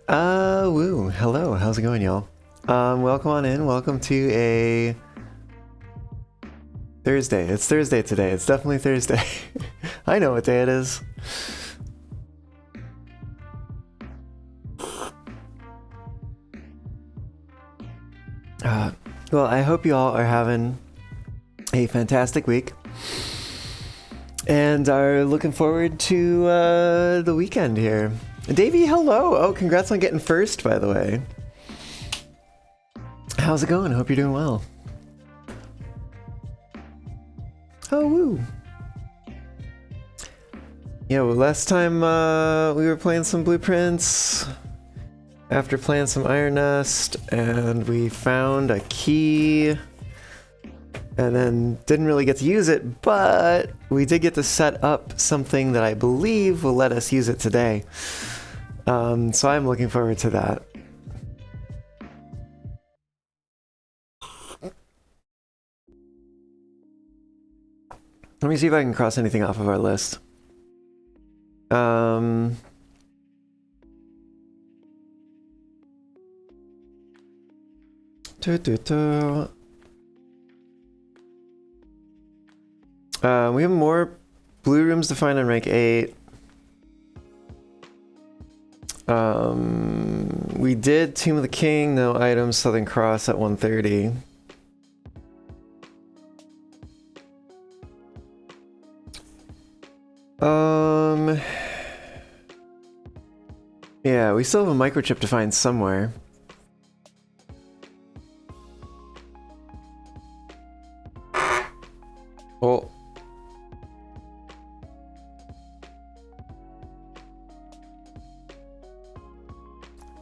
Woo. Hello, how's it going, y'all? Welcome on in. Welcome to a Thursday. It's Thursday today. It's definitely Thursday. I know what day it is. Well, I hope you all are having a fantastic week and are looking forward to the weekend here. Davey, hello! Oh, congrats on getting first, by the way. How's it going? Hope you're doing well. Oh, woo! Yeah, well, last time we were playing some blueprints after playing some Iron Nest, and we found a key and then didn't really get to use it, but we did get to set up something that I believe will let us use it today. So I'm looking forward to that. Let me see if I can cross anything off of our list. We have more blue rooms to find on rank 8. We did Tomb of the King, no items, Southern Cross at 130. Yeah, we still have a microchip to find somewhere. Well,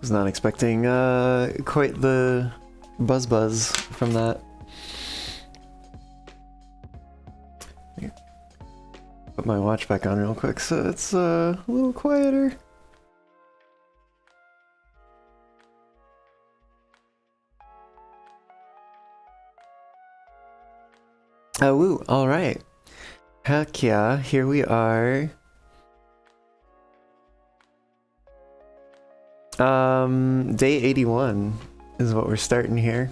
was not expecting quite the buzz from that. Put my watch back on real quick so it's a little quieter. Oh, woo, alright. Heck yeah, here we are. Day 81 is what we're starting here.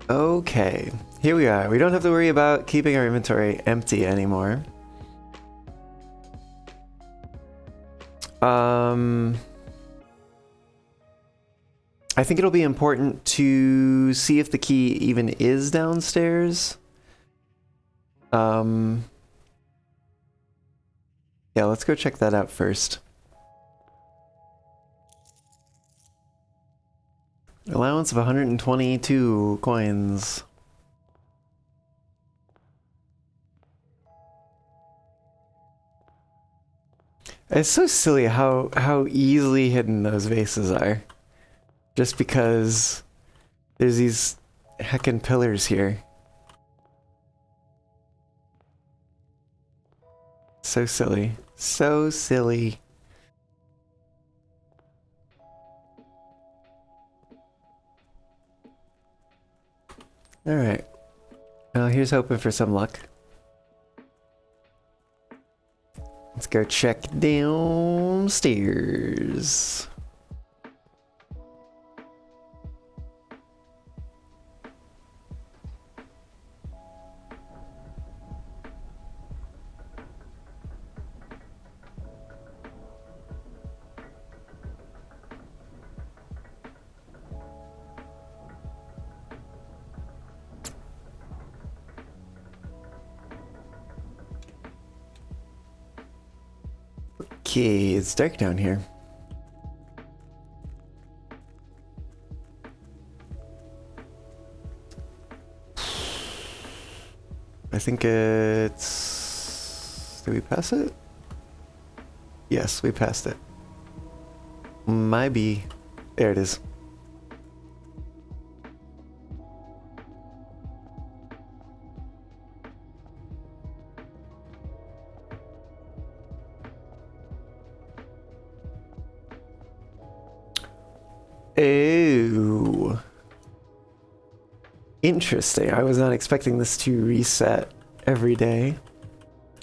Okay, here we are. We don't have to worry about keeping our inventory empty anymore. I think it'll be important to see if the key even is downstairs. Yeah, let's go check that out first. Allowance of 122 coins. It's so silly how easily hidden those vases are. Just because there's these heckin' pillars here. So silly. So silly. Alright. Well, here's hoping for some luck. Let's go check downstairs. Okay, it's dark down here. I think it's... Did we pass it? Yes, we passed it. Maybe. There it is. Oh. Interesting. I was not expecting this to reset every day.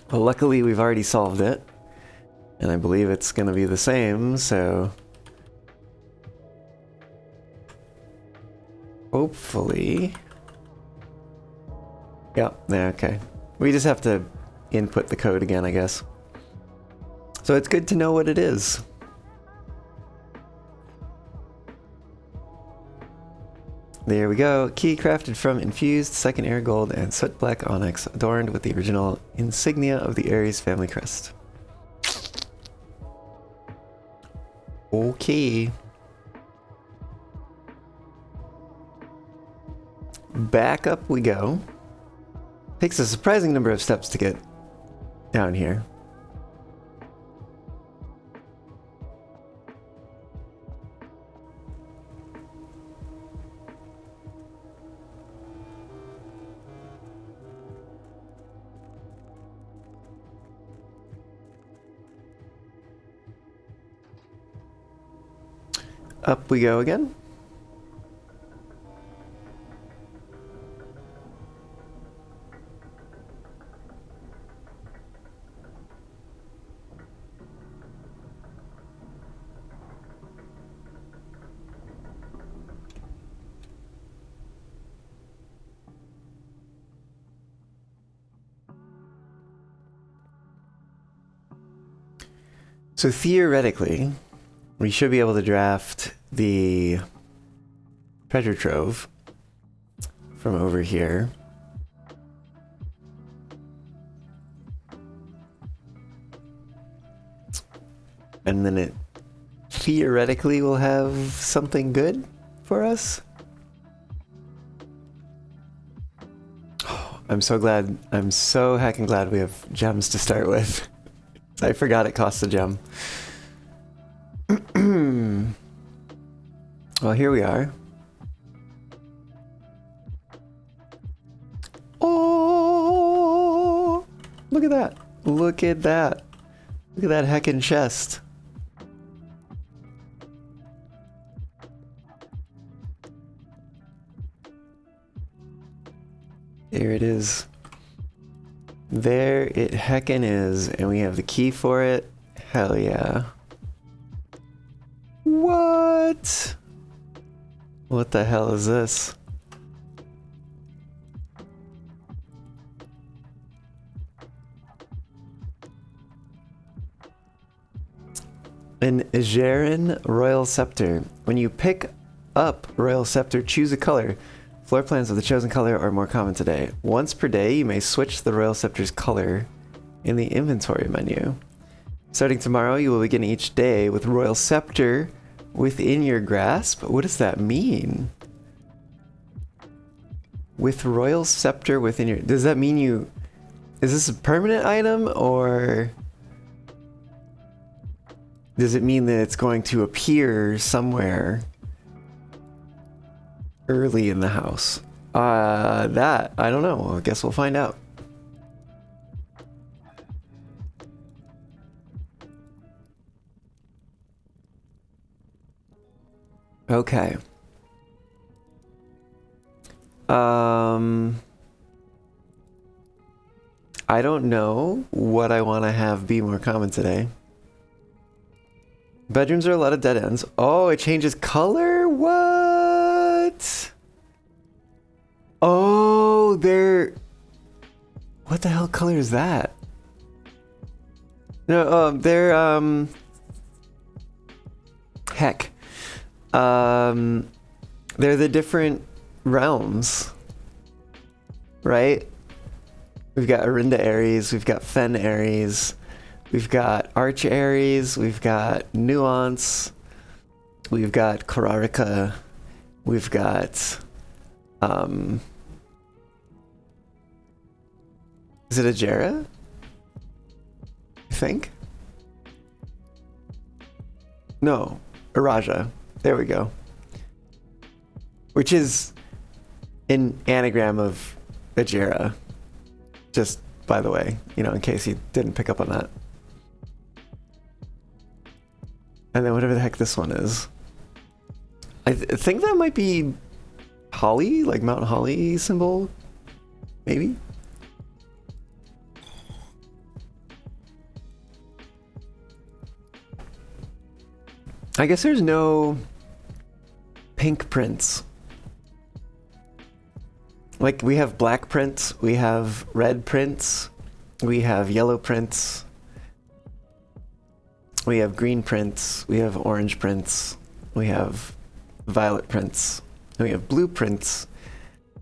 But luckily we've already solved it. And I believe it's going to be the same, so... hopefully... Yep, yeah, okay. We just have to input the code again, I guess. So it's good to know what it is. There we go. Key crafted from infused second air gold and soot black onyx, adorned with the original insignia of the Ares family crest. Okay. Back up we go. Takes a surprising number of steps to get down here. Up we go again. So theoretically, we should be able to draft the treasure trove from over here. And then it theoretically will have something good for us. Oh, I'm so glad. I'm so heckin' glad we have gems to start with. I forgot it costs a gem. Well, here we are. Oh! Look at that. Look at that. Look at that heckin' chest. There it is. There it heckin' is, and we have the key for it. Hell yeah. What? What the hell is this? An Ageran Royal Scepter. When you pick up Royal Scepter, choose a color. Floor plans of the chosen color are more common today. Once per day, you may switch the Royal Scepter's color in the inventory menu. Starting tomorrow, you will begin each day with Royal Scepter within your grasp. What does that mean? With Royal Scepter within your... Does that mean you... Is this a permanent item, or... Does it mean that it's going to appear somewhere early in the house? That, I don't know. I guess we'll find out. Okay. I don't know what I want to have be more common today. Bedrooms are a lot of dead ends. Oh, it changes color? What? Oh, they're... What the hell color is that? No, they're, Heck. They're the different realms. Right? We've got Arinda Ares, we've got Fen Ares, we've got Arch Ares, we've got Nuance, we've got Korarika, we've got, is it Ajera? I think? No, Araja. There we go. Which is an anagram of Ajera. Just by the way, you know, in case you didn't pick up on that. And then whatever the heck this one is. I think that might be Holly, like Mount Holly symbol, maybe? I guess there's no pink prints. Like, we have black prints, we have red prints, we have yellow prints, we have green prints, we have orange prints, we have violet prints, and we have blue prints.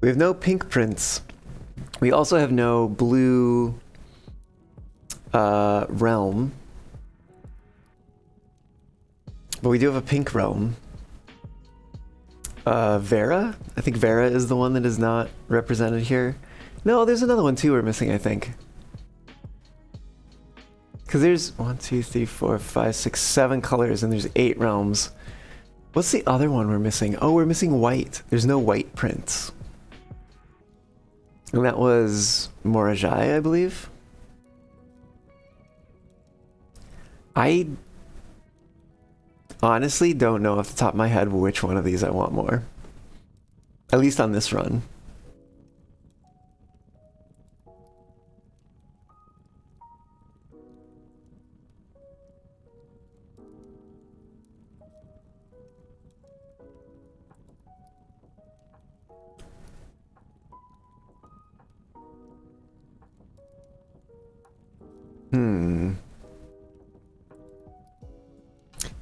We have no pink prints. We also have no blue realm. But we do have a pink realm. Vera? I think Vera is the one that is not represented here. No, there's another one too we're missing, I think. Because there's 1, 2, 3, 4, 5, 6, 7 colors and there's 8 realms. What's the other one we're missing? Oh, we're missing white. There's no white prints. And that was Morajai, I believe. I honestly don't know off the top of my head which one of these I want more. At least on this run.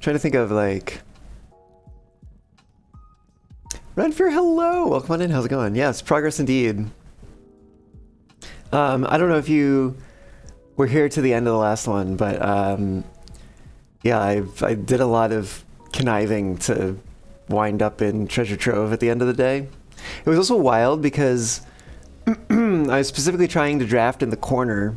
Trying to think of like Redford, hello! Welcome on in, how's it going? Yes, progress indeed. I don't know if you were here to the end of the last one, but yeah, I did a lot of conniving to wind up in Treasure Trove at the end of the day. It was also wild because I was specifically trying to draft in the corner,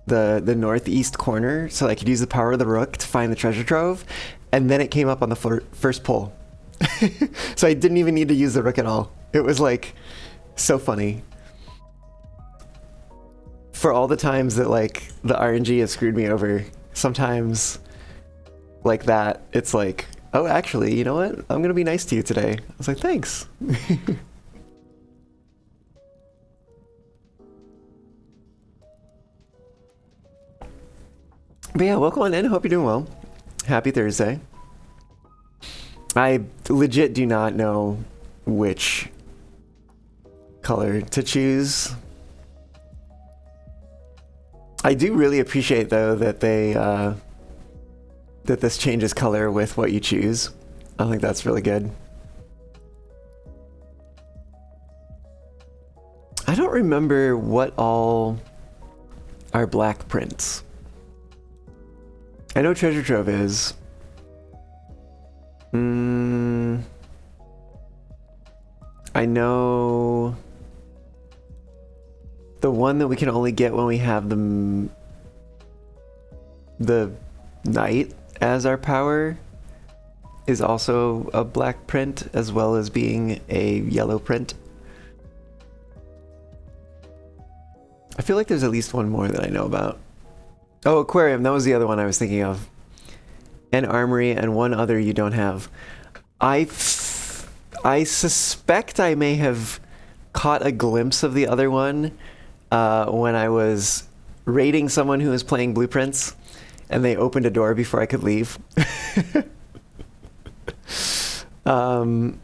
the northeast corner, so I could use the power of the rook to find the treasure trove, and then it came up on the first pull. So I didn't even need to use the rook at all. It was like so funny. For all the times that like the RNG has screwed me over, sometimes like that, it's like, oh, actually, you know what? I'm gonna be nice to you today. I was like, thanks. But yeah, welcome on in. Hope you're doing well. Happy Thursday. I legit do not know which color to choose. I do really appreciate though that they that this changes color with what you choose. I think that's really good. I don't remember what all are black prints. I know Treasure Trove is. I know the one that we can only get when we have the knight as our power is also a black print as well as being a yellow print. I feel like there's at least one more that I know about. Oh, Aquarium, that was the other one I was thinking of. And Armory and one other you don't have. I suspect I may have caught a glimpse of the other one when I was raiding someone who was playing Blueprints and they opened a door before I could leave. But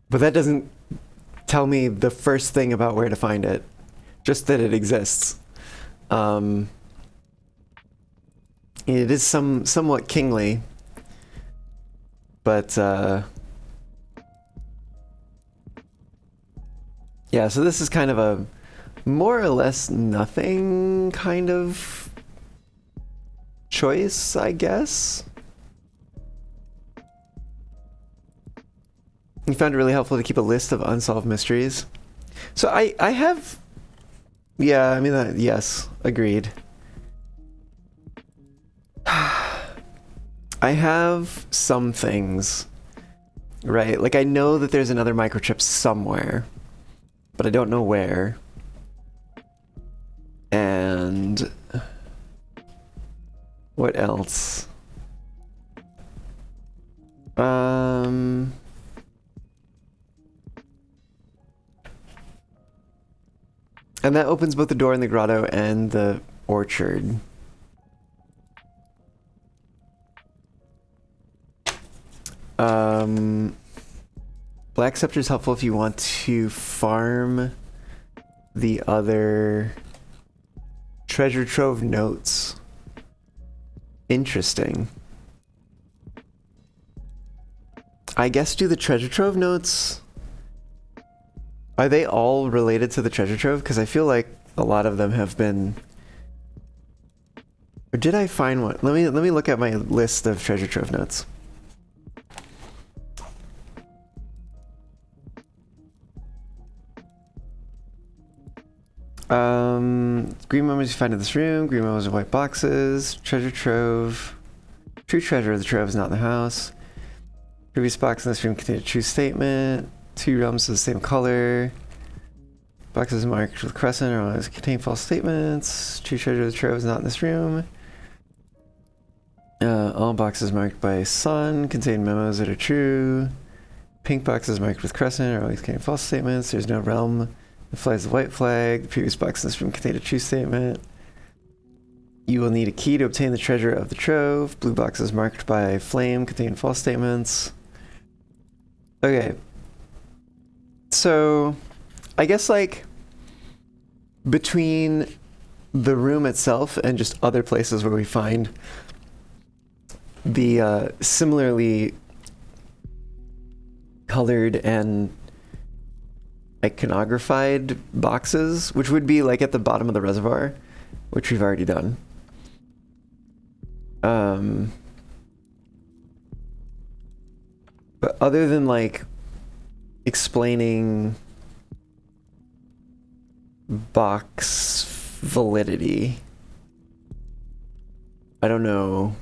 that doesn't tell me the first thing about where to find it, just that it exists. It is somewhat kingly, but yeah, so this is kind of a more or less nothing kind of choice, I guess. You found it really helpful to keep a list of unsolved mysteries. So I have, yeah, I mean, I have some things, right? Like I know that there's another microchip somewhere, but I don't know where. And what else? And that opens both the door in the grotto and the orchard. Black scepter is helpful if you want to farm the other treasure trove notes. Interesting. I guess do the treasure trove notes... Are they all related to the treasure trove? Because I feel like a lot of them have been... Or did I find one? Let me look at my list of treasure trove notes. Green memos you find in this room. Green memos of white boxes. Treasure trove. True treasure of the trove is not in the house. Previous box in this room contained a true statement. 2 realms of the same color. Boxes marked with crescent or always contain false statements. True treasure of the trove is not in this room. All boxes marked by sun contain memos that are true. Pink boxes marked with crescent or always contain false statements. There's no realm that flies the white flag. The previous box in this room contained a true statement. You will need a key to obtain the treasure of the trove. Blue boxes marked by flame contain false statements. Okay. So, I guess like between the room itself and just other places where we find the similarly colored and iconographied boxes, which would be like at the bottom of the reservoir, which we've already done. But other than like explaining box validity, I don't know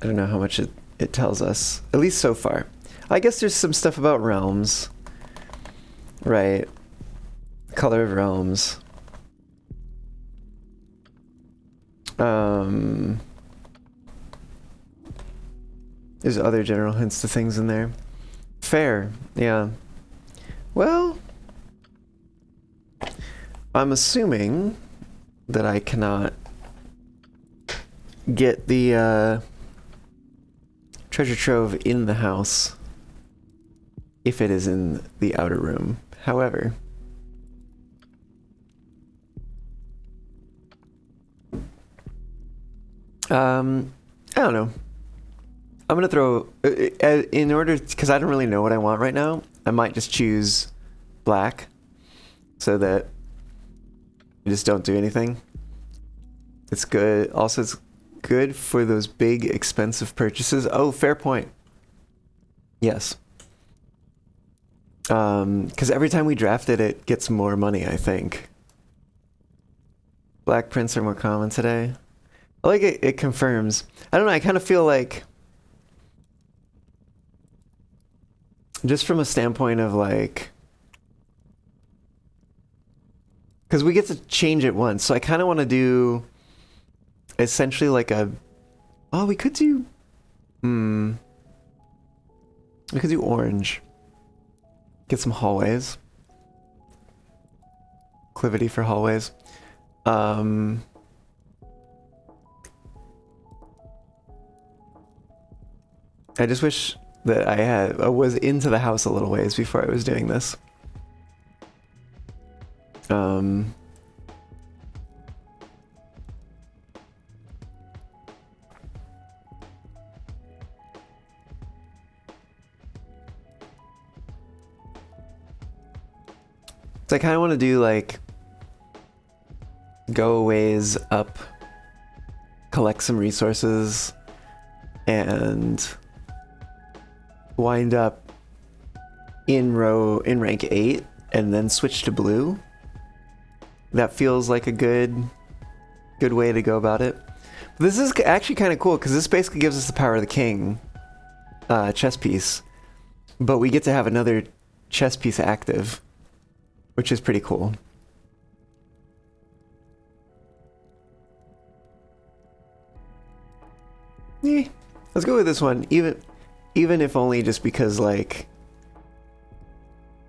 how much it tells us, at least so far. I guess there's some stuff about realms, right? Color of realms. There's other general hints to things in there. Fair, yeah. Well, I'm assuming that I cannot get the treasure trove in the house if it is in the outer room. However, I don't know. I'm gonna throw, in order, because I don't really know what I want right now, I might just choose black so that I just don't do anything. It's good. Also, it's good for those big, expensive purchases. Oh, fair point. Yes. Because every time we draft it, it gets more money, I think. Black prints are more common today. I like it, it confirms. I don't know, I kind of feel like, just from a standpoint of like, because we get to change it once, so I kind of want to do essentially like a, oh, we could do orange. Get some hallways. Acclivity for hallways. I just wish that I was into the house a little ways before I was doing this. So I kind of want to do like go a ways up, collect some resources, and wind up in rank 8 and then switch to blue. That feels like a good way to go about it. This is actually kind of cool because this basically gives us the power of the king chess piece, but we get to have another chess piece active, which is pretty cool. Yeah, let's go with this one, even if only just because, like,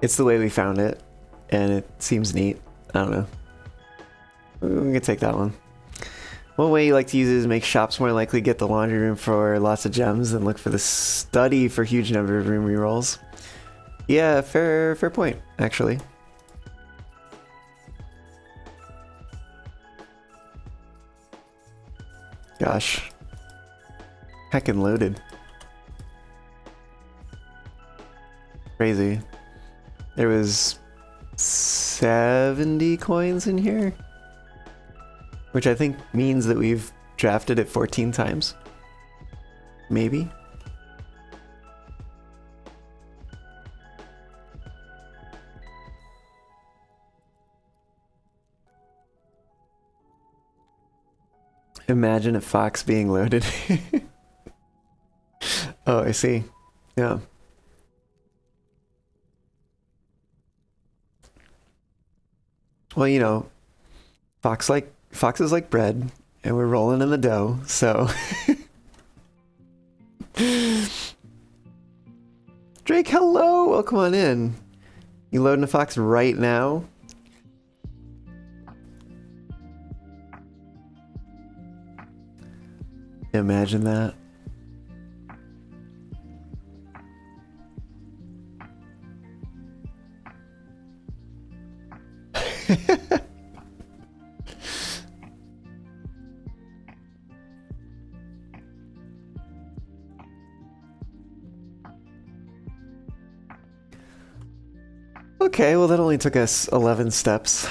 it's the way we found it, and it seems neat. I don't know. We can take that one. One way you like to use it is make shops more likely to get the laundry room for lots of gems and look for the study for huge number of room rerolls. Yeah, fair point, actually. Gosh. Heckin' loaded. Crazy. There was 70 coins in here, which I think means that we've drafted it 14 times. Maybe. Imagine a fox being loaded. Oh, I see. Yeah. Well, you know, foxes like bread, and we're rolling in the dough, so. Drake, hello! Welcome on in. You loading a fox right now? Imagine that. Okay, well that only took us 11 steps.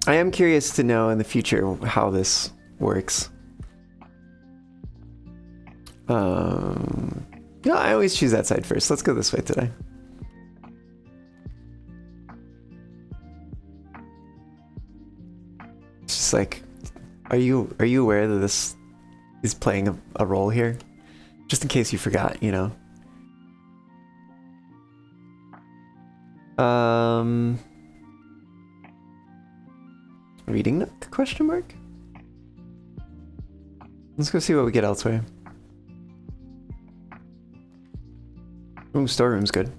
I am curious to know in the future how this works. Yeah, I always choose that side first. Let's go this way today. It's just like, are you aware that this is playing a role here? Just in case you forgot, you know. Reading nook? Question mark? Let's go see what we get elsewhere. Ooh, storeroom's good.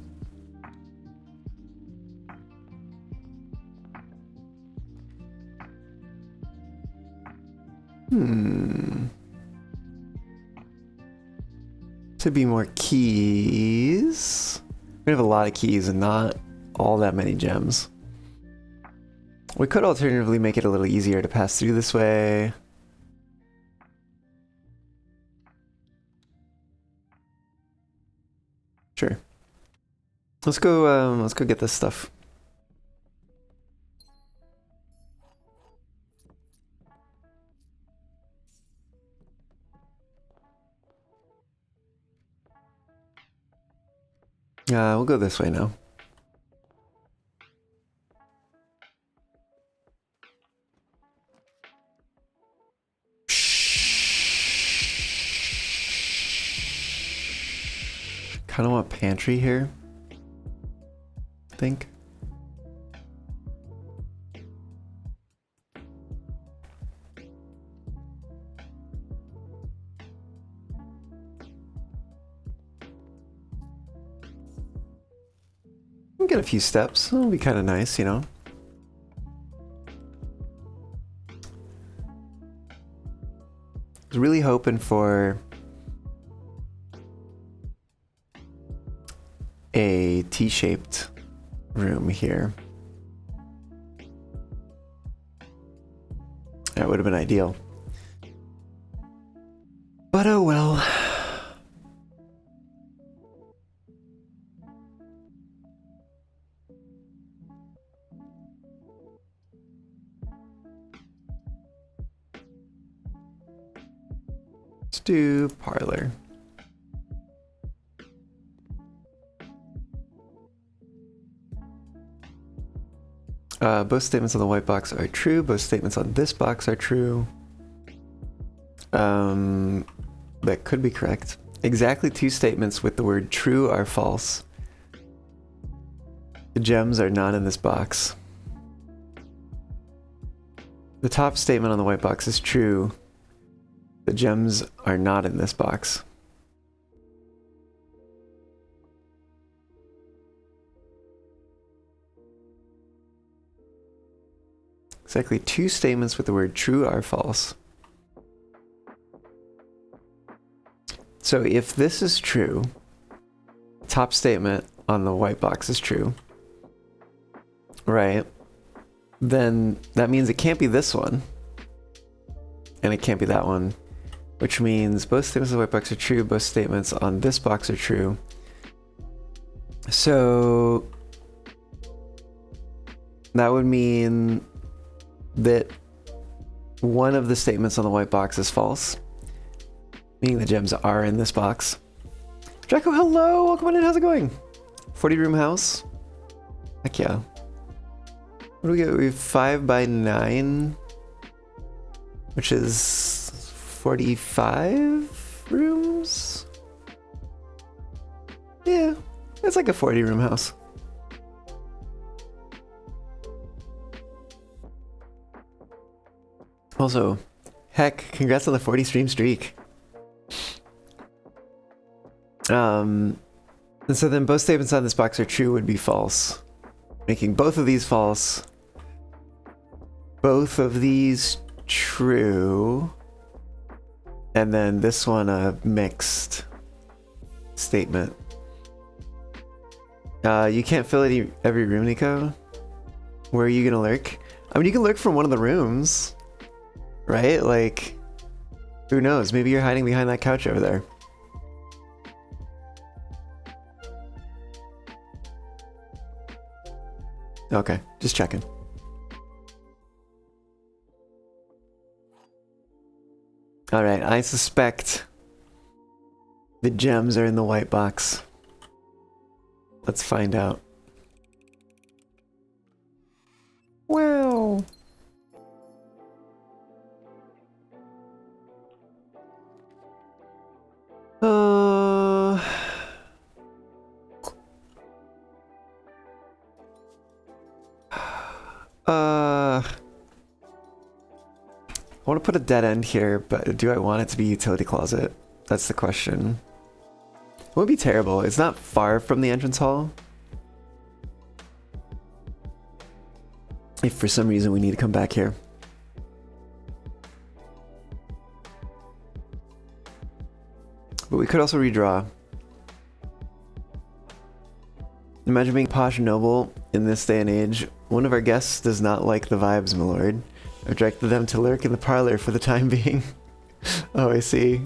To be more keys. We have a lot of keys and not all that many gems. We could alternatively make it a little easier to pass through this way. Sure. Let's go get this stuff. We'll go this way now. Kind of want pantry here, I think. We'll get a few steps. It'll be kind of nice, you know. I was really hoping for a T-shaped room here. That would have been ideal. But oh well. Let's do parlor. Both statements on the white box are true. Both statements on this box are true. That could be correct. Exactly 2 statements with the word true are false. The gems are not in this box. The top statement on the white box is true. The gems are not in this box. Exactly 2 statements with the word true are false. So if this is true, top statement on the white box is true, right? Then that means it can't be this one, and it can't be that one, which means both statements on the white box are true, both statements on this box are true. So that would mean that one of the statements on the white box is false, meaning the gems are in this box. Draco, hello! Welcome on in, how's it going? 40 room house? Heck yeah. What do we get? We have 5 by 9, which is 45 rooms? Yeah, it's like a 40 room house. Also, heck, congrats on the 40 stream streak. And so then both statements on this box are true would be false, making both of these false. Both of these true, and then this one a mixed statement. You can't fill every room, Nico. Where are you gonna lurk? I mean, you can lurk from one of the rooms, right? Like, who knows? Maybe you're hiding behind that couch over there. Okay, just checking. Alright, I suspect the gems are in the white box. Let's find out. Wow. I want to put a dead end here, but do I want it to be utility closet? That's the question. It would be terrible. It's not far from the entrance hall. If for some reason we need to come back here. But we could also redraw. Imagine being posh and noble in this day and age. One of our guests does not like the vibes, my lord. I've directed them to lurk in the parlor for the time being. Oh, I see.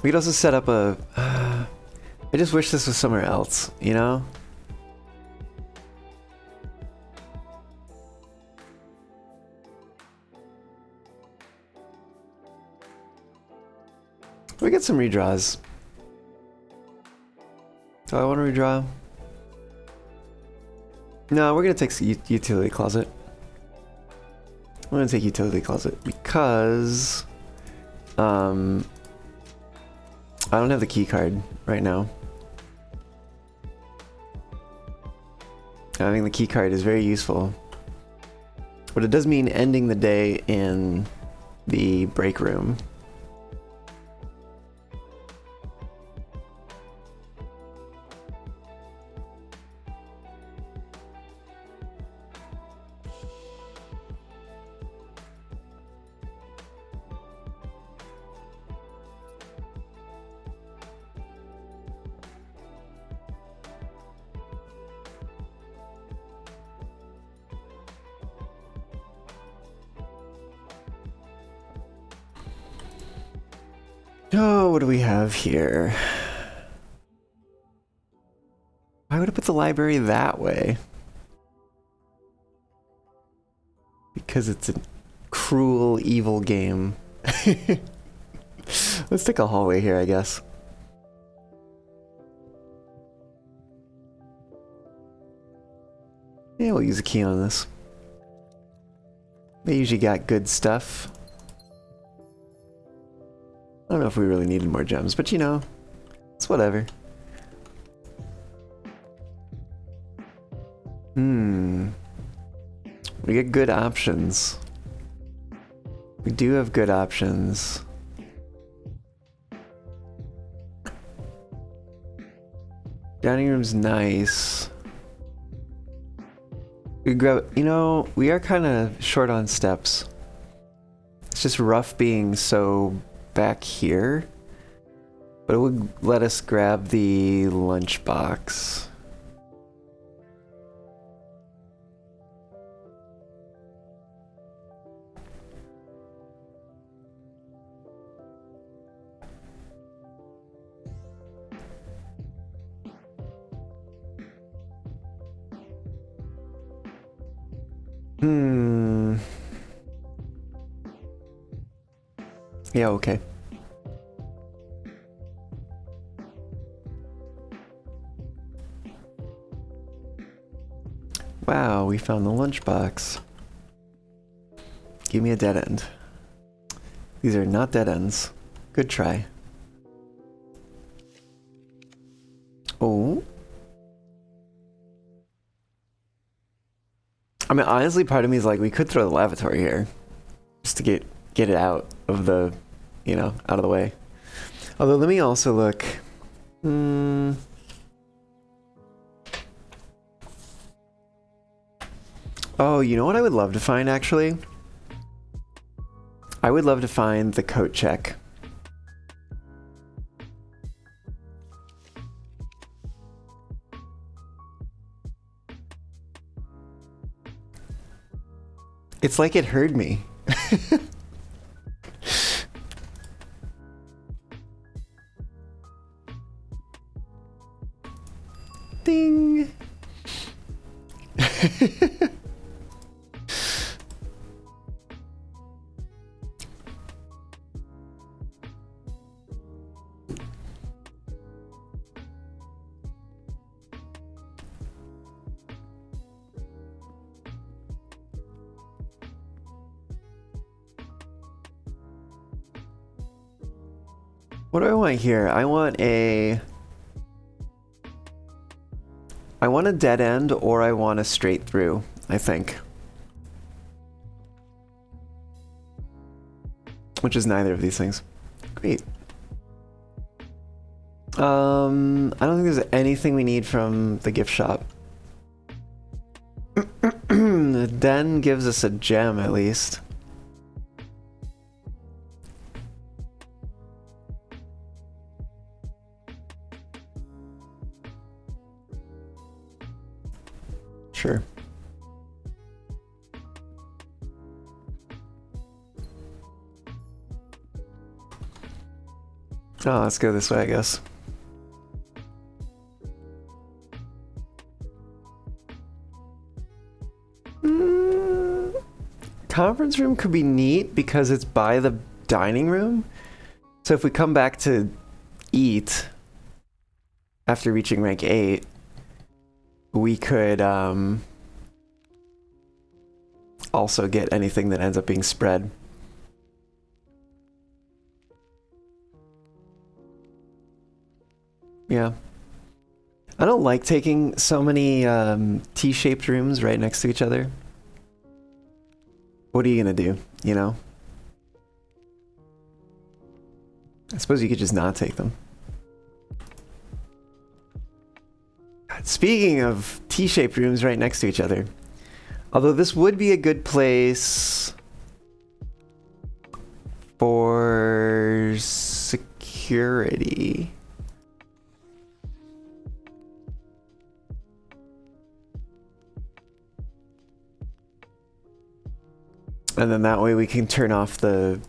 We could also set up a... I just wish this was somewhere else, you know? We get some redraws. Do I want to redraw? No, we're gonna take utility closet. I'm gonna take utility closet because I don't have the key card right now. Having the key card is very useful, but it does mean ending the day in the break room. Oh, what do we have here? Why would I put the library that way? Because it's a cruel, evil game. Let's take a hallway here, I guess. Yeah, we'll use a key on this. They usually got good stuff. I don't know if we really needed more gems, but you know, it's whatever. We get good options. We do have good options. Dining room's nice. We grab, you know, we are kind of short on steps. It's just rough being so back here, but it would let us grab the lunchbox. Yeah, okay. Wow, we found the lunchbox. Give me a dead end. These are not dead ends. Good try. Oh. I mean, honestly, part of me is like, we could throw the lavatory here. Just to get it out of the, you know, out of the way. Although, let me also look. Oh, you know what I would love to find, actually? I would love to find the coat check. It's like it heard me. Ding! What do I want here? I want a dead end, or I want a straight through, I think. Which is neither of these things. Great. I don't think there's anything we need from the gift shop. The den gives us a gem, at least. Sure. Oh, let's go this way, I guess. Conference room could be neat because it's by the dining room. So if we come back to eat after reaching rank 8, we could also get anything that ends up being spread. Yeah. I don't like taking so many T-shaped rooms right next to each other. What are you gonna do, you know? I suppose you could just not take them. Speaking of T-shaped rooms right next to each other, although this would be a good place for security. And then that way we can turn off the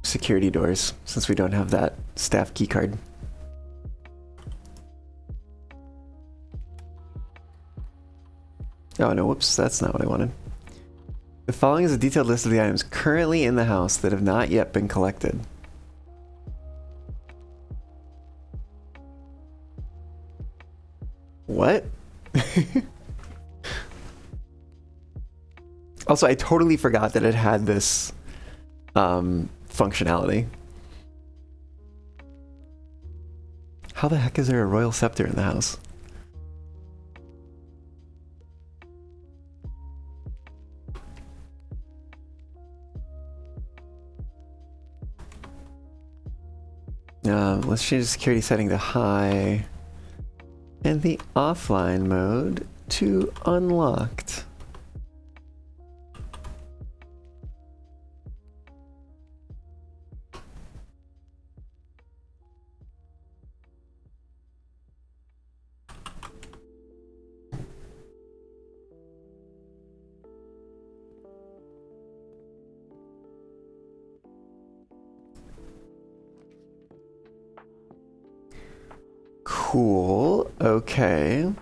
security doors, since we don't have that staff keycard. Oh no, whoops, that's not what I wanted. The following is a detailed list of the items currently in the house that have not yet been collected. What? Also, I totally forgot that it had this functionality. How the heck is there a royal scepter in the house? Let's change the security setting to high and the offline mode to unlocked. Cool. Okay.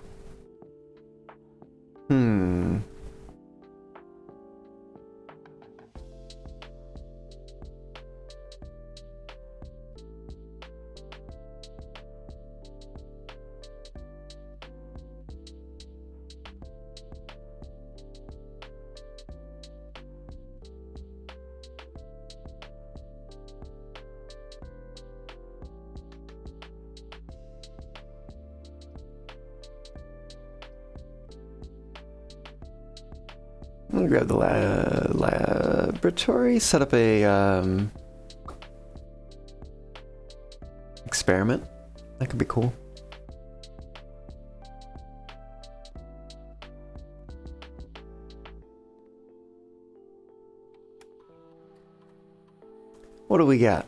I'll grab the laboratory, set up a experiment. That could be cool. What do we got?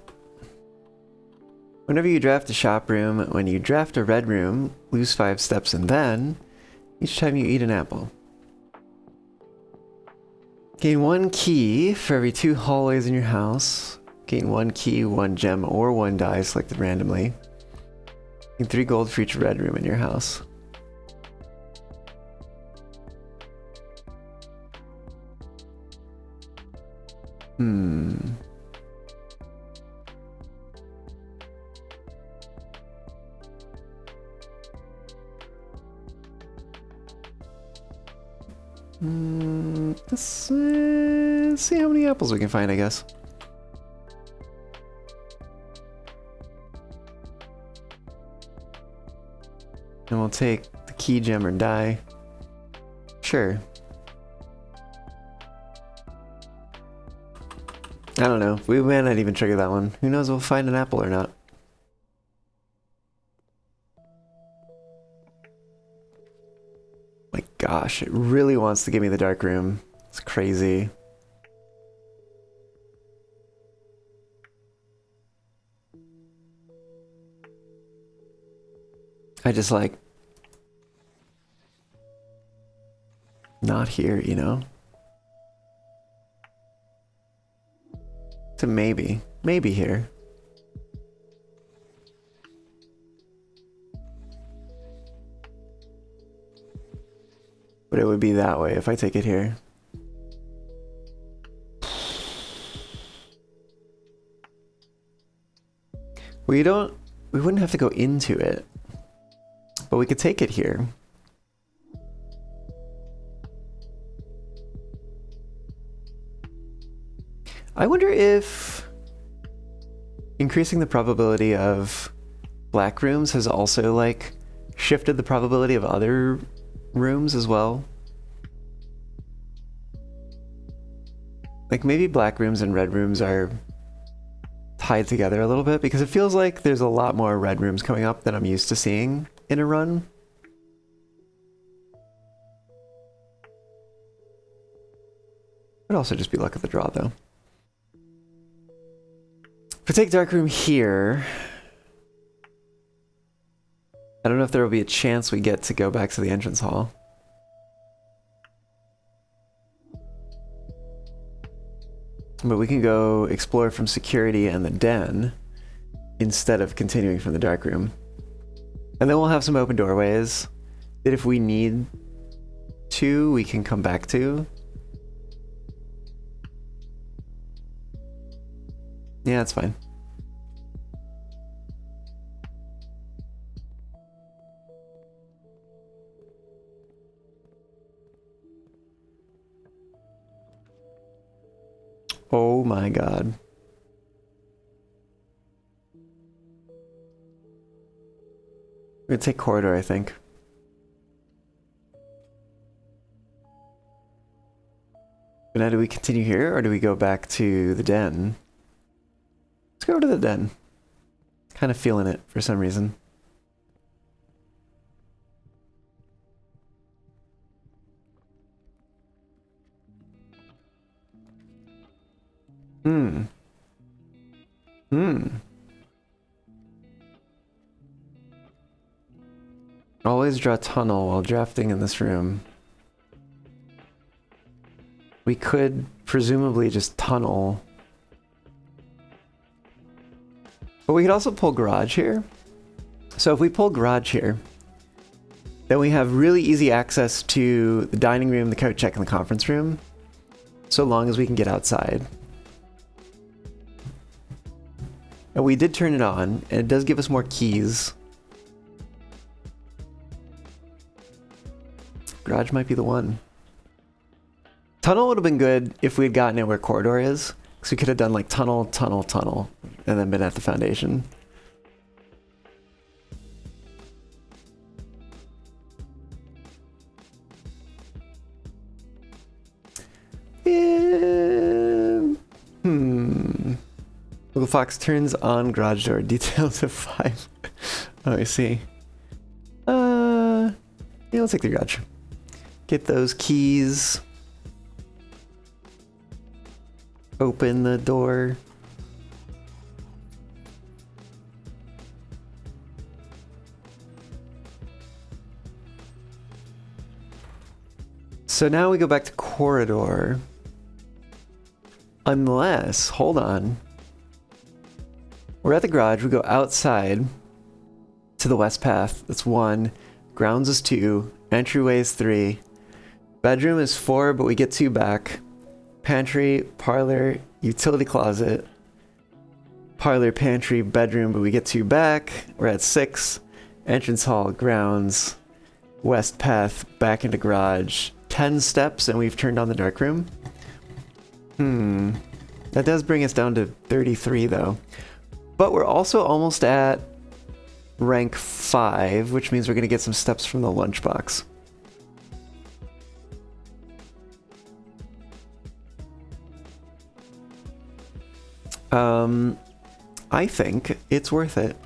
Whenever you draft a shop room, when you draft a red room, lose 5 steps, and then each time you eat an apple. Gain 1 key for every 2 hallways in your house. Gain 1 key, 1 gem, or 1 die selected randomly. Gain 3 gold for each red room in your house. Let's see how many apples we can find, I guess. And we'll take the key, gem, or die. Sure. I don't know. We may not even trigger that one. Who knows if we'll find an apple or not. My gosh, it really wants to give me the dark room. It's crazy. I just like... not here, you know? So maybe. Maybe here. But it would be that way if I take it here. We wouldn't have to go into it. But we could take it here. I wonder if increasing the probability of black rooms has also like shifted the probability of other rooms as well. Like maybe black rooms and red rooms are tied together a little bit because it feels like there's a lot more red rooms coming up than I'm used to seeing in a run. Could also just be luck of the draw though. If we take dark room here, I don't know if there will be a chance we get to go back to the entrance hall. But we can go explore from security and the den instead of continuing from the dark room. And then we'll have some open doorways that if we need to, we can come back to. Yeah, that's fine. Oh my god. We're gonna take corridor, I think. But now do we continue here or do we go back to the den? Let's go to the den. Kind of feeling it for some reason. Always draw tunnel while drafting in this room. We could presumably just tunnel. But we could also pull garage here. So if we pull garage here, then we have really easy access to the dining room, the coat check, and the conference room. So long as we can get outside. And we did turn it on, and it does give us more keys. Garage might be the one. Tunnel would have been good if we had gotten it where corridor is. Because we could have done like tunnel, tunnel, tunnel, and then been at the foundation. Little Fox turns on garage door. Details of 5. Oh, I see. Yeah, let's take the garage. Get those keys. Open the door. So now we go back to corridor. Unless, hold on. We're at the garage, we go outside to the west path. That's 1. Grounds is 2. Entryway is 3. Bedroom is 4, but we get 2 back. Pantry, parlor, utility closet. Parlor, pantry, bedroom, but we get 2 back. We're at 6. Entrance hall, grounds, west path, back into garage. 10 steps and we've turned on the dark room. That does bring us down to 33 though. But we're also almost at rank 5, which means we're going to get some steps from the lunchbox. I think it's worth it.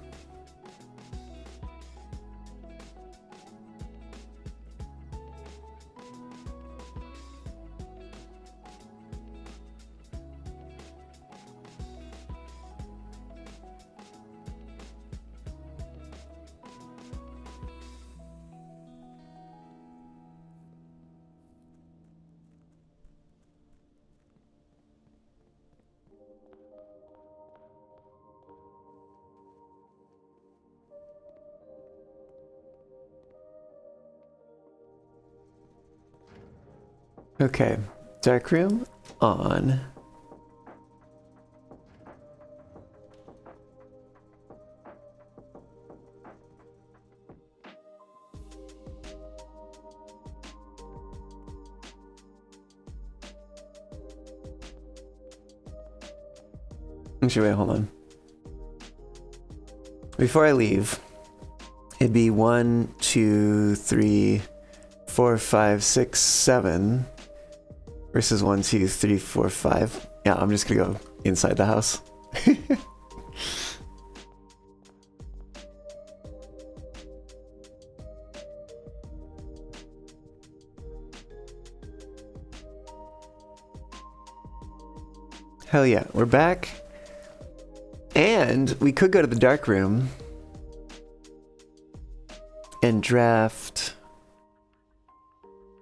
Okay, dark room on. Actually, wait, hold on. Before I leave, it'd be 1, 2, 3, 4, 5, 6, 7. Versus 1, 2, 3, 4, 5. Yeah, I'm just gonna go inside the house. Hell yeah, we're back. And we could go to the dark room and draft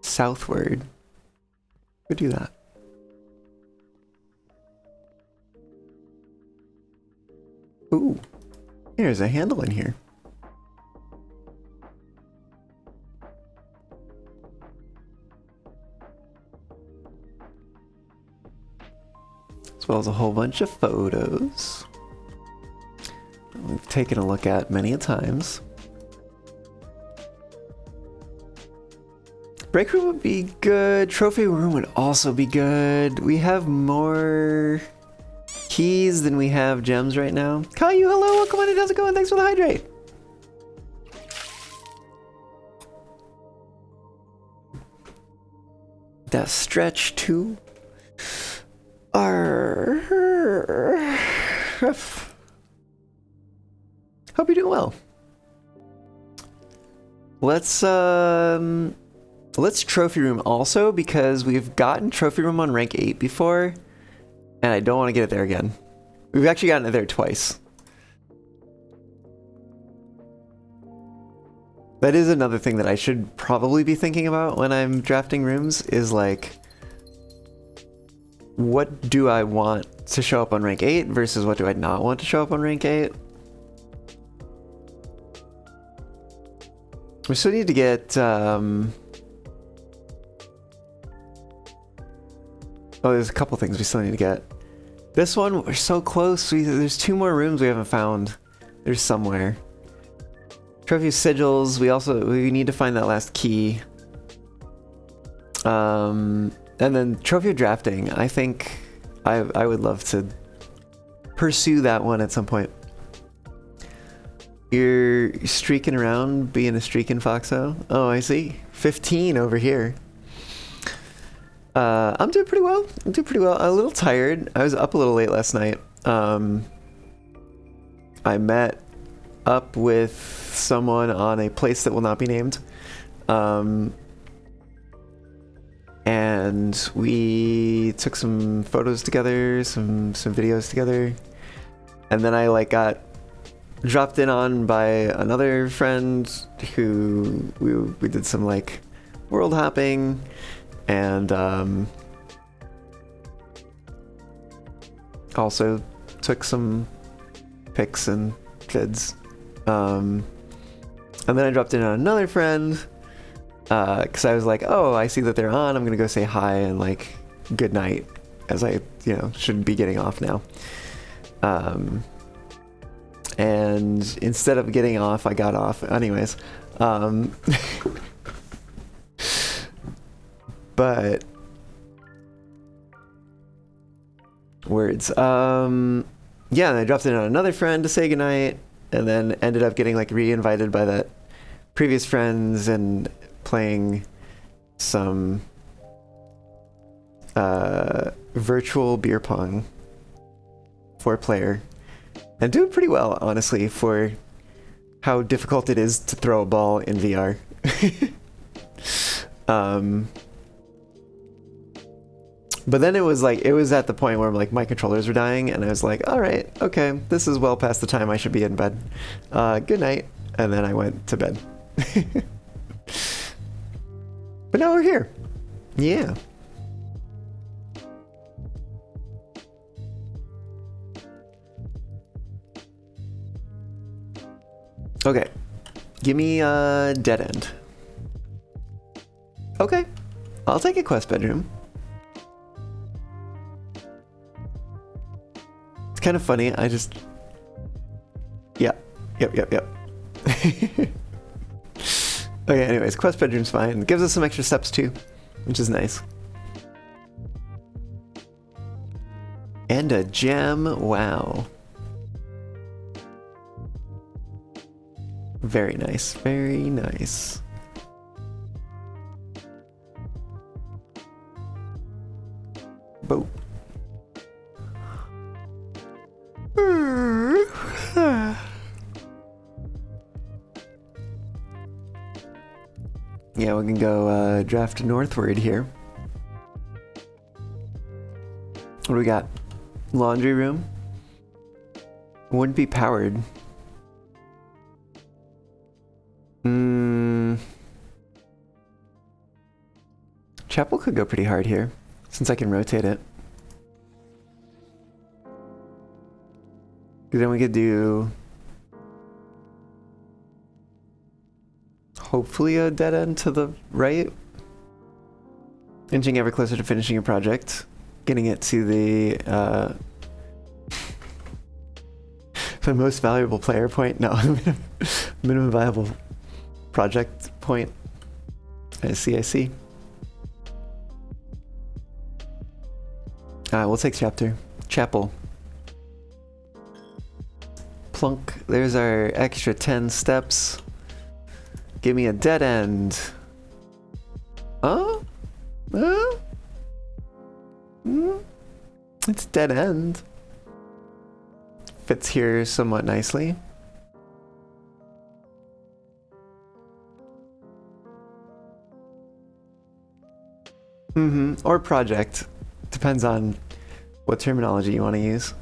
southward. Could do that. Ooh, there's a handle in here. As well as a whole bunch of photos that we've taken a look at many a times. Break room would be good. Trophy room would also be good. We have more keys than we have gems right now. Caillou, hello, welcome on in. How's it going? Thanks for the hydrate. That stretch too. Hope you're doing well. Let's trophy room also, because we've gotten trophy room on rank 8 before, and I don't want to get it there again. We've actually gotten it there twice. That is another thing that I should probably be thinking about when I'm drafting rooms, is like, what do I want to show up on rank 8 versus what do I not want to show up on rank 8? We still need to get, oh, there's a couple things we still need to get. This one, we're so close. There's 2 more rooms we haven't found. There's somewhere. Trophy sigils, we need to find that last key. And then trophy of drafting. I think I would love to pursue that one at some point. You're streaking around, being a streaking foxo. Oh, I see. 15 over here. I'm doing pretty well. I'm doing pretty well. A little tired. I was up a little late last night. I met up with someone on a place that will not be named. And we took some photos together, some videos together. And then I got dropped in on by another friend who we did some world hopping, and also took some pics and vids. And then I dropped in on another friend because I was like, oh, I see that they're on, I'm gonna go say hi and good night, as I should be getting off now. And instead of getting off, I got off. Anyways. But words. Yeah, and I dropped in on another friend to say goodnight, and then ended up getting re-invited by that previous friends and playing some virtual beer pong 4-player. And doing pretty well, honestly, for how difficult it is to throw a ball in VR. But then it was at the point where my controllers were dying, and I was like, all right, okay, this is well past the time I should be in bed. Good night. And then I went to bed. But now we're here. Yeah. Okay, give me a dead end. Okay, I'll take a quest bedroom. It's kind of funny, I just... Yep. Okay, anyways, quest bedroom's fine. It gives us some extra steps too, which is nice. And a gem, wow. Very nice, very nice. Boat. Yeah, we can go draft northward here. What do we got? Laundry room? Wouldn't be powered. Chapel could go pretty hard here, since I can rotate it. Then we could do... hopefully a dead end to the right. Inching ever closer to finishing your project. Getting it to the... the most valuable player point? No, minimum viable project point. I see. We'll take chapel. Plunk. There's our extra 10 steps. Give me a dead end. It's dead end. Fits here somewhat nicely. Or project. Depends on what terminology you want to use.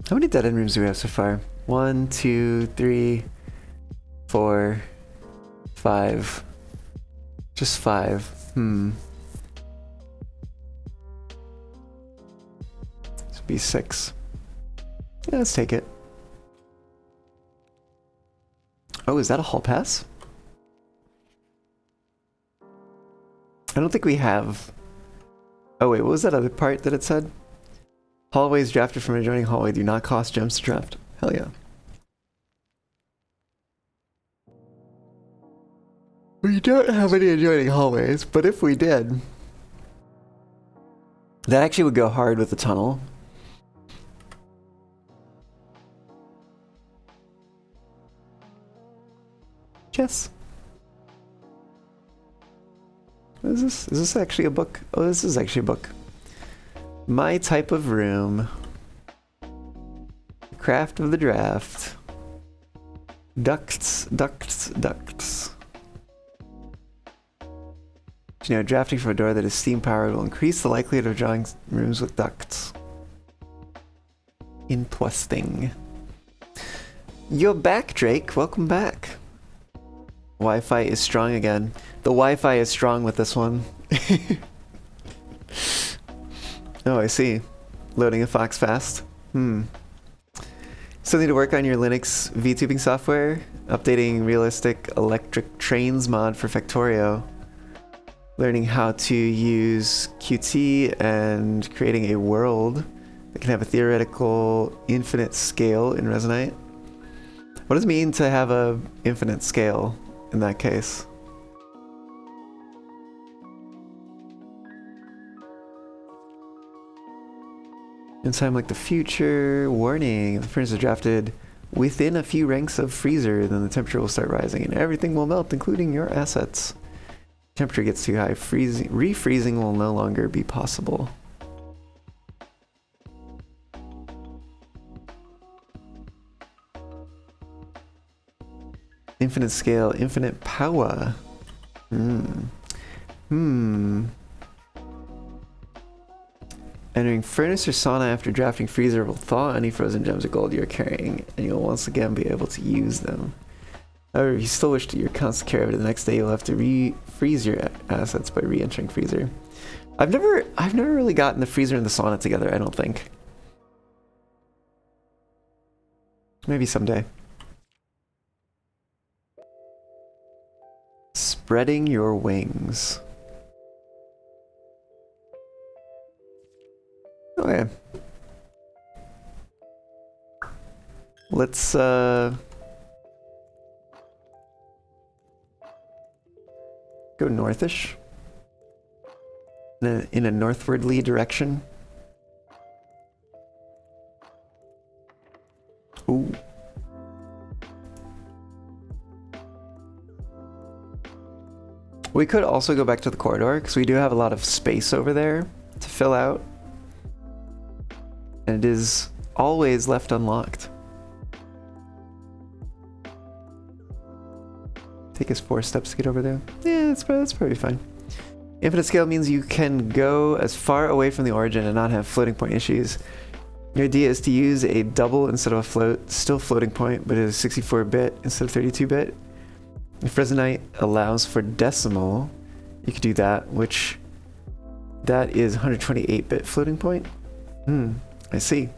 How many dead end rooms do we have so far? 1, 2, 3, 4, 5. Just 5. This would be 6. Yeah, let's take it. Oh, is that a hall pass? I don't think we have. Oh wait, what was that other part that it said? Hallways drafted from an adjoining hallway do not cost gems to draft. Hell yeah. We don't have any adjoining hallways, but if we did, that actually would go hard with the tunnel. Yes. What is this? Is this actually a book? Oh, this is actually a book. My type of room. Craft of the draft. Ducts. You know, drafting from a door that is steam powered will increase the likelihood of drawing rooms with ducts. Interesting. You're back, Drake. Welcome back. Wi-Fi is strong again. The Wi-Fi is strong with this one. Oh, I see. Loading a Fox fast. Still need to work on your Linux VTubing software. Updating realistic electric trains mod for Factorio. Learning how to use Qt and creating a world that can have a theoretical infinite scale in Resonate. What does it mean to have a infinite scale in that case? In time like the future, warning, if the furnace is drafted within a few ranks of freezer, then the temperature will start rising and everything will melt, including your assets. Temperature gets too high, refreezing will no longer be possible. Infinite scale, infinite power. Entering furnace or sauna after drafting freezer will thaw any frozen gems or gold you're carrying, and you'll once again be able to use them. However, if you still wish to your constant care of it, the next day you'll have to refreeze your assets by re-entering freezer. I've never really gotten the freezer and the sauna together, I don't think. Maybe someday. Spreading your wings. Okay. Let's go northish. In a northwardly direction. Ooh. We could also go back to the corridor, because we do have a lot of space over there to fill out. And it is always left unlocked. Take us 4 steps to get over there. Yeah, that's probably fine. Infinite scale means you can go as far away from the origin and not have floating point issues. Your idea is to use a double instead of a float, still floating point, but it is 64-bit instead of 32-bit. If Resonite allows for decimal, you could do that, which that is 128-bit floating point. I see.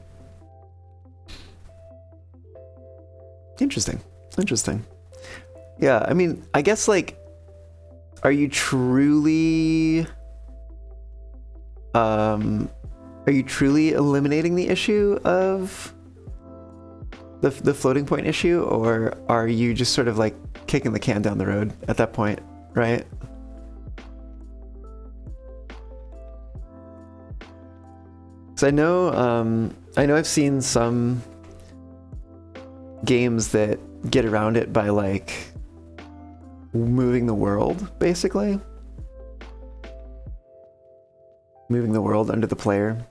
Interesting. Yeah, I mean, I guess, like, are you truly eliminating the issue of The floating point issue, or are you just sort of like kicking the can down the road at that point, right? So I know I've seen some games that get around it by like moving the world, basically. Moving the world under the player.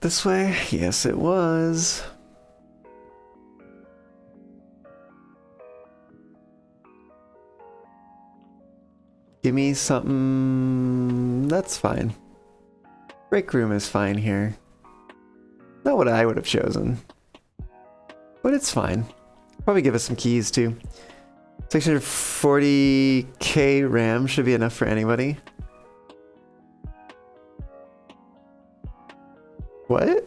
This way? Yes, it was. Give me something... That's fine. Break room is fine here. Not what I would have chosen. But it's fine. Probably give us some keys too. 640k RAM should be enough for anybody. What?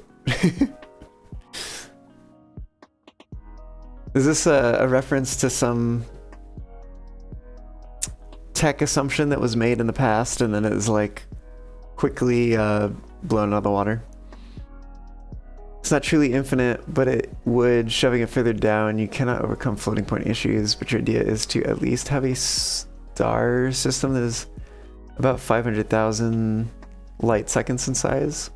Is this a reference to some tech assumption that was made in the past and then it was like quickly blown out of the water? It's not truly infinite, but it would, shoving it further down. You cannot overcome floating point issues, but your idea is to at least have a star system that is about 500,000 light seconds in size.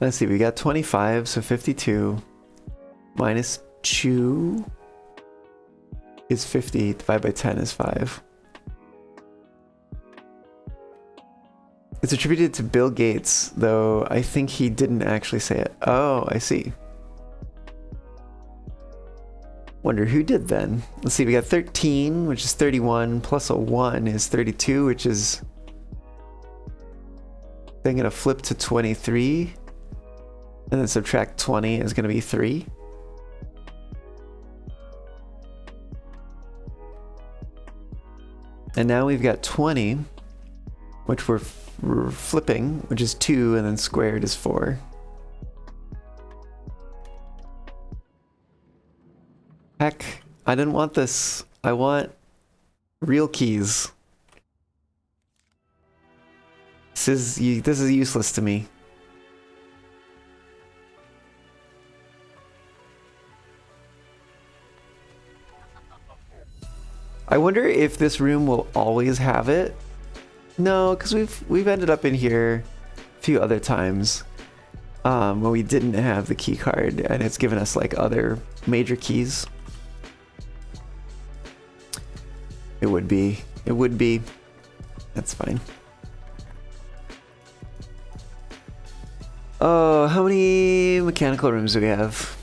Let's see, we got 25, so 52 minus 2 is 50, divided by 10 is 5. It's attributed to Bill Gates, though I think he didn't actually say it. Oh, I see. Wonder who did then. Let's see, we got 13, which is 31, plus a 1 is 32, which is... Then gonna flip to 23, and then subtract 20 is gonna be 3. And now we've got 20, which we're flipping, which is 2, and then squared is 4. Heck, I didn't want this. I want real keys. This is useless to me. I wonder if this room will always have it. No, because we've ended up in here a few other times when we didn't have the key card, and it's given us like other major keys. It would be. It would be. That's fine. Oh, how many mechanical rooms do we have?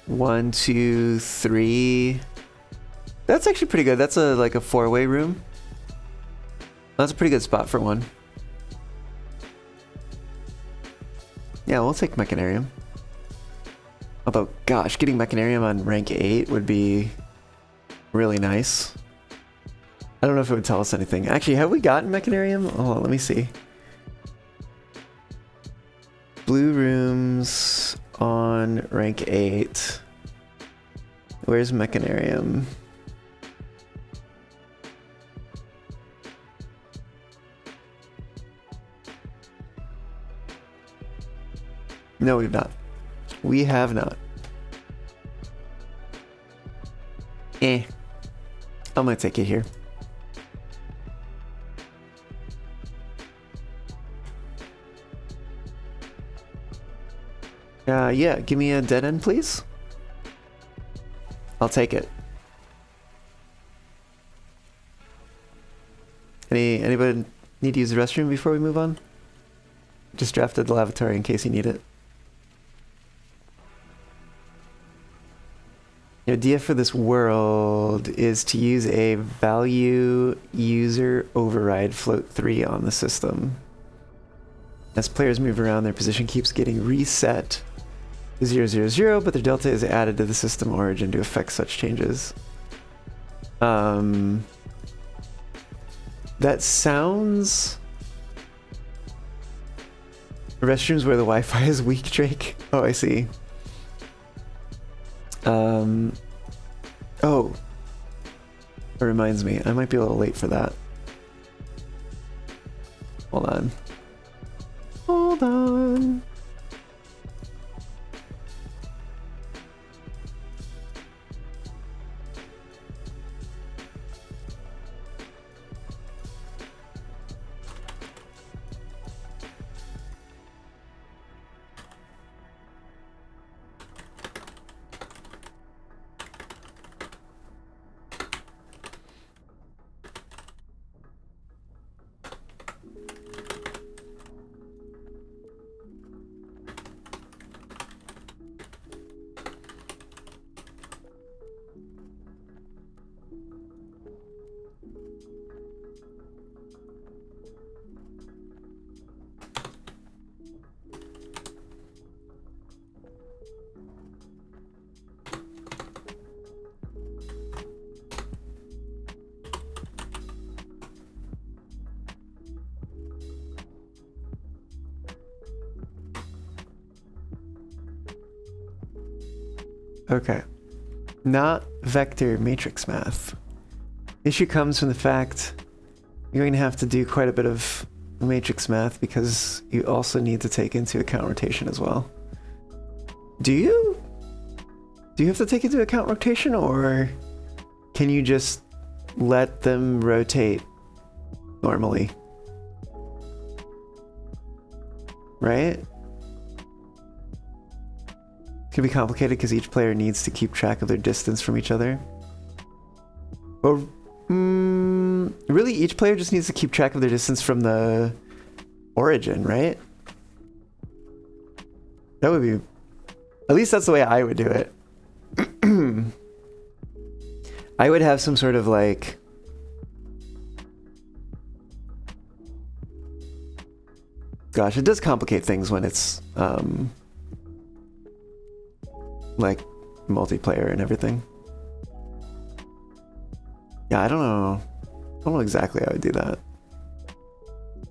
1, 2, 3. That's actually pretty good. That's like a 4-way room. That's a pretty good spot for one. Yeah, we'll take Mechanarium. Although, gosh, getting Mechanarium on rank 8 would be really nice. I don't know if it would tell us anything. Actually, have we gotten Mechanarium? Oh, let me see. Blue rooms on rank 8. Where's Mechanarium? No, we've not. We have not. I'm gonna take it here. Yeah, give me a dead end, please. I'll take it. Anybody need to use the restroom before we move on? Just drafted the lavatory in case you need it. The idea for this world is to use a value user override float 3 on the system. As players move around, their position keeps getting reset to 0, 0, 0, but their delta is added to the system origin to affect such changes. That sounds... Restrooms where the Wi-Fi is weak, Drake. Oh, I see. Oh, it reminds me, I might be a little late for that. Hold on. Hold on. Okay. Not vector matrix math. Issue comes from the fact you're going to have to do quite a bit of matrix math because you also need to take into account rotation as well. Do you? Do you have to take into account rotation, or can you just let them rotate normally? Right? Can be complicated because each player needs to keep track of their distance from each other. Well, really, each player just needs to keep track of their distance from the origin, right? That would be... At least that's the way I would do it. I would have some sort of like... Gosh, it does complicate things when it's... like multiplayer and everything. Yeah, I don't know exactly how I would do that.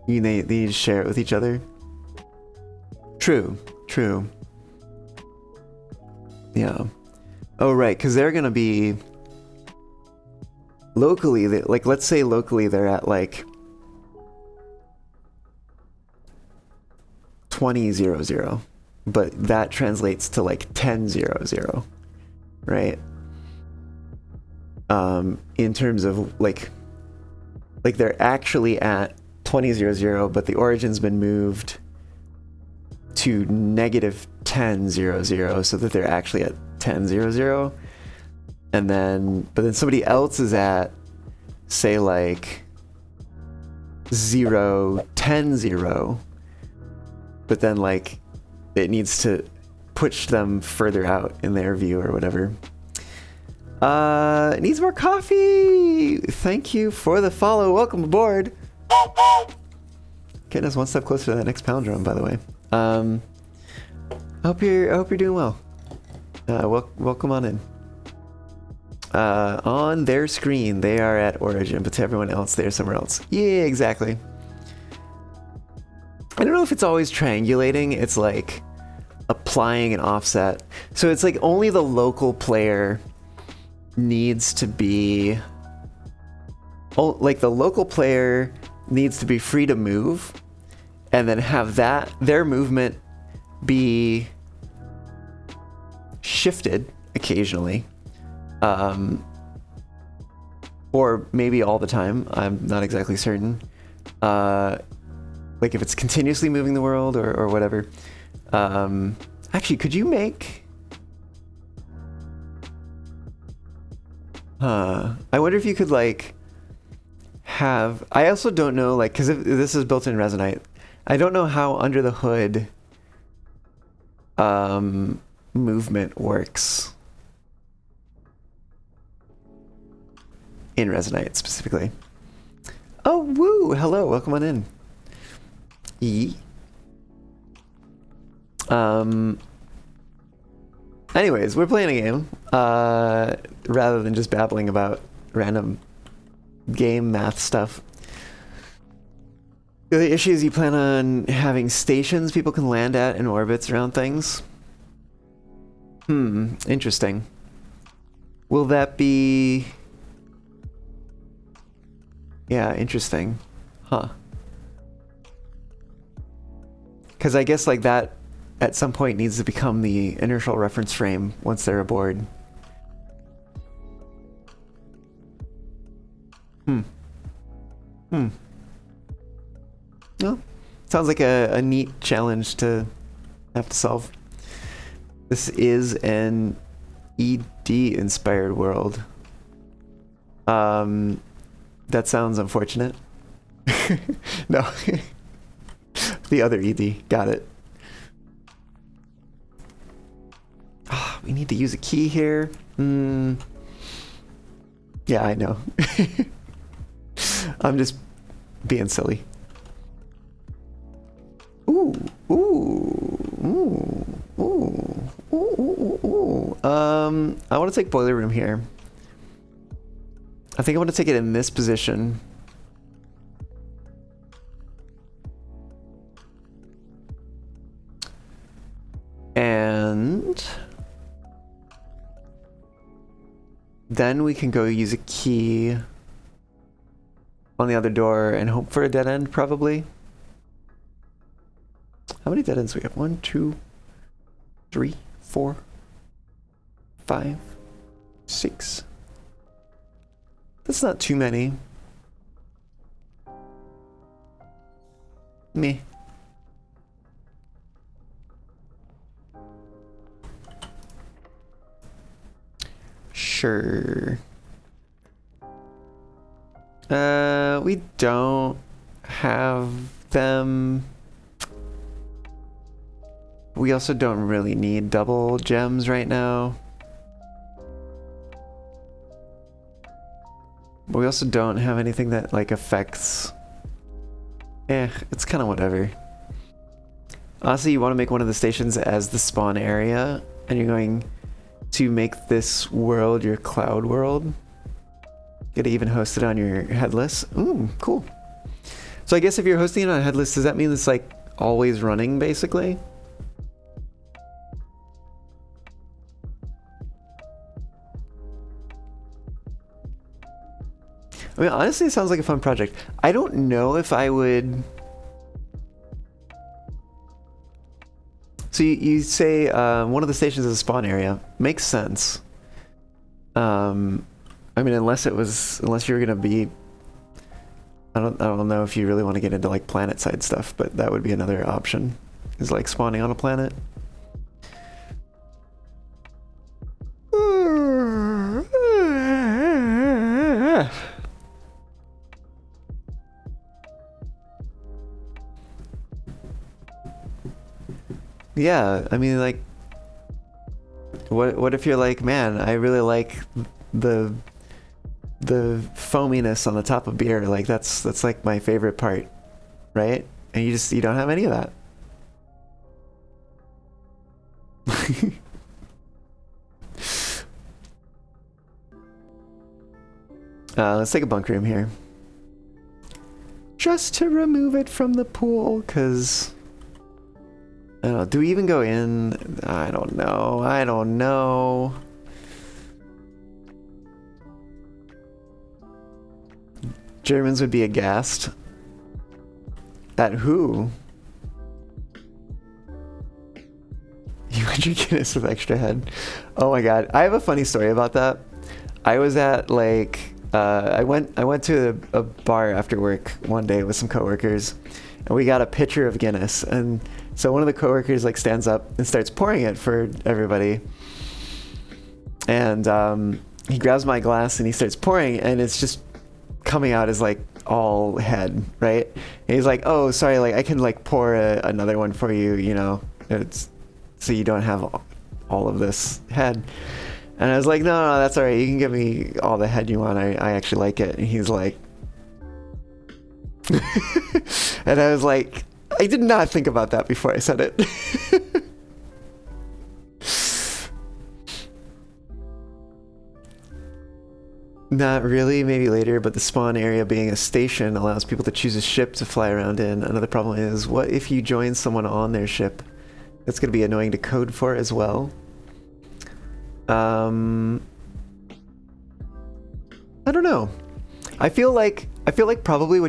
They need to share it with each other. True. Yeah. Oh, right, because they're gonna be locally. Like, let's say locally they're at like 20:00. But that translates to like 10:00, right? In terms of like they're actually at 20:00, but the origin's been moved to -10:00, so that they're actually at 10:00. And then, but then somebody else is at, say, like 0:10:00, but then like it needs to push them further out in their view or whatever. It needs more coffee. Thank you for the follow. Welcome aboard. Getting us one step closer to that next palindrome, by the way. I hope you're doing well. Welcome on in. On their screen, they are at origin, but to everyone else, they're somewhere else. Yeah, exactly. I don't know if it's always triangulating. It's like applying an offset. So it's like only the local player needs to be... Oh, like the local player needs to be free to move and then have their movement be shifted occasionally. Or maybe all the time. I'm not exactly certain. Like if it's continuously moving the world or whatever. Actually, could you make... I wonder if you could like have... I also don't know, like, because this is built in Resonite, I don't know how under the hood movement works in Resonite specifically. Oh, woo! Hello, welcome on in. Anyways, we're playing a game rather than just babbling about random game math stuff. The issue is you plan on having stations people can land at in orbits around things. Interesting. Will that be... Yeah, interesting. Huh. Because I guess like that at some point needs to become the inertial reference frame once they're aboard. Well, sounds like a neat challenge to have to solve. This is an ED-inspired world. That sounds unfortunate. No. The other ED. Got it. Oh, we need to use a key here. Yeah, I know. I'm just being silly. Ooh, ooh, ooh, ooh, ooh, ooh, ooh. I want to take boiler room here. I think I want to take it in this position. And then we can go use a key on the other door and hope for a dead end, probably. How many dead ends do we have? 1, 2, 3, 4, 5, 6. That's not too many. Me. Sure. We don't have them. We also don't really need double gems right now. But we also don't have anything that like affects... it's kind of whatever. Honestly, you want to make one of the stations as the spawn area, and you're going to make this world your cloud world. Get it even hosted on your headless. Ooh, cool. So I guess if you're hosting it on headless, does that mean it's like always running basically? I mean, honestly, it sounds like a fun project. I don't know if I would... So you say one of the stations is a spawn area. Makes sense. I mean, unless you're gonna be... I don't know if you really want to get into like planet side stuff, but that would be another option. Is like spawning on a planet. Yeah, I mean, like, what if you're like, man, I really like the foaminess on the top of beer, like that's like my favorite part, right? And you don't have any of that. Let's take a bunk room here. Just to remove it from the pool, because... I don't know, do we even go in? I don't know. Germans would be aghast. At who? You went your Guinness with extra head. Oh my god, I have a funny story about that. I was at like, I went to a bar after work one day with some coworkers, and we got a pitcher of Guinness, and so one of the coworkers like stands up and starts pouring it for everybody. And he grabs my glass and he starts pouring, and it's just coming out as like all head, right? And he's like, "Oh, sorry, like I can like pour another one for you, you know, it's so you don't have all of this head." And I was like, no, that's all right. You can give me all the head you want. I actually like it. And he's like, and I was like, I did not think about that before I said it. Not really, maybe later, but the spawn area being a station allows people to choose a ship to fly around in. Another problem is, what if you join someone on their ship? That's going to be annoying to code for as well. I don't know. I feel like probably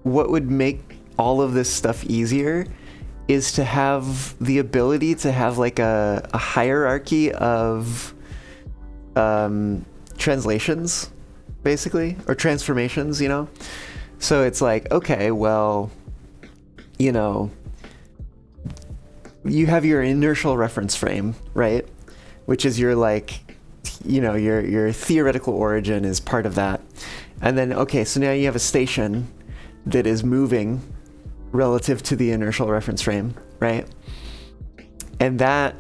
what would make all of this stuff easier is to have the ability to have like a hierarchy of translations, basically, or transformations, you know? So it's like, okay, well, you know, you have your inertial reference frame, right? Which is your like, you know, your theoretical origin is part of that. And then, okay, so now you have a station that is moving relative to the inertial reference frame, right? And that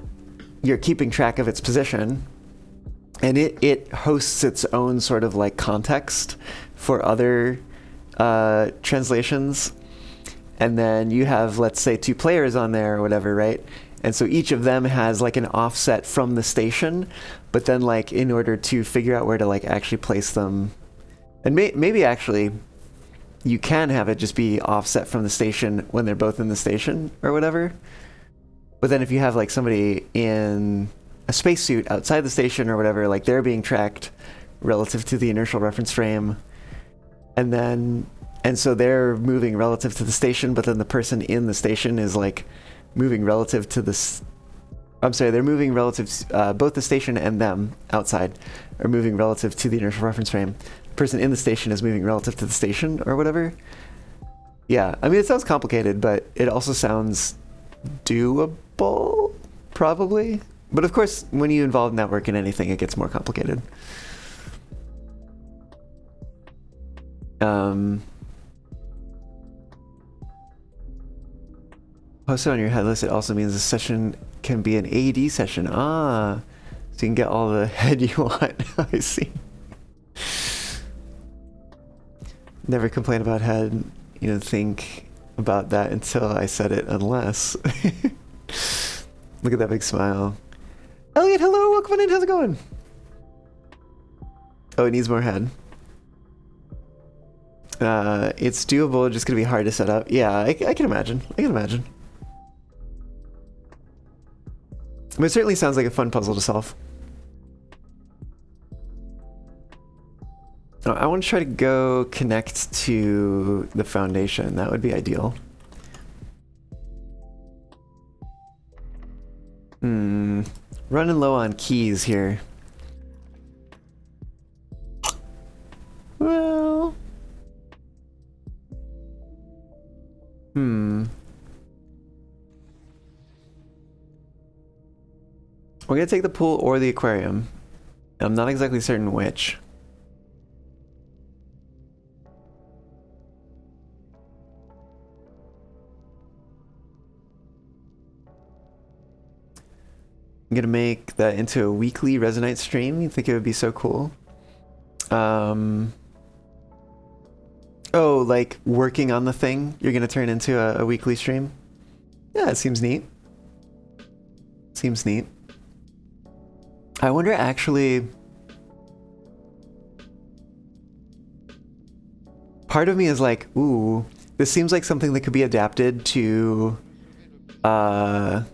you're keeping track of its position, and it hosts its own sort of like context for other translations. And then you have, let's say, 2 players on there or whatever, right? And so each of them has like an offset from the station, but then like in order to figure out where to like actually place them, and maybe actually you can have it just be offset from the station when they're both in the station or whatever. But then if you have like somebody in a spacesuit outside the station or whatever, like they're being tracked relative to the inertial reference frame, and so they're moving relative to the station, but then the person in the station is like moving relative to this. I'm sorry, they're moving relative, both the station and them outside are moving relative to the inertial reference frame. The person in the station is moving relative to the station or whatever. Yeah, I mean, it sounds complicated, but it also sounds doable, probably. But of course, when you involve network in anything, it gets more complicated. Posted on your head list, it also means the session can be an AD session. Ah, so you can get all the head you want. I see. Never complain about head. You don't think about that until I said it, unless. Look at that big smile. Elliot, hello, welcome on in, how's it going? Oh, it needs more head. It's doable, just gonna be hard to set up. Yeah, I can imagine. I can imagine. But it certainly sounds like a fun puzzle to solve. Oh, I want to try to go connect to the foundation. That would be ideal. Running low on keys here. Well... We're gonna take the pool or the aquarium. I'm not exactly certain which. I'm gonna make that into a weekly Resonite stream. You think it would be so cool? Oh, like working on the thing you're gonna turn into a weekly stream? Yeah, it seems neat. Seems neat. I wonder actually... Part of me is like, ooh, this seems like something that could be adapted to... I'm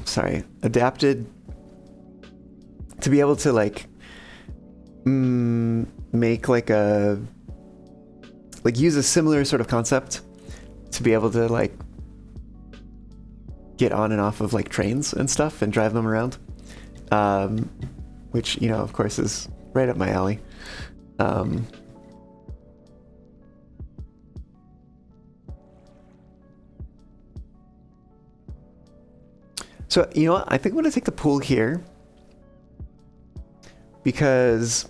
sorry, adapted to be able to like make like use a similar sort of concept to be able to like get on and off of like trains and stuff and drive them around, which, you know, of course is right up my alley. So, you know what? I think I'm going to take the pool here because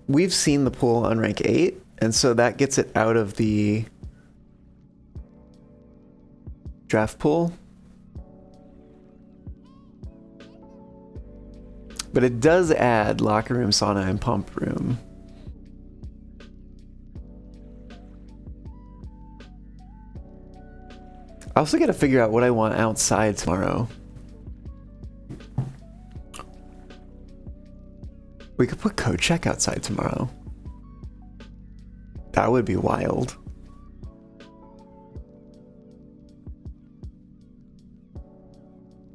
we've seen the pool on rank 8, and so that gets it out of the draft pool. But it does add locker room, sauna, and pump room. I also got to figure out what I want outside tomorrow. We could put code check outside tomorrow. That would be wild.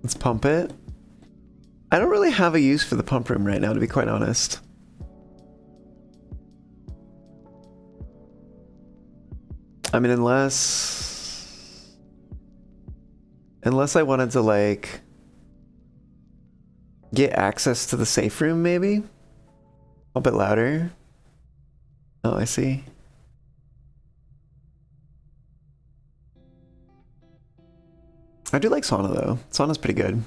Let's pump it. I don't really have a use for the pump room right now, to be quite honest. I mean, unless I wanted to, like, get access to the safe room, maybe? A bit louder. Oh, I see. I do like sauna, though. Sauna's pretty good.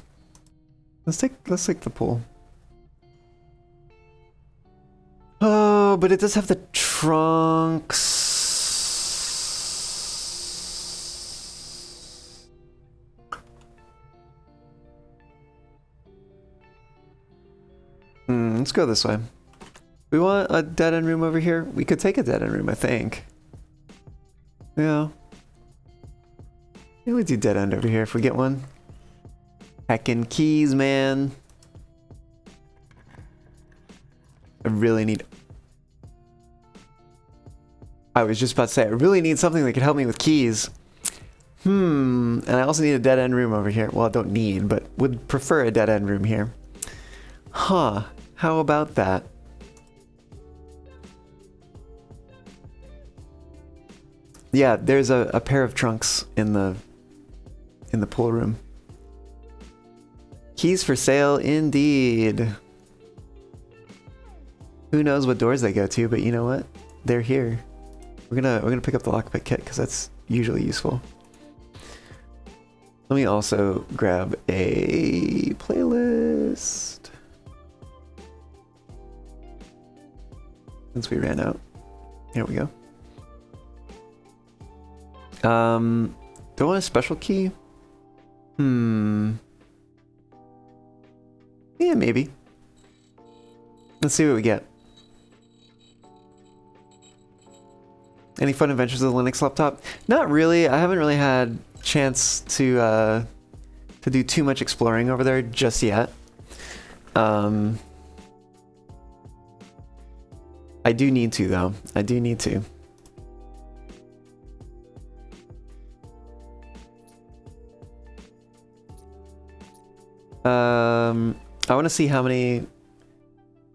Let's take the pool. Oh, but it does have the trunks. Let's go this way. We want a dead end room over here. We could take a dead end room, I think. Yeah. Yeah, we do dead end over here if we get one. Heckin' keys, man. I really need... I was just about to say, I really need something that could help me with keys. And I also need a dead end room over here. Well, I don't need, but would prefer a dead end room here. Huh. How about that? Yeah, there's a pair of trunks in the pool room. Keys for sale indeed. Who knows what doors they go to, but you know what? They're here. We're gonna pick up the lockpick kit because that's usually useful. Let me also grab a playlist. Since we ran out. Here we go. Do I want a special key? Yeah, maybe. Let's see what we get. Any fun adventures with a Linux laptop? Not really. I haven't really had chance to do too much exploring over there just yet. I do need to, though. I do need to. I want to see how many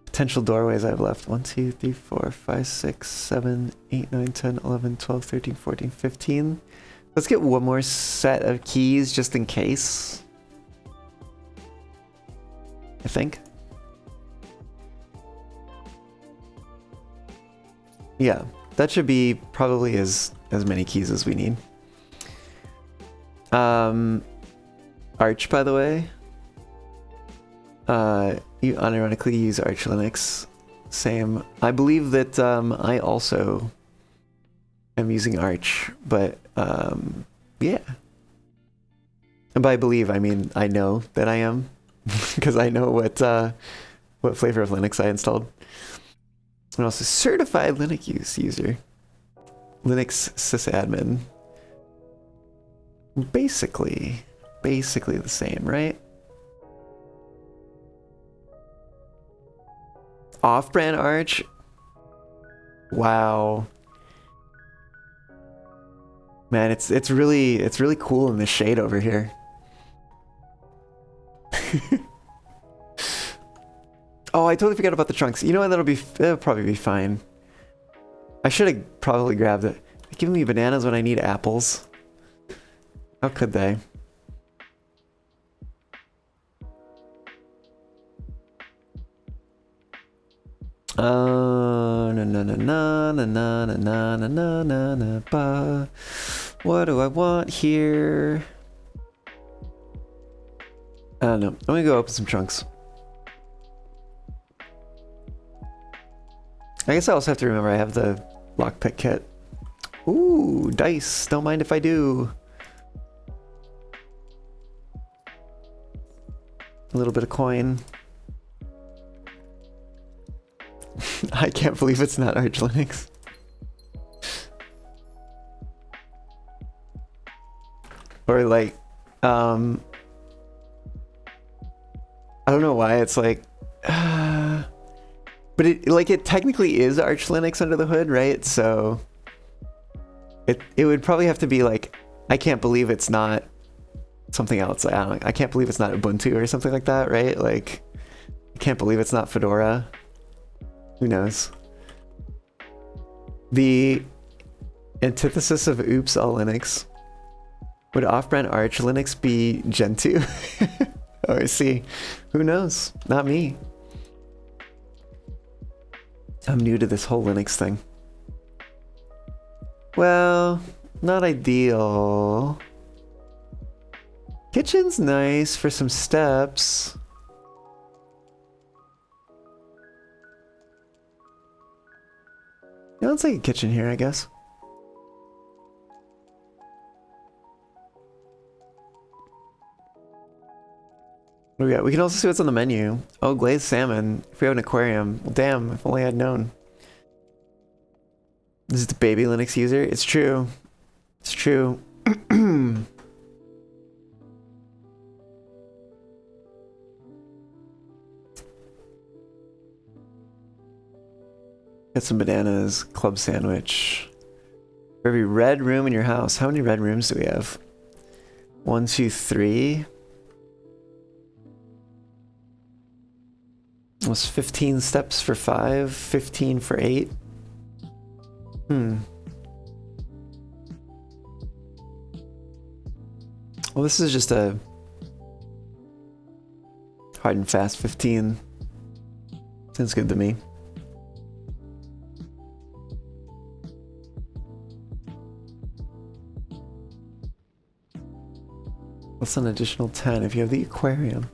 potential doorways I have left. 1, 2, 3, 4, 5, 6, 7, 8, 9, 10, 11, 12, 13, 14, 15. Let's get one more set of keys just in case. I think. Yeah, that should be probably as many keys as we need. Arch, by the way. You unironically use Arch Linux. Same. I believe that I also am using Arch, but yeah. And by believe, I mean I know that I am, because I know what flavor of Linux I installed. I'm also certified Linux user. Linux sysadmin. Basically the same, right? Off-brand Arch? Wow. Man, it's really cool in the shade over here. Oh, I totally forgot about the trunks. You know what? That'll probably be fine. I should have probably grabbed it. They're giving me bananas when I need apples. How could they? What do I want here? I don't know. I'm gonna go open some trunks. I guess I also have to remember I have the lockpick kit. Ooh, dice. Don't mind if I do. A little bit of coin. I can't believe it's not Arch Linux. Or like, I don't know why it's like, but it technically is Arch Linux under the hood, right? So it would probably have to be like, I can't believe it's not something else. I can't believe it's not Ubuntu or something like that, right? Like, I can't believe it's not Fedora. Who knows? The antithesis of oops all Linux. Would off-brand Arch Linux be Gentoo? Oh, I see. Who knows? Not me. I'm new to this whole Linux thing. Well, not ideal. Kitchen's nice for some steps. Yeah, let's take a kitchen here, I guess. What do we got? We can also see what's on the menu. Oh, glazed salmon. If we have an aquarium. Well, damn, if only I'd known. This is the baby Linux user. It's true. It's true. Got some bananas, club sandwich. For every red room in your house, how many red rooms do we have? 1, 2, 3. Almost 15 steps for 5, 15 for 8. Well, this is just a hard and fast 15. Sounds good to me. What's an additional 10 if you have the aquarium?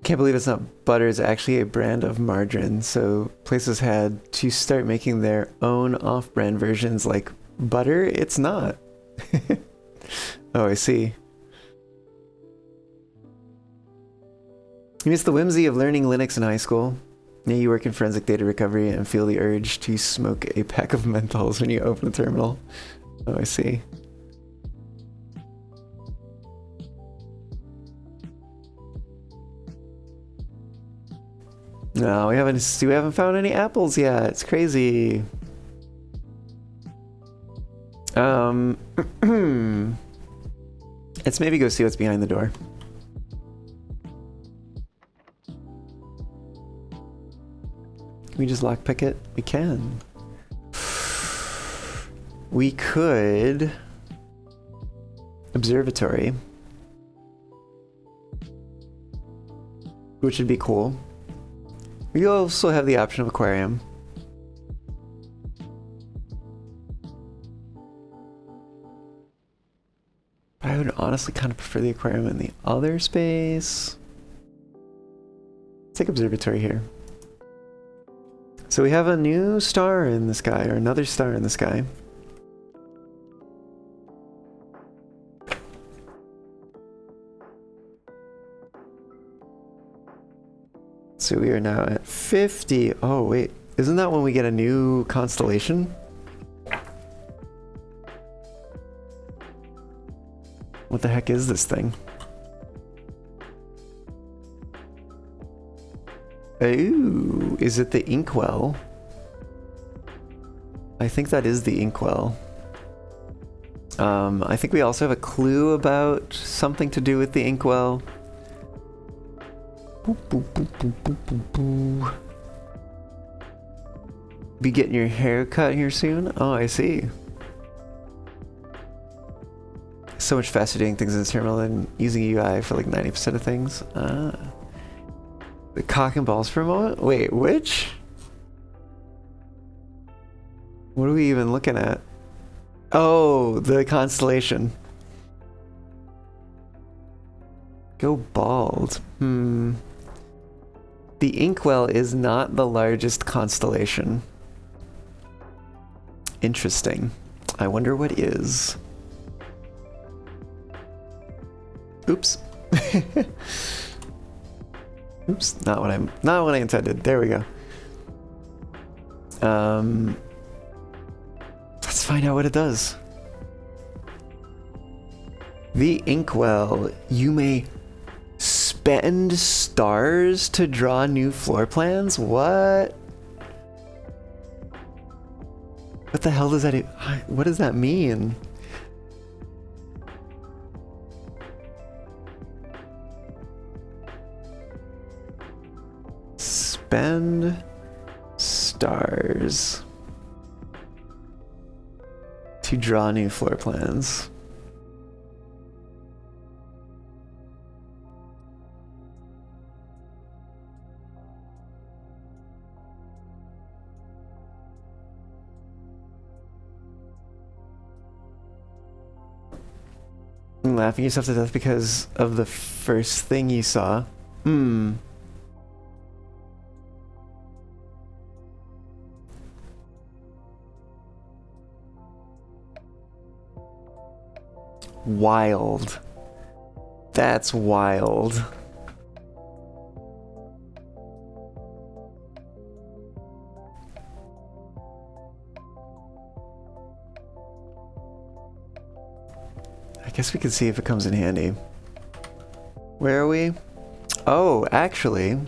Can't believe it's not butter. It's actually a brand of margarine. So places had to start making their own off-brand versions like butter. It's not. Oh, I see. You miss the whimsy of learning Linux in high school. Now you work in forensic data recovery and feel the urge to smoke a pack of menthols when you open a terminal. Oh, I see. No, we haven't found any apples yet. It's crazy. Let's maybe go see what's behind the door. Can we just lockpick it? We can. We could... Observatory. Which would be cool. We also have the option of aquarium. I would honestly kind of prefer the aquarium in the other space. Let's take observatory here. So we have a new star in the sky, or another star in the sky. So we are now at 50. Oh, wait. Isn't that when we get a new constellation? What the heck is this thing? Ooh, is it the inkwell? I think that is the inkwell. I think we also have a clue about something to do with the inkwell. Boop, boop, boop, boop, boop, boop, boop. Be getting your hair cut here soon? Oh, I see. So much faster doing things in this terminal than using UI for like 90% of things. The cock and balls for a moment? Wait, which? What are we even looking at? Oh, the constellation. Go bald. The inkwell is not the largest constellation. Interesting. I wonder what is. Oops. Oops, not what I intended. There we go. That's find out what it does. The Inkwell. You may spend stars to draw new floor plans? What? What the hell does that do? What does that mean? Spend stars to draw new floor plans. Laughing yourself to death because of the first thing you saw. Wild. That's wild. I guess we can see if it comes in handy. Where are we? Oh, actually,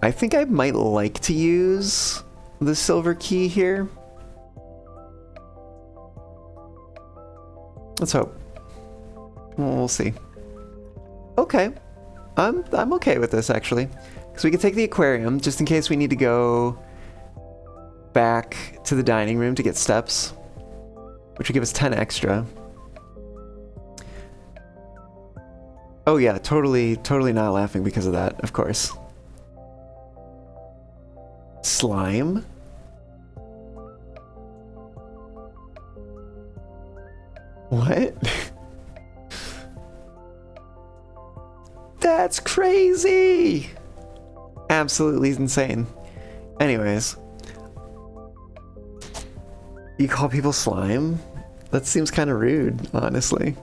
I think I might like to use the silver key here. Let's hope. We'll see. Okay. I'm okay with this, actually. Because we can take the aquarium, just in case we need to go back to the dining room to get steps, which would give us 10 extra. Oh yeah, totally not laughing because of that, of course. Slime? What? That's crazy! Absolutely insane. Anyways. You call people slime? That seems kind of rude, honestly.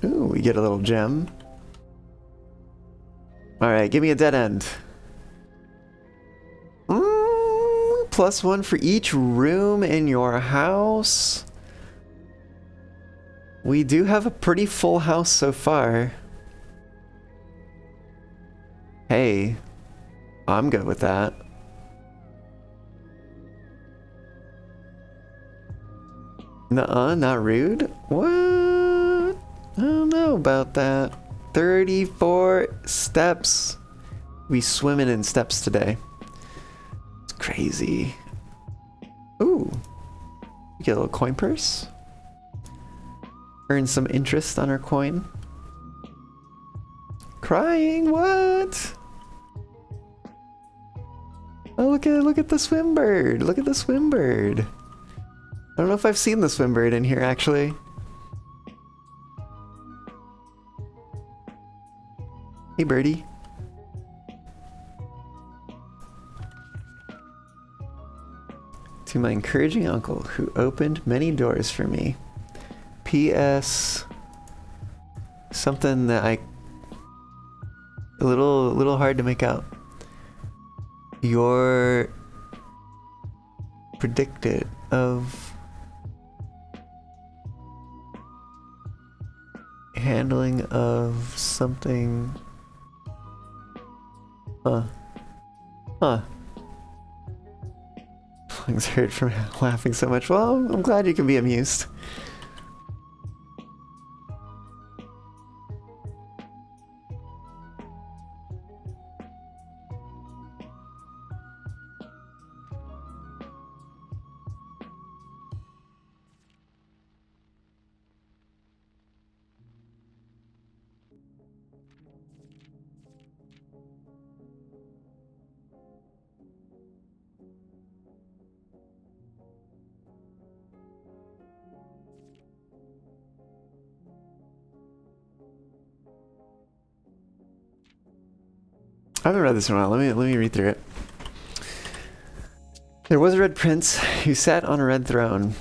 Ooh, we get a little gem. Alright, give me a dead end. +1 for each room in your house. We do have a pretty full house so far. Hey, I'm good with that. Nuh-uh, not rude? What? I don't know about that. 34 steps. We swimming in steps today. It's crazy. Ooh. We get a little coin purse. Earn some interest on our coin. Crying, what? Oh, look at the swim bird. Look at the swim bird. I don't know if I've seen the swim bird in here, actually. Hey, birdie. To my encouraging uncle, who opened many doors for me. P.S. Something that a little hard to make out. You're predicted of handling of something. Huh. Lungs hurt from laughing so much. Well, I'm glad you can be amused. I haven't read this in a while. Let me read through it. There was a red prince who sat on a red throne.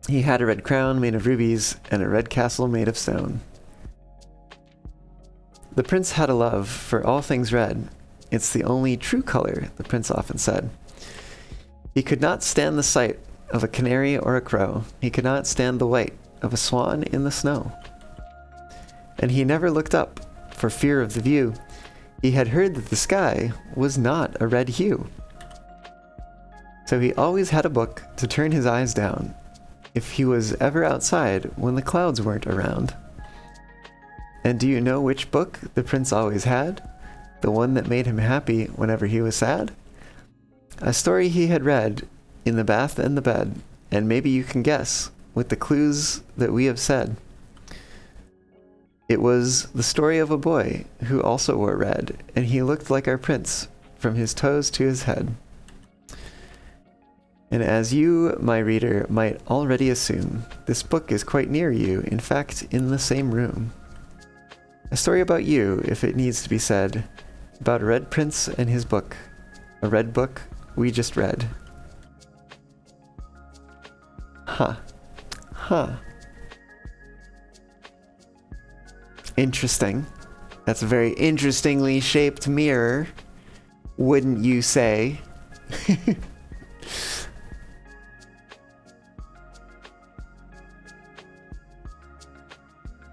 He had a red crown made of rubies and a red castle made of stone. The prince had a love for all things red. It's the only true color, the prince often said. He could not stand the sight of a canary or a crow. He could not stand the white of a swan in the snow. And he never looked up for fear of the view. He had heard that the sky was not a red hue. So he always had a book to turn his eyes down if he was ever outside when the clouds weren't around. And do you know which book the prince always had? The one that made him happy whenever he was sad? A story he had read in the bath and the bed, and maybe you can guess with the clues that we have said. It was the story of a boy who also wore red, and he looked like our prince from his toes to his head. And as you, my reader, might already assume, this book is quite near you, in fact, in the same room. A story about you, if it needs to be said, about a red prince and his book. A red book we just read. Huh. Huh. Interesting. That's a very interestingly shaped mirror, wouldn't you say?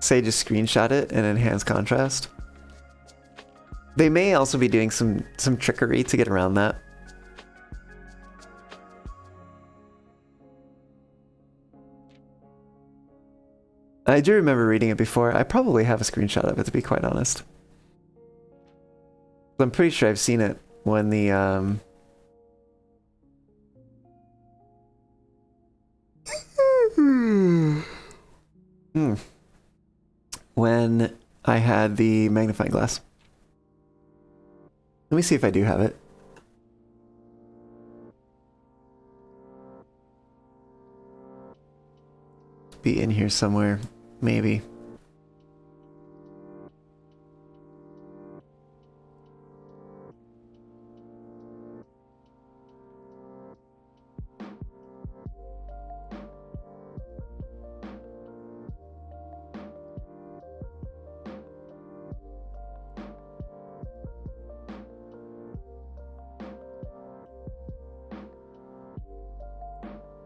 Say just screenshot it and enhance contrast. They may also be doing some trickery to get around that. I do remember reading it before. I probably have a screenshot of it, to be quite honest. I'm pretty sure I've seen it when the when I had the magnifying glass. Let me see if I do have it. Be in here somewhere, maybe.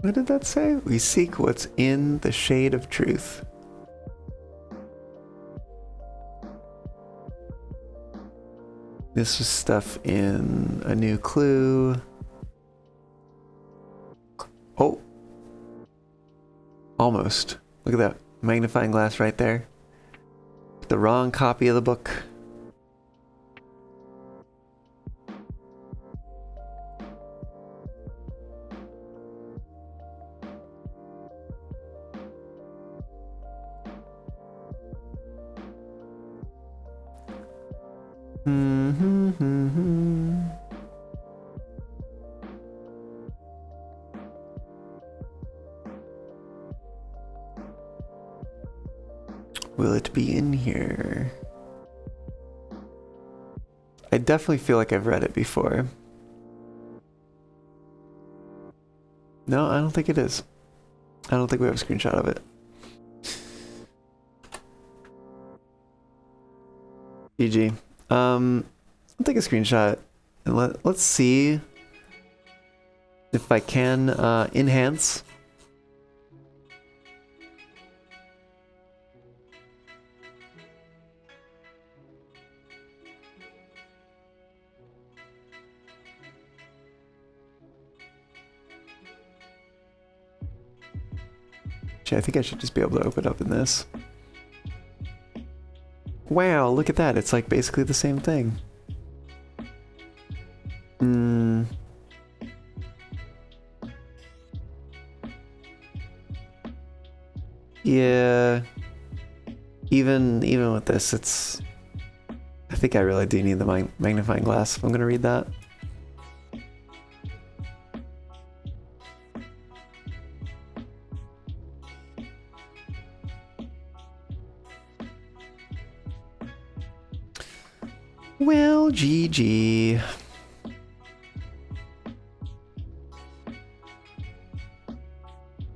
What did that say? We seek what's in the shade of truth. This was stuff in A New Clue. Oh. Almost. Look at that magnifying glass right there. The wrong copy of the book. Will it be in here? I definitely feel like I've read it before. No, I don't think it is. I don't think we have a screenshot of it. GG. I'll take a screenshot and let's see if I can enhance. Actually, I think I should just be able to open up in this. Wow, look at that. It's like basically the same thing. Yeah. Even with this, it's... I think I really do need the magnifying glass if I'm gonna read that. Well, GG.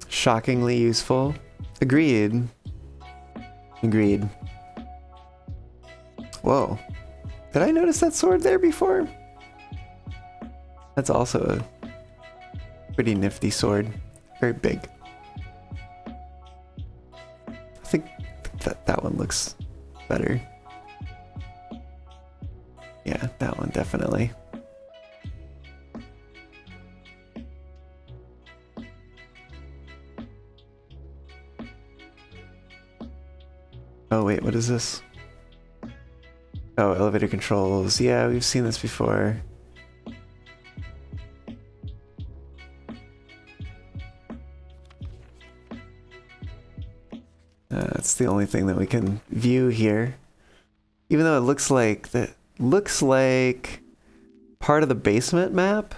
Shockingly useful. Agreed. Agreed. Whoa. Did I notice that sword there before? That's also a pretty nifty sword. Very big. I think that one looks better. Yeah, that one definitely. Oh wait, what is this? Oh, elevator controls. Yeah, we've seen this before. That's the only thing that we can view here. Even though it looks like part of the basement map.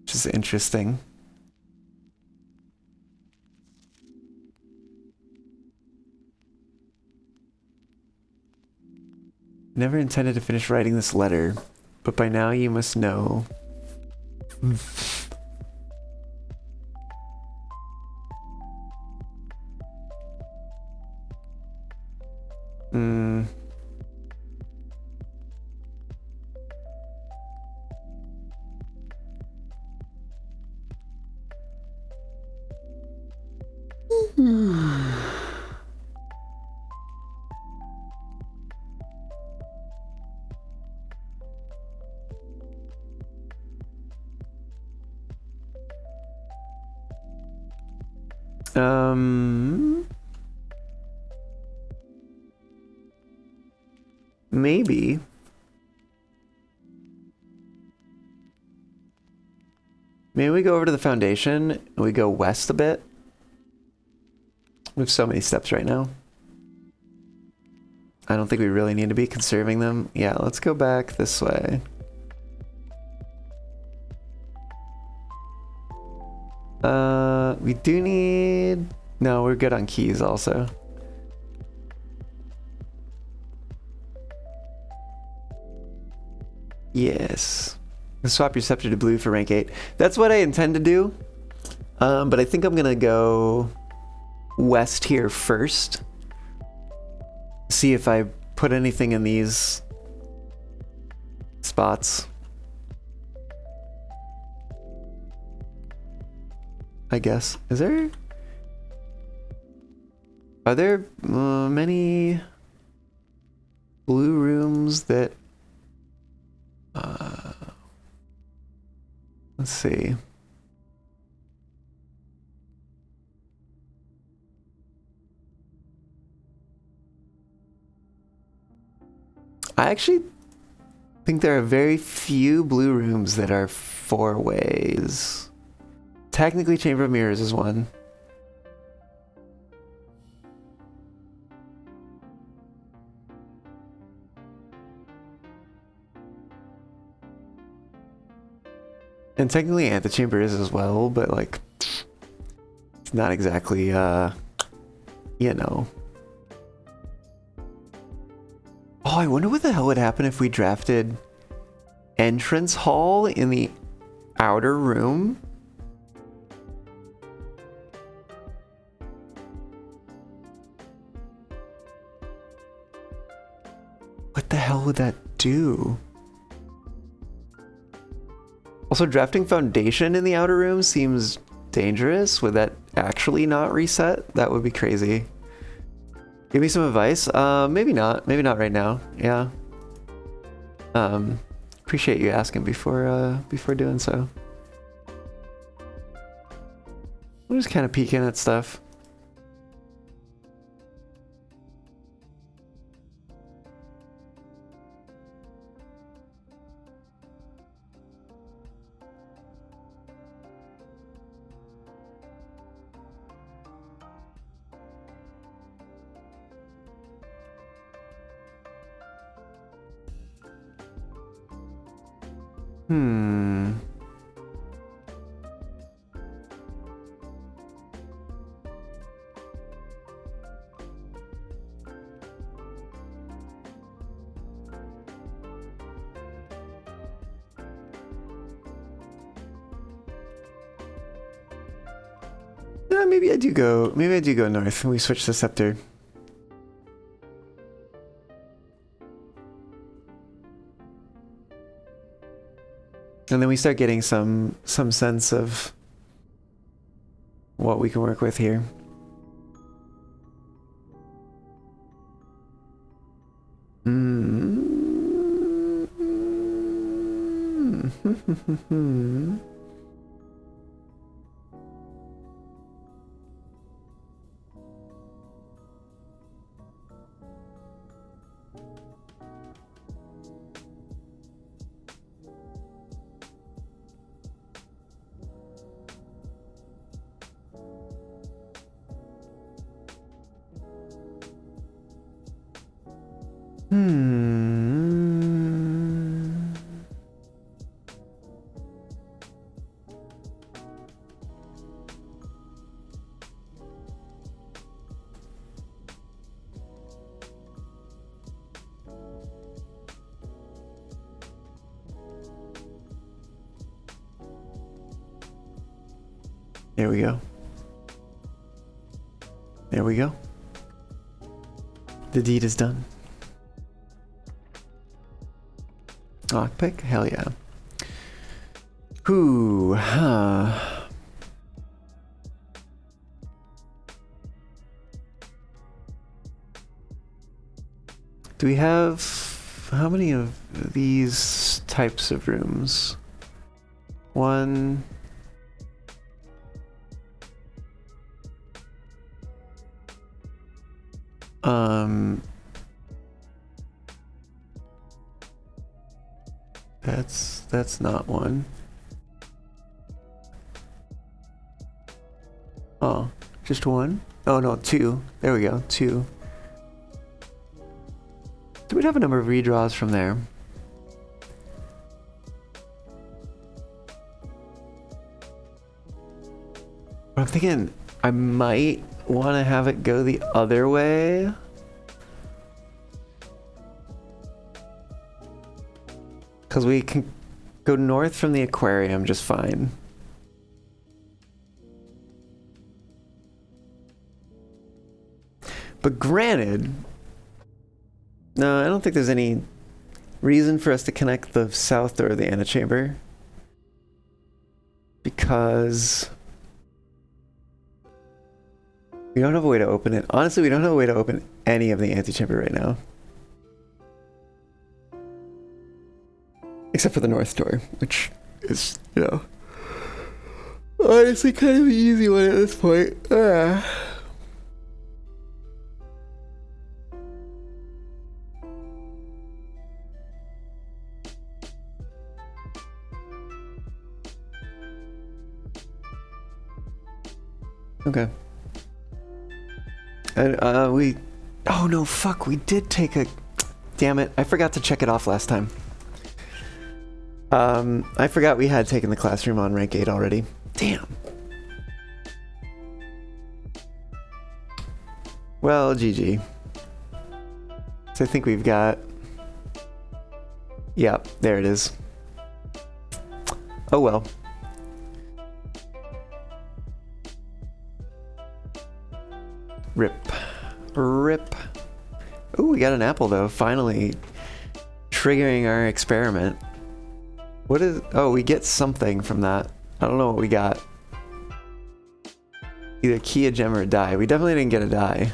Which is interesting. Never intended to finish writing this letter, but by now you must know. Maybe. Maybe we go over to the foundation and we go west a bit. We have so many steps right now. I don't think we really need to be conserving them. Yeah, let's go back this way. We do need... No, we're good on keys also. Yes. Swap your scepter to blue for rank 8. That's what I intend to do. But I think I'm gonna go west here first. See if I put anything in these spots. I guess. Are there many blue rooms that... let's see. I actually think there are very few blue rooms that are 4 ways. Technically, Chamber of Mirrors is one. And technically Antechamber is as well, but like, it's not exactly, you know. Oh, I wonder what the hell would happen if we drafted Entrance Hall in the outer room? What the hell would that do? Also, drafting Foundation in the outer room seems dangerous. Would that actually not reset? That would be crazy. Give me some advice. Maybe not. Maybe not right now. Yeah. Appreciate you asking before doing so. I'm just kind of peeking at stuff. Maybe I do go north and we switch the scepter. And then we start getting some sense of what we can work with here. There we go. There we go. The deed is done. Lockpick? Hell yeah. Ooh, huh. Do we have... how many of these types of rooms? One... That's not one. Oh, just one? Oh no, two. There we go, two. So we'd have a number of redraws from there. But I'm thinking I might want to have it go the other way. Because we can go north from the aquarium just fine. But granted, no, I don't think there's any reason for us to connect the south door of the antechamber. Because we don't have a way to open it. Honestly, we don't have a way to open any of the antechamber right now. Except for the north door, which is, you know, honestly kind of an easy one at this point. Okay. And oh no, fuck, we did take a, damn it, I forgot to check it off last time. I forgot we had taken the classroom on rank 8 already. Damn. Well, GG. So I think we've got... Yep, there it is. Oh well. Rip. Rip. Ooh, we got an apple though, finally. Triggering our experiment. What is... oh, we get something from that. I don't know what we got. Either key, a gem, or a die. We definitely didn't get a die.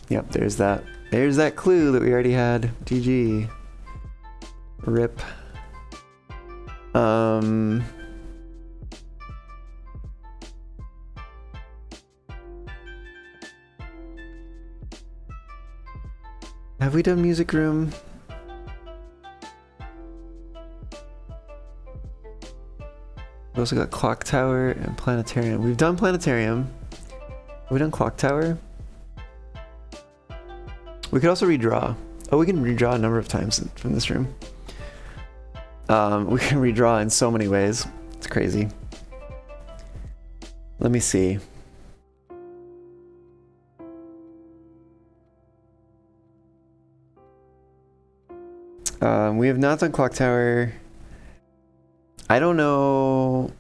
Yep, there's that. There's that clue that we already had. GG. Rip. Have we done music room? We also got clock tower and planetarium. We've done planetarium. Have we done clock tower? We could also redraw. Oh, we can redraw a number of times from this room. We can redraw in so many ways. It's crazy. Let me see. We have not done clock tower. I don't know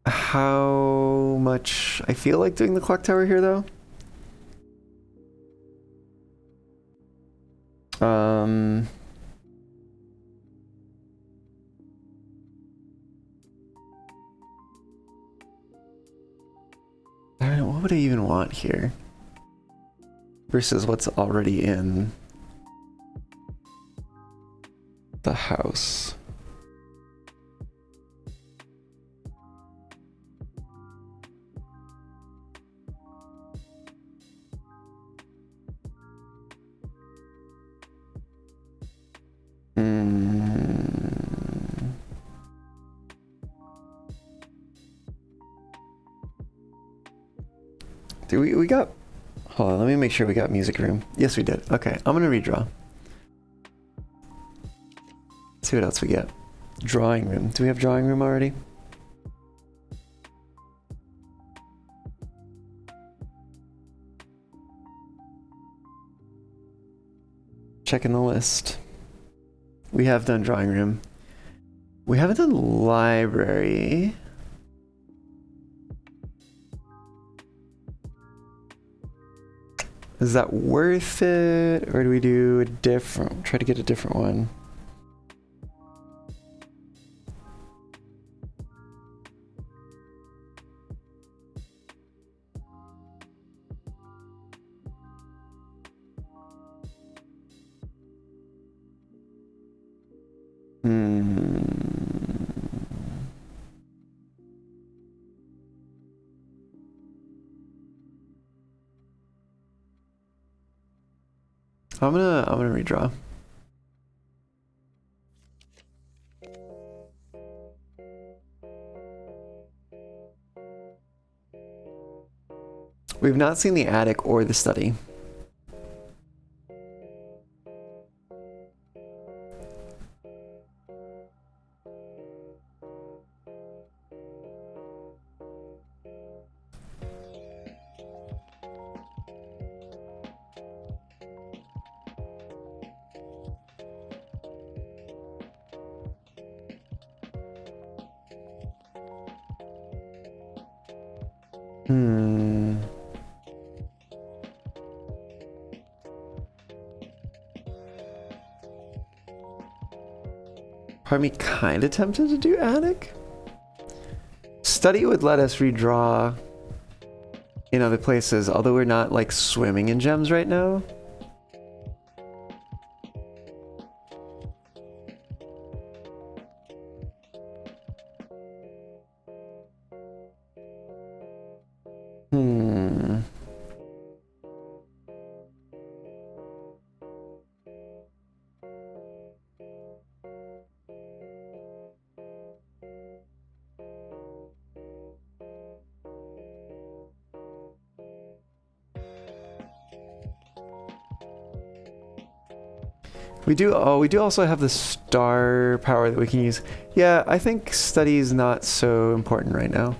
how much I feel like doing the clock tower here though. I don't know, what would I even want here? Versus what's already in the house. We got... Hold on, let me make sure we got music room. Yes, we did. Okay, I'm gonna redraw. Let's see what else we get. Drawing room. Do we have drawing room already? Checking the list. We have done drawing room. We haven't done library. Is that worth it? Or do we do a different, try to get a different one? I'm gonna redraw. We've not seen the attic or the study. Part of me kind of tempted to do attic. Study would let us redraw in other places, although we're not like swimming in gems right now. We do also have the star power that we can use. Yeah, I think study is not so important right now.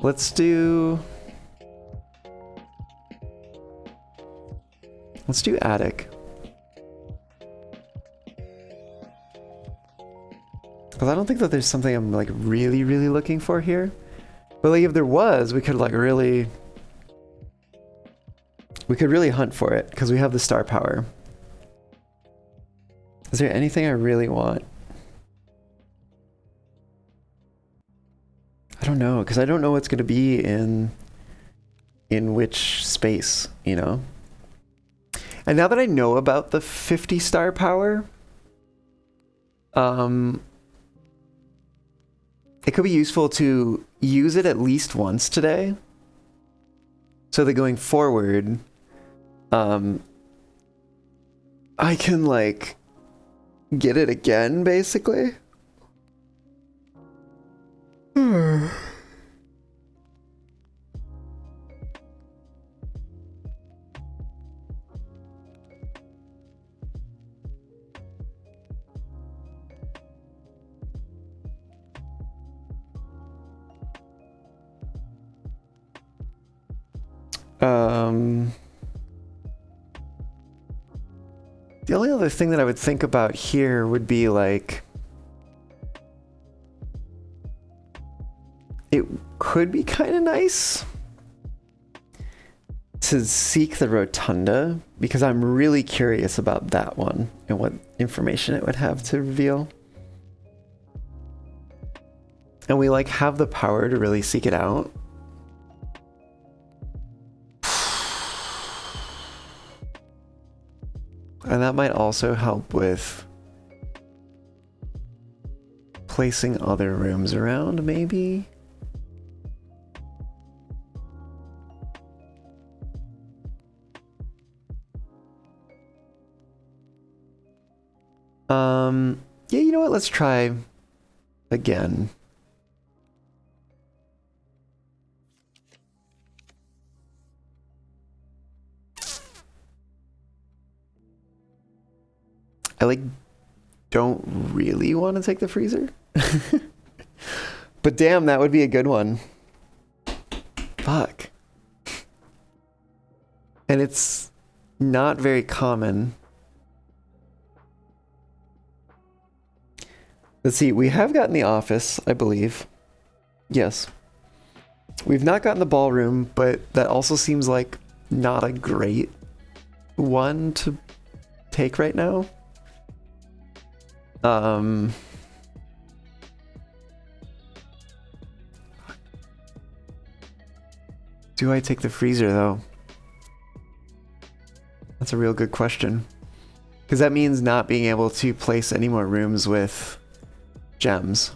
Let's do attic. Because I don't think that there's something I'm like really looking for here. But like if there was, we could like really hunt for it because we have the star power. Is there anything I really want? I don't know, because I don't know what's going to be in which space, you know? And now that I know about the 50 star power, it could be useful to use it at least once today. So that going forward, I can like get it again, basically. The only other thing that I would think about here would be like, it could be kind of nice to seek the rotunda, because I'm really curious about that one and what information it would have to reveal. And we like have the power to really seek it out. And that might also help with placing other rooms around, maybe? Yeah, you know what? Let's try again. I like don't really want to take the freezer. But damn, that would be a good one. Fuck. And it's not very common. Let's see, we have gotten the office, I believe. Yes. We've not gotten the ballroom, but that also seems like not a great one to take right now. Do I take the freezer though? That's a real good question. Because that means not being able to place any more rooms with gems.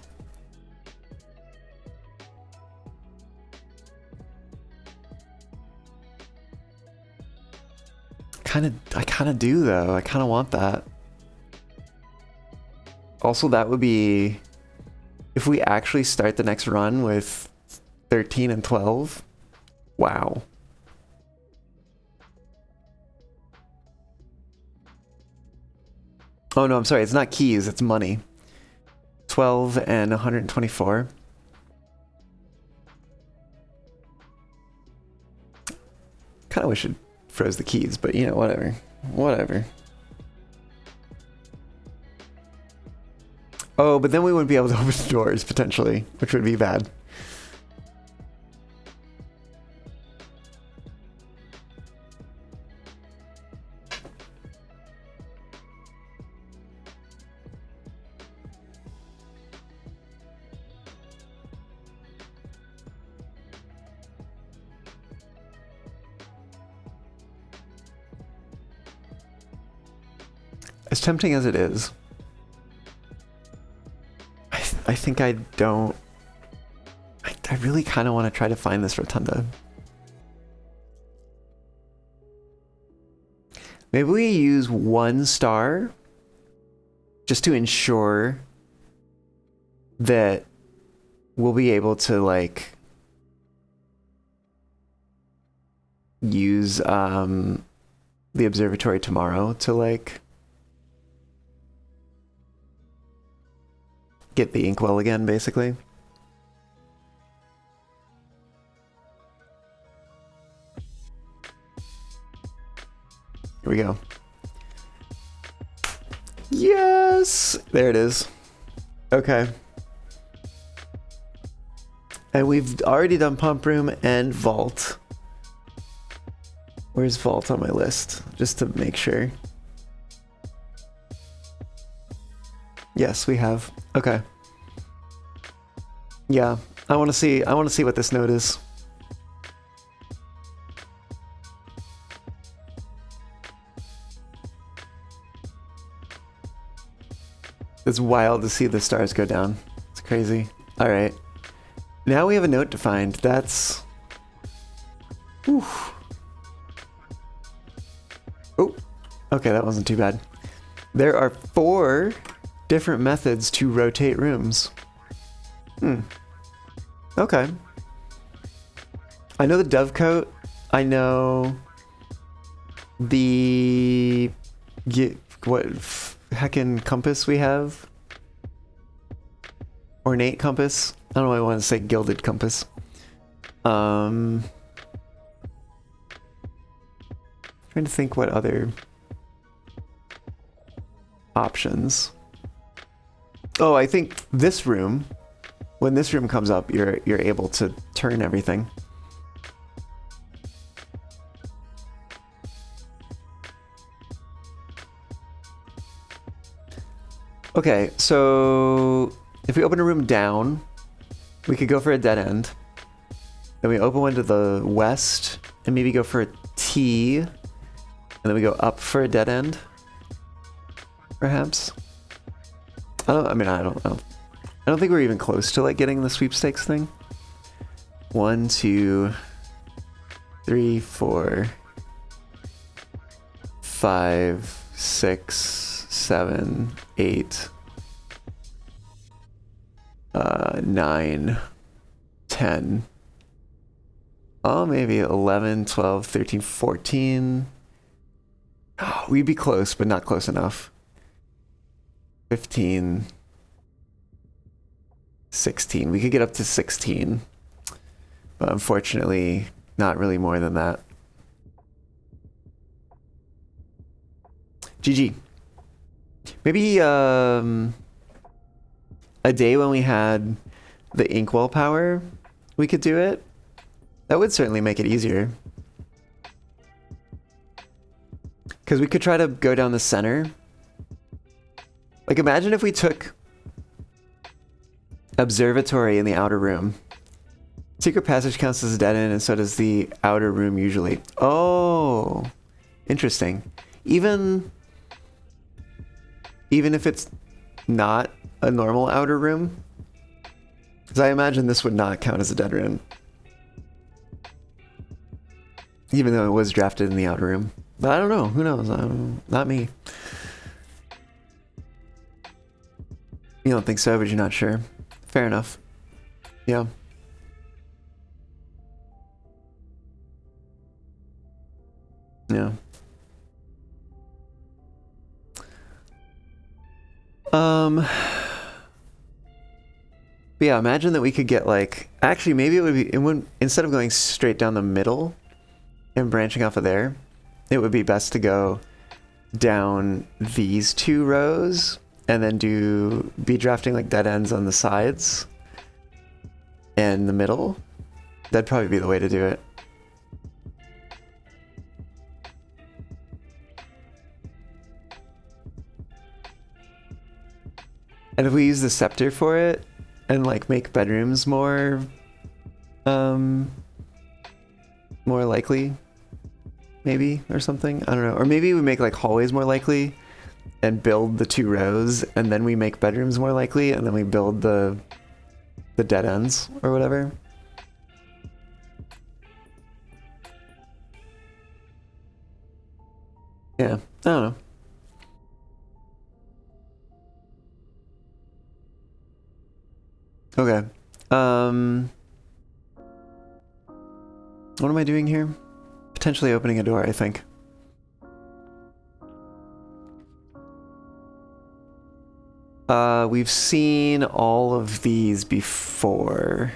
I kind of do though. I kind of want that. Also, that would be if we actually start the next run with 13 and 12. Wow. Oh no, I'm sorry. It's not keys, it's money. 12 and 124. Kind of wish it froze the keys, but you know, whatever. Whatever. Oh, but then we wouldn't be able to open the doors, potentially, which would be bad. As tempting as it is, I think I don't... I really kind of want to try to find this rotunda. Maybe we use 1 star just to ensure that we'll be able to, like, use the observatory tomorrow to, like, get the inkwell again, basically. Here we go. Yes! There it is. Okay. And we've already done pump room and vault. Where's vault on my list? Just to make sure. Yes, we have. Okay. Yeah, I want to see what this note is. It's wild to see the stars go down. It's crazy. All right. Now we have a note to find. That's... Oof. Oh, okay, that wasn't too bad. There are 4 different methods to rotate rooms. Okay. I know the dovecote. I know the... what heckin' compass we have? Ornate compass? I don't know why I want to say gilded compass. Trying to think what other options. Oh, I think this room, when this room comes up, you're able to turn everything. Okay, so if we open a room down, we could go for a dead end. Then we open one to the west and maybe go for a T, and then we go up for a dead end. perhaps. I mean, I don't know. I don't think we're even close to like getting the sweepstakes thing. 1, 2, 3, 4, 5, 6, 7, 8, 9, 10. Oh, maybe 11, 12, 13, 14. Oh, we'd be close, but not close enough. 15, 16. We could get up to 16. But unfortunately, not really more than that. GG. Maybe a day when we had the inkwell power, we could do it. That would certainly make it easier. Because we could try to go down the center. Like, imagine if we took observatory in the outer room. Secret passage counts as a dead end, and so does the outer room usually. Oh, interesting. Even if it's not a normal outer room, because I imagine this would not count as a dead end, even though it was drafted in the outer room. But I don't know. Who knows? I don't know. Not me. You don't think so, but you're not sure. Fair enough. Yeah. Yeah. But yeah, imagine that we could get like, actually maybe it wouldn't, instead of going straight down the middle and branching off of there, it would be best to go down these 2 rows and then be drafting like dead ends on the sides and the middle. That'd probably be the way to do it. And if we use the scepter for it and like make bedrooms more likely, maybe, or something, I don't know. Or maybe we make like hallways more likely and build the 2 rows, and then we make bedrooms more likely, and then we build the dead ends or whatever. Yeah, I don't know. Okay. What am I doing here? Potentially opening a door, I think. We've seen all of these before.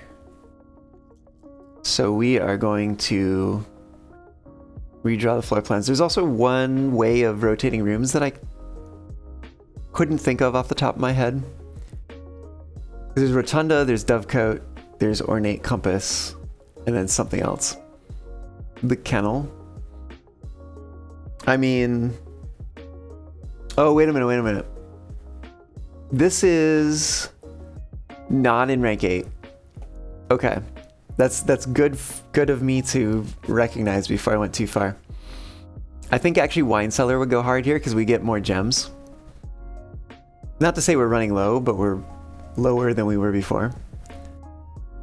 So we are going to redraw the floor plans. There's also one way of rotating rooms that I couldn't think of off the top of my head. There's rotunda, there's dovecote, there's ornate compass, and then something else. The kennel. I mean... Oh, wait a minute. This is not in rank 8. Okay. That's good of me to recognize before I went too far. I think actually wine cellar would go hard here because we get more gems. Not to say we're running low, but we're lower than we were before.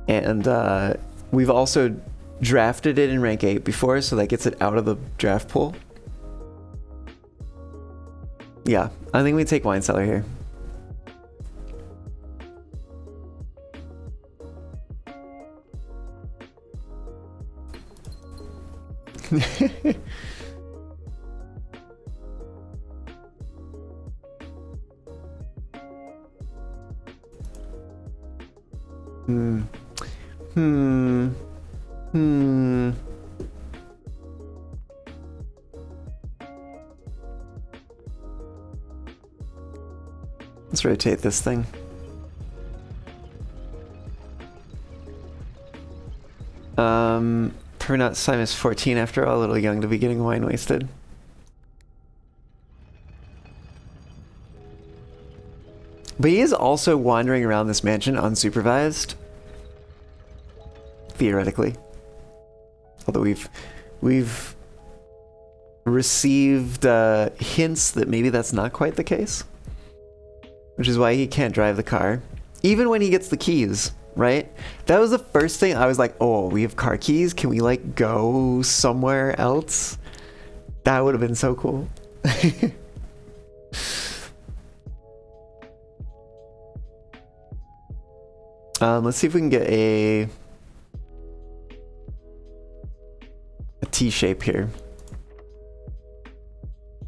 And we've also drafted it in rank 8 before, so that gets it out of the draft pool. Yeah, I think we take wine cellar here. Let's rotate this thing. Probably not Simon's 14 after all, a little young to be getting wine wasted. But he is also wandering around this mansion unsupervised. Theoretically. Although we've received hints that maybe that's not quite the case. which is why he can't drive the car. Even when he gets the keys, right? That was the first thing I was like, oh, we have car keys. Can we like go somewhere else? That would have been so cool. Let's see if we can get a T shape here.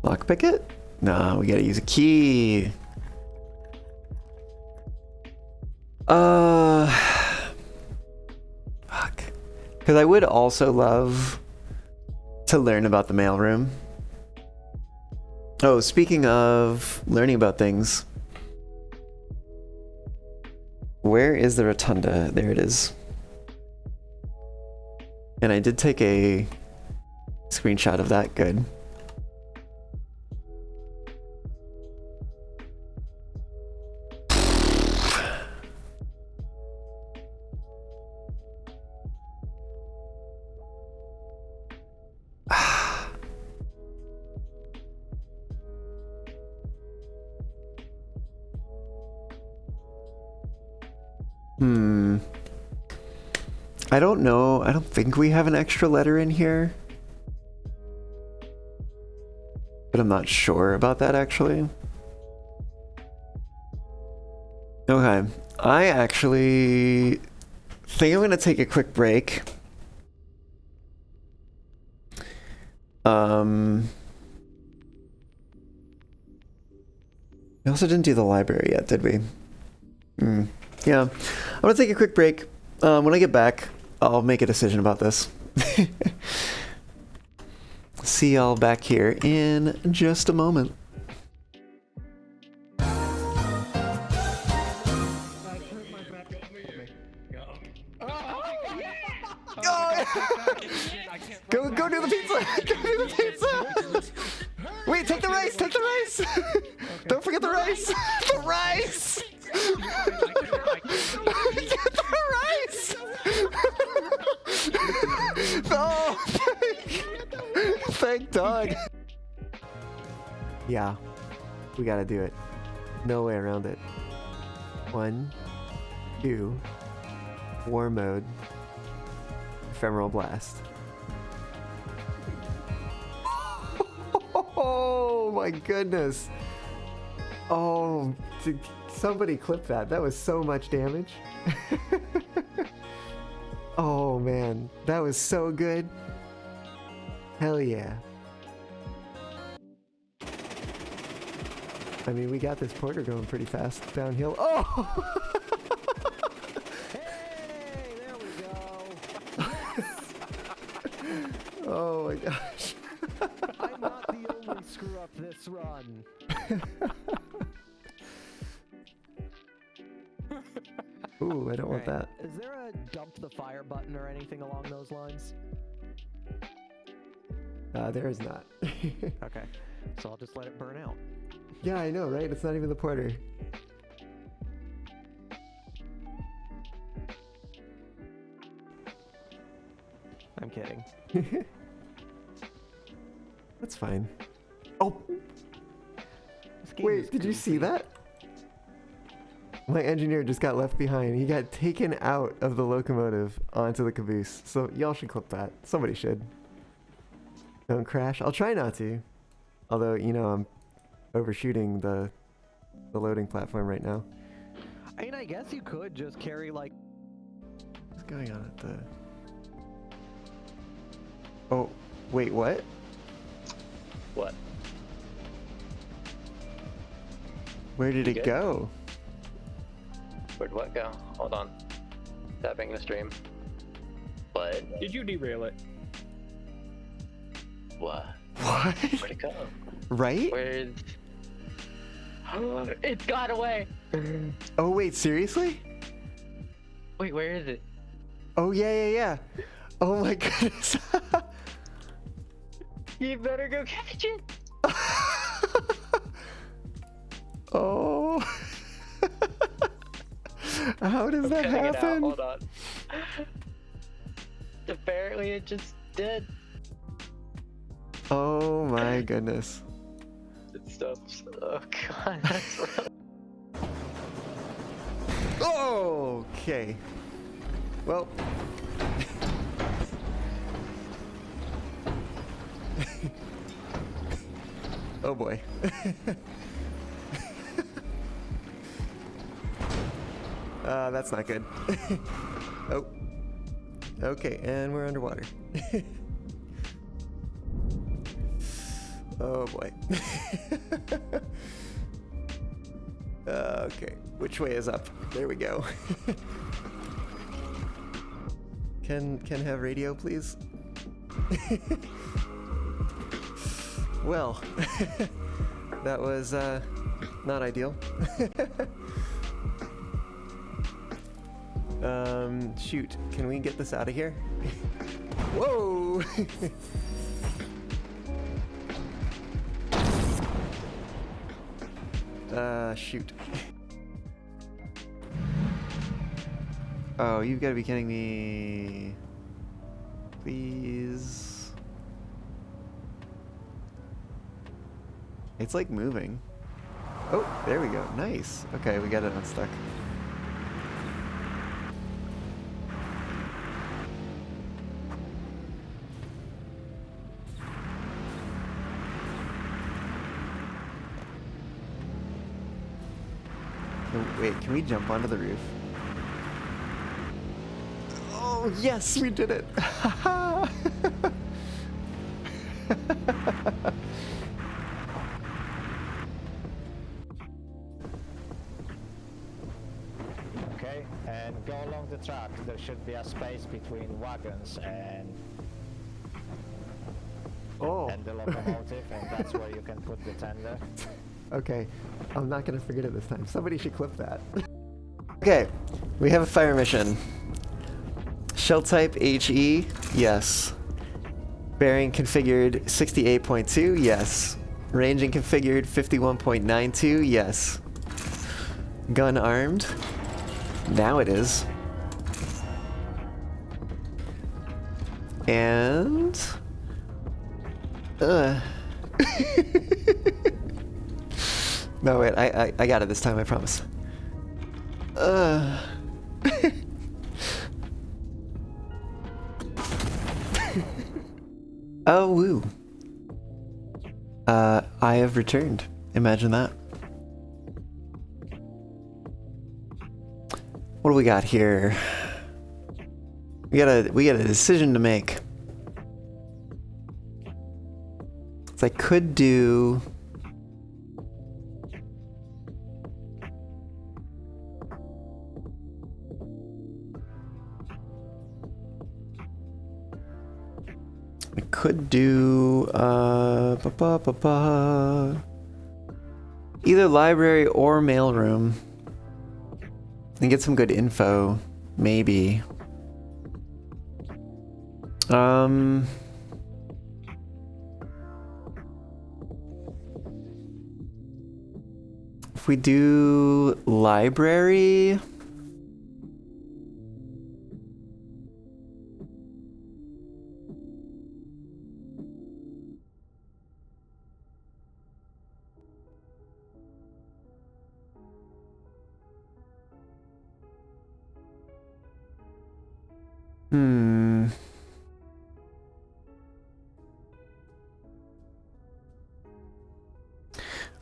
Lockpick it? No, we gotta use a key. Fuck. Because I would also love to learn about the mailroom. Oh, speaking of learning about things, where is the rotunda? There it is. And I did take a screenshot of that. Good. I don't know. I don't think we have an extra letter in here. But I'm not sure about that actually. Okay. I actually think I'm gonna take a quick break. We also didn't do the library yet, did we? Yeah. I'm gonna take a quick break. When I get back, I'll make a decision about this. See y'all back here in just a moment. Go do the pizza! Go do the pizza! Wait, take the rice! Take the rice! Don't forget the rice! The rice! Get the rice! Oh, thank dog. Yeah, we gotta do it. No way around it. 1, 2, war mode, ephemeral blast. Oh my goodness. Oh, somebody clip that. That was so much damage. Oh man, that was so good. Hell yeah. I mean, we got this porter going pretty fast downhill. Oh! Hey, there we go. Oh my gosh. I'm not the only screw up this run. Ooh, I don't want that. Is there a dump the fire button or anything along those lines? There is not. Okay, so I'll just let it burn out. Yeah, I know, right? It's not even the porter. I'm kidding. That's fine. Oh! Wait, did you see that? My engineer just got left behind. He got taken out of the locomotive onto the caboose. So y'all should clip that. Somebody should. Don't crash. I'll try not to. Although, you know, I'm overshooting the loading platform right now. I mean, I guess you could just carry like... What's going on at the... Oh, wait, what? What? Where did it go? Where'd what go? Hold on. Tapping the stream. What? Did you derail it? What? What? Where'd it go? Right? Where's... It's got away! Oh, wait, seriously? Wait, where is it? Oh, yeah. Oh my goodness. You better go catch it! Oh. How does that Cutting it out. happen? Hold on. Apparently it just did. Oh my goodness. It stops. Oh god, that's rough. Okay. Well. Oh boy. That's not good. Oh. Okay, and we're underwater. Oh boy. Okay, which way is up? There we go. Can have radio, please? Well, that was not ideal. Shoot, can we get this out of here? Whoa! Shoot. Oh, you've got to be kidding me. Please. It's like moving. Oh, there we go. Nice. Okay, we got it unstuck. Wait, can we jump onto the roof? Oh, yes, we did it! Okay, and go along the track. There should be a space between wagons and the locomotive, and that's where you can put the tender. Okay, I'm not gonna forget it this time. Somebody should clip that. Okay, we have a fire mission. Shell type HE, yes. Bearing configured 68.2, yes. Ranging configured 51.92, yes. Gun armed, now it is. And... No, wait, I got it this time, I promise. Oh, woo. I have returned. Imagine that. What do we got here? We got a decision to make. So I could do... I could do either library or mailroom and get some good info, maybe. If we do library,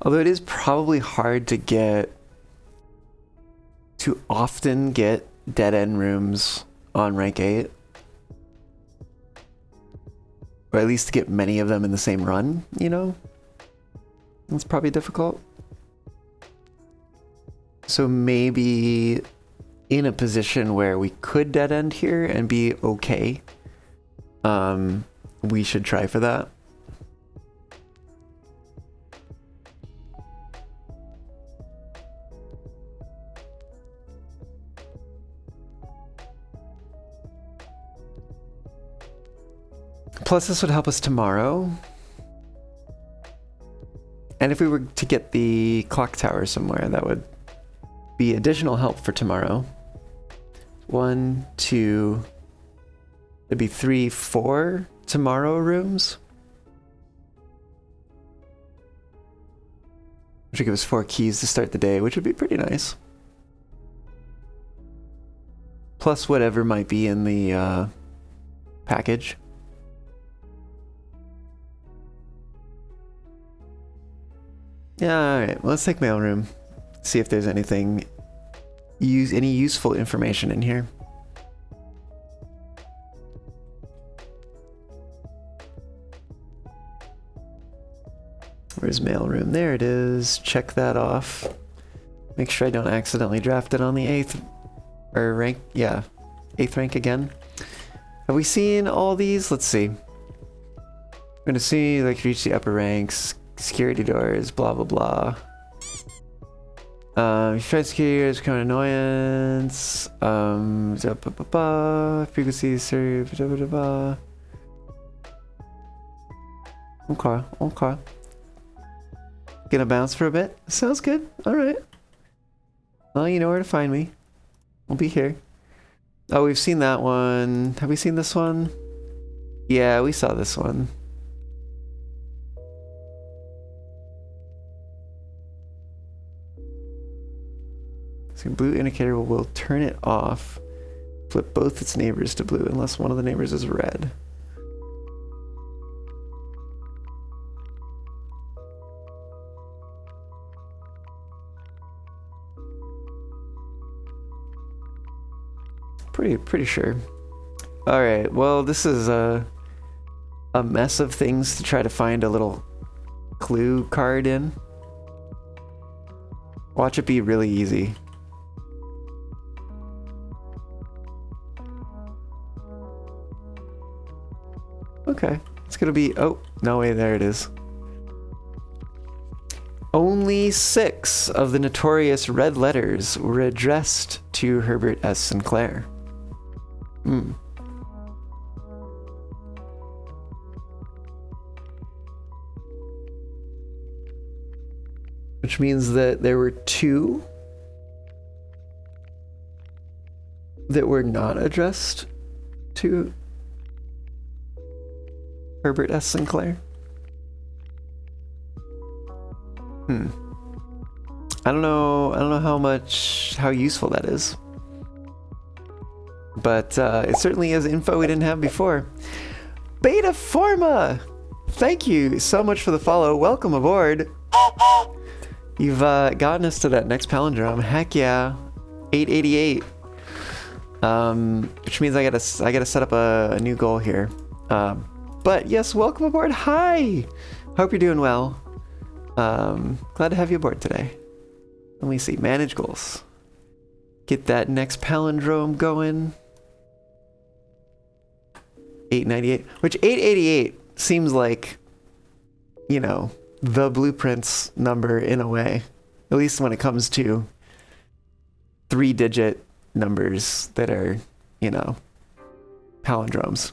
although it is probably hard to often get dead-end rooms on rank 8. Or at least to get many of them in the same run, you know? It's probably difficult. So maybe in a position where we could dead-end here and be okay, we should try for that. Plus, this would help us tomorrow. And if we were to get the clock tower somewhere, that would be additional help for tomorrow. 1, 2, it'd be 3, 4 tomorrow rooms. Which would give us 4 keys to start the day, which would be pretty nice. plus whatever might be in the package. Yeah, alright. Well, let's take mailroom. See if there's anything, any useful information in here. Where's mailroom? There it is. Check that off. Make sure I don't accidentally draft it on the 8th or rank. Yeah, 8th rank again. Have we seen all these? Let's see. We're gonna see like reach the upper ranks, security doors, blah blah blah. You find security doors become an annoyance. Frequency serve. Okay, okay. Gonna bounce for a bit. Sounds good. All right. Well, you know where to find me. We'll be here. Oh, we've seen that one. Have we seen this one? Yeah, we saw this one. So blue indicator will turn it off. Flip both its neighbors to blue unless one of the neighbors is red. Pretty sure. All right. Well, this is a mess of things to try to find a little clue card in. Watch it be really easy. Okay. It's gonna be. Oh no way! There it is. Only 6 of the notorious red letters were addressed to Herbert S. Sinclair. Which means that there were 2 that were not addressed to Herbert S. Sinclair. I don't know how useful that is. But it certainly is info we didn't have before. Beta Forma! Thank you so much for the follow. Welcome aboard. You've gotten us to that next palindrome. Heck yeah. 888. Which means I gotta set up a new goal here. But yes, welcome aboard. Hi! Hope you're doing well. Glad to have you aboard today. Let me see. Manage goals. Get that next palindrome going. 898. Which 888 seems like, you know, the blueprint's number in a way. At least when it comes to 3-digit numbers that are, you know, palindromes.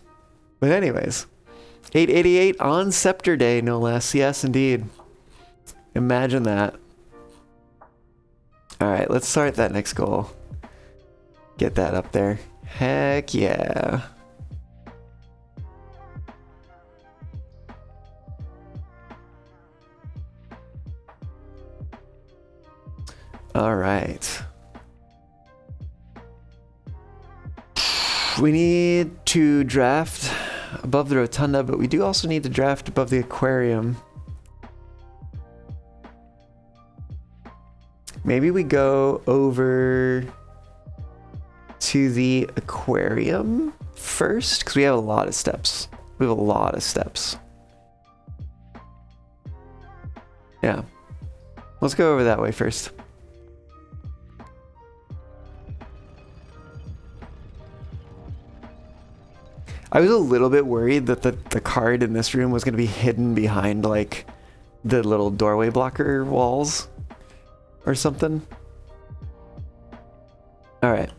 But anyways, 888 on Scepter Day, no less. Yes, indeed. Imagine that. All right, let's start that next goal. Get that up there. Heck yeah. All right. We need to draft above the rotunda, but we do also need to draft above the aquarium. Maybe we go over to the aquarium first, because we have a lot of steps. We have a lot of steps. Yeah. Let's go over that way first. I was a little bit worried that the card in this room was going to be hidden behind, like, the little doorway blocker walls or something. All right.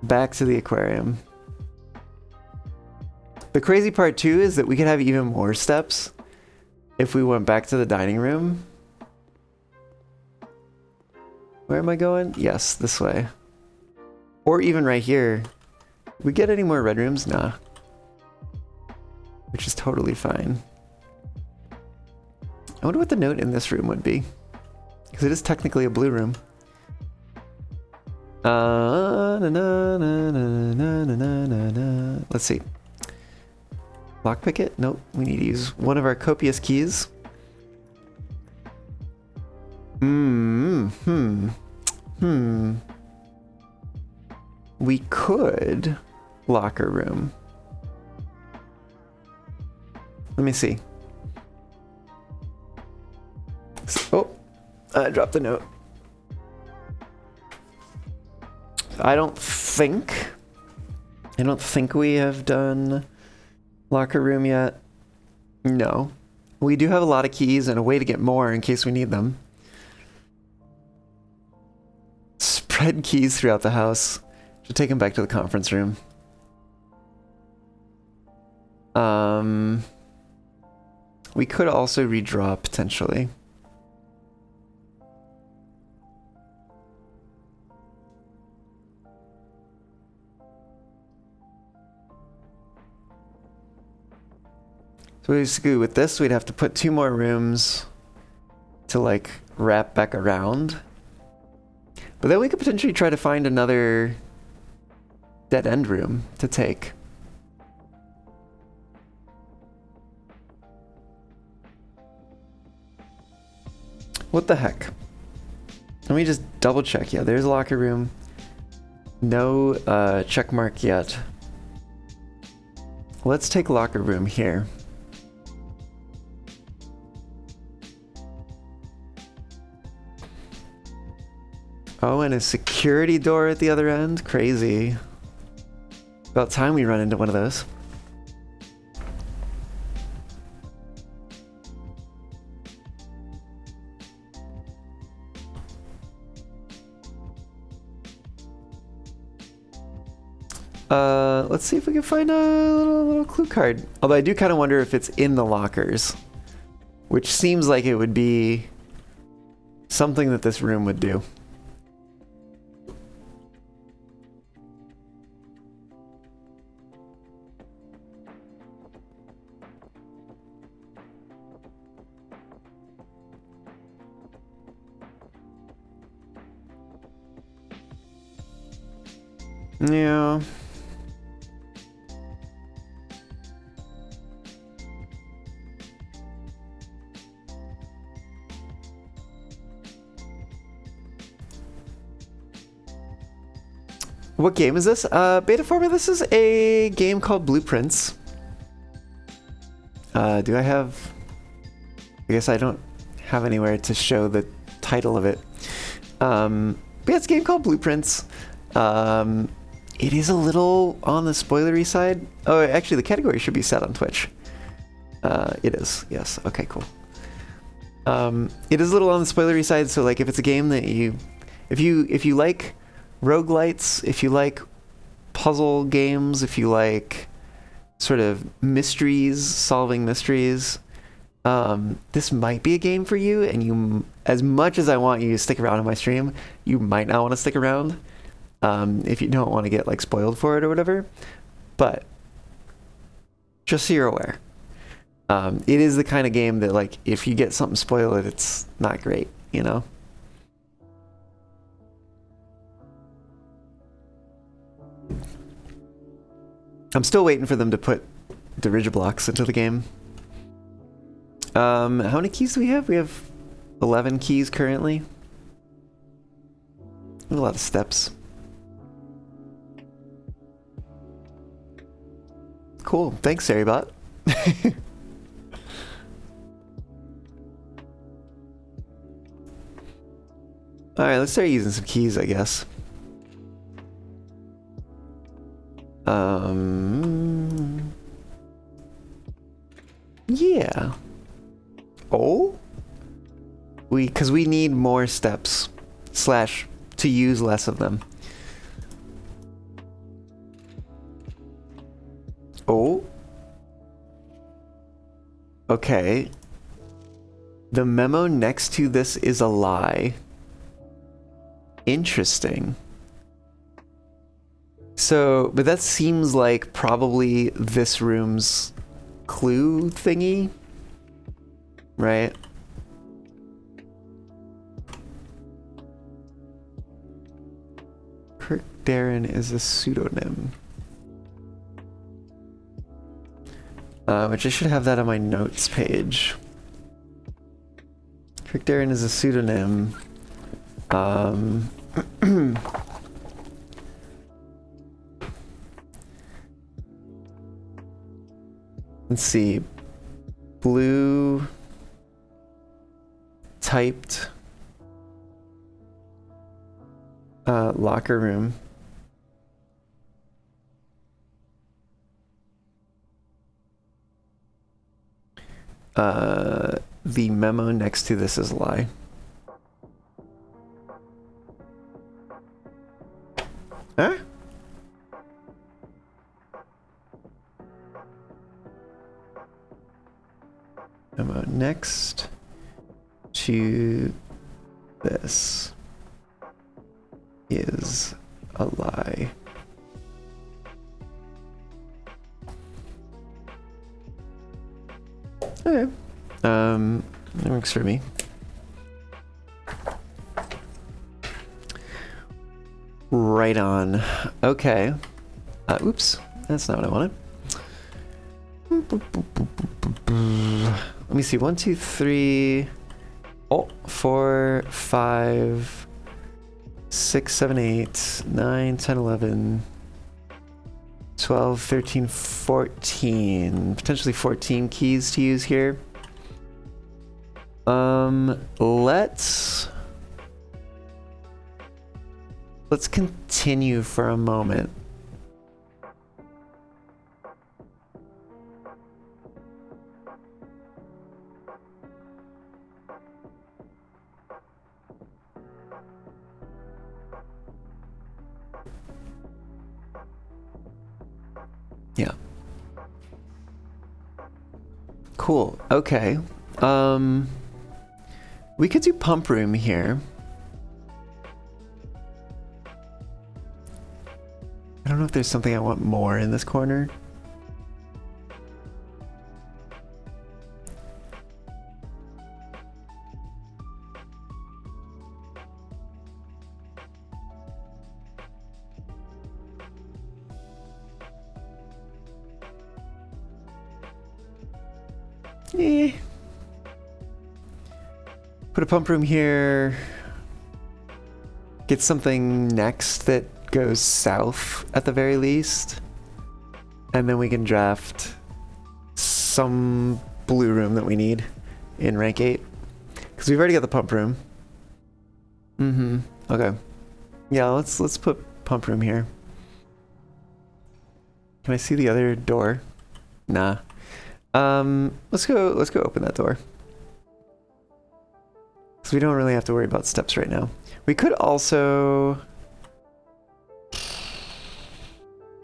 Back to the aquarium. The crazy part, too, is that we could have even more steps if we went back to the dining room. Where am I going? Yes, this way. Or even right here. We get any more red rooms? Nah. Which is totally fine. I wonder what the note in this room would be. Because it is technically a blue room. Na, na, na, na, na, na, na, na. Let's see. Lockpick it? Nope. We need to use one of our copious keys. We could locker room. Let me see. Oh, I dropped the note. I don't think we have done locker room yet. No. We do have a lot of keys and a way to get more in case we need them. Spread keys throughout the house. Should take them back to the conference room. We could also redraw potentially. So basically with this, we'd have to put 2 more rooms to like wrap back around. But then we could potentially try to find another dead end room to take. What the heck? Let me just double check. Yeah, there's a locker room. No check mark yet. Let's take locker room here. Oh, and a security door at the other end? Crazy. About time we run into one of those. Let's see if we can find a little clue card. Although I do kind of wonder if it's in the lockers, which seems like it would be something that this room would do. Yeah. What game is this? Beta format, this is a game called Blueprints. Do I have... I guess I don't have anywhere to show the title of it. But yeah, it's a game called Blueprints. It is a little on the spoilery side. Oh, actually, the category should be set on Twitch. It is, yes. Okay, cool. It is a little on the spoilery side, so like if it's a game that if you like roguelites, if you like puzzle games, if you like sort of mysteries, solving mysteries, this might be a game for you. And you, as much as I want you to stick around on my stream, you might not want to stick around if you don't want to get like spoiled for it or whatever. But just so you're aware, it is the kind of game that like if you get something spoiled, it's not great, you know. I'm still waiting for them to put Dirigiblocks into the game. How many keys do we have? We have 11 keys currently. A lot of steps. Cool. Thanks, Sarybot. Alright, let's start using some keys, I guess. Yeah. Oh? Because we need more steps. Slash, to use less of them. Oh? Okay. The memo next to this is a lie. Interesting. So, but that seems like probably this room's clue thingy, right? Darren is a pseudonym. Which I should have that on my notes page. Crick Darren is a pseudonym. Let's see. Blue typed locker room. The memo next to this is a lie. Huh? Memo next to this is a lie. Okay. That works for me. Right on. Okay. Oops. That's not what I wanted. Let me see. 1, 2, 3. Oh, 4, 5, 6, 7, 8, 9, 10, 11, 12, 13, 14. Potentially 14 keys to use here. Let's continue for a moment. Yeah. Cool. Okay. We could do pump room here. I don't know if there's something I want more in this corner. Put a pump room here. Get something next that goes south at the very least. And then we can draft some blue room that we need in rank 8. Because we've already got the pump room. Okay. Yeah, let's put pump room here. Can I see the other door? Nah. Let's go open that door. Because we don't really have to worry about steps right now. We could also...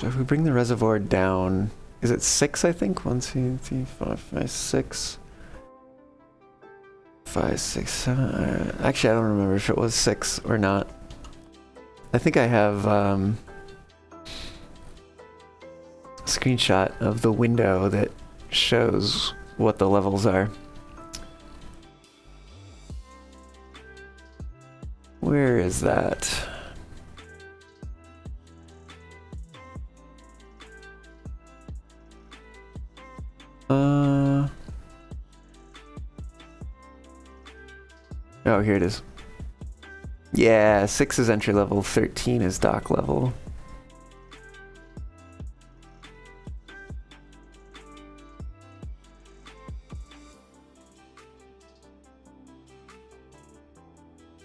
If we bring the reservoir down... Is it 6, I think? 1, 2, 3, 4, 5, 6. 5, 6, 7... Actually, I don't remember if it was 6 or not. I think I have a screenshot of the window that shows what the levels are. Where is that? Oh, here it is. Yeah, 6 is entry level, 13 is dock level.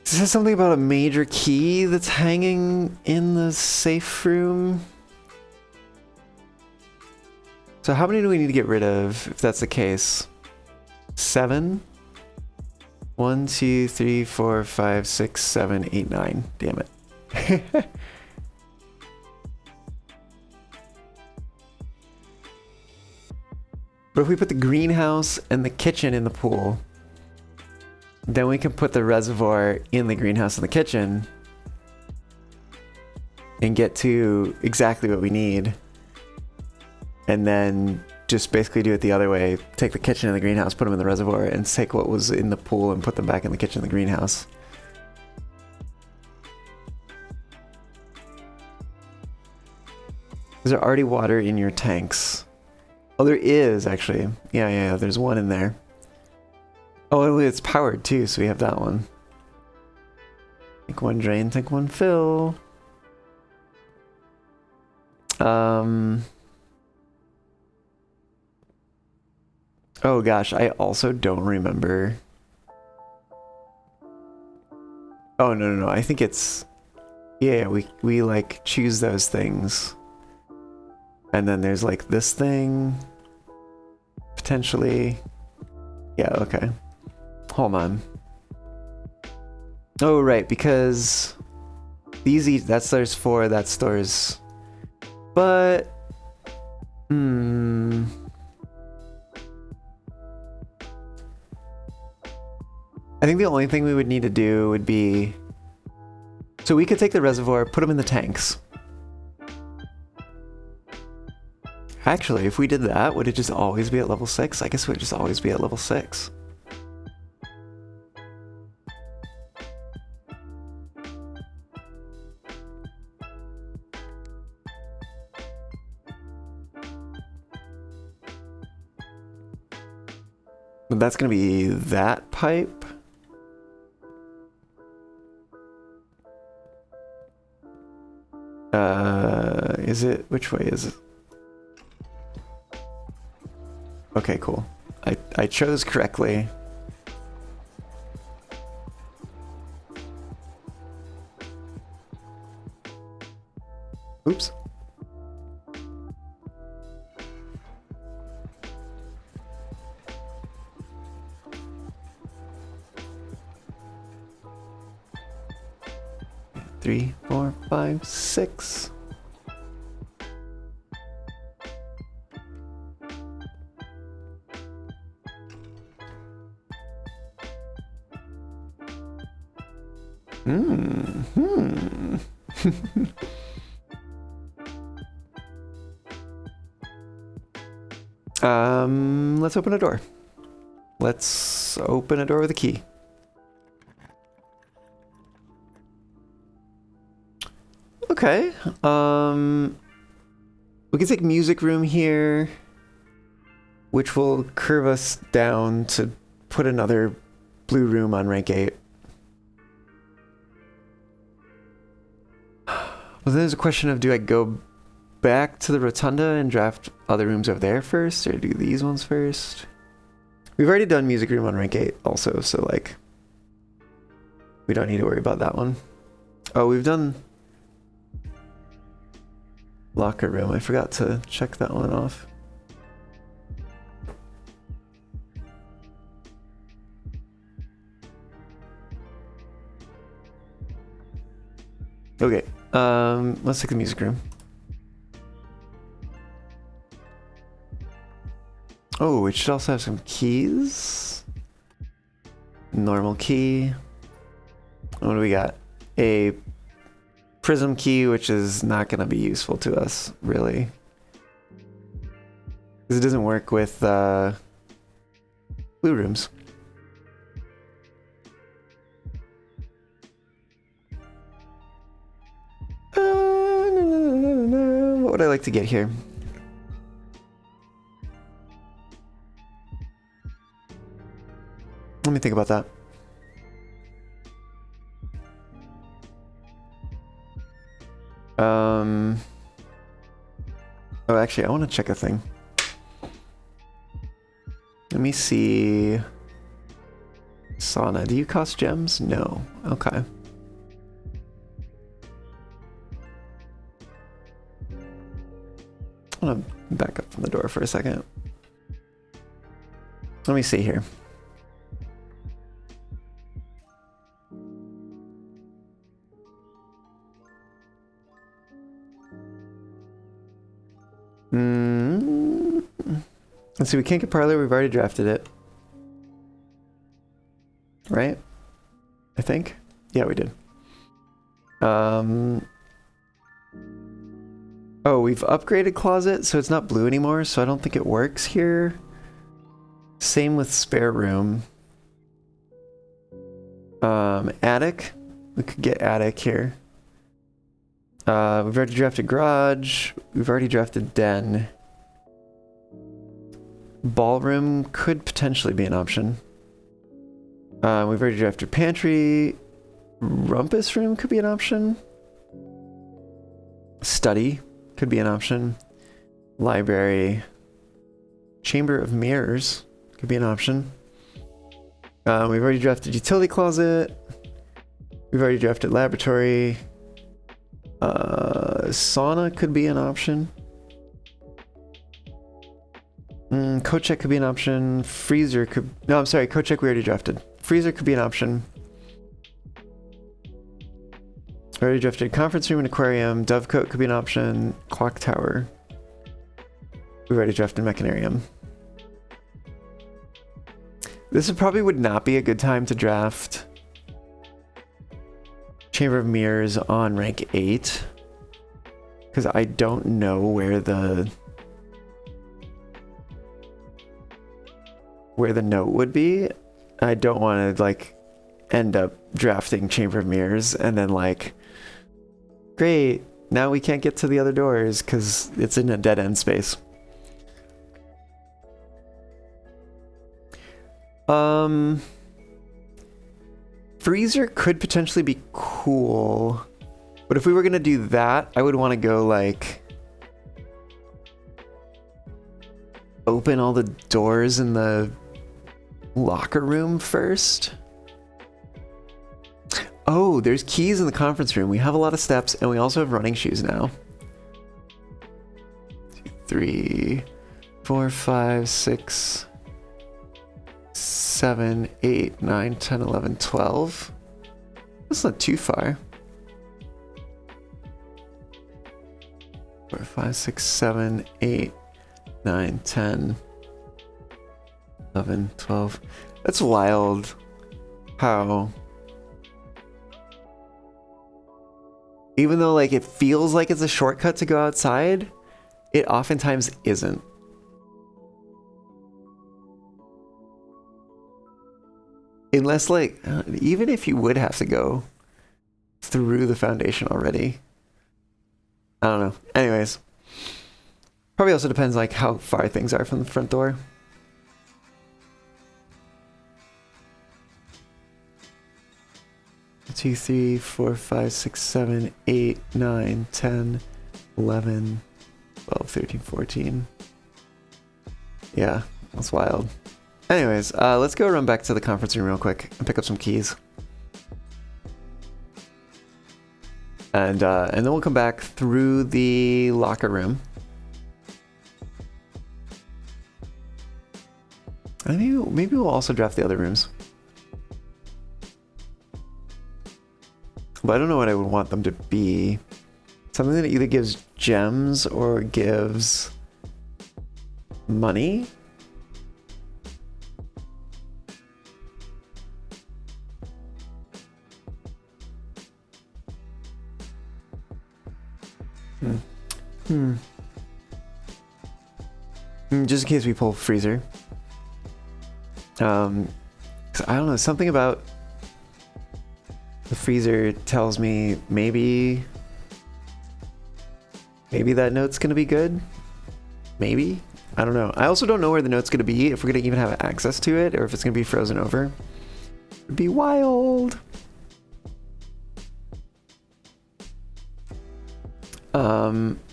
Is there something about a major key that's hanging in the safe room? So how many do we need to get rid of if that's the case? 7? 1, 2, 3, 4, 5, 6, 7, 8, 9. Damn it. But if we put the greenhouse and the kitchen in the pool, then we can put the reservoir in the greenhouse and the kitchen and get to exactly what we need. And then just basically do it the other way. Take the kitchen and the greenhouse, put them in the reservoir, and take what was in the pool and put them back in the kitchen and the greenhouse. Is there already water in your tanks? Oh, there is actually. Yeah, there's one in there. Oh, it's powered too, so we have that one. Tank one drain, tank one fill. Oh gosh, I also don't remember. Oh no, I think it's yeah, we like choose those things. And then there's like this thing potentially. Yeah, okay. Hold on. Oh right, because these that stores 4, that stores. But I think the only thing we would need to do would be, so we could take the reservoir, put them in the tanks. Actually, if we did that, would it just always be at level 6? I guess it would just always be at level 6. But that's gonna be that pipe. Is it, which way is it? Okay, cool. I chose correctly. Oops. Three, 4, 5, 6. Let's open a door. Let's open a door with a key. Okay. We can take music room here, which will curve us down to put another blue room on rank 8. Well, there's a question of, do I go back to the rotunda and draft other rooms over there first, or do these ones first? We've already done music room on rank 8 also, so like we don't need to worry about that one. Oh, we've done locker room. I forgot to check that one off. Okay, let's take the music room. Oh, it should also have some keys. Normal key. What do we got? A prism key, which is not going to be useful to us, really. Because it doesn't work with blue rooms. What would I like to get here? Let me think about that. Oh, actually, I want to check a thing. Let me see. Sauna, do you cost gems? No. Okay. I want to back up from the door for a second. Let me see here. Let's see, we can't get parlor, we've already drafted it. Right? I think? Yeah, we did. Oh, we've upgraded closet, so it's not blue anymore, so I don't think it works here. Same with spare room. Attic. We could get attic here. We've already drafted garage. We've already drafted den. Ballroom could potentially be an option. We've already drafted pantry. Rumpus room could be an option. Study could be an option. Library. Chamber of mirrors could be an option. We've already drafted utility closet. We've already drafted laboratory. Sauna could be an option. Coat check could be an option. Freezer could... No, I'm sorry. Coat check we already drafted. Freezer could be an option. Already drafted conference room and aquarium. Dovecote could be an option. Clock tower. We've already drafted mechanarium. This probably would not be a good time to draft Chamber of Mirrors on rank 8. Because I don't know where the note would be. I don't want to like end up drafting Chamber of Mirrors and then like, great, now we can't get to the other doors because it's in a dead end space. Freezer could potentially be cool, but if we were gonna do that, I would want to go like open all the doors in the locker room first. Oh, there's keys in the conference room. We have a lot of steps and we also have running shoes now. 2, 3, 4, 5, 6, 7, 8, 9, 10, 11, 12. That's not too far. 4, 5, 6, 7, 8, 9, 10, 11, 12. That's wild how, even though like it feels like it's a shortcut to go outside, it oftentimes isn't. Unless like, even if you would have to go through the foundation already. I don't know. Anyways. Probably also depends like how far things are from the front door. Two, 3, 4, 5, 6, 7, 8, 9, 10, 11, 12, 13, 14. Yeah, that's wild. Anyways, let's go run back to the conference room real quick and pick up some keys. And then we'll come back through the locker room. And maybe we'll also draft the other rooms. But I don't know what I would want them to be. Something that either gives gems or gives money. Just in case we pull freezer. 'Cause I don't know, something about the freezer tells me maybe that note's gonna be good. Maybe. I don't know. I also don't know where the note's gonna be, if we're gonna even have access to it, or if it's gonna be frozen over. It'd be wild.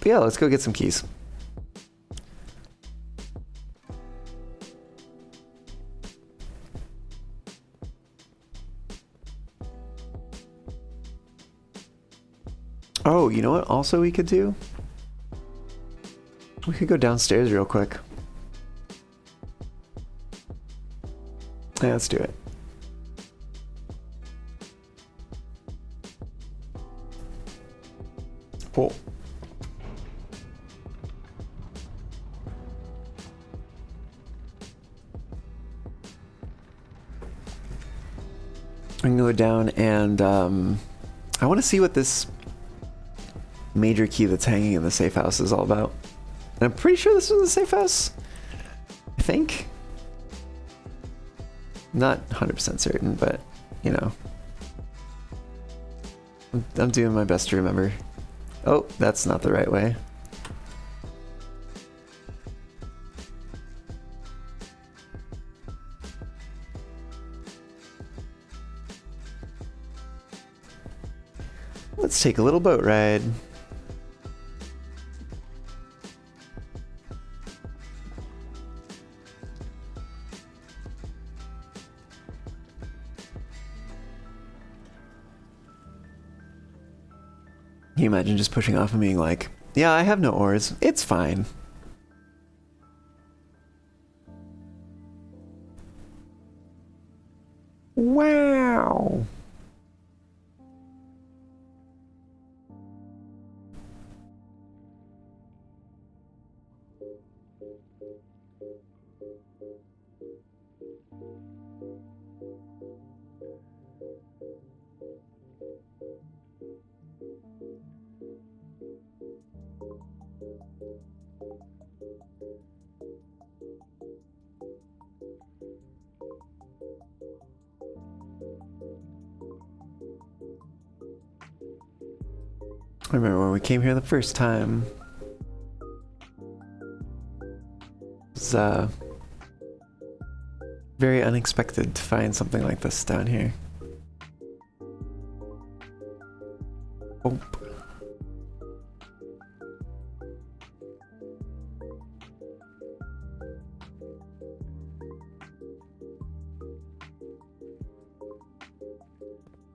But yeah, let's go get some keys. Oh, you know what also we could do? We could go downstairs real quick. Yeah, let's do it. Cool. I can go down and I want to see what this major key that's hanging in the safe house is all about. And I'm pretty sure this was the safe house. I think. Not 100% certain, but you know. I'm doing my best to remember. Oh, that's not the right way. Let's take a little boat ride. Can you imagine just pushing off and being like, yeah, I have no oars. It's fine. Wow. I remember when we came here the first time. It was very unexpected to find something like this down here. Oh.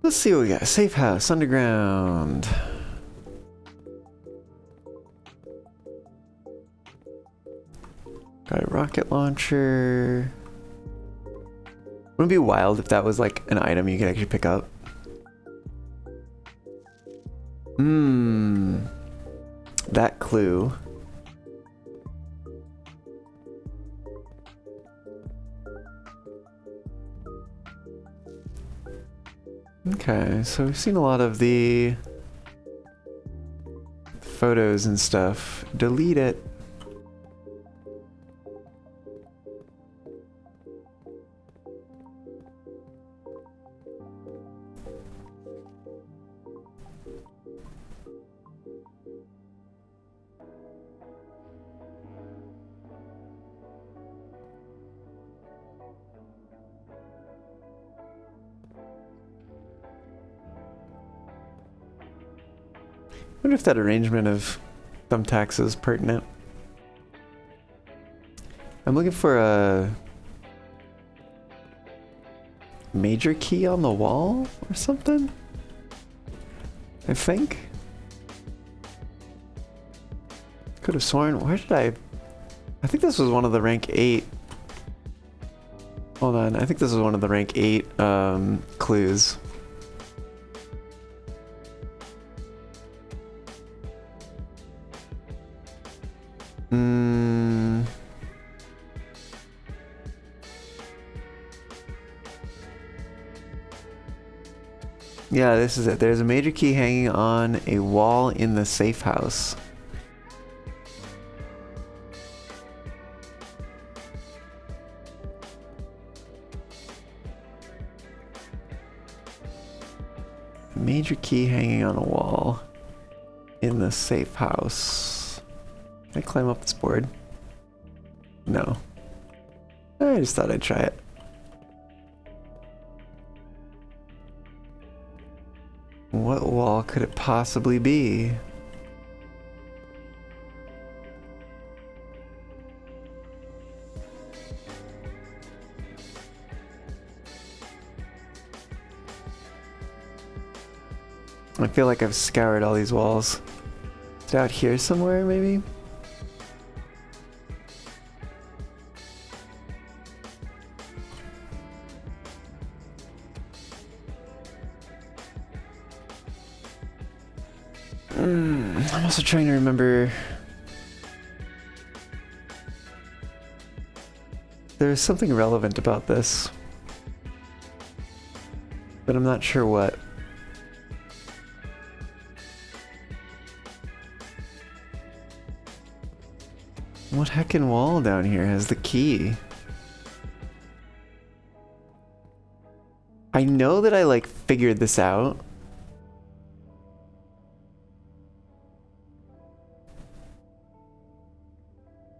Let's see what we got. Safe house, underground. Got a rocket launcher. Wouldn't it be wild if that was like an item you could actually pick up? That clue. Okay, so we've seen a lot of the photos and stuff. Delete it. I wonder if that arrangement of thumbtacks is pertinent. I'm looking for a major key on the wall or something, I think. Could have sworn, where did I think this was one of the rank 8. Hold on, I think this was one of the rank 8 clues. Yeah, this is it. There's a major key hanging on a wall in the safe house. Major key hanging on a wall in the safe house. Can I climb up this board? No. I just thought I'd try it. What wall could it possibly be? I feel like I've scoured all these walls. Is it out here somewhere, maybe? I'm also trying to remember. There's something relevant about this, but I'm not sure what. What heckin' wall down here has the key? I know that I like figured this out.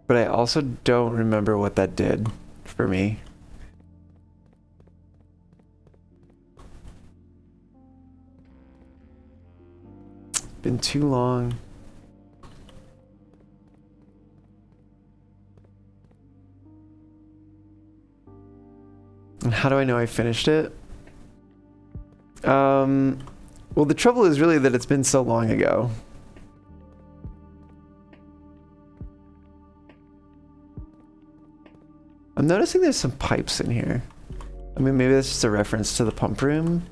But I also don't remember what that did for me. It's been too long. And how do I know I finished it? Well, the trouble is really that it's been so long ago. I'm noticing there's some pipes in here. I mean, maybe that's just a reference to the pump room.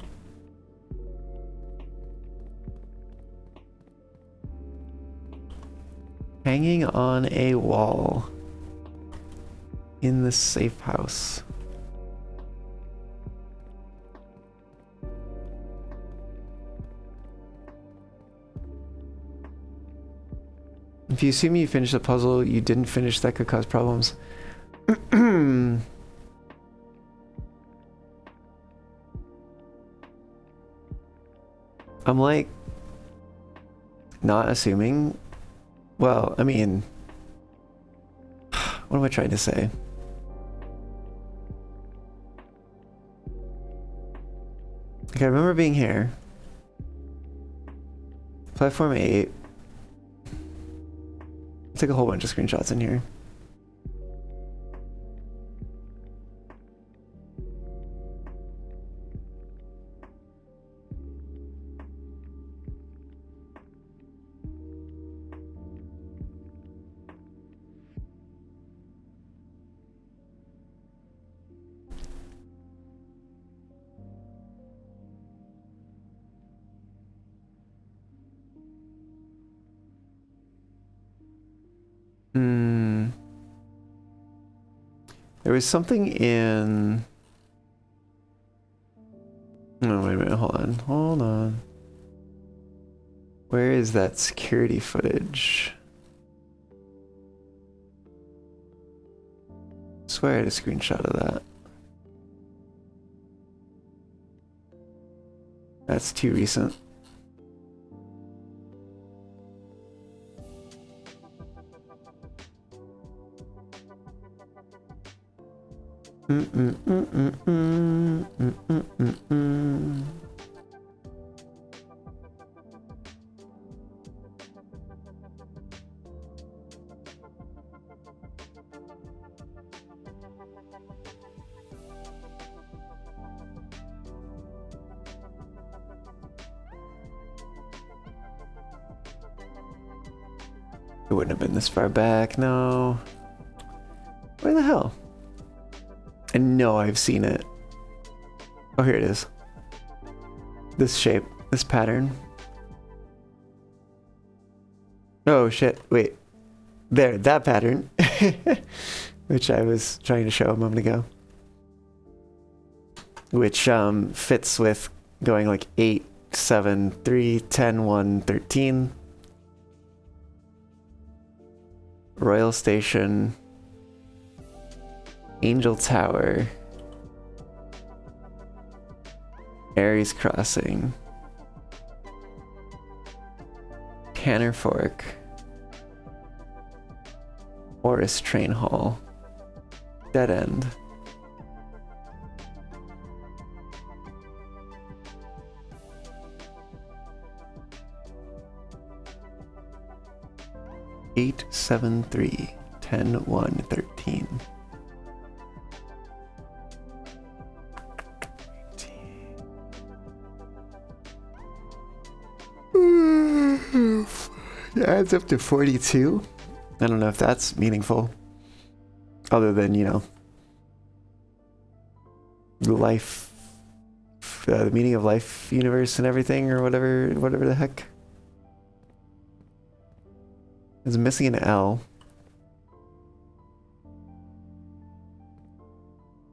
Hanging on a wall in the safe house. If you assume you finished the puzzle, you didn't finish, that could cause problems. I'm like not assuming. Well, I mean, what am I trying to say? Okay, I remember being here. Platform 8. I took a whole bunch of screenshots in here. There was something in... Oh, wait a minute, hold on. Where is that security footage? I swear I had a screenshot of that. That's too recent. It wouldn't have been this far back, no. Where the hell? I know I've seen it. Oh, here it is. This shape, this pattern. Oh shit, wait. There, that pattern. Which I was trying to show a moment ago. Which fits with going like 8, 7, 3, 10, 1, 13. Royal Station. Angel Tower. Ares Crossing. Canner Fork. Oris Train Hall. Dead End. Eight, 7, 3, 10, 1, 13. It adds up to 42. I don't know if that's meaningful. Other than, you know, the life, the meaning of life universe and everything, or whatever the heck. It's missing an L.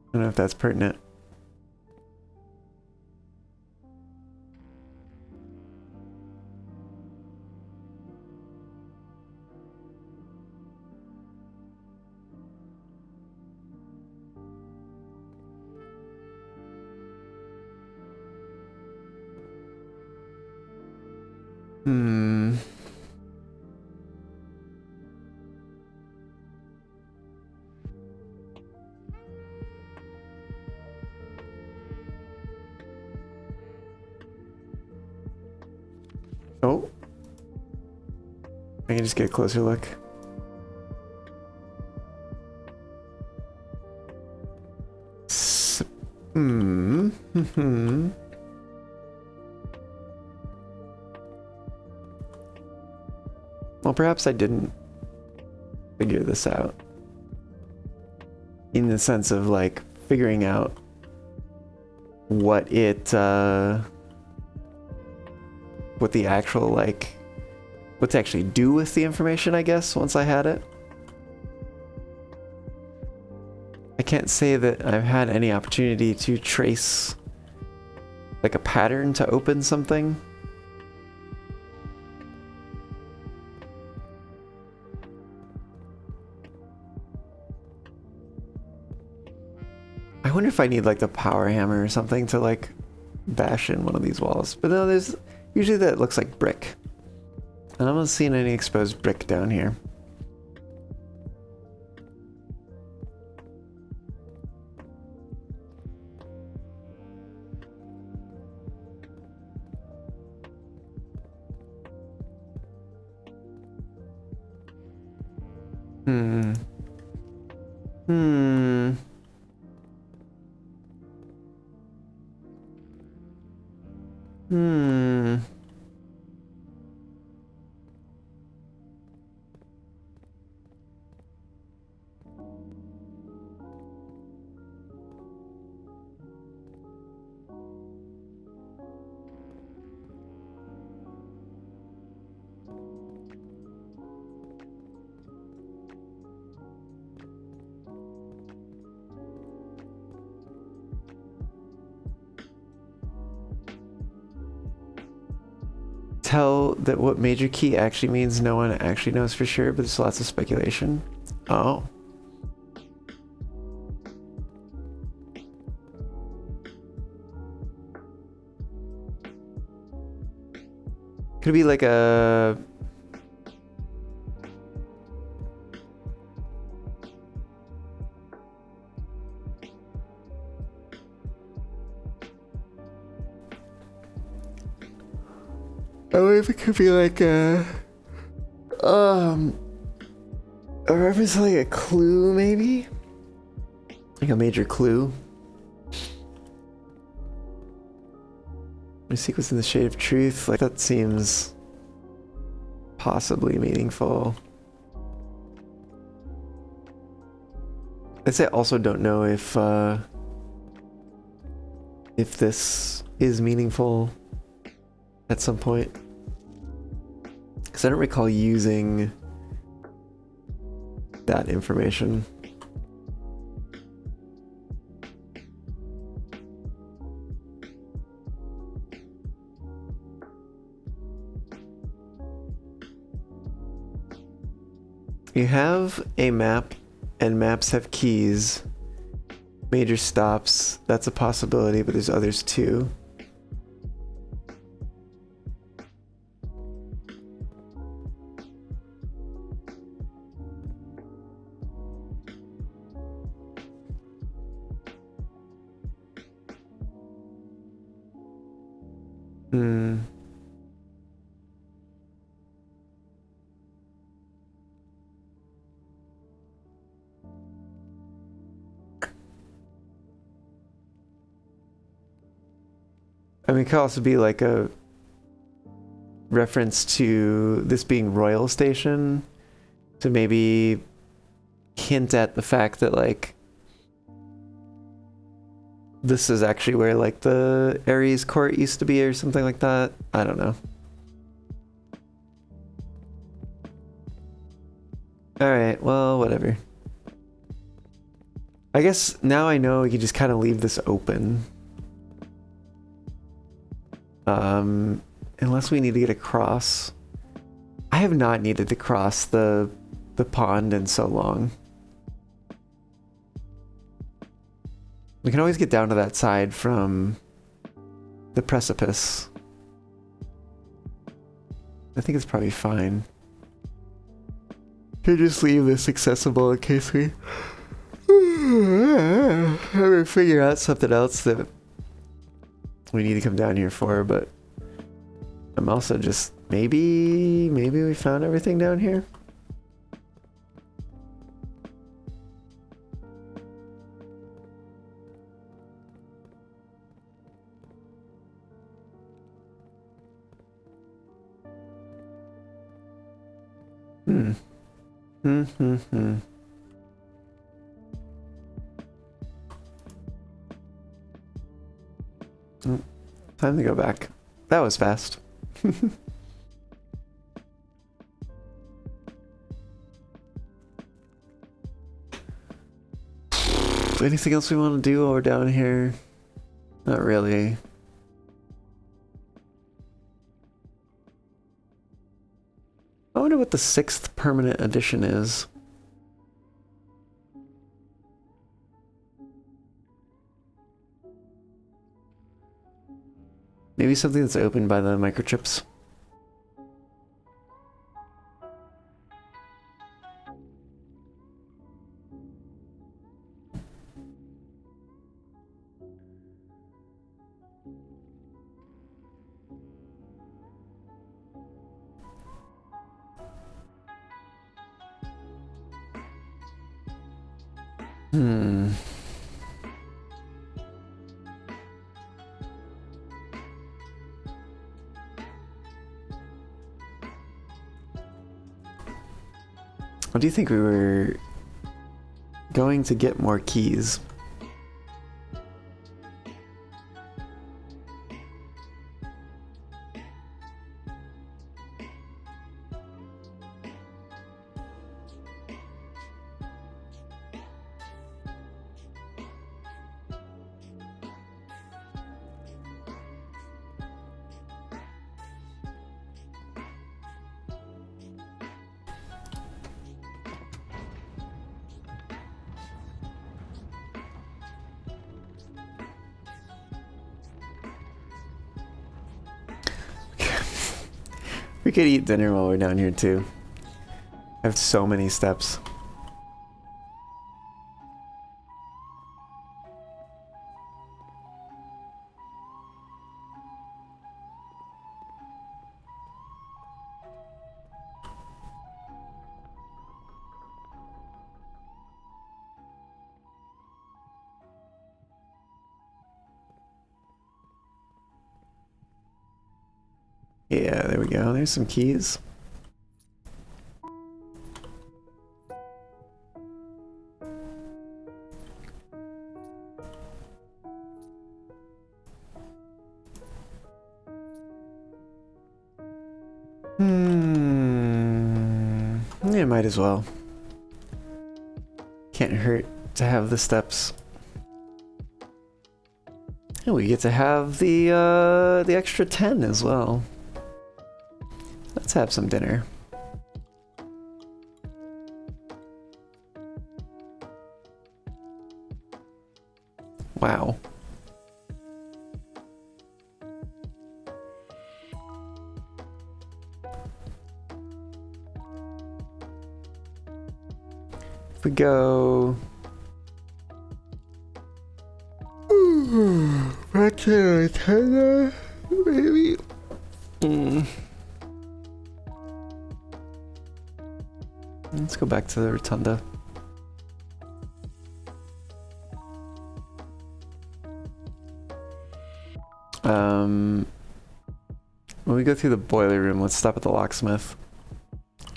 I don't know if that's pertinent. Oh. I can just get a closer look. Well, perhaps I didn't figure this out. In the sense of, like, figuring out what it, what the actual, like, what to actually do with the information, I guess, once I had it. I can't say that I've had any opportunity to trace, like, a pattern to open something. I wonder if I need, like, the power hammer or something to, like, bash in one of these walls. But no, there's usually that looks like brick. And I'm not seeing any exposed brick down here. Tell that what major key actually means no one actually knows for sure, but there's lots of speculation. Oh. Could it be like a... I wonder if it could be like a reference to like a clue, maybe? Like a major clue? A sequence in the shade of truth, like that seems possibly meaningful. I'd say I also don't know if this is meaningful at some point. Because I don't recall using that information. You have a map, and maps have keys. Major stops, that's a possibility, but there's others too. I mean, it could also be like a reference to this being Royal Station, to maybe hint at the fact that, like, this is actually where, like, the Ares court used to be or something like that. I don't know. Alright, well, whatever. I guess now I know we can just kind of leave this open. Unless we need to get across. I have not needed to cross the pond in so long. We can always get down to that side from the precipice. I think it's probably fine. Could just leave this accessible in case we ever figure out something else that we need to come down here for, but I'm also just Maybe we found everything down here? Hmm. Time to go back. That was fast. Anything else we want to do while we're down here? Not really. I wonder what the 6th permanent edition is. Maybe something that's opened by the microchips. What do you think? We were going to get more keys. We could eat dinner while we're down here too. I have so many steps. Yeah, there we go. There's some keys. Yeah, might as well. Can't hurt to have the steps. And we get to have the extra 10 as well. Let's have some dinner. Wow. If we go back to the 10, maybe. Let's go back to the rotunda. When we go through the boiler room, let's stop at the locksmith.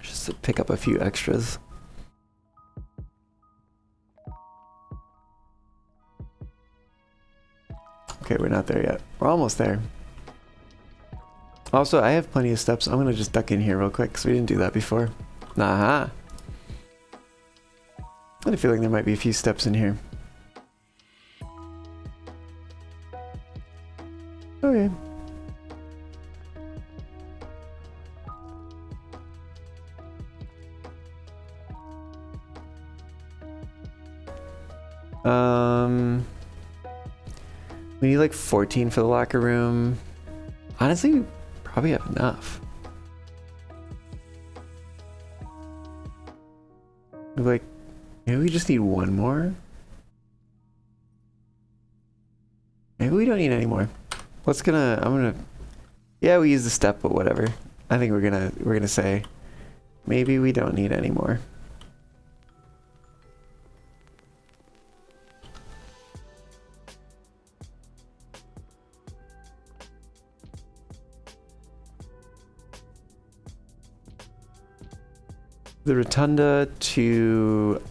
Just to pick up a few extras. Okay, we're not there yet. We're almost there. Also, I have plenty of steps. I'm gonna just duck in here real quick because we didn't do that before. Aha! I had a feeling there might be a few steps in here. Okay. We need like 14 for the locker room. Honestly, we probably have enough. Like, maybe we just need one more? Maybe we don't need any more. I'm gonna... Yeah, we use the step, but whatever. I think we're gonna say maybe we don't need any more. The rotunda to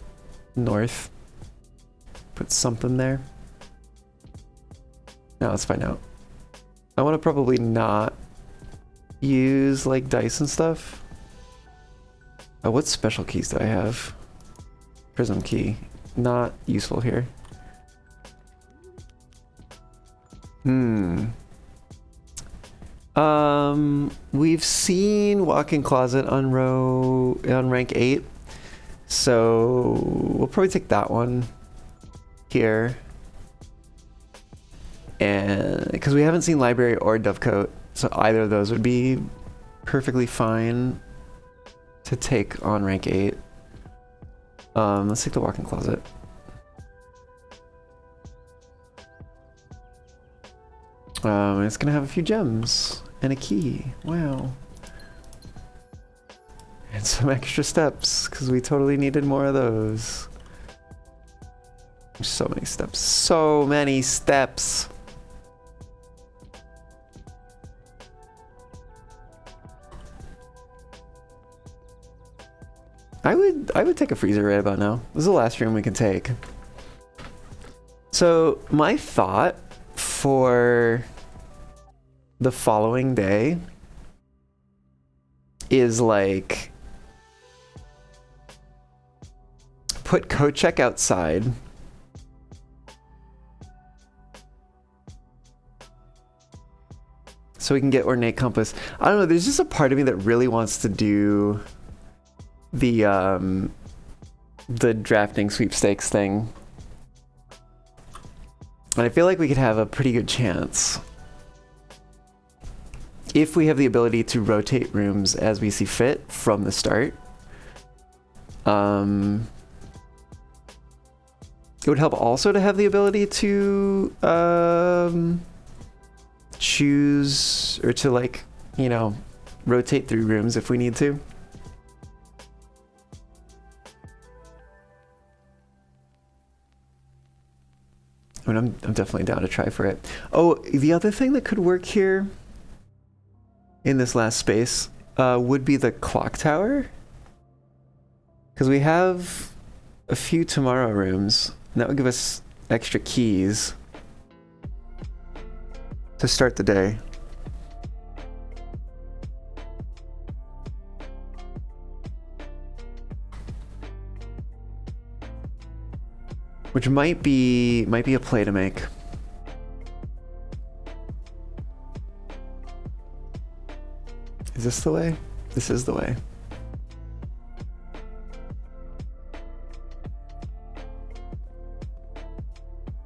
north. Put something there. Now let's find out. I want to probably not use like dice and stuff. Oh, what special keys do I have? Prism key. Not useful here. We've seen walk-in closet on rank 8. So we'll probably take that one here. And because we haven't seen library or dovecote, so either of those would be perfectly fine to take on rank 8. Let's take the walk-in closet. It's gonna have a few gems and a key. Wow. And some extra steps, because we totally needed more of those. So many steps. So many steps. I would take a freezer right about now. This is the last room we can take. So my thought for the following day is like put coat check outside. So we can get ornate compass. I don't know, there's just a part of me that really wants to do the drafting sweepstakes thing. And I feel like we could have a pretty good chance if we have the ability to rotate rooms as we see fit from the start. It would help also to have the ability to choose or to, like, you know, rotate through rooms if we need to. I mean, I'm definitely down to try for it. Oh, the other thing that could work here in this last space would be the clock tower. Because we have a few tomorrow rooms, and that would give us extra keys to start the day. Which might be a play to make. Is this the way? This is the way.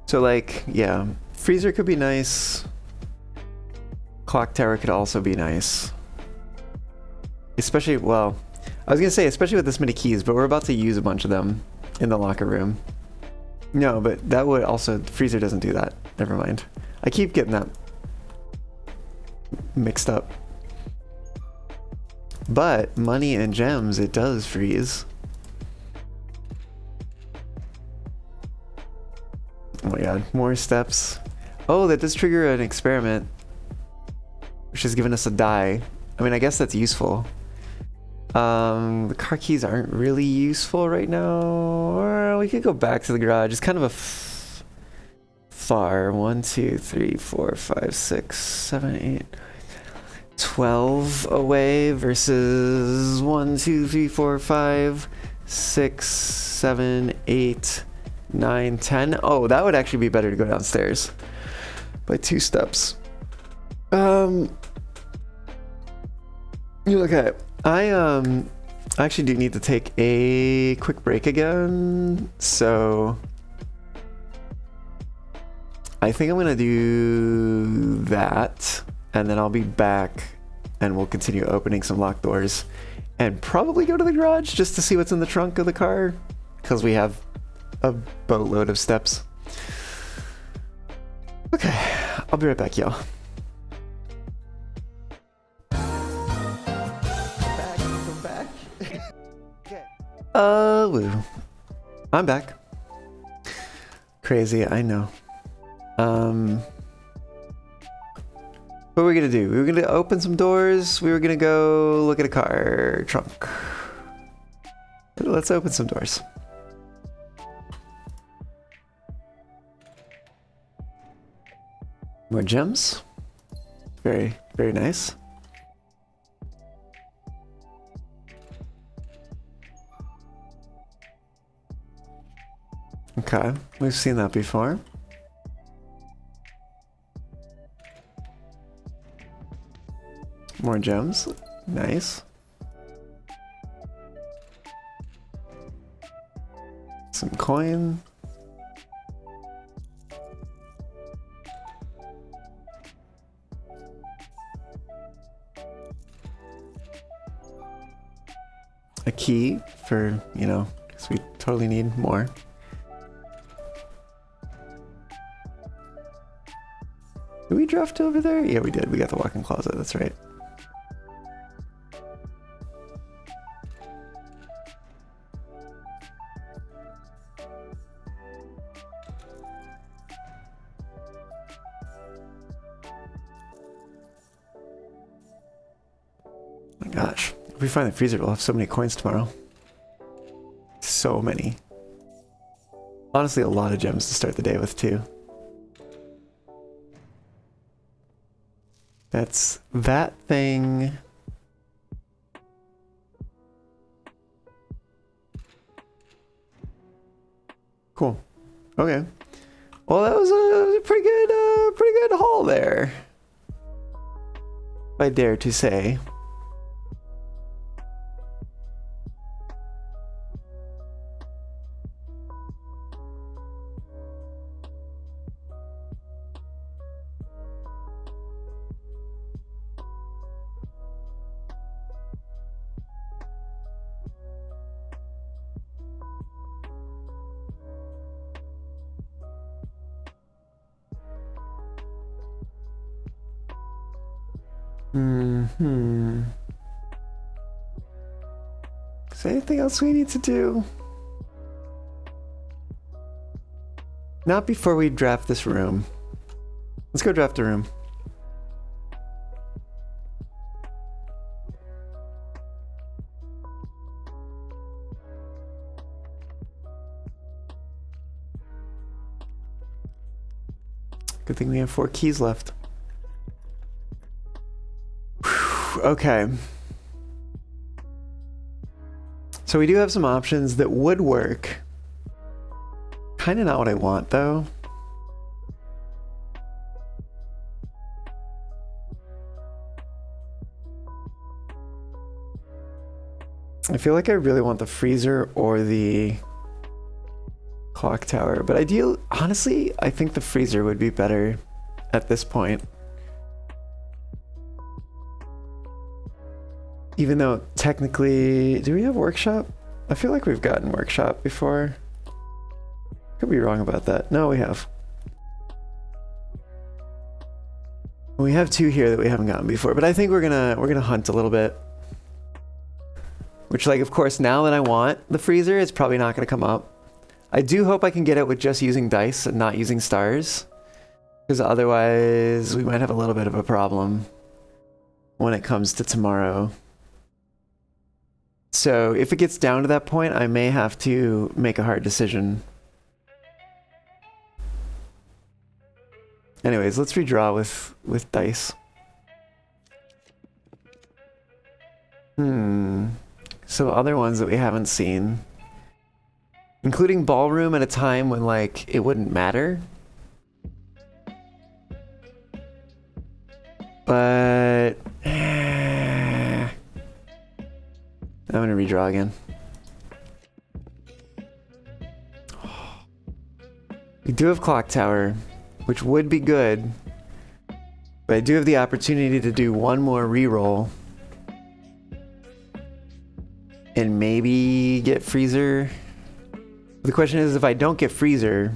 So, like, yeah, freezer could be nice. Clock tower could also be nice. Especially, well, I was gonna say especially with this many keys, but we're about to use a bunch of them in the locker room. No, but that would also, freezer doesn't do that. Never mind. I keep getting that mixed up. But money and gems, it does freeze. Oh my god, more steps. Oh, that does trigger an experiment, which has given us a die. I mean, I guess that's useful. The car keys aren't really useful right now. Or we could go back to the garage. It's kind of a far. 1, 2, 3, 4, 5, 6, 7, 8, 12 away versus 1, 2, 3, 4, 5, 6, 7, 8, 9, 10. Oh, that would actually be better to go downstairs by 2 steps. Okay. I actually do need to take a quick break again, so I think I'm gonna do that, and then I'll be back and we'll continue opening some locked doors and probably go to the garage just to see what's in the trunk of the car, because we have a boatload of steps. Okay, I'll be right back, y'all. Woo. I'm back. Crazy, I know. What were we gonna do? We were gonna open some doors. We were gonna go look at a car trunk. Let's open some doors. More gems. Very, very nice. Okay, we've seen that before. More gems. Nice. Some coin. A key for, you know, because we totally need more. Did we draft over there? Yeah, we did. We got the walk-in closet. That's right. My gosh. If we find the freezer, we'll have so many coins tomorrow. So many. Honestly, a lot of gems to start the day with, too. That's that thing. Cool. Okay. Well, that was a pretty good haul there. If I dare to say. Is there anything else we need to do? Not before we draft this room. Let's go draft a room. Good thing we have 4 keys left. Whew, okay. So we do have some options that would work. Kind of not what I want, though. I feel like I really want the freezer or the clock tower, but honestly, I think the freezer would be better at this point. Even though technically, do we have workshop? I feel like we've gotten workshop before. Could be wrong about that. No, we have. We have 2 here that we haven't gotten before, but I think we're gonna hunt a little bit. Which, like, of course, now that I want the freezer, it's probably not gonna come up. I do hope I can get it with just using dice and not using stars, because otherwise we might have a little bit of a problem when it comes to tomorrow. So if it gets down to that point, I may have to make a hard decision. Anyways, let's redraw with dice. So other ones that we haven't seen. Including ballroom at a time when, like, it wouldn't matter. But I'm gonna redraw again. We do have clock tower, which would be good, but I do have the opportunity to do one more reroll and maybe get freezer. The question is, if I don't get freezer,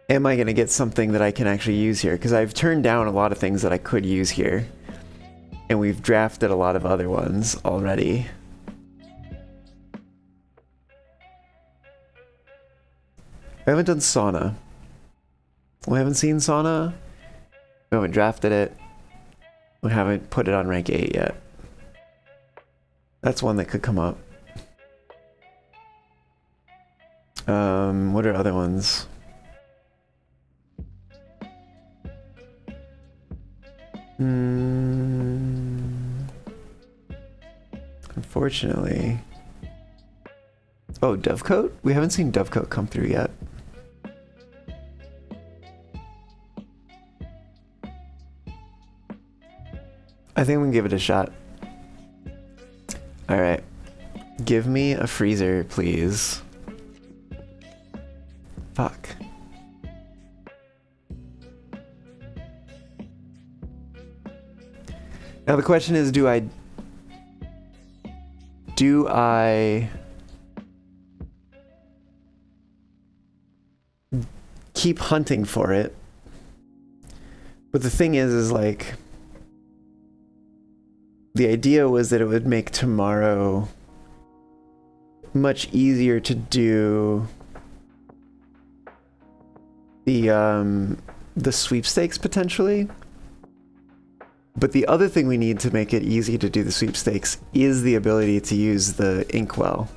am I gonna get something that I can actually use here? Because I've turned down a lot of things that I could use here, and we've drafted a lot of other ones already. We haven't done sauna. We haven't seen sauna. We haven't drafted it. We haven't put it on rank 8 yet. That's one that could come up. What are other ones? Unfortunately. Oh, Dovecoat? We haven't seen Dovecoat come through yet. I think we can give it a shot. Alright. Give me a freezer, please. Fuck. Now the question is, do I keep hunting for it? But the thing is like, the idea was that it would make tomorrow much easier to do the sweepstakes potentially. But the other thing we need to make it easy to do the sweepstakes is the ability to use the inkwell.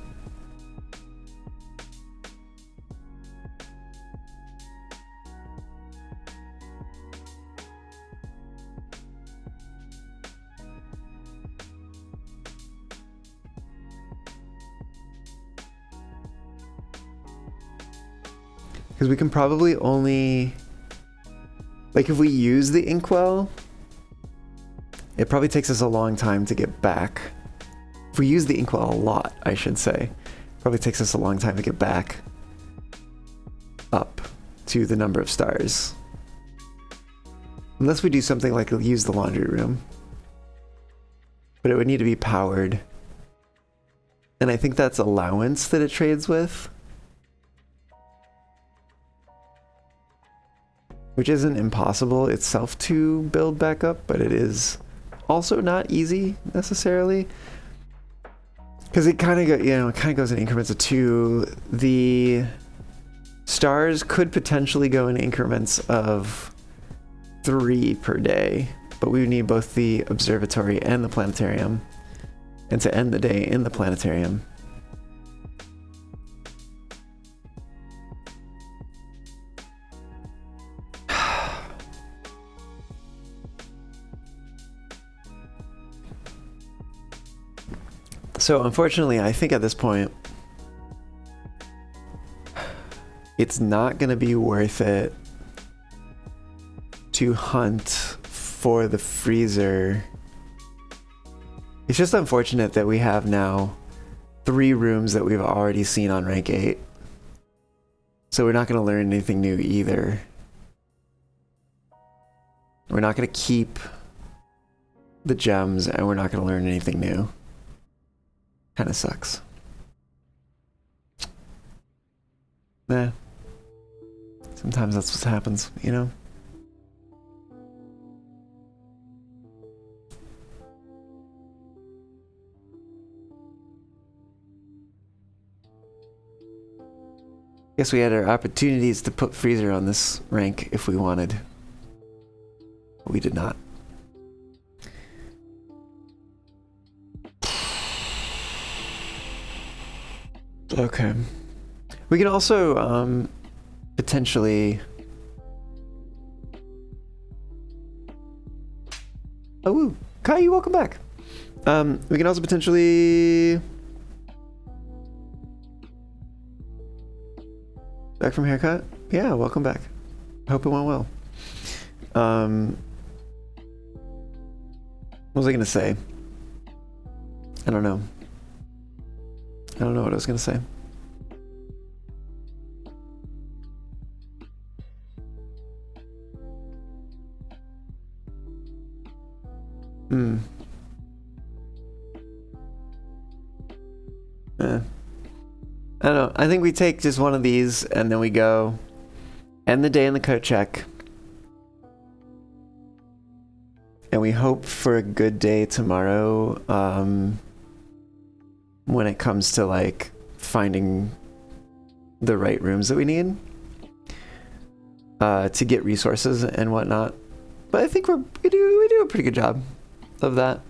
Because we can probably only, like, if we use the inkwell, it probably takes us a long time to get back. If we use the inkwell a lot, I should say, probably takes us a long time to get back up to the number of stars. Unless we do something like use the laundry room. But it would need to be powered. And I think that's allowance that it trades with. Which isn't impossible itself to build back up, but it is also not easy necessarily. Because it kind of goes in increments of 2. The stars could potentially go in increments of 3 per day, but we would need both the observatory and the planetarium, and to end the day in the planetarium. So unfortunately, I think at this point, it's not going to be worth it to hunt for the freezer. It's just unfortunate that we have now 3 rooms that we've already seen on rank 8. So we're not going to learn anything new either. We're not going to keep the gems, and we're not going to learn anything new. Kind of sucks. Nah. Sometimes that's what happens, you know? Guess we had our opportunities to put freezer on this rank if we wanted. But we did not. Okay. We can also potentially... Oh, woo. Kai, welcome back. We can also potentially... Back from haircut? Yeah, welcome back. Hope it went well. What was I gonna say? I don't know. I don't know what I was gonna say. I don't know. I think we take just one of these and then we go end the day in the coat check. And we hope for a good day tomorrow when it comes to like finding the right rooms that we need. to get resources and whatnot. But I think we do a pretty good job of that.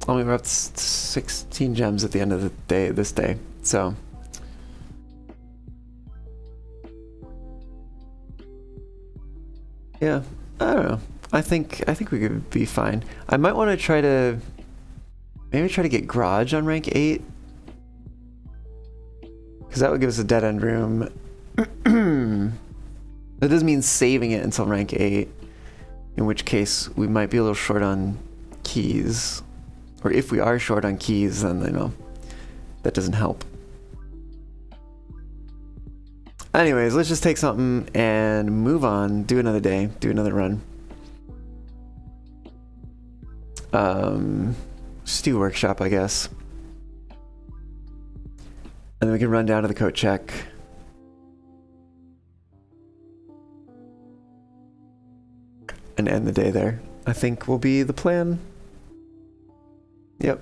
We're up to 16 gems at the end of the day this day. So yeah, I don't know. I think we could be fine. I might want to try to maybe try to get garage on rank 8. Because that would give us a dead end room. That does mean saving it until rank 8. In which case we might be a little short on keys. Or if we are short on keys, then you know that doesn't help. Anyways, let's just take something and move on. Do another day. Do another run. Just do workshop, I guess. And then we can run down to the coat check. And end the day there. I think will be the plan. Yep.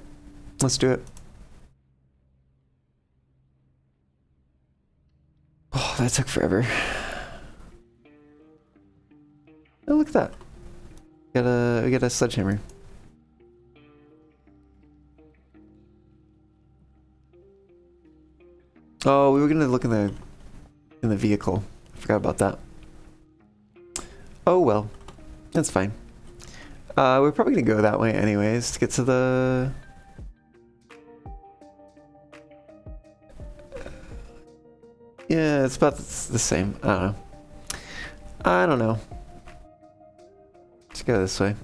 Let's do it. Oh, that took forever. Oh, look at that. We got a sledgehammer. Oh, we were gonna look in the vehicle. I forgot about that. Oh well, that's fine. We're probably gonna go that way anyways to get to the. Yeah, it's about the same. I don't know. Let's go this way.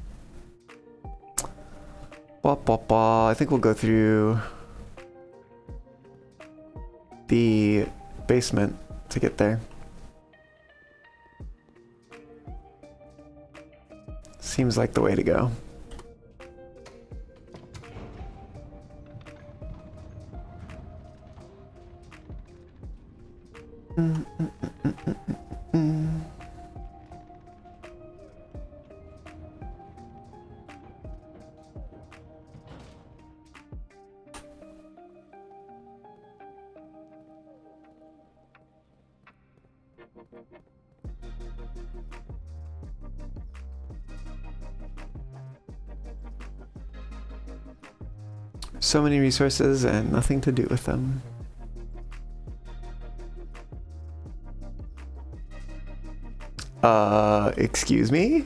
I think we'll go through the basement to get there. Seems like the way to go. So many resources and nothing to do with them. Excuse me?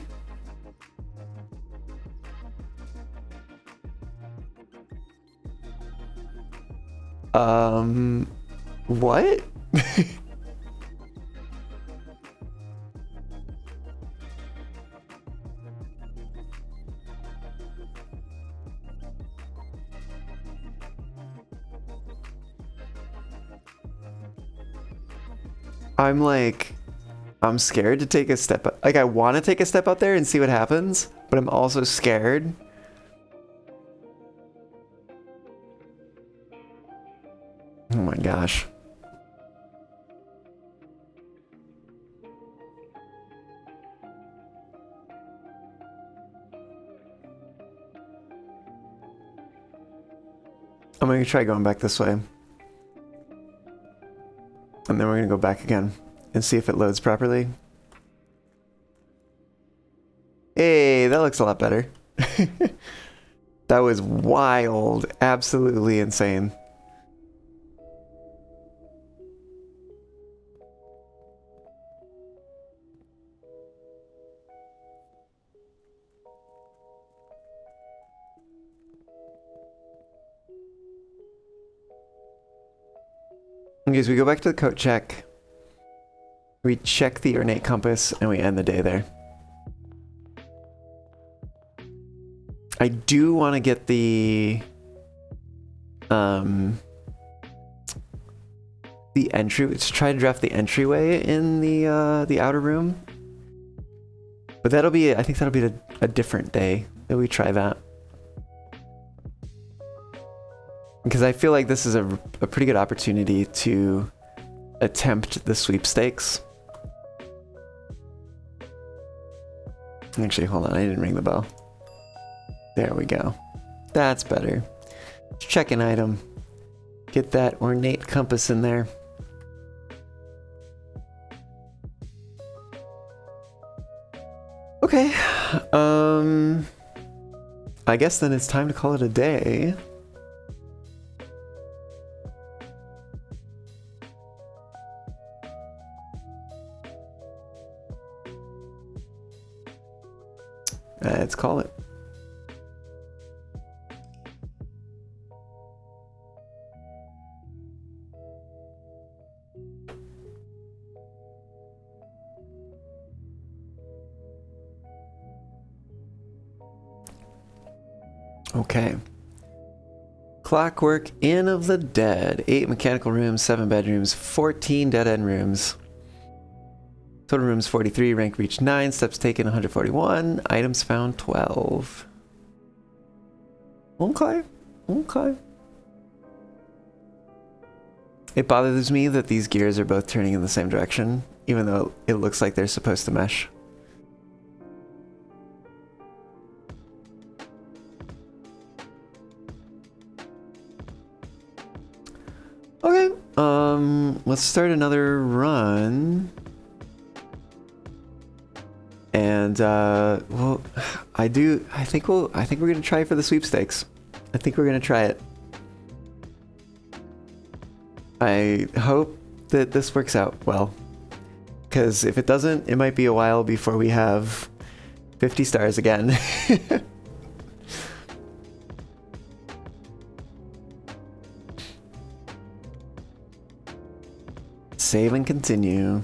What? I'm scared to take a step. Like, I want to take a step out there and see what happens, but I'm also scared. Oh my gosh. I'm gonna try going back this way. And then we're gonna go back again and see if it loads properly. Hey, that looks a lot better. That was wild. Absolutely insane. Okay, so we go back to the coat check. We check the ornate compass and we end the day there. I do want to get the entry. Let's try to draft the entryway in the outer room. But that'll be, I think that'll be a different day that we try that. Because I feel like this is a pretty good opportunity to attempt the sweepstakes. Actually, hold on, I didn't ring the bell. There we go. That's better. Check an item. Get that ornate compass in there. Okay. I guess then it's time to call it a day. Let's call it. Okay. Clockwork Inn of the Dead. 8 mechanical rooms, 7 bedrooms, 14 dead-end rooms. Total rooms 43, rank reached 9, steps taken 141, items found 12. Okay. Okay. It bothers me that these gears are both turning in the same direction, even though it looks like they're supposed to mesh. Okay, let's start another run. And well, I think we're gonna try for the sweepstakes. I think we're gonna try it. I hope that this works out well, because if it doesn't, it might be a while before we have 50 stars again. Save and continue.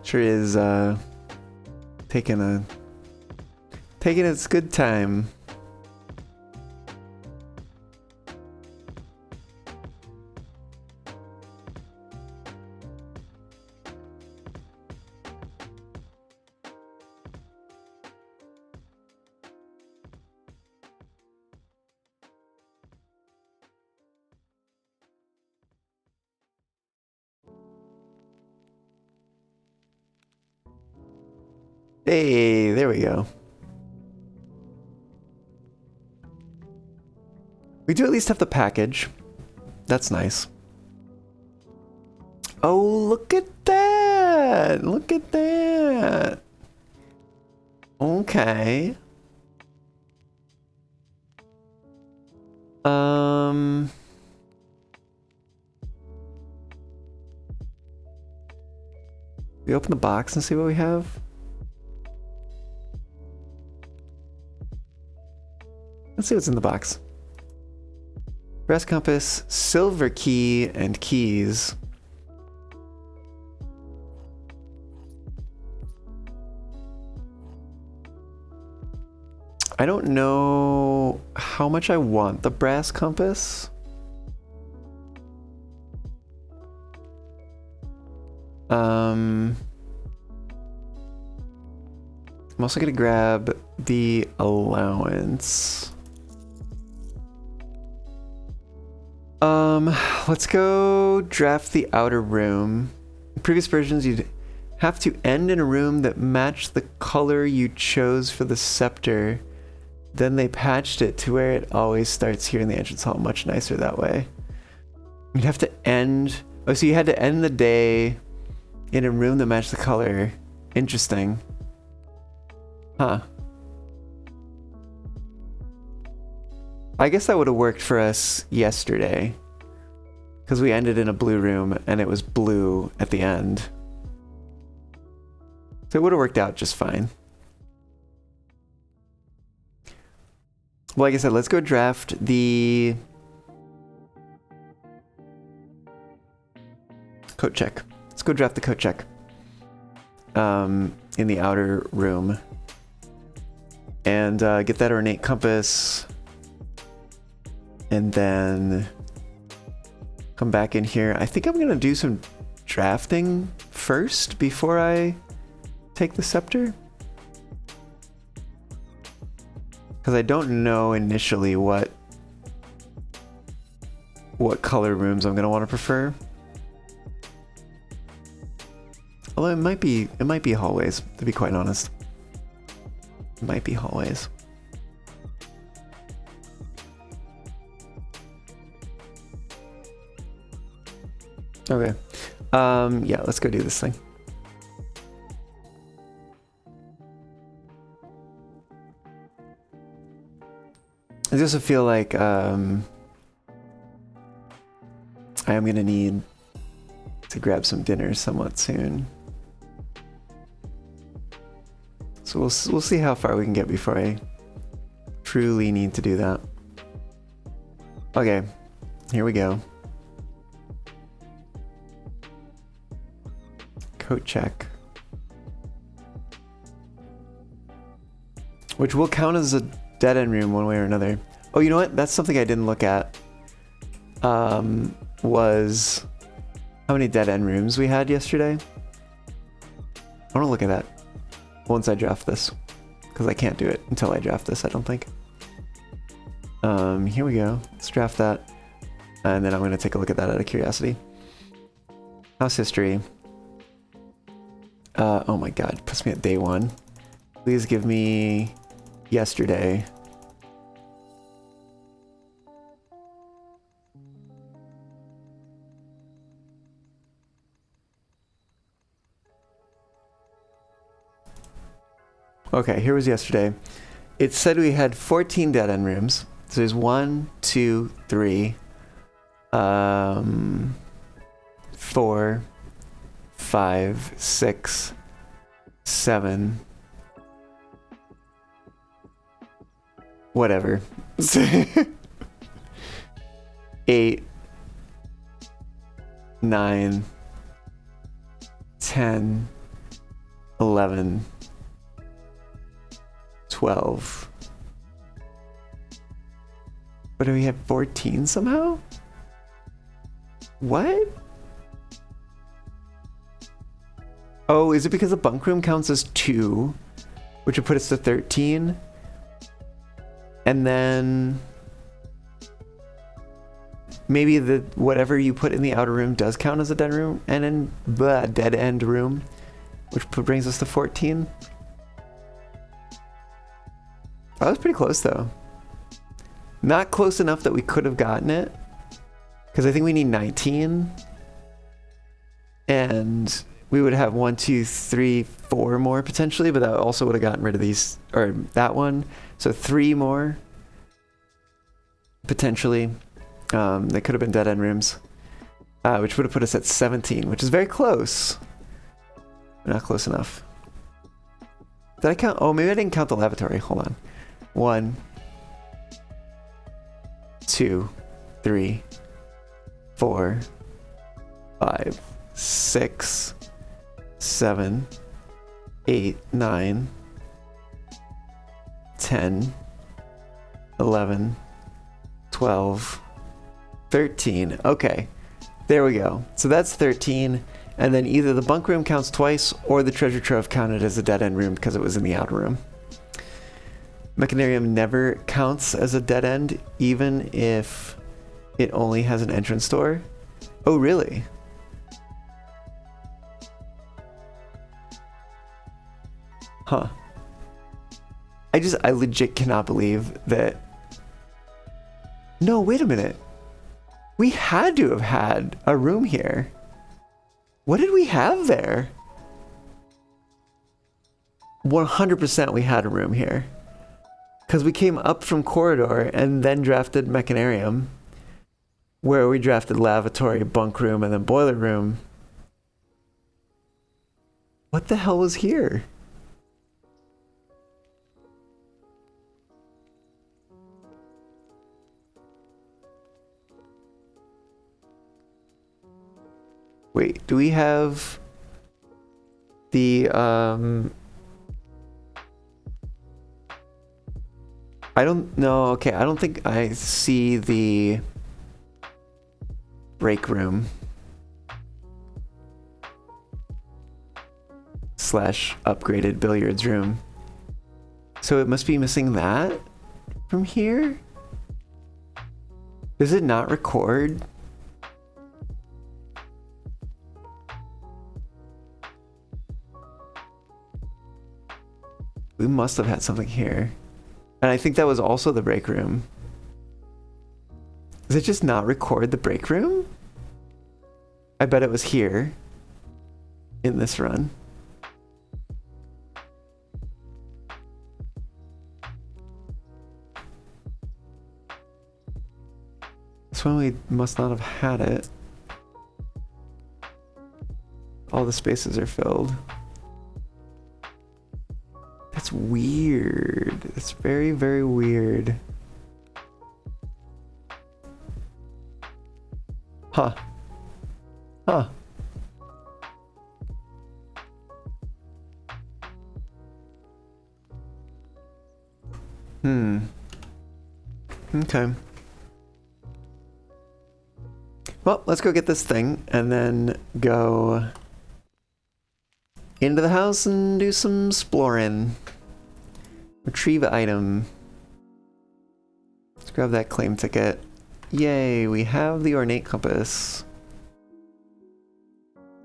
Sure is taking its good time. Hey, there we go. We do at least have the package. That's nice. Oh, look at that! Look at that! Okay. We open the box and see what we have. Let's see what's in the box. Brass compass, silver key, and keys. I don't know how much I want the brass compass. I'm also gonna grab the allowance. Let's go draft the outer room. In previous versions, you'd have to end in a room that matched the color you chose for the scepter. Then they patched it to where it always starts here in the entrance hall. Much nicer that way. You'd have to end... Oh, so you had to end the day in a room that matched the color. Interesting. Huh. I guess that would have worked for us yesterday. Because we ended in a blue room and it was blue at the end. So it would have worked out just fine. Well, like I said, let's go draft the coat check. Let's go draft the coat check. In the outer room. And get that ornate compass. And then come back in here. I think I'm gonna do some drafting first before I take the scepter? Because I don't know initially what color rooms I'm gonna want to prefer. Although it might be hallways, to be quite honest. It might be hallways. Okay. Yeah, let's go do this thing. I just feel like I am gonna need to grab some dinner somewhat soon. So we'll see how far we can get before I truly need to do that. Okay, here we go. Coat check. Which will count as a dead end room one way or another. Oh, you know what? That's something I didn't look at. Was how many dead end rooms we had yesterday. I want to look at that once I draft this, because I can't do it until I draft this, I don't think. Here we go. Let's draft that. And then I'm going to take a look at that out of curiosity. House history. Oh my god, it puts me at day 1. Please give me yesterday. Okay, here was yesterday. It said we had 14 dead end rooms. So there's 1, 2, 3, 4, 5, 6, 7. Whatever. 8, 9, 10, 11, 12. But do we have 14 somehow? What? Oh, is it because the bunk room counts as 2, which would put us to 13? And then maybe the whatever you put in the outer room does count as a dead room, and then the dead end room, which brings us to 14. That was pretty close though. Not close enough that we could have gotten it, because I think we need 19, and we would have 1, 2, 3, 4 more potentially, but that also would have gotten rid of these, or that one. So 3 more potentially. They could have been dead end rooms, which would have put us at 17, which is very close. But not close enough. Did I count? Oh, maybe I didn't count the lavatory. Hold on. 1, 2, 3, 4, 5, 6, 7, 8, 9, 10, 11, 12, 13. Okay, there we go. So that's 13, and then either the bunk room counts twice or the treasure trove counted as a dead end room because it was in the outer room. Mechanarium never counts as a dead end, even if it only has an entrance door. Oh, really? Huh. I legit cannot believe that. No, wait a minute. We had to have had a room here. What did we have there? 100% we had a room here. Because we came up from corridor and then drafted Mechanarium, where we drafted lavatory, bunk room, and then boiler room. What the hell was here? Wait, do we have the, I don't know. Okay, I don't think I see the break room. slash upgraded billiards room. So it must be missing that from here? Does it not record? We must have had something here. And I think that was also the break room. Does it just not record the break room? I bet it was here in this run. This one we must not have had it. All the spaces are filled. That's weird. It's very, very weird. Huh. Huh. Okay. Well, let's go get this thing and then go into the house and do some exploring. Retrieve item. Let's grab that claim ticket. Yay, we have the ornate compass.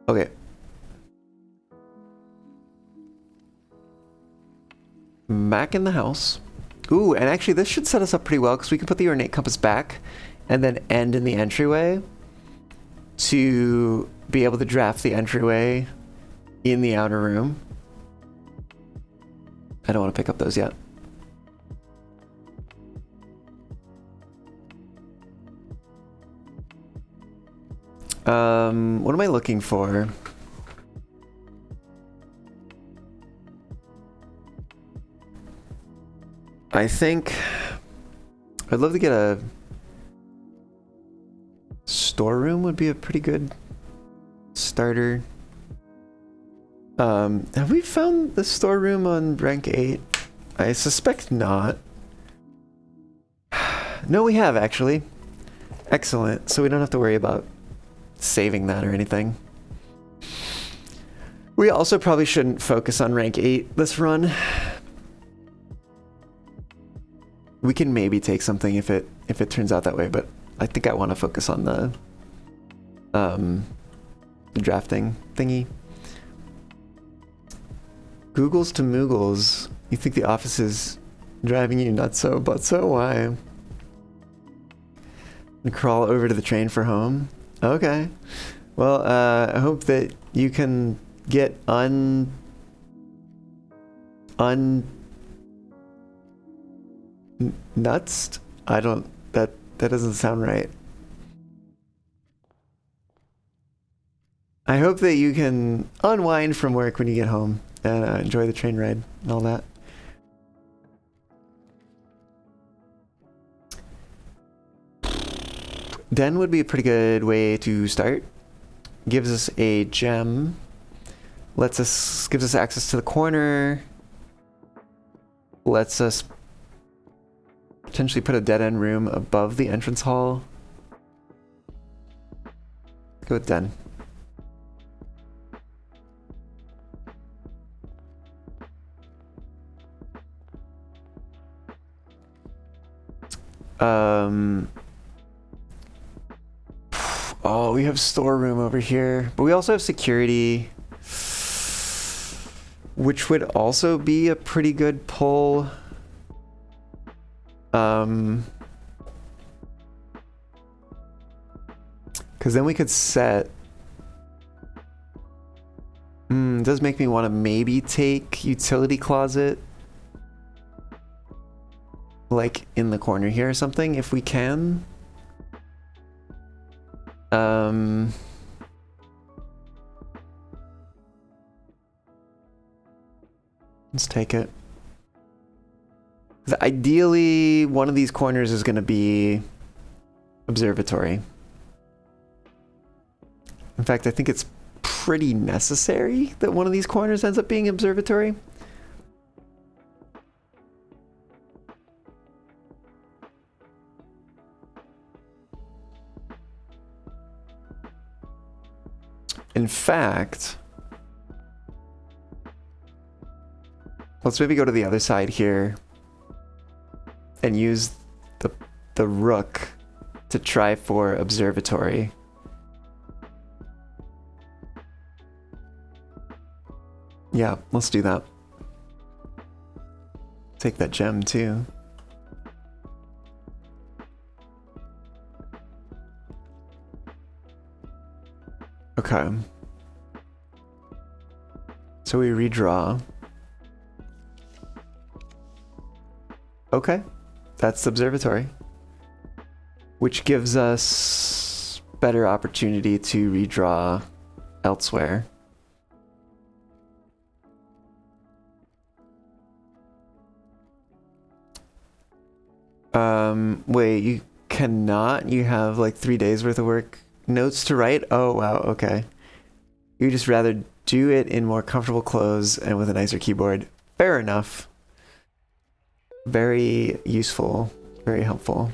Okay. Back in the house. Ooh, and actually this should set us up pretty well because we can put the ornate compass back and then end in the entryway to be able to draft the entryway in the outer room. I don't want to pick up those yet. What am I looking for? I think I'd love to get a storeroom would be a pretty good starter. Have we found the storeroom on rank 8? I suspect not. No, we have actually. Excellent. So we don't have to worry about saving that or anything. We also probably shouldn't focus on rank 8 this run. We can maybe take something if it turns out that way, but I think I want to focus on the drafting thingy. Googles to Moogles. You think the office is driving you nuts so, but so why? And crawl over to the train for home. Okay. Well, I hope that you can get nutsed? I don't, that doesn't sound right. I hope that you can unwind from work when you get home and enjoy the train ride and all that. Den would be a pretty good way to start. Gives us a gem. Gives us access to the corner. Lets us potentially put a dead-end room above the entrance hall. Go with Den. Oh, we have storeroom over here, but we also have security, which would also be a pretty good pull. Because then we could set. It does make me want to maybe take utility closet, like in the corner here or something, if we can. Let's take it. Ideally, one of these corners is going to be observatory. In fact, I think it's pretty necessary that one of these corners ends up being observatory. In fact, Let's maybe go to the other side here and use the rook to try for observatory. Yeah, let's do that. Take that gem too. Okay. So we redraw. Okay. That's the observatory. Which gives us better opportunity to redraw elsewhere. Wait, you cannot? You have like 3 days worth of work notes to write? Oh, wow, okay. You just rather do it in more comfortable clothes and with a nicer keyboard. Fair enough. Very useful. Very helpful.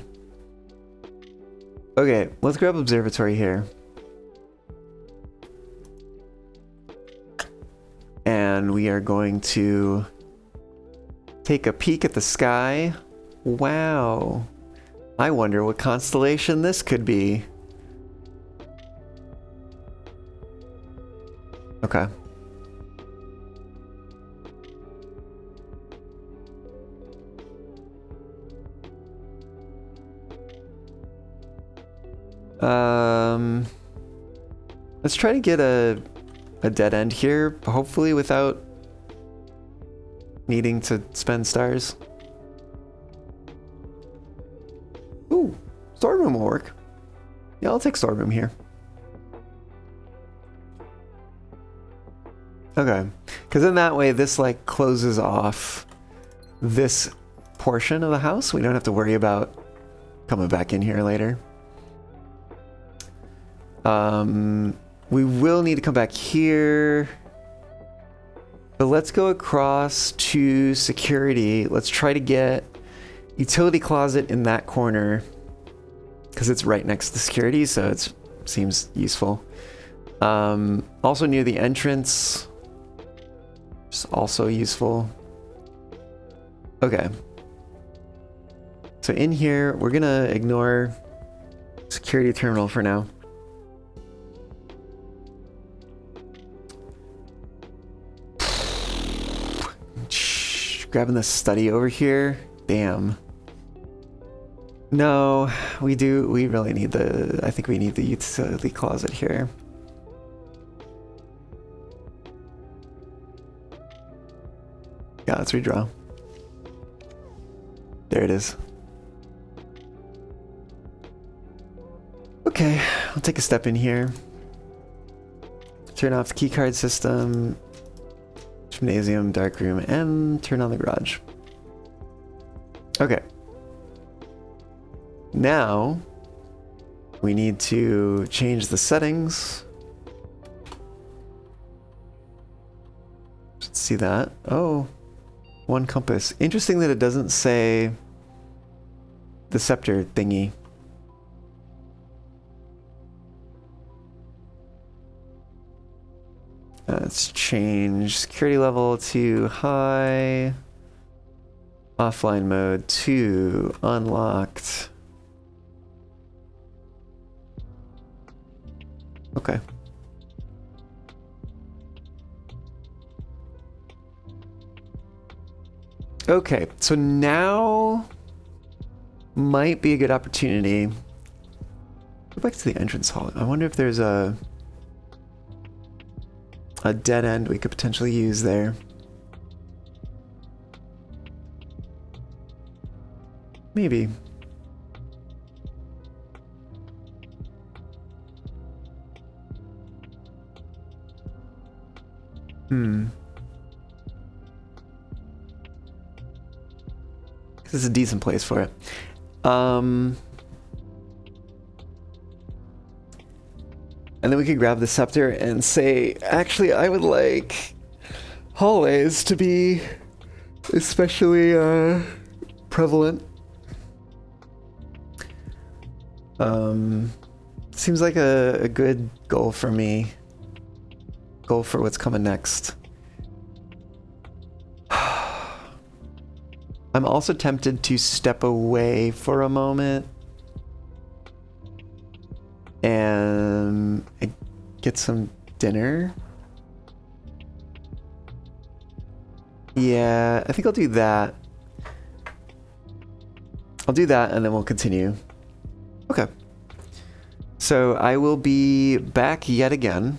Okay, let's grab observatory here. And we are going to take a peek at the sky. Wow. I wonder what constellation this could be. Okay. Let's try to get a dead end here, hopefully without needing to spend stars. Ooh, storeroom will work. Yeah, I'll take storeroom here. Okay, because in that way, this like closes off this portion of the house. We don't have to worry about coming back in here later. We will need to come back here. But let's go across to security. Let's try to get utility closet in that corner because it's right next to security, so it seems useful. Also near the entrance, it's also useful. Okay. So in here, we're gonna ignore security terminal for now. Grabbing the study over here. Damn. No, we really need I think we need the utility closet here. Yeah, let's redraw. There it is. Okay, I'll take a step in here. Turn off the keycard system. Gymnasium, darkroom, and turn on the garage. Okay. Now, we need to change the settings. Let's see that. Oh, one compass. Interesting that it doesn't say the scepter thingy. Let's change security level to high, offline mode to unlocked. Okay. Okay, so now might be a good opportunity. Go back to the entrance hall. I wonder if there's a dead end we could potentially use there. Maybe. This is a decent place for it. And then we could grab the scepter and say, actually, I would like hallways to be especially prevalent. Seems like a good goal for me. Goal for what's coming next. I'm also tempted to step away for a moment and get some dinner. Yeah, I think I'll do that. I'll do that and then we'll continue. Okay. So I will be back yet again.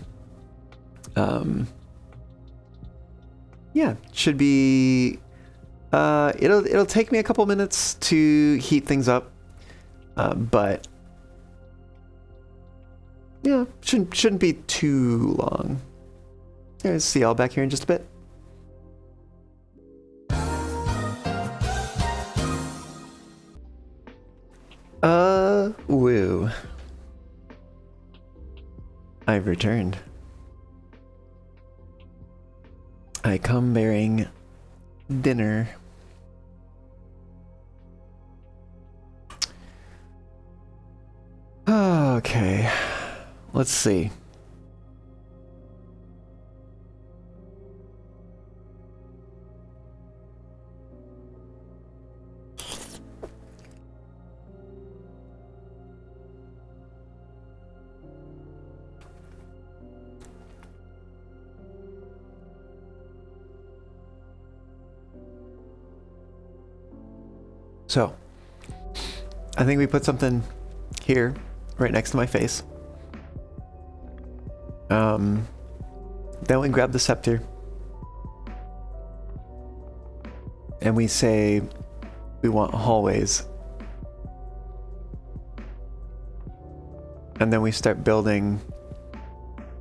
Yeah, should be it'll take me a couple minutes to heat things up. But yeah, shouldn't be too long. Yeah, see y'all back here in just a bit. Woo. I've returned. I come bearing dinner. Okay, let's see. So, I think we put something here, right next to my face. Then we grab the scepter. And we say we want hallways. And then we start building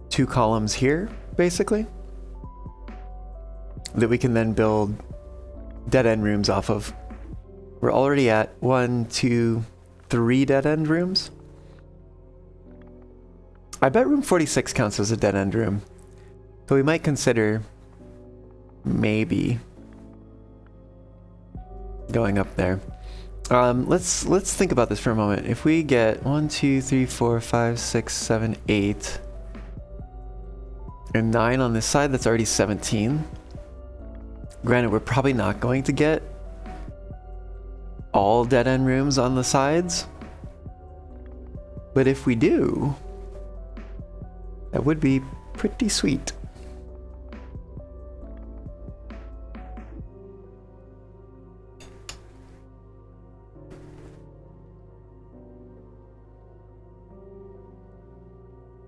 2 columns here, basically, that we can then build dead-end rooms off of. We're already at 1, 2, 3 dead-end rooms. I bet room 46 counts as a dead-end room. So we might consider maybe going up there. Let's think about this for a moment. If we get 1, 2, 3, 4, 5, 6, 7, 8, and 9 on this side, that's already 17. Granted, we're probably not going to get all dead-end rooms on the sides. But if we do, that would be pretty sweet.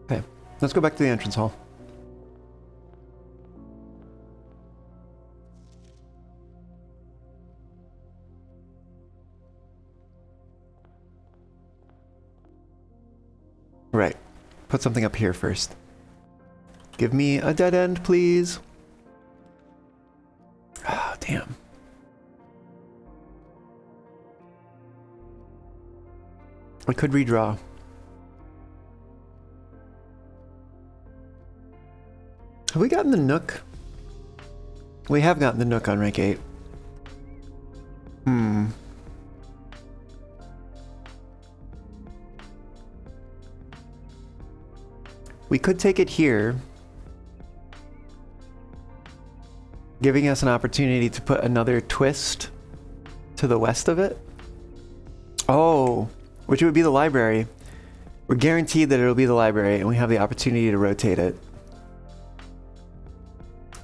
Okay, let's go back to the entrance hall. Right. Put something up here first. Give me a dead end, please. Ah, damn. I could redraw. Have we gotten the Nook? We have gotten the Nook on rank 8. We could take it here, giving us an opportunity to put another twist to the west of it. Oh, which would be the library. We're guaranteed that it'll be the library, and we have the opportunity to rotate it.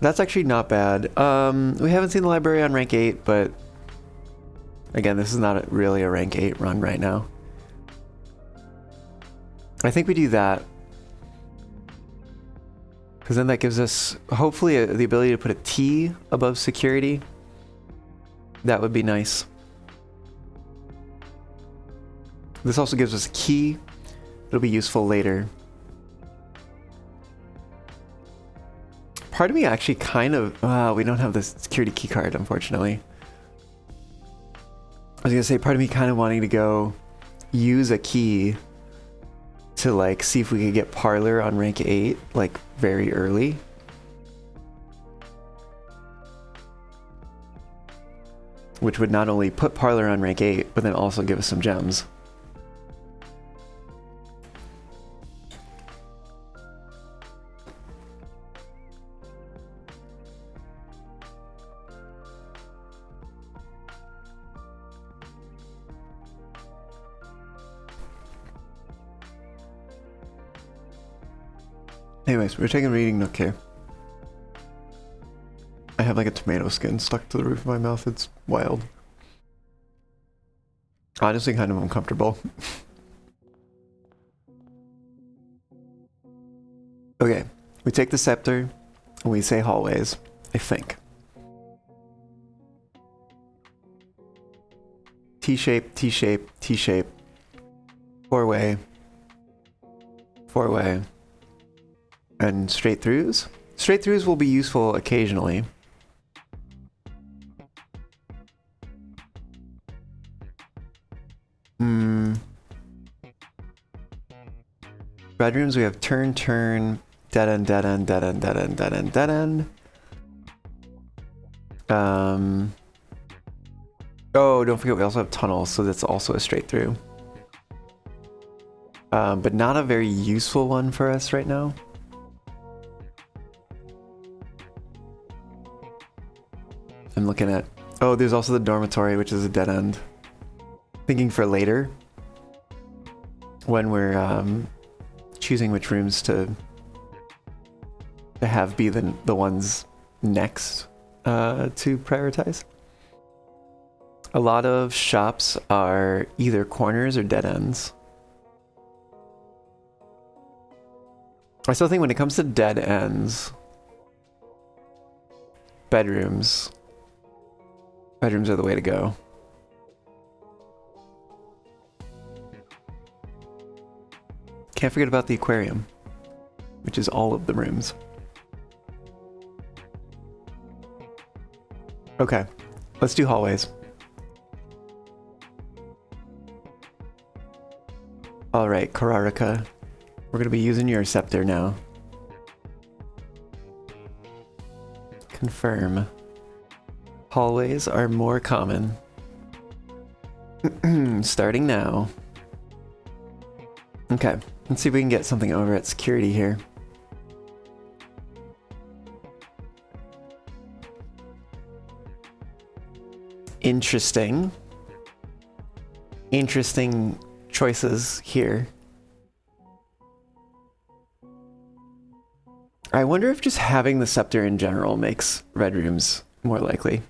That's actually not bad. We haven't seen the library on rank 8, but again, this is not really a rank 8 run right now. I think we do that, because then that gives us, hopefully, the ability to put a T above security. That would be nice. This also gives us a key. It'll be useful later. Part of me actually kind of, we don't have the security key card, unfortunately. I was gonna say, part of me kind of wanting to go use a key to like see if we could get Parlor on rank 8 like very early. Which would not only put Parlor on rank 8, but then also give us some gems. Anyways, we're taking reading nook here. I have like a tomato skin stuck to the roof of my mouth. It's wild. Honestly, kind of uncomfortable. Okay, we take the scepter and we say hallways, I think. T-shape, T-shape, T-shape. Four-way. Four-way. And straight throughs? Straight throughs will be useful occasionally. Bedrooms, we have turn, turn, dead end, dead end, dead end, dead end, dead end, dead end. Oh, don't forget we also have tunnels, so that's also a straight through. But not a very useful one for us right now. I'm looking at... Oh, there's also the dormitory, which is a dead end. Thinking for later, when we're choosing which rooms to have be the ones next to prioritize. A lot of shops are either corners or dead ends. I still think when it comes to dead ends, bedrooms are the way to go. Can't forget about the aquarium, which is all of the rooms. Okay, let's do hallways. Alright, Kararika. We're gonna be using your scepter now. Confirm. Hallways are more common. Starting now. Okay, let's see if we can get something over at security here. Interesting. Interesting choices here. I wonder if just having the scepter in general makes red rooms more likely.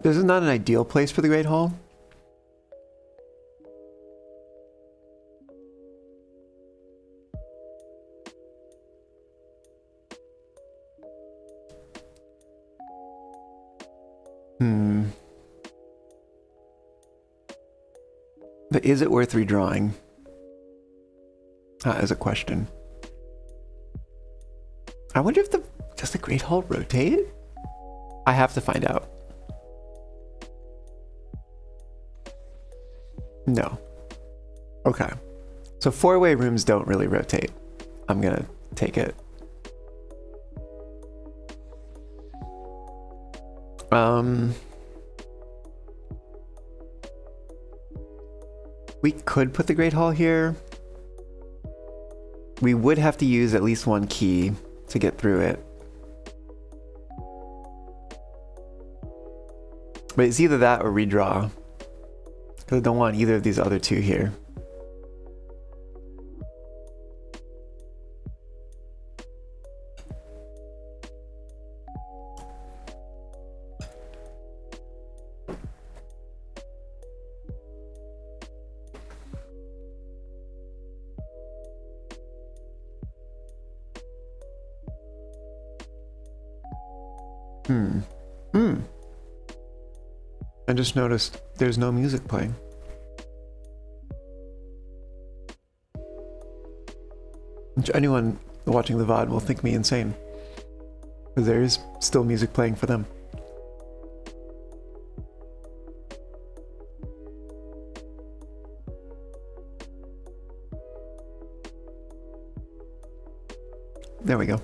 This is not an ideal place for the Great Hall. But is it worth redrawing? As a question. I wonder if does the Great Hall rotate? I have to find out. No. Okay. So four-way rooms don't really rotate. I'm gonna take it. We could put the Great Hall here. We would have to use at least one key to get through it. But it's either that or redraw. Because I don't want either of these other two here. I just noticed there's no music playing. Which anyone watching the VOD will think me insane. But there is still music playing for them. There we go.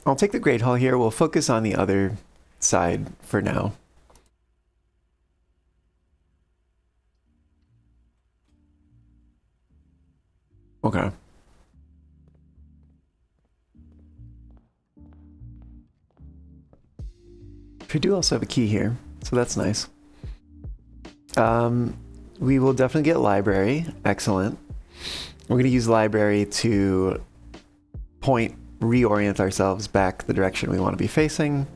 I'll take the Great Hall here. We'll focus on the other side for now. Okay. We do also have a key here, so that's nice. We will definitely get library. Excellent. We're going to use library to reorient ourselves back the direction we want to be facing.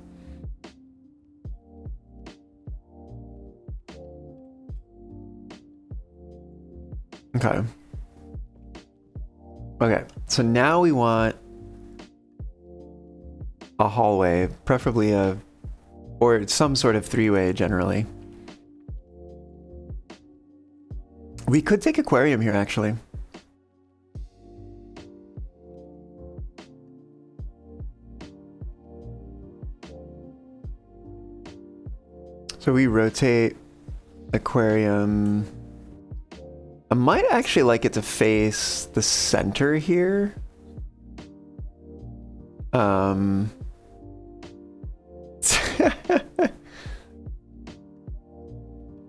Okay. Okay, so now we want a hallway, preferably or some sort of three-way generally. We could take aquarium here, actually. So we rotate aquarium. I might actually like it to face the center here.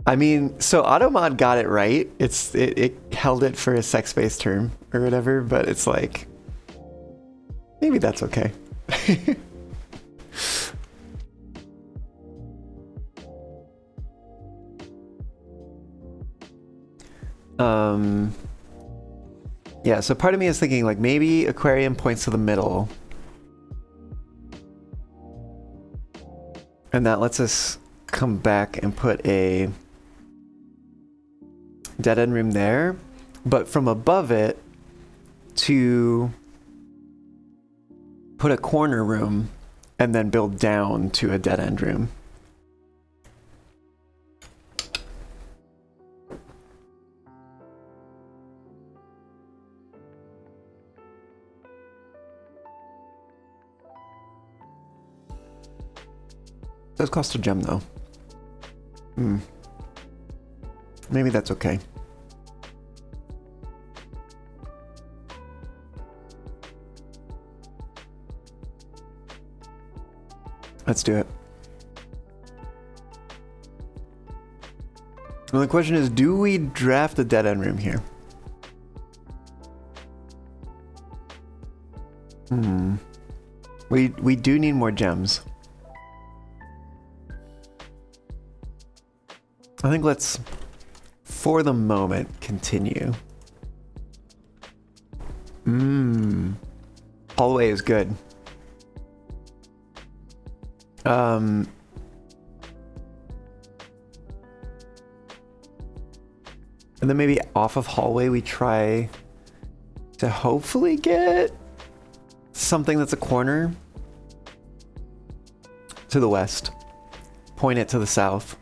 I mean, so Automod got it right. It held it for a sex-based term or whatever, but it's like, maybe that's okay. Yeah, so part of me is thinking like maybe aquarium points to the middle. And that lets us come back and put a dead end room there, but from above it to put a corner room and then build down to a dead end room. Does cost a gem though. Maybe that's okay. Let's do it. Well, the question is, do we draft a dead end room here? We do need more gems. I think let's, for the moment, continue. Hallway is good. And then maybe off of hallway we try to hopefully get something that's a corner to the west. Point it to the south.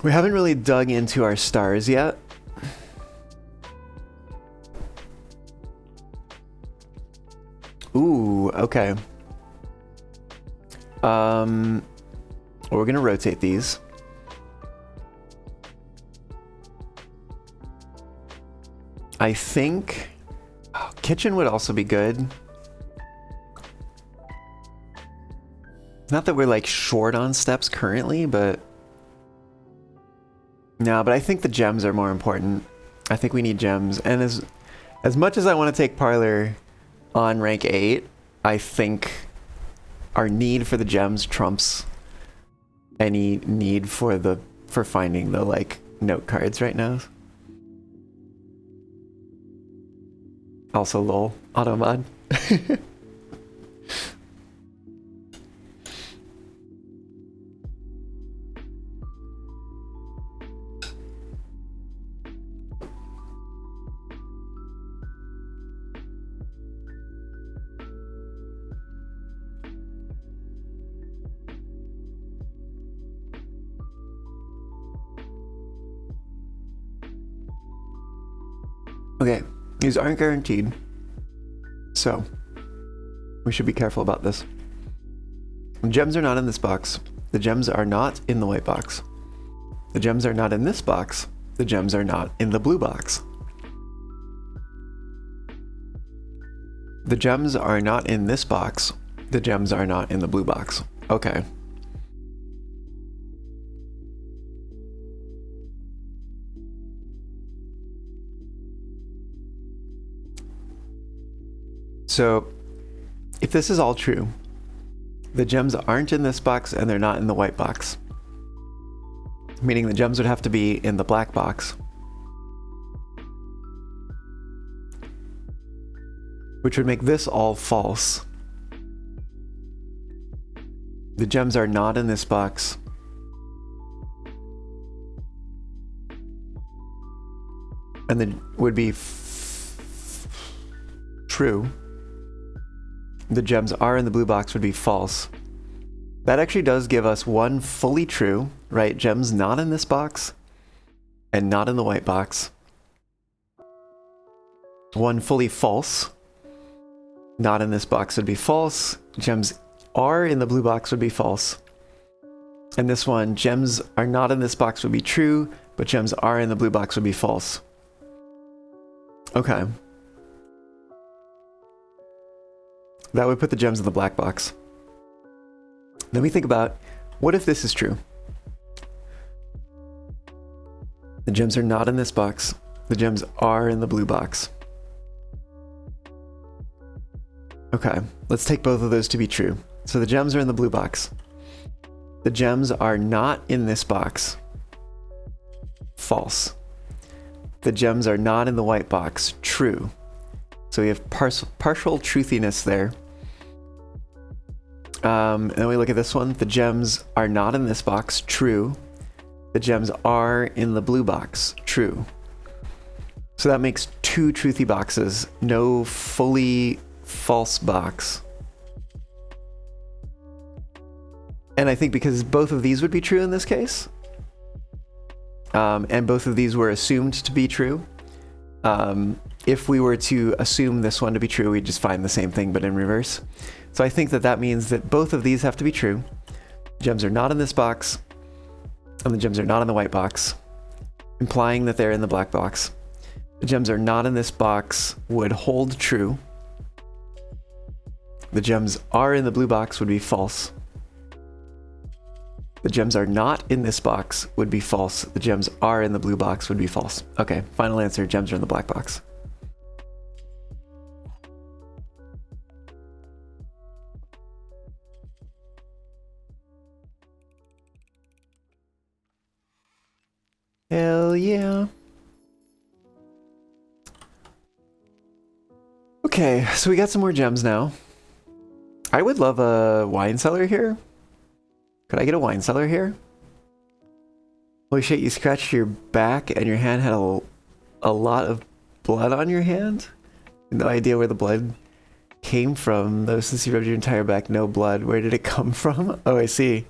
We haven't really dug into our stars yet. Ooh, okay. We're gonna rotate these. I think kitchen would also be good. Not that we're like short on steps currently, but no, but I think the gems are more important. I think we need gems. And as much as I want to take Parlor on rank 8, I think our need for the gems trumps any need for finding the like note cards right now. Also lol, automod. Okay, these aren't guaranteed, so we should be careful about this. The gems are not in this box. The gems are not in the white box. The gems are not in this box. The gems are not in the blue box. The gems are not in this box. The gems are not in the blue box. Okay. So if this is all true, the gems aren't in this box and they're not in the white box. Meaning the gems would have to be in the black box. Which would make this all false. The gems are not in this box. And then would be true. The gems are in the blue box would be false. That actually does give us one fully true, right? Gems not in this box and not in the white box. One fully false. Not in this box would be false. Gems are in the blue box would be false. And this one, gems are not in this box would be true, but gems are in the blue box would be false. Okay. That would put the gems in the black box. Then we think about, what if this is true? The gems are not in this box. The gems are in the blue box. Okay, let's take both of those to be true. So the gems are in the blue box. The gems are not in this box. False. The gems are not in the white box. True. So we have partial truthiness there. And then we look at this one. The gems are not in this box. True. The gems are in the blue box. True. So that makes two truthy boxes. No fully false box. And I think because both of these would be true in this case, and both of these were assumed to be true, if we were to assume this one to be true, we'd just find the same thing but in reverse. So I think that that means that both of these have to be true. Gems are not in this box, and the gems are not in the white box, implying that they're in the black box. The gems are not in this box would hold true. The gems are in the blue box would be false. The gems are not in this box would be false. The gems are in the blue box would be false. Okay, final answer, gems are in the black box. Hell yeah. Okay, so we got some more gems now. I would love a wine cellar here. Could I get a wine cellar here? Holy shit, you scratched your back and your hand had a lot of blood on your hand? No idea where the blood came from, though, since you rubbed your entire back, no blood. Where did it come from? Oh, I see.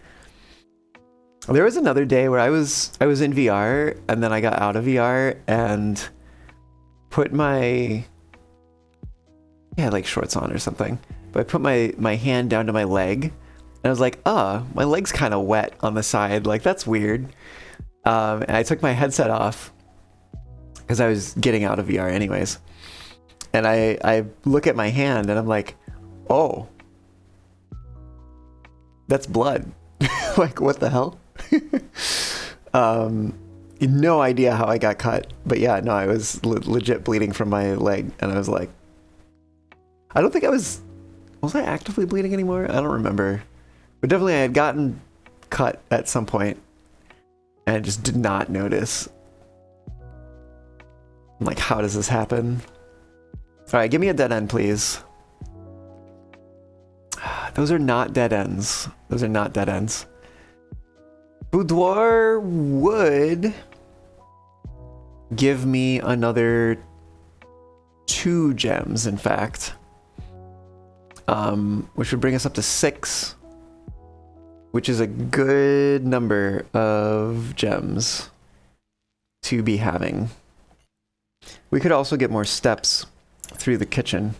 There was another day where I was in VR, and then I got out of VR and put my... I had like shorts on or something. But I put my hand down to my leg, and I was like, my leg's kind of wet on the side. Like, that's weird. And I took my headset off because I was getting out of VR anyways. And I look at my hand and I'm like, oh, that's blood. Like, what the hell? No idea how I got cut. But yeah, no, I was legit bleeding from my leg. And I was like, I don't think was I actively bleeding anymore? I don't remember. But definitely I had gotten cut at some point and I just did not notice. I'm like, how does this happen? Alright, give me a dead end, please. Those are not dead ends. Those are not dead ends. Boudoir would give me another 2 gems, in fact. Which would bring us up to 6, which is a good number of gems to be having. We could also get more steps through the kitchen.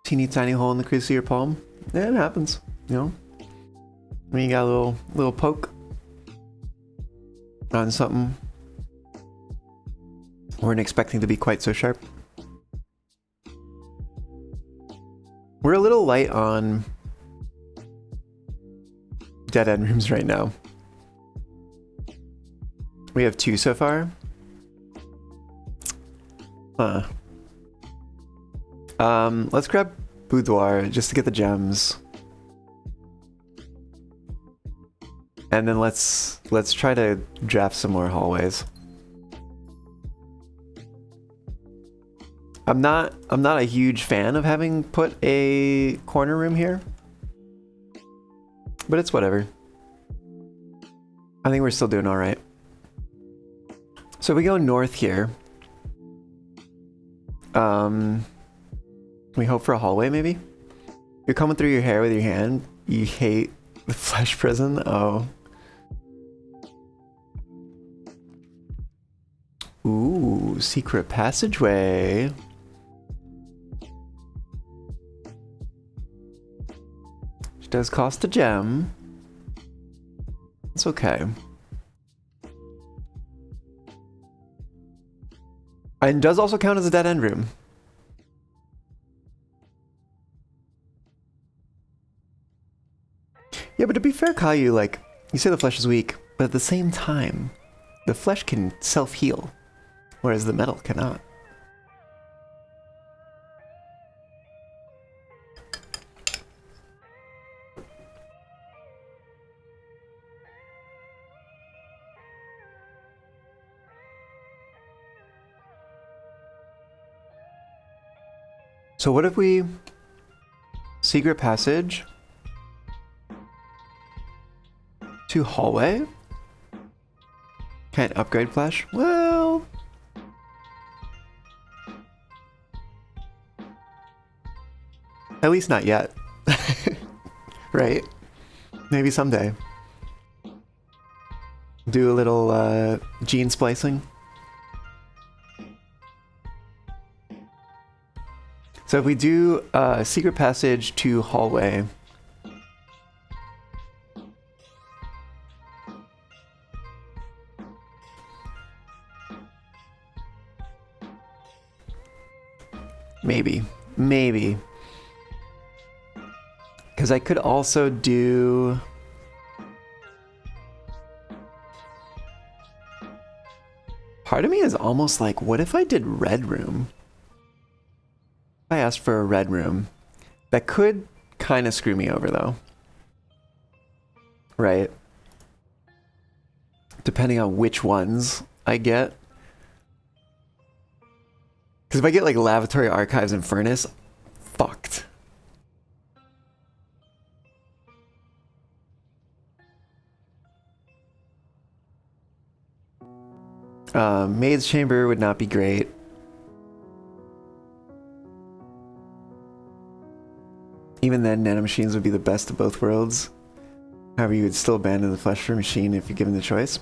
Teeny tiny hole in the crease of your palm. Yeah, it happens, you know. When you got a little poke on something. Weren't expecting to be quite so sharp. We're a little light on dead end rooms right now. We have 2 so far. Huh. Let's grab Boudoir just to get the gems. And then let's try to draft some more hallways. I'm not a huge fan of having put a corner room here. But it's whatever. I think we're still doing all right. So we go north here. We hope for a hallway, maybe? You're coming through your hair with your hand. You hate the flesh prison? Oh. Ooh, secret passageway. Which does cost a gem. It's okay. And does also count as a dead end room. Yeah, but to be fair, Caillou, like, you say the flesh is weak, but at the same time, the flesh can self-heal, whereas the metal cannot. So what if we... Secret passage... to hallway? Can't upgrade flesh? Well... At least not yet. Right? Maybe someday. Do a little gene splicing. So if we do secret passage to hallway... Maybe. Maybe. Because I could also do... Part of me is almost like, what if I did red room? If I asked for a red room. That could kind of screw me over, though. Right? Depending on which ones I get. Because if I get like Lavatory Archives and Furnace, fucked. Maid's Chamber would not be great. Even then, nanomachines would be the best of both worlds. However, you would still abandon the flesh for machine if you're given the choice.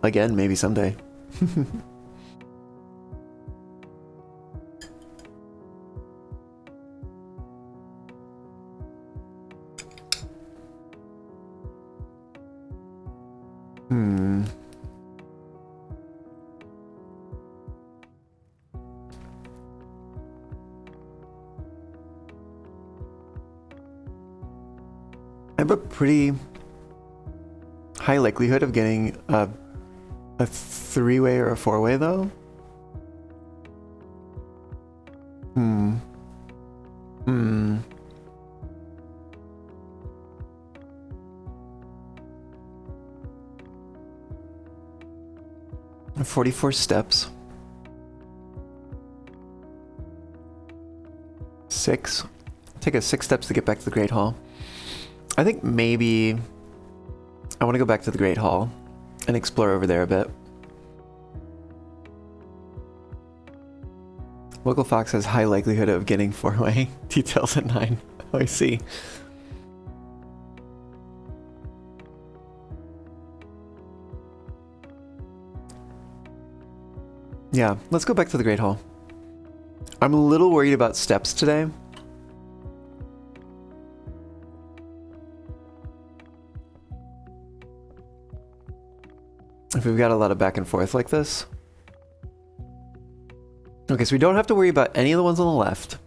Again, maybe someday. I have a pretty high likelihood of getting a 3-way or a 4-way, though. I have 44 steps. 6. Take us 6 steps to get back to the Great Hall. I think maybe I want to go back to the Great Hall and explore over there a bit. Local Fox has high likelihood of getting 4-way. Details at 9. Oh, I see. Yeah, let's go back to the Great Hall. I'm a little worried about steps today. If we've got a lot of back and forth like this. Okay, so we don't have to worry about any of the ones on the left.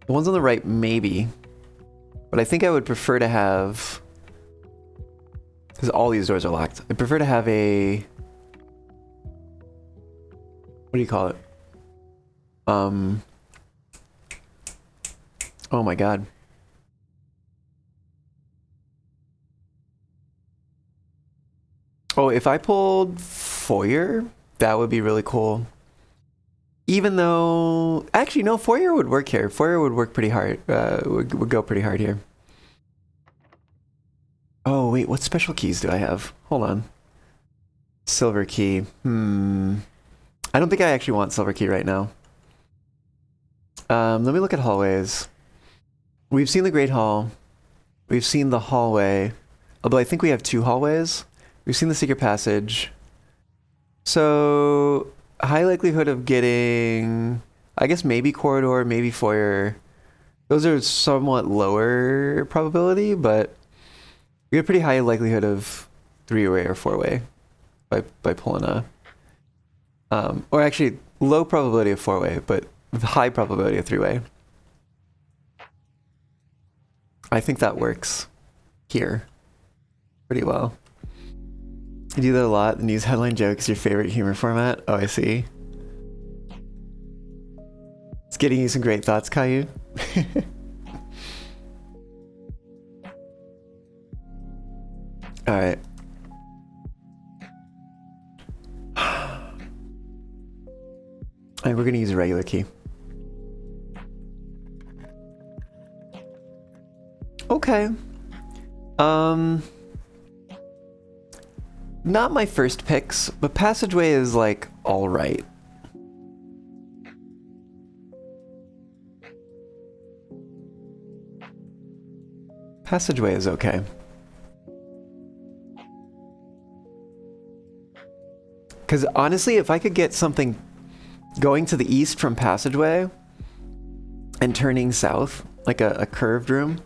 The ones on the right, maybe. But I think I would prefer to have... Because all these doors are locked. I prefer to have a... What do you call it? Oh my god. Oh, if I pulled foyer, that would be really cool. Even though... Actually, no, foyer would work here. Foyer would work pretty hard. Would go pretty hard here. Oh, wait, what special keys do I have? Hold on. Silver key. I don't think I actually want silver key right now. Let me look at hallways. We've seen the Great Hall. We've seen the hallway. Although I think we have 2 hallways. We've seen the secret passage. So, high likelihood of getting... I guess maybe corridor, maybe foyer. Those are somewhat lower probability, but... We have a pretty high likelihood of 3-way or 4-way by pulling a... or actually, low probability of 4-way, but high probability of 3-way. I think that works here pretty well. You do that a lot. The news headline joke is your favorite humor format. Oh, I see. It's getting you some great thoughts, Caillou. All right. And we're gonna use a regular key. Okay. Not my first picks, but passageway is like all right. Passageway is okay. Because honestly, if I could get something going to the east from passageway and turning south, like a curved room.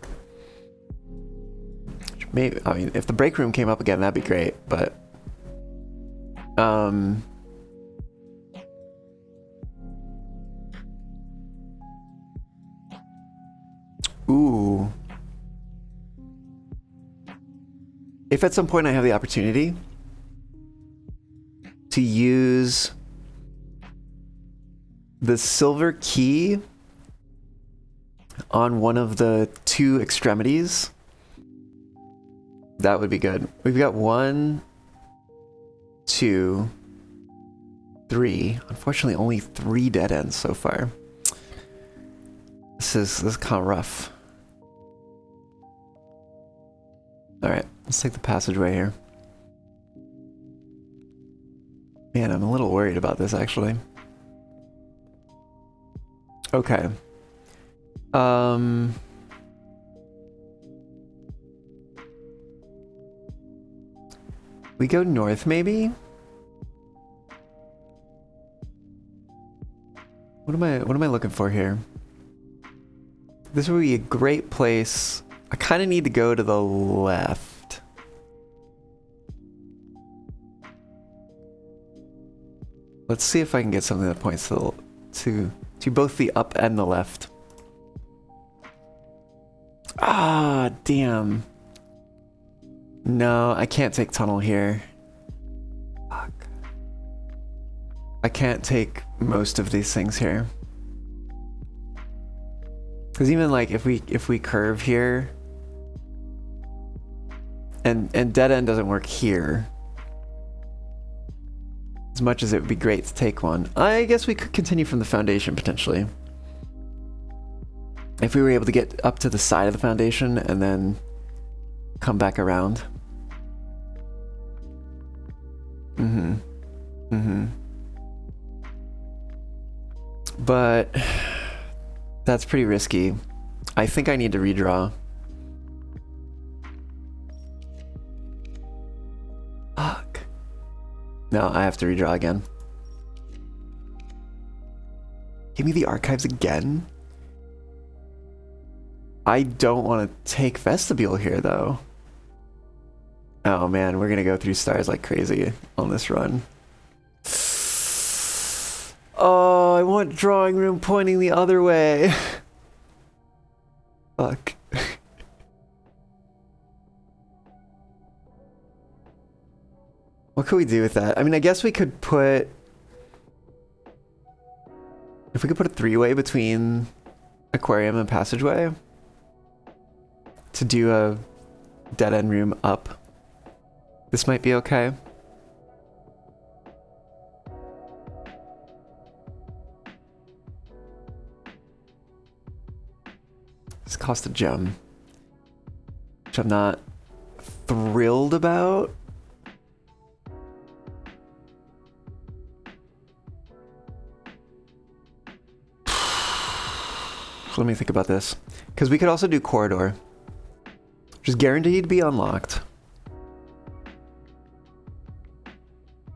Maybe, I mean, if the break room came up again, that'd be great, but... Ooh. If at some point I have the opportunity to use the silver key on one of the 2 extremities, that would be good. We've got 1, 2, 3. Unfortunately, only 3 dead ends so far. This is kind of rough. All right, let's take the passageway here. Man, I'm a little worried about this actually. Okay. We go north maybe? What am I looking for here? This would be a great place. I kind of need to go to the left. Let's see if I can get something that points to both the up and the left. Ah, damn. No, I can't take tunnel here. Fuck. I can't take most of these things here. Because even like if we curve here and dead end doesn't work here, as much as it would be great to take one, I guess we could continue from the foundation potentially. If we were able to get up to the side of the foundation and then come back around. But that's pretty risky. I think I need to redraw. Fuck. No, I have to redraw again. Give me the archives again? I don't want to take vestibule here though. Oh man, we're gonna go through stars like crazy on this run. Oh. want drawing room pointing the other way. Fuck. What could we do with that? I mean, I guess we could put... If we could put a three-way between aquarium and passageway to do a dead-end room up, this might be okay. This cost a gem, which I'm not thrilled about. Let me think about this, because we could also do corridor, which is guaranteed to be unlocked.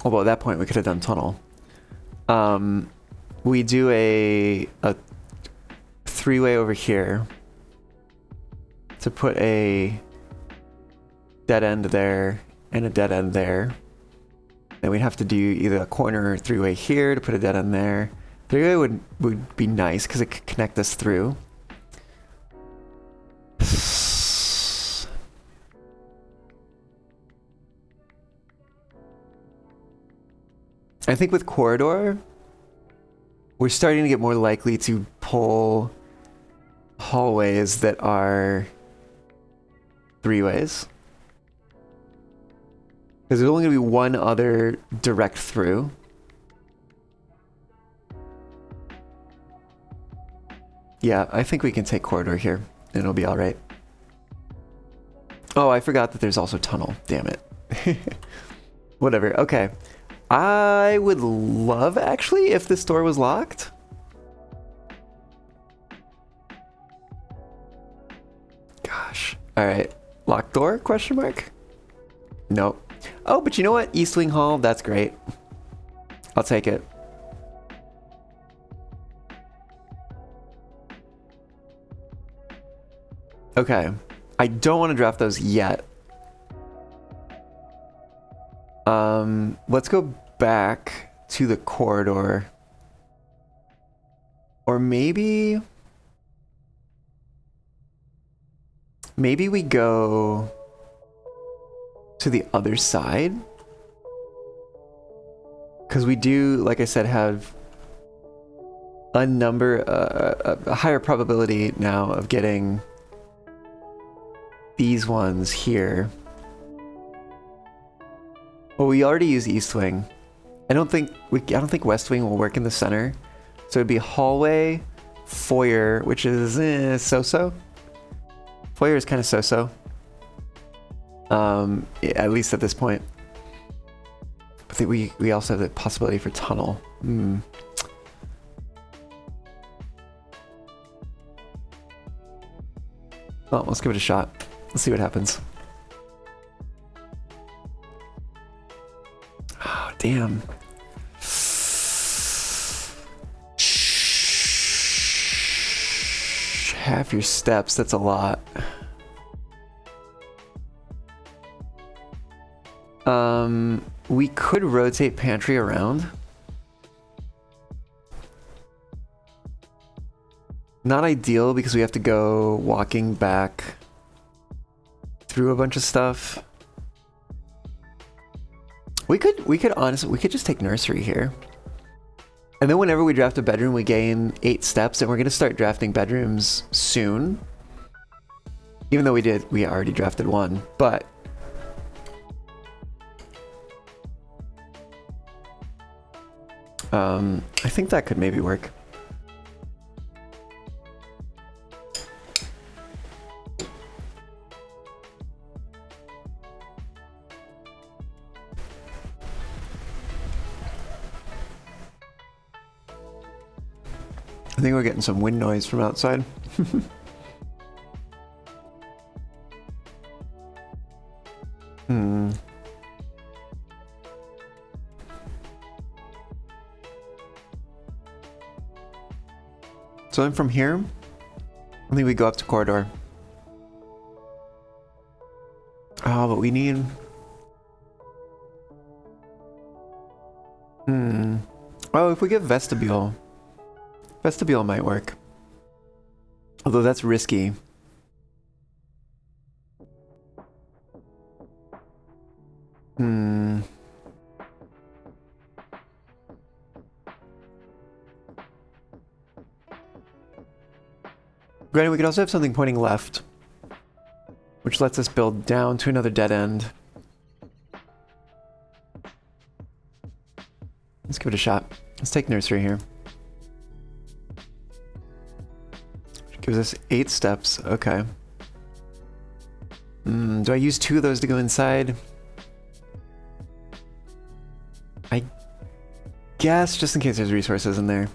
Although at that point we could have done tunnel. We do a three-way over here to put a dead end there and a dead end there. Then we'd have to do either a corner or three-way here to put a dead end there. Three-way would be nice because it could connect us through. I think with corridor, we're starting to get more likely to pull hallways that are three-ways. Because there's only going to be one other direct through. Yeah, I think we can take corridor here, and it'll be alright. Oh, I forgot that there's also tunnel. Damn it. Whatever, okay. I would love, actually, if this door was locked. Gosh. Alright. Locked door? Question mark? Nope. Oh, but you know what? East Wing Hall, that's great. I'll take it. Okay. I don't want to draft those yet. Let's go back to the corridor. Or maybe we go to the other side. Because we do, like I said, have a higher probability now of getting these ones here. Well, we already use East Wing. I don't think West Wing will work in the center. So it'd be hallway, foyer, which is so-so. Foyer is kind of so-so. At least at this point. I think we also have the possibility for tunnel. Well, let's give it a shot. Let's see what happens. Oh, damn. Half your steps, that's a lot. We could rotate pantry around. Not ideal because we have to go walking back through a bunch of stuff. We could honestly just take nursery here. And then whenever we draft a bedroom, we gain 8 steps, and we're gonna start drafting bedrooms soon. Even though we already drafted one, but I think that could maybe work. I think we're getting some wind noise from outside. So then from here, I think we go up to corridor. Oh, but we need... Oh, if we get vestibule... Vestibule might work. Although that's risky. Hmm. Granted, we could also have something pointing left, which lets us build down to another dead end. Let's give it a shot. Let's take nursery here. Which gives us 8 steps. Okay. Do I use 2 of those to go inside? I guess, just in case there's resources in there.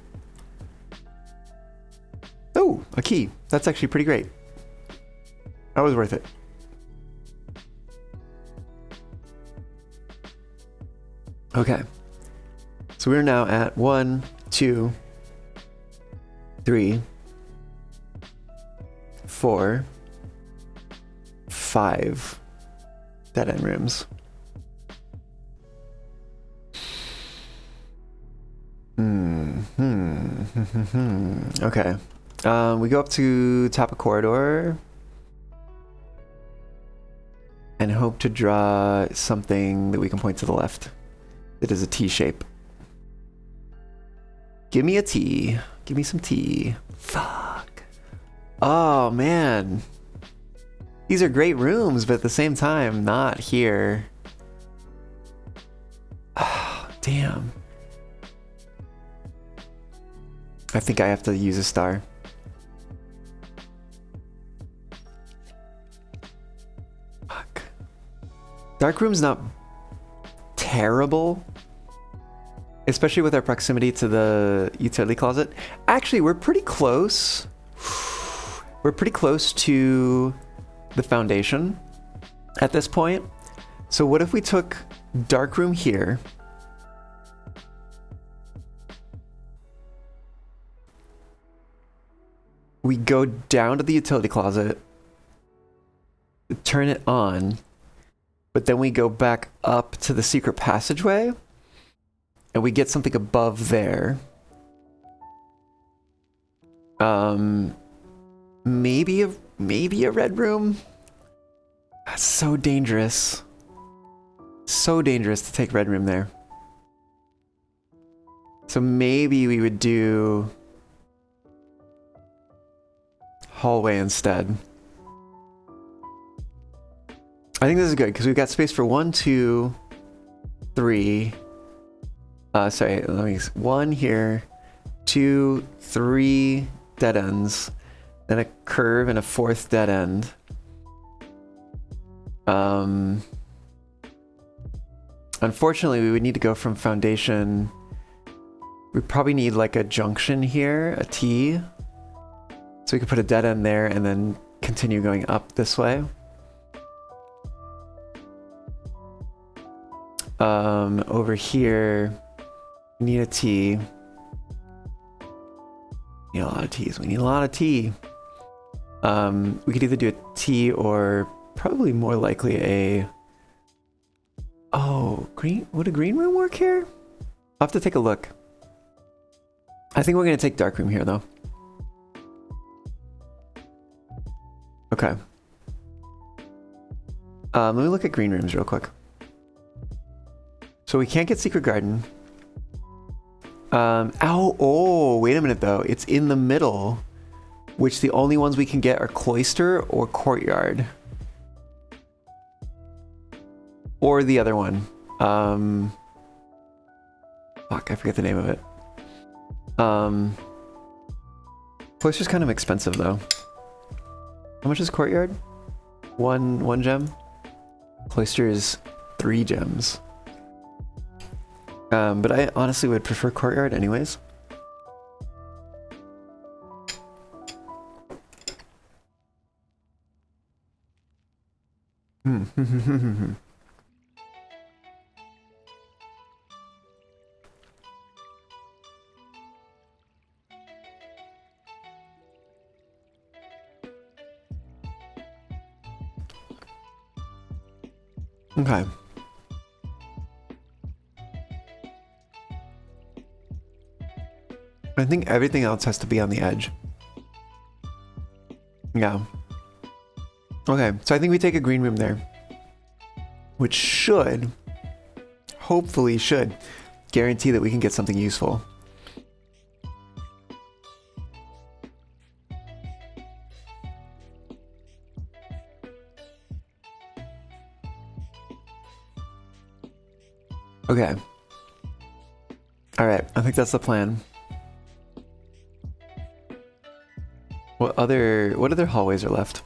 Oh, a key. That's actually pretty great. That was worth it. Okay. So we're now at 1, 2, 3, 4, 5 dead end rooms. Okay. We go up to top of corridor and hope to draw something that we can point to the left that is a T shape. Give me a T. Give me some T. Fuck. Oh, man. These are great rooms, but at the same time, not here. Oh, damn. I think I have to use a star. Fuck. Dark room's not terrible. Especially with our proximity to the utility closet. Actually, we're pretty close. We're pretty close to the foundation at this point. So what if we took dark room here? We go down to the utility closet, turn it on, but then we go back up to the secret passageway, and we get something above there. Maybe a red room. That's so dangerous. So dangerous to take red room there. So maybe we would do hallway instead. I think this is good because we've got space for 1, 2, 3. Sorry, let me. 1 here, 2, 3 dead ends, then a curve and a 4th dead end. Unfortunately, we would need to go from foundation. We probably need like a junction here, a T. So we could put a dead end there and then continue going up this way. Over here, we need a T. We need a lot of T's. We need a lot of T. We could either do a T or probably more likely a... Oh, green? Would a green room work here? I'll have to take a look. I think we're going to take dark room here, though. Okay. Let me look at green rooms real quick. So we can't get secret garden. Oh, wait a minute, though. It's in the middle, which the only ones we can get are cloister or courtyard. Or the other one. Fuck, I forget the name of it. Cloister's kind of expensive, though. How much is courtyard? One gem? Cloister is 3 gems. But I honestly would prefer courtyard anyways. Okay. I think everything else has to be on the edge. Yeah. Okay, so I think we take a green room there. Which should, hopefully should, guarantee that we can get something useful. Okay. Alright, I think that's the plan. What other hallways are left?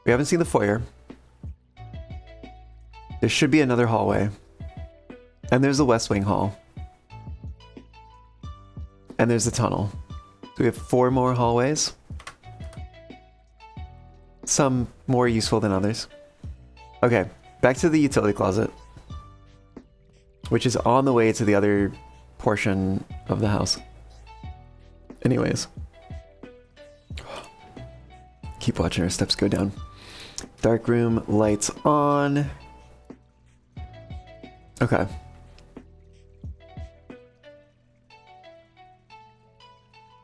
We haven't seen the foyer. There should be another hallway. And there's the West Wing Hall. And there's the tunnel. So we have 4 more hallways. Some more useful than others. Okay, back to the utility closet. Which is on the way to the other portion of the house. Anyways. Keep watching our steps go down. Dark room, lights on. Okay.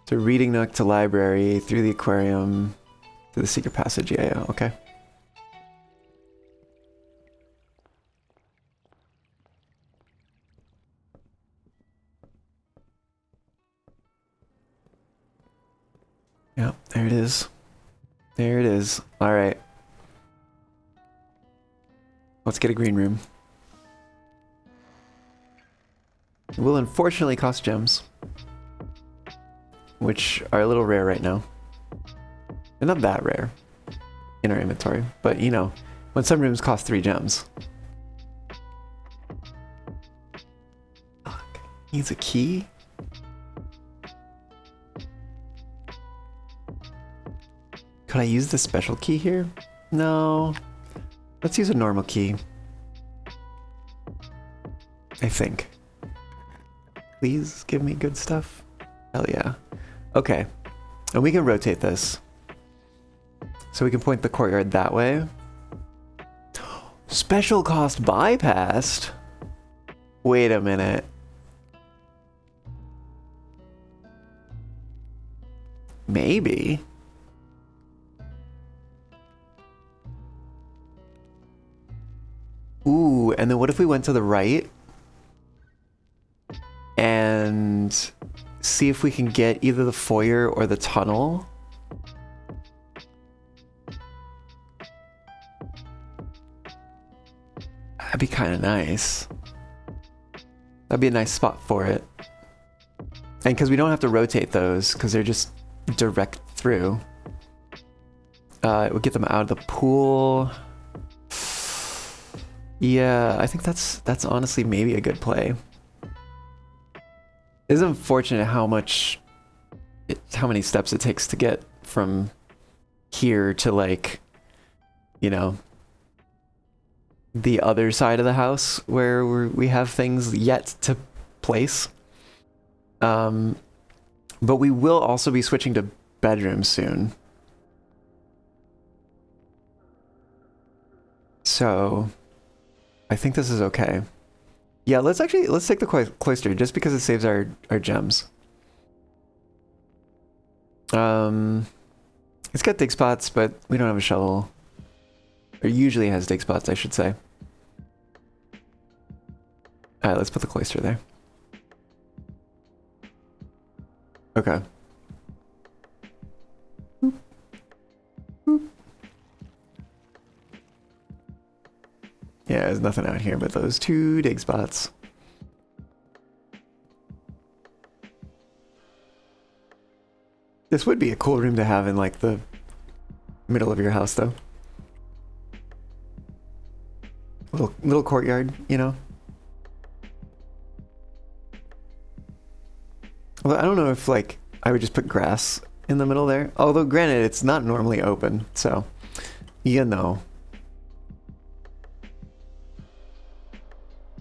So reading nook to library, through the aquarium, to the secret passage. Yeah, okay. Yep, there it is. There it is. Alright. Let's get a green room. It will unfortunately cost gems. Which are a little rare right now. They're not that rare in our inventory. But, you know, when some rooms cost 3 gems. Fuck. Needs a key? Could I use the special key here? No. Let's use a normal key. I think. Please give me good stuff. Hell yeah. Okay. And we can rotate this. So we can point the courtyard that way. Special cost bypassed? Wait a minute. Maybe. Ooh, and then what if we went to the right and see if we can get either the foyer or the tunnel? That'd be kind of nice. That'd be a nice spot for it. And because we don't have to rotate those, because they're just direct through. It would get them out of the pool. Yeah, I think that's honestly maybe a good play. It is unfortunate how many steps it takes to get from here to, like, you know, the other side of the house where we have things yet to place. But we will also be switching to bedrooms soon. So I think this is okay. Yeah, let's take the cloister just because it saves our gems. It's got dig spots, but we don't have a shovel. Or usually has dig spots, I should say. Alright, let's put the cloister there. Okay. Boop. Boop. Yeah, there's nothing out here but those 2 dig spots. This would be a cool room to have in, like, the middle of your house, though. Little courtyard, you know? Well, I don't know if, like, I would just put grass in the middle there. Although, granted, it's not normally open, so, you know.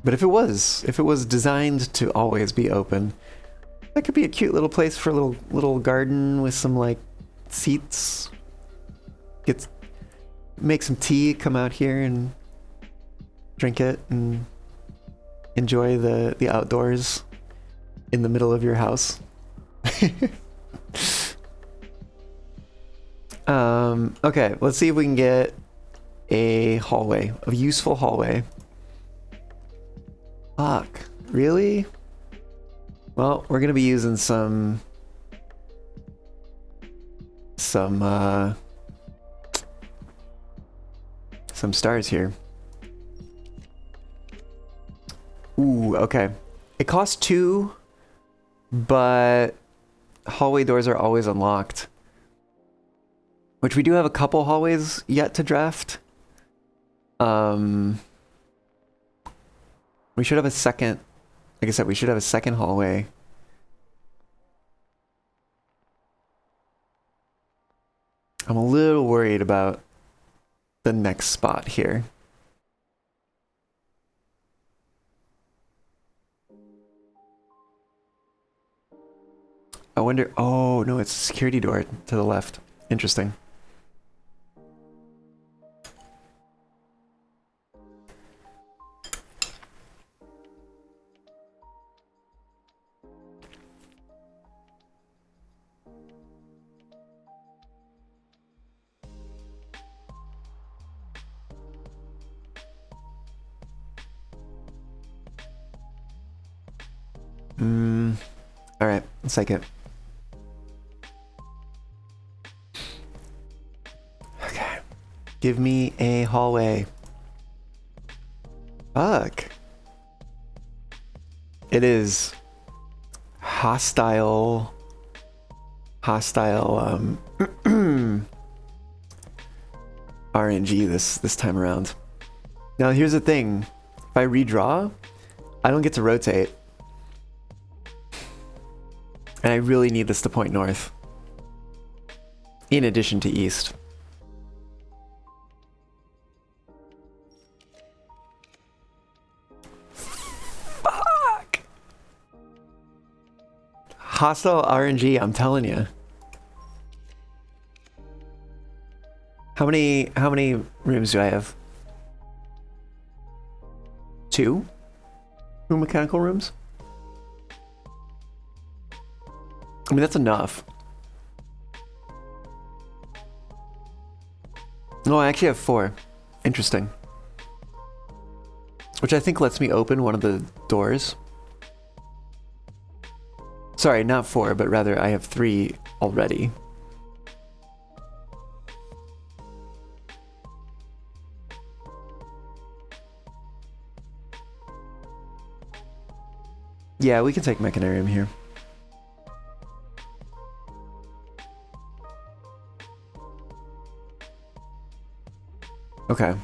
But if it was designed to always be open, that could be a cute little place for a little garden with some, like, seats. Make some tea, come out here and drink it and enjoy the outdoors. in the middle of your house. Okay, let's see if we can get a hallway, a useful hallway. Fuck, really? Well, we're gonna be using some stars here. Ooh, okay. It costs 2, but hallway doors are always unlocked. Which we do have a couple hallways yet to draft. We should have a second, like I said, we should have a second hallway. I'm a little worried about the next spot here. I wonder, oh no, it's a security door to the left. Interesting. All right, let's take it. Okay, give me a hallway. Fuck. It is hostile RNG this time around. Now here's the thing. If I redraw, I don't get to rotate. And I really need this to point north. In addition to east. Fuck! Hostile RNG, I'm telling you. How many rooms do I have? 2? 2 mechanical rooms? I mean, that's enough. No, I actually have 4. Interesting. Which I think lets me open one of the doors. Sorry, not 4, but rather I have 3 already. Yeah, we can take Mechanarium here. Okay.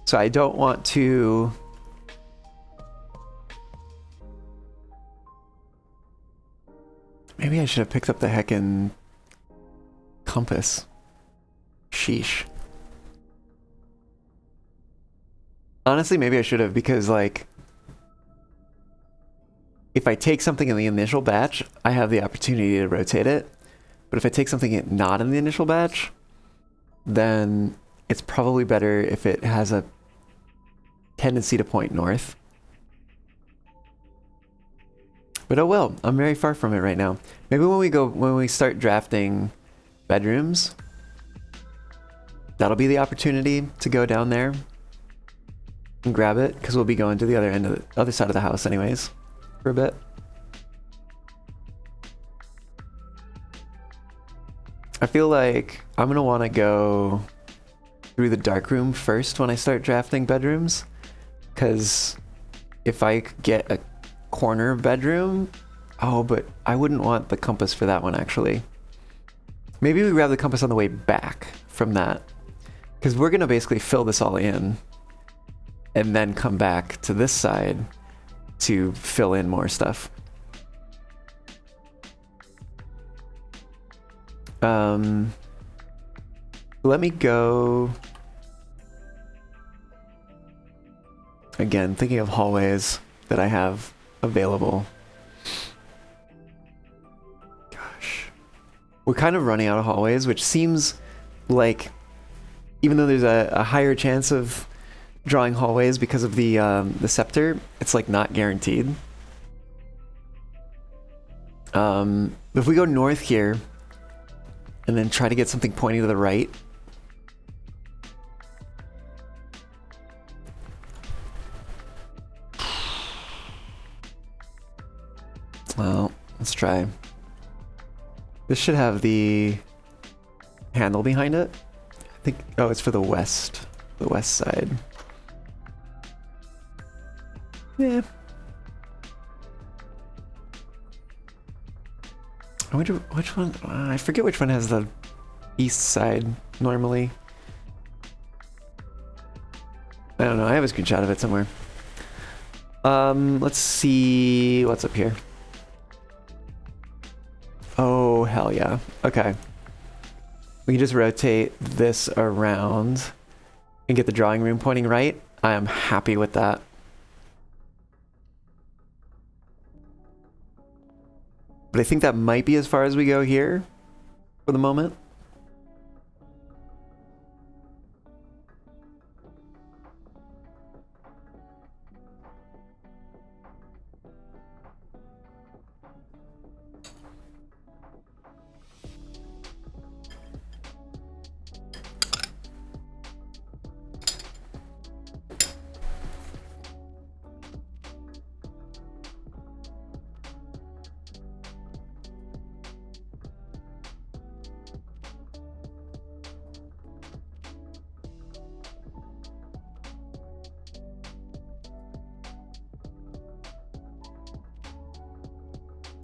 So I don't want to... Maybe I should have picked up the heckin' compass. Sheesh. Honestly, maybe I should have, because like... If I take something in the initial batch, I have the opportunity to rotate it. But if I take something not in the initial batch, then it's probably better if it has a tendency to point north. But oh well, I'm very far from it right now. Maybe when we start drafting bedrooms, that'll be the opportunity to go down there and grab it, because we'll be going to the other end of the other side of the house anyways for a bit. I feel like I'm gonna want to go through the dark room first when I start drafting bedrooms, because if I get a corner bedroom, oh, but I wouldn't want the compass for that one actually. Maybe we grab the compass on the way back from that, because we're gonna basically fill this all in and then come back to this side to fill in more stuff. Let me go. Again, thinking of hallways that I have available. Gosh. We're kind of running out of hallways, which seems like, even though there's a higher chance of drawing hallways because of the scepter, it's like not guaranteed. If we go north here and then try to get something pointing to the right. Well, let's try. This should have the handle behind it. I think, oh, it's for the west side. Yeah. I wonder which one, I forget which one has the east side normally. I don't know, I have a screenshot of it somewhere. Let's see what's up here. Oh, hell yeah. Okay. We can just rotate this around and get the drawing room pointing right. I am happy with that. But I think that might be as far as we go here for the moment.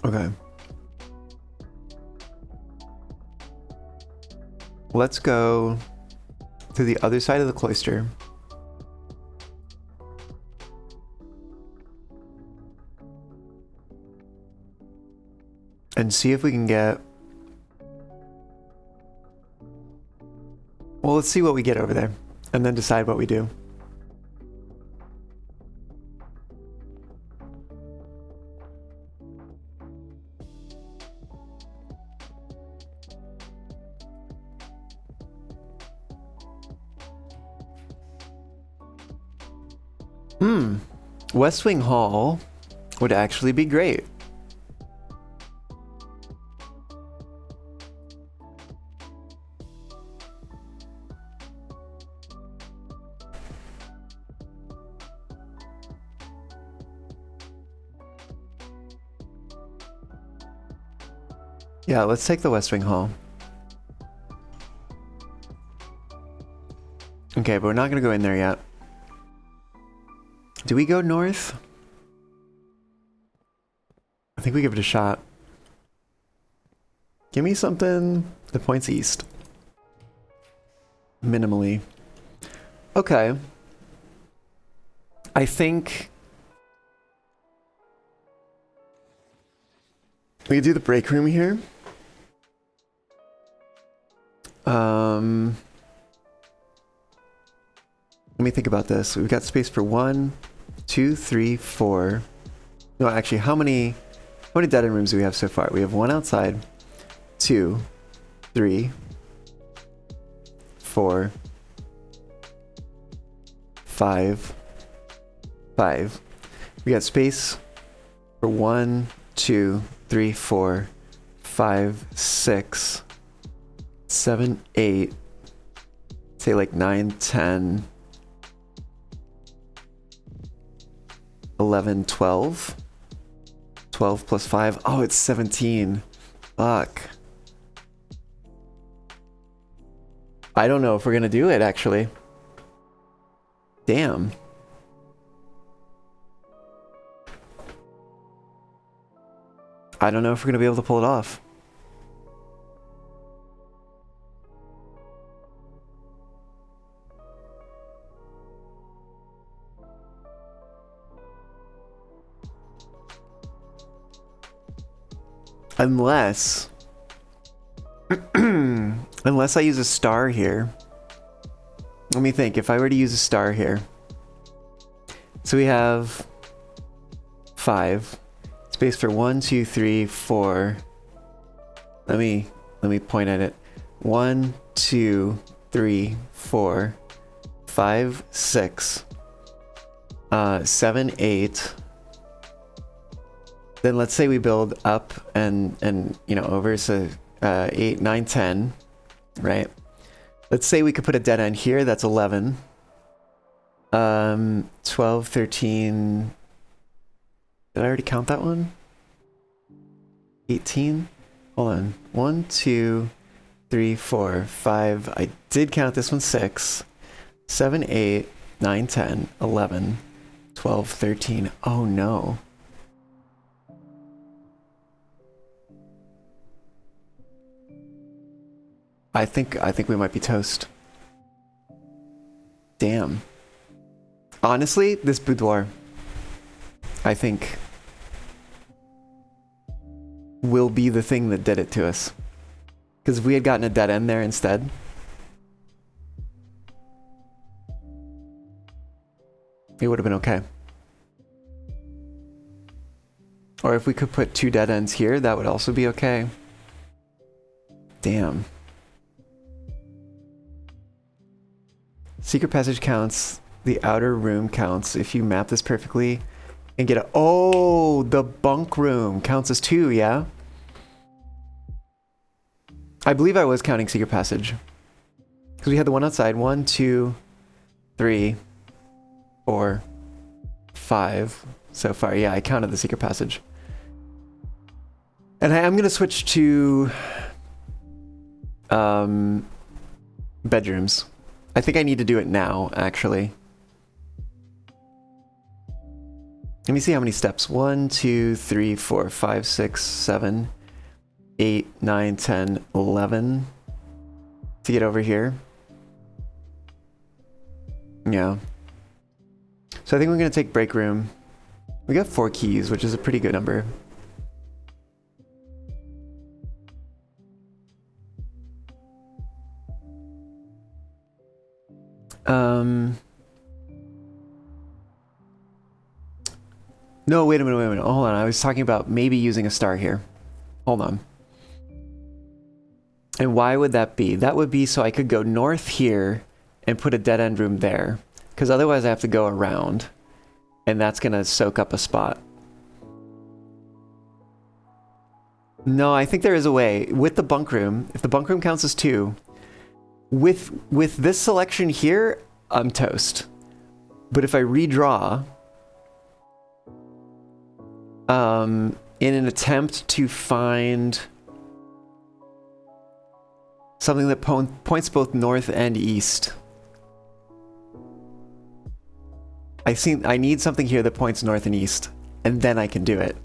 Okay. Let's go to the other side of the cloister. And see if we can get... Well, let's see what we get over there, and then decide what we do. West Wing Hall would actually be great. Yeah, let's take the West Wing Hall. Okay, but we're not gonna go in there yet. Do we go north? I think we give it a shot. Give me something that points east. Minimally. Okay. I think we could do the break room here. Let me think about this. We've got space for 1, 2, 3, 4. No, actually, how many dead end rooms do we have so far? We have 1 outside, 2, 3, 4, 5. We got space for 1, 2, 3, 4, 5, 6, 7, 8. Say like 9, 10. 11, 12. 12 plus 5. Oh, it's 17. Fuck. I don't know if we're gonna do it, actually. Damn. I don't know if we're gonna be able to pull it off. Unless I use a star here. Let me think. If I were to use a star here. So we have 5. Space for 1, 2, 3, 4. Let me point at it. 1, 2, 3, 4, 5, 6. 7, 8. then let's say we build up and you know, over, so 8, 9, 10, right? Let's say we could put a dead end here, that's 11. 12, 13. Did I already count that one? 18? Hold on. 1, 2, 3, 4, 5. I did count this one, 6. 7, 8, 9, 10, 11, 12, 13. Oh no. I think we might be toast. Damn. Honestly, this boudoir, I think, will be the thing that did it to us. Because if we had gotten a dead end there instead, it would have been okay. Or if we could put 2 dead ends here, that would also be okay. Damn. Secret passage counts. The outer room counts if you map this perfectly and get a... Oh, the bunk room counts as 2, yeah? I believe I was counting secret passage. Because we had the one outside. 1, 2, 3, 4, 5 so far. Yeah, I counted the secret passage. And I am going to switch to bedrooms. I think I need to do it now, actually. Let me see how many steps. 1, 2, 3, 4, 5, 6, 7, 8, 9, 10, 11 to get over here. Yeah. So I think we're going to take break room. We got 4 keys, which is a pretty good number. No, wait a minute. Hold on. I was talking about maybe using a star here. Hold on. And why would that be? That would be so I could go north here and put a dead end room there. Because otherwise I have to go around. And that's going to soak up a spot. No, I think there is a way. With the bunk room, if the bunk room counts as 2, with this selection here, I'm toast. But if I redraw, in an attempt to find something that points both north and east, I need something here that points north and east, and then I can do it.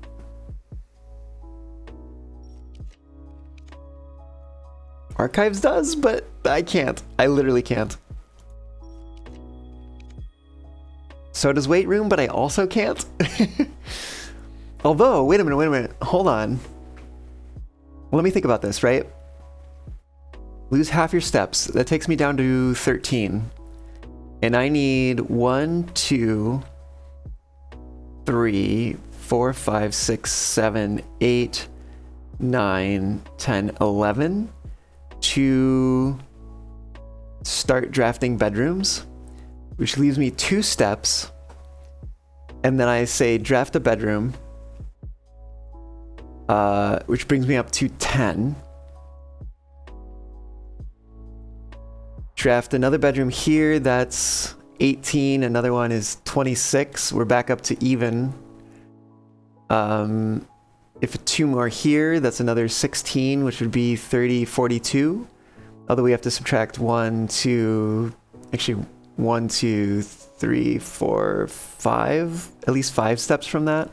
Archives does, but I can't. I literally can't. So does weight room, but I also can't. Although, wait a minute. Hold on. Let me think about this, right? Lose half your steps. That takes me down to 13. And I need 1, 2, 3, 4, 5, 6, 7, 8, 9, 10, 11 to start drafting bedrooms, which leaves me 2 steps. And then I say draft a bedroom, which brings me up to 10. Draft another bedroom here, that's 18. Another one is 26. We're back up to even. If 2 more here, that's another 16, which would be 30, 42. Although we have to subtract 1, 2, 3, 4, 5, at least 5 steps from that.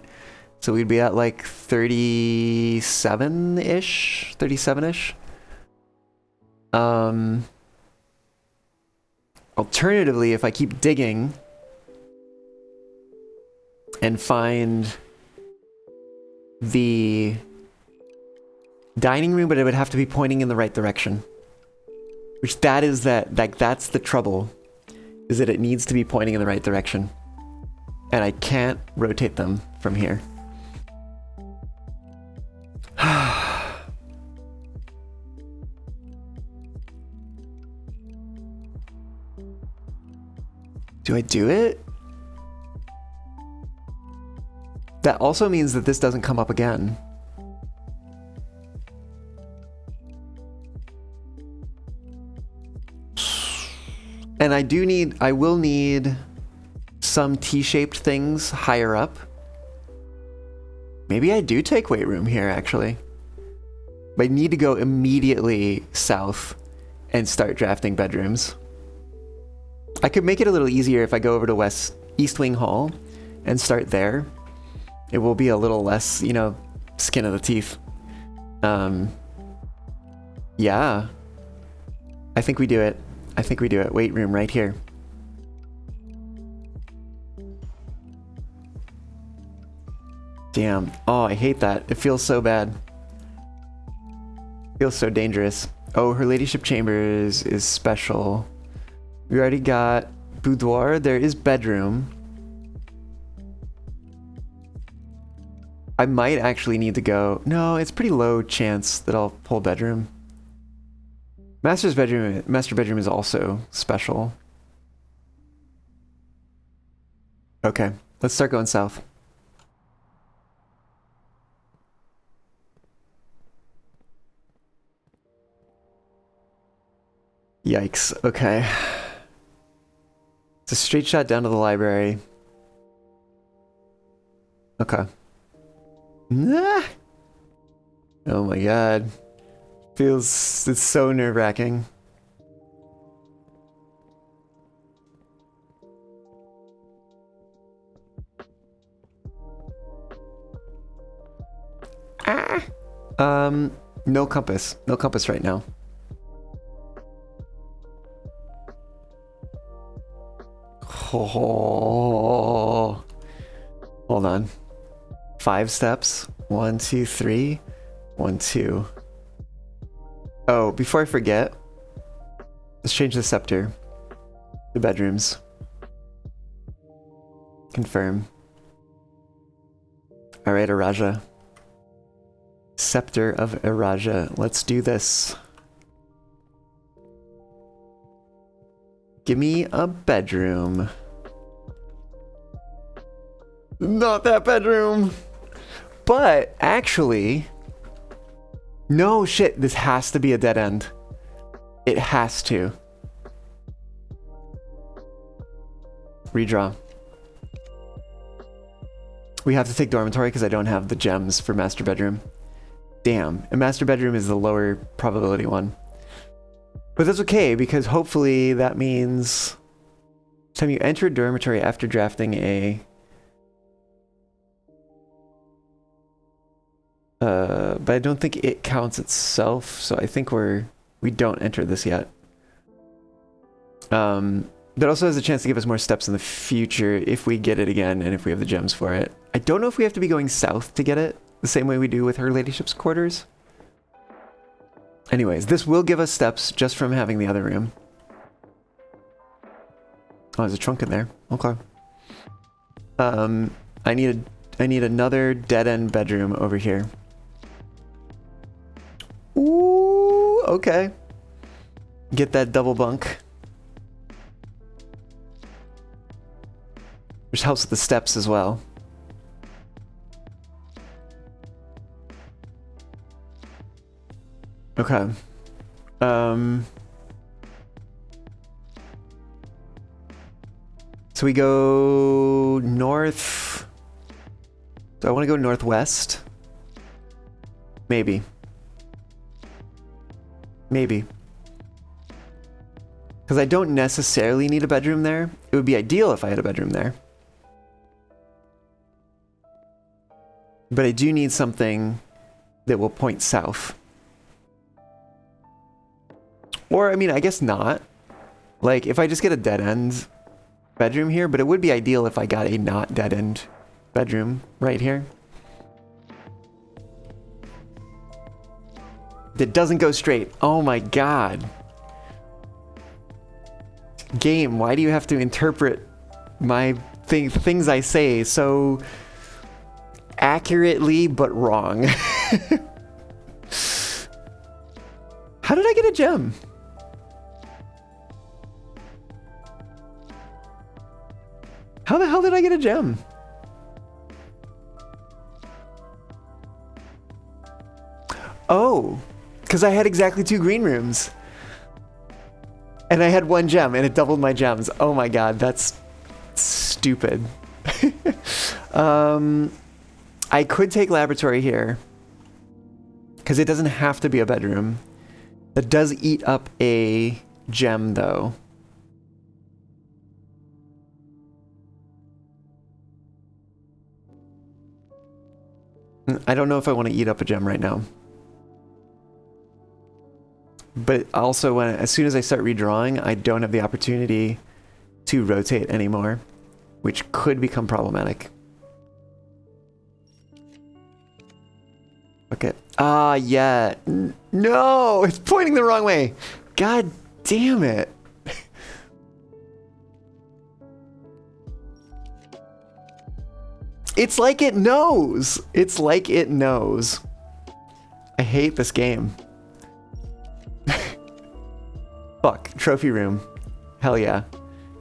So we'd be at like 37-ish, 37-ish. Alternatively, if I keep digging and find the dining room, but it would have to be pointing in the right direction. Which that's the trouble, is that it needs to be pointing in the right direction. And I can't rotate them from here. Do I do it? That also means that this doesn't come up again. And I will need some T-shaped things higher up. Maybe I do take weight room here, actually. But I need to go immediately south and start drafting bedrooms. I could make it a little easier if I go over to East Wing Hall and start there. It will be a little less, you know, skin of the teeth. Yeah. I think we do it. I think we do it. Weight room right here. Damn. Oh, I hate that. It feels so bad. Feels so dangerous. Oh, her ladyship chambers is special. We already got boudoir. There is bedroom. I might actually need to go. No, it's pretty low chance that I'll pull bedroom. Master bedroom is also special. Okay, let's start going south. Yikes, okay. It's a straight shot down to the library. Okay. Nah. Oh my god. It's so nerve-wracking. Ah. No compass. No compass right now. Oh. Hold on. 5 steps. 1, 2, 3. 1, 2. Oh, before I forget, let's change the scepter. The bedrooms. Confirm. Alright, Araja. Scepter of Araja. Let's do this. Give me a bedroom. Not that bedroom! But, actually... No, shit, this has to be a dead end. It has to. Redraw. We have to take dormitory because I don't have the gems for master bedroom. Damn, and master bedroom is the lower probability one. But that's okay, because hopefully that means... Time you enter a dormitory after drafting a... but I don't think it counts itself, so I think we don't enter this yet. That also has a chance to give us more steps in the future if we get it again and if we have the gems for it. I don't know if we have to be going south to get it, the same way we do with her ladyship's quarters. Anyways, this will give us steps just from having the other room. Oh, there's a trunk in there. Okay. I need another dead-end bedroom over here. Ooh, okay. Get that double bunk. Which helps with the steps as well. Okay. So we go north. So I want to go northwest. Maybe. Maybe. Because I don't necessarily need a bedroom there. It would be ideal if I had a bedroom there. But I do need something that will point south. Or, I mean, I guess not. Like, if I just get a dead-end bedroom here, but it would be ideal if I got a not dead-end bedroom right here. That doesn't go straight. Oh my god. Game, why do you have to interpret my things I say so accurately but wrong? How did I get a gem? How the hell did I get a gem? Because I had exactly 2 green rooms. And I had 1 gem, and it doubled my gems. Oh my god, that's stupid. I could take laboratory here. Because it doesn't have to be a bedroom. That does eat up a gem, though. I don't know if I want to eat up a gem right now. But also, as soon as I start redrawing, I don't have the opportunity to rotate anymore, which could become problematic. Okay. Ah, yeah. No! It's pointing the wrong way! God damn it! It's like it knows! It's like it knows. I hate this game. Fuck. Trophy room. Hell yeah.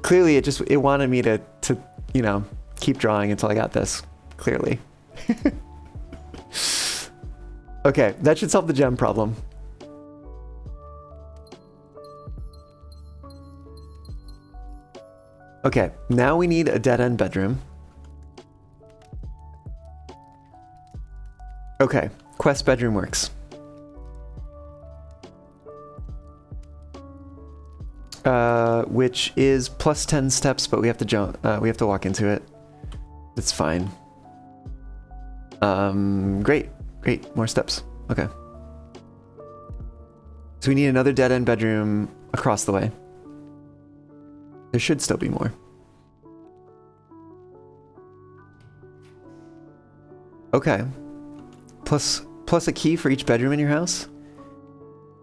Clearly it wanted me to, you know, keep drawing until I got this. Clearly. Okay, that should solve the gem problem. Okay, now we need a dead-end bedroom. Okay, quest bedroom works. Which is plus 10 steps, but we have to jump. We have to walk into it. It's fine. Great. More steps. Okay. So we need another dead-end bedroom across the way. There should still be more. Okay. Plus a key for each bedroom in your house.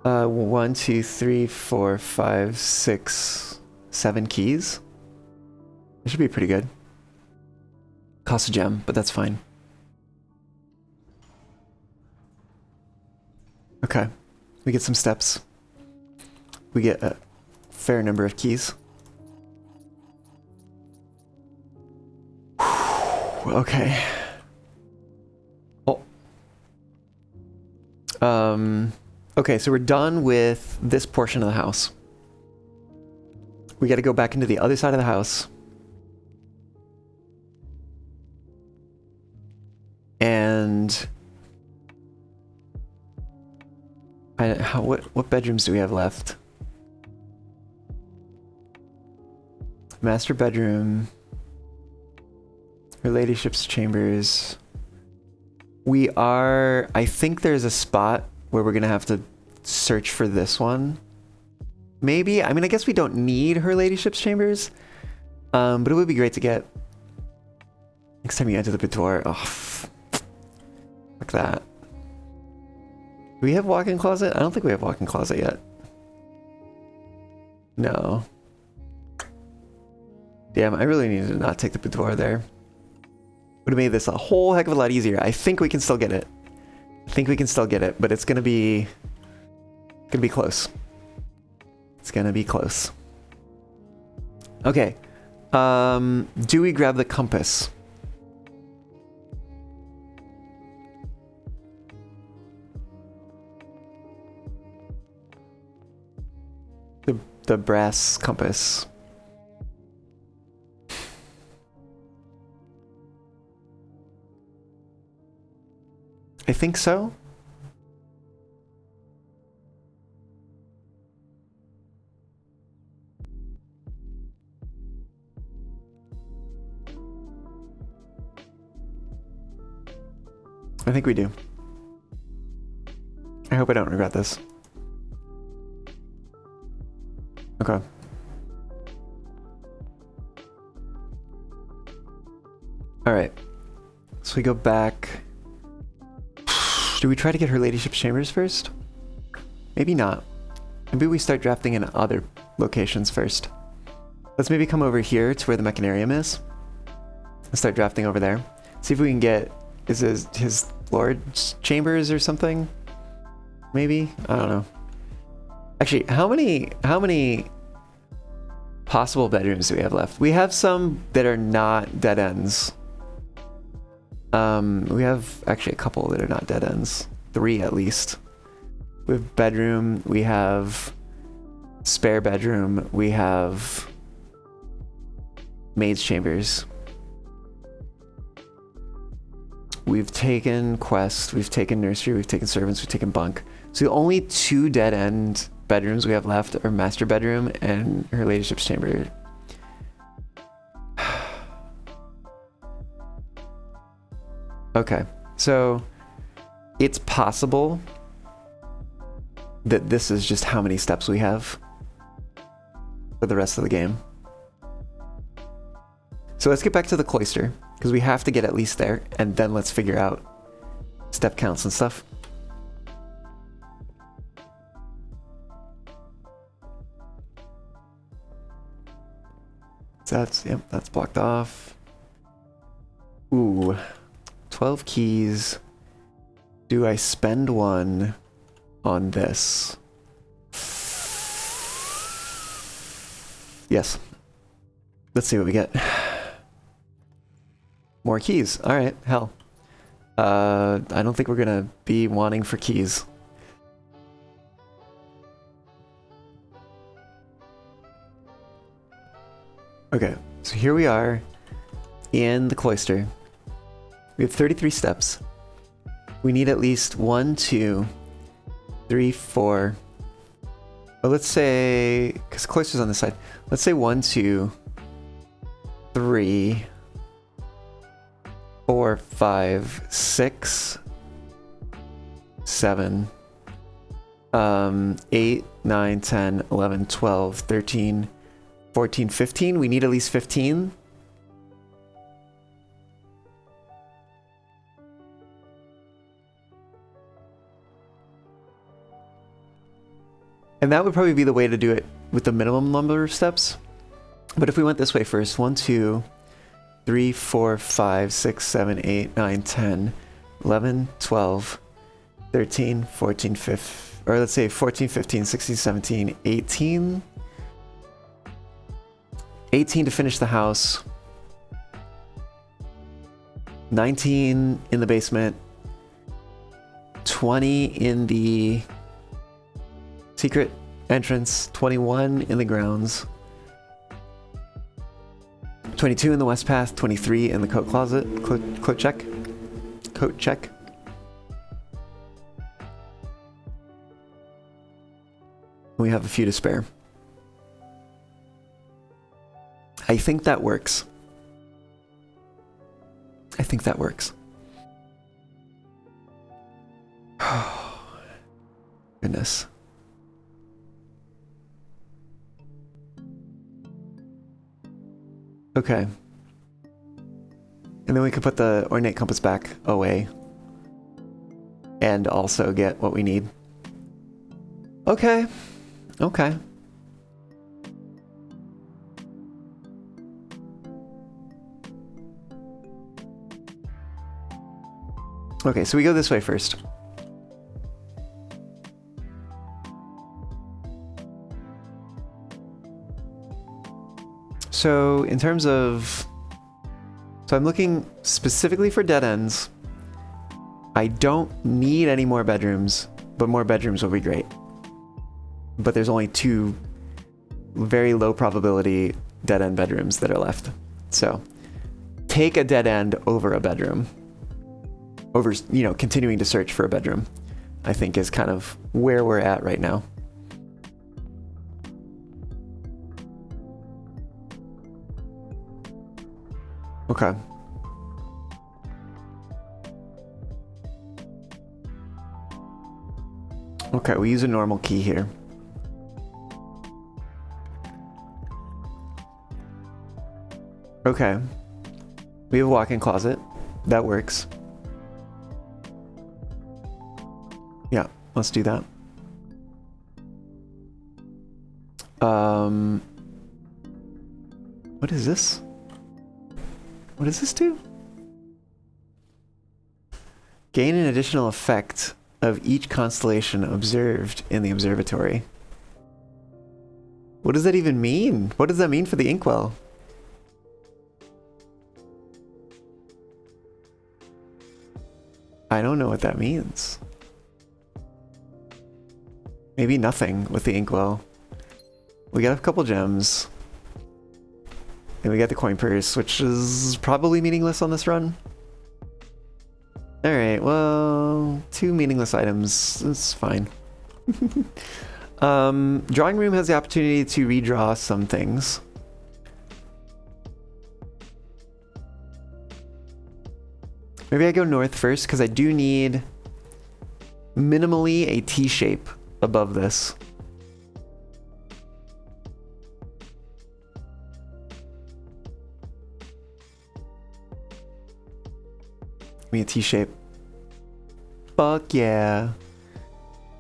1, 2, 3, 4, 5, 6, 7 keys. That should be pretty good. Cost a gem, but that's fine. Okay. We get some steps. We get a fair number of keys. Okay. Oh. Okay, so we're done with this portion of the house. We got to go back into the other side of the house. And what bedrooms do we have left? Master bedroom. Her ladyship's chambers. I think there's a spot where we're gonna have to search for this one. Maybe? I mean, I guess we don't need her ladyship's chambers. But it would be great to get. Next time you enter the boudoir. Oh, like that. Do we have walk-in closet? I don't think we have walk-in closet yet. No. Damn, I really needed to not take the boudoir there. Would have made this a whole heck of a lot easier. I think we can still get it. But it's gonna be close. It's gonna be close. Okay. Do we grab the compass? The brass compass. I think so. I think we do. I hope I don't regret this. Okay. All right. So we go back. Do we try to get her ladyship's chambers first? Maybe not. Maybe we start drafting in other locations first. Let's maybe come over here to where the mechanarium is. And start drafting over there. See if we can get his lord's chambers or something. Maybe? I don't know. Actually, how many possible bedrooms do we have left? We have some that are not dead ends. We have actually a couple that are not dead ends. 3 at least. We have bedroom, we have spare bedroom, we have maid's chambers. We've taken quest, we've taken nursery, we've taken servants, we've taken bunk. So the only 2 dead end bedrooms we have left are master bedroom and her ladyship's chamber. Okay, so it's possible that this is just how many steps we have for the rest of the game. So let's get back to the cloister, because we have to get at least there, and then let's figure out step counts and stuff. That's, yep, that's blocked off. Ooh, 12 keys. Do I spend one on this? Yes. Let's see what we get. More keys. All right, hell. I don't think we're gonna be wanting for keys. Okay, so here we are in the cloister. We have 33 steps. We need at least 1, 2, 3, 4. Well, let's say, because cloister's on this side. Let's say 1, 2, 3, 4, 5, 6, 7, 8, 9, 10, 11, 12, 13, 14, 15. We need at least 15. And that would probably be the way to do it with the minimum number of steps. But if we went this way first, 1, 2, 3, 4, 5, 6, 7, 8, 9, 10, 11, 12, 13, 14, 15, or let's say 14, 15, 16, 17, 18. 18 to finish the house. 19 in the basement. 20 in the secret entrance. 21 in the grounds. 22 in the west path. 23 in the coat closet. Coat check. Coat check. We have a few to spare. I think that works. I think that works. Oh, goodness. Okay. And then we could put the ornate compass back away. And also get what we need. Okay. Okay. Okay, so we go this way first. So in terms of... So I'm looking specifically for dead ends. I don't need any more bedrooms, but more bedrooms will be great. But there's only 2 very low probability dead end bedrooms that are left. So take a dead end over a bedroom. Over, you know, continuing to search for a bedroom, I think is kind of where we're at right now. Okay. Okay, we use a normal key here. Okay. We have a walk-in closet. That works. Yeah, let's do that. What is this? What does this do? Gain an additional effect of each constellation observed in the observatory. What does that even mean? What does that mean for the inkwell? I don't know what that means. Maybe nothing with the inkwell. We got a couple gems. And we got the coin purse, which is probably meaningless on this run. Alright, well, 2 meaningless items. It's fine. Drawing room has the opportunity to redraw some things. Maybe I go north first, because I do need minimally a T shape above this. Give me a T shape. Fuck yeah.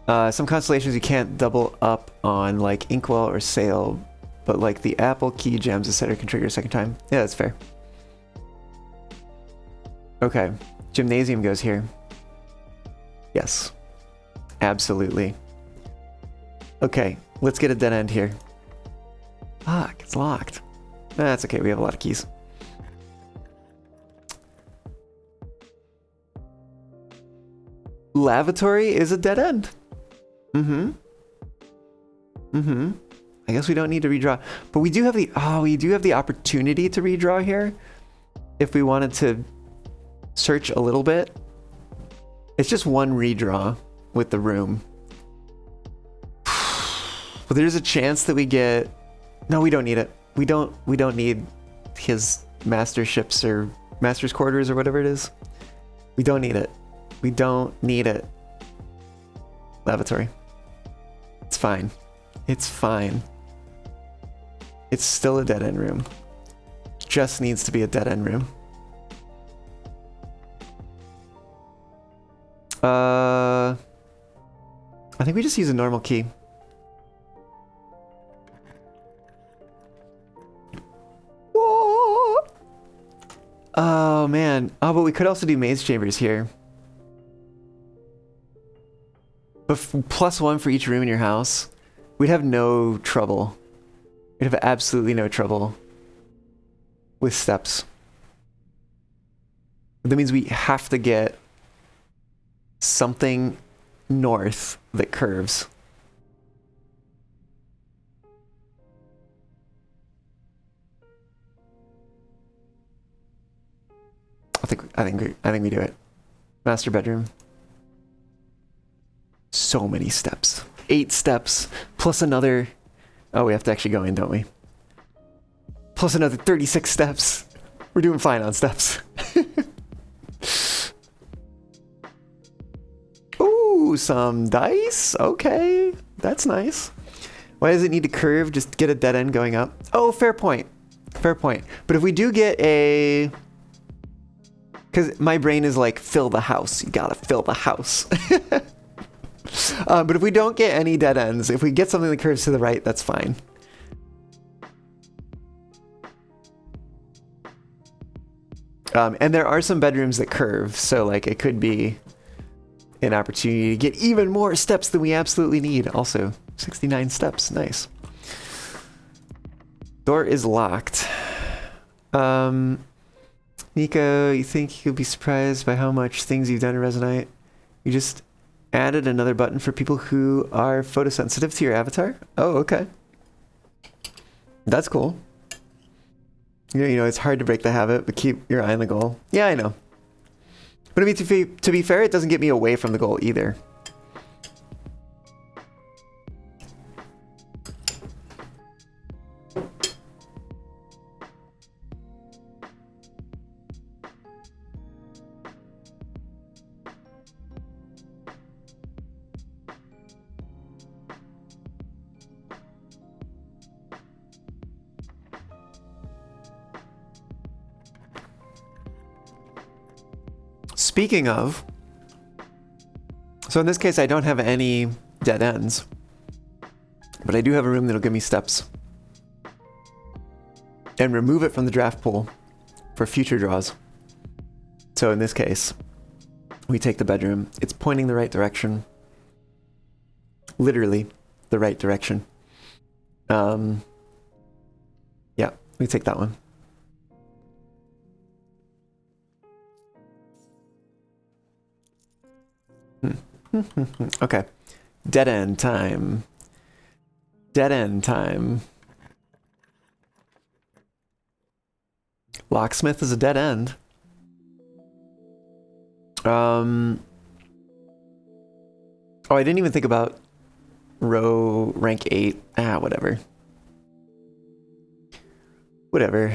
Some constellations you can't double up on, like Inkwell or Sail, but like the Apple, Key, Gems, etc. can trigger a second time. Yeah, that's fair. Okay, Gymnasium goes here. Yes, absolutely. Okay, let's get a dead end here. Fuck, it's locked. That's okay, we have a lot of keys. Lavatory is a dead end. I guess we don't need to redraw, but we do have the opportunity to redraw here if we wanted to search a little bit. It's just one redraw with the room. But there's a chance that we get... No, we don't need it. We don't need his masterships or master's quarters or whatever it is. We don't need it. We don't need it. Lavatory. It's fine. It's fine. It's still a dead end room. Just needs to be a dead end room. I think we just use a normal key. Whoa! Oh man. Oh, but we could also do maze chambers here. But +1 for each room in your house, we'd have no trouble. We'd have absolutely no trouble with steps. That means we have to get something north that curves. I think we do it. Master bedroom. So many steps. 8 steps plus another... Oh, we have to actually go in, don't we? Plus another 36 steps. We're doing fine on steps. Ooh, some dice. Okay, that's nice. Why does it need to curve? Just get a dead end going up. Oh, fair point. Fair point. But if we do get a... Because my brain is like, fill the house. You gotta fill the house. But if we don't get any dead ends, if we get something that curves to the right, that's fine. And there are some bedrooms that curve, so like it could be an opportunity to get even more steps than we absolutely need. Also, 69 steps, nice. Door is locked. Nico, you think you'll be surprised by how much things you've done in Resonite? You just added another button for people who are photosensitive to your avatar? Oh, okay. That's cool. You know, it's hard to break the habit, but keep your eye on the goal. Yeah, I know. But I mean, to be fair, it doesn't get me away from the goal either. Speaking of, so in this case I don't have any dead ends, but I do have a room that'll give me steps. And remove it from the draft pool for future draws. So in this case, we take the bedroom. It's pointing the right direction. Literally the right direction. Yeah, we take that one. Okay. Dead end time. Dead end time. Locksmith is a dead end. Oh, I didn't even think about row rank 8. Ah, whatever. Whatever.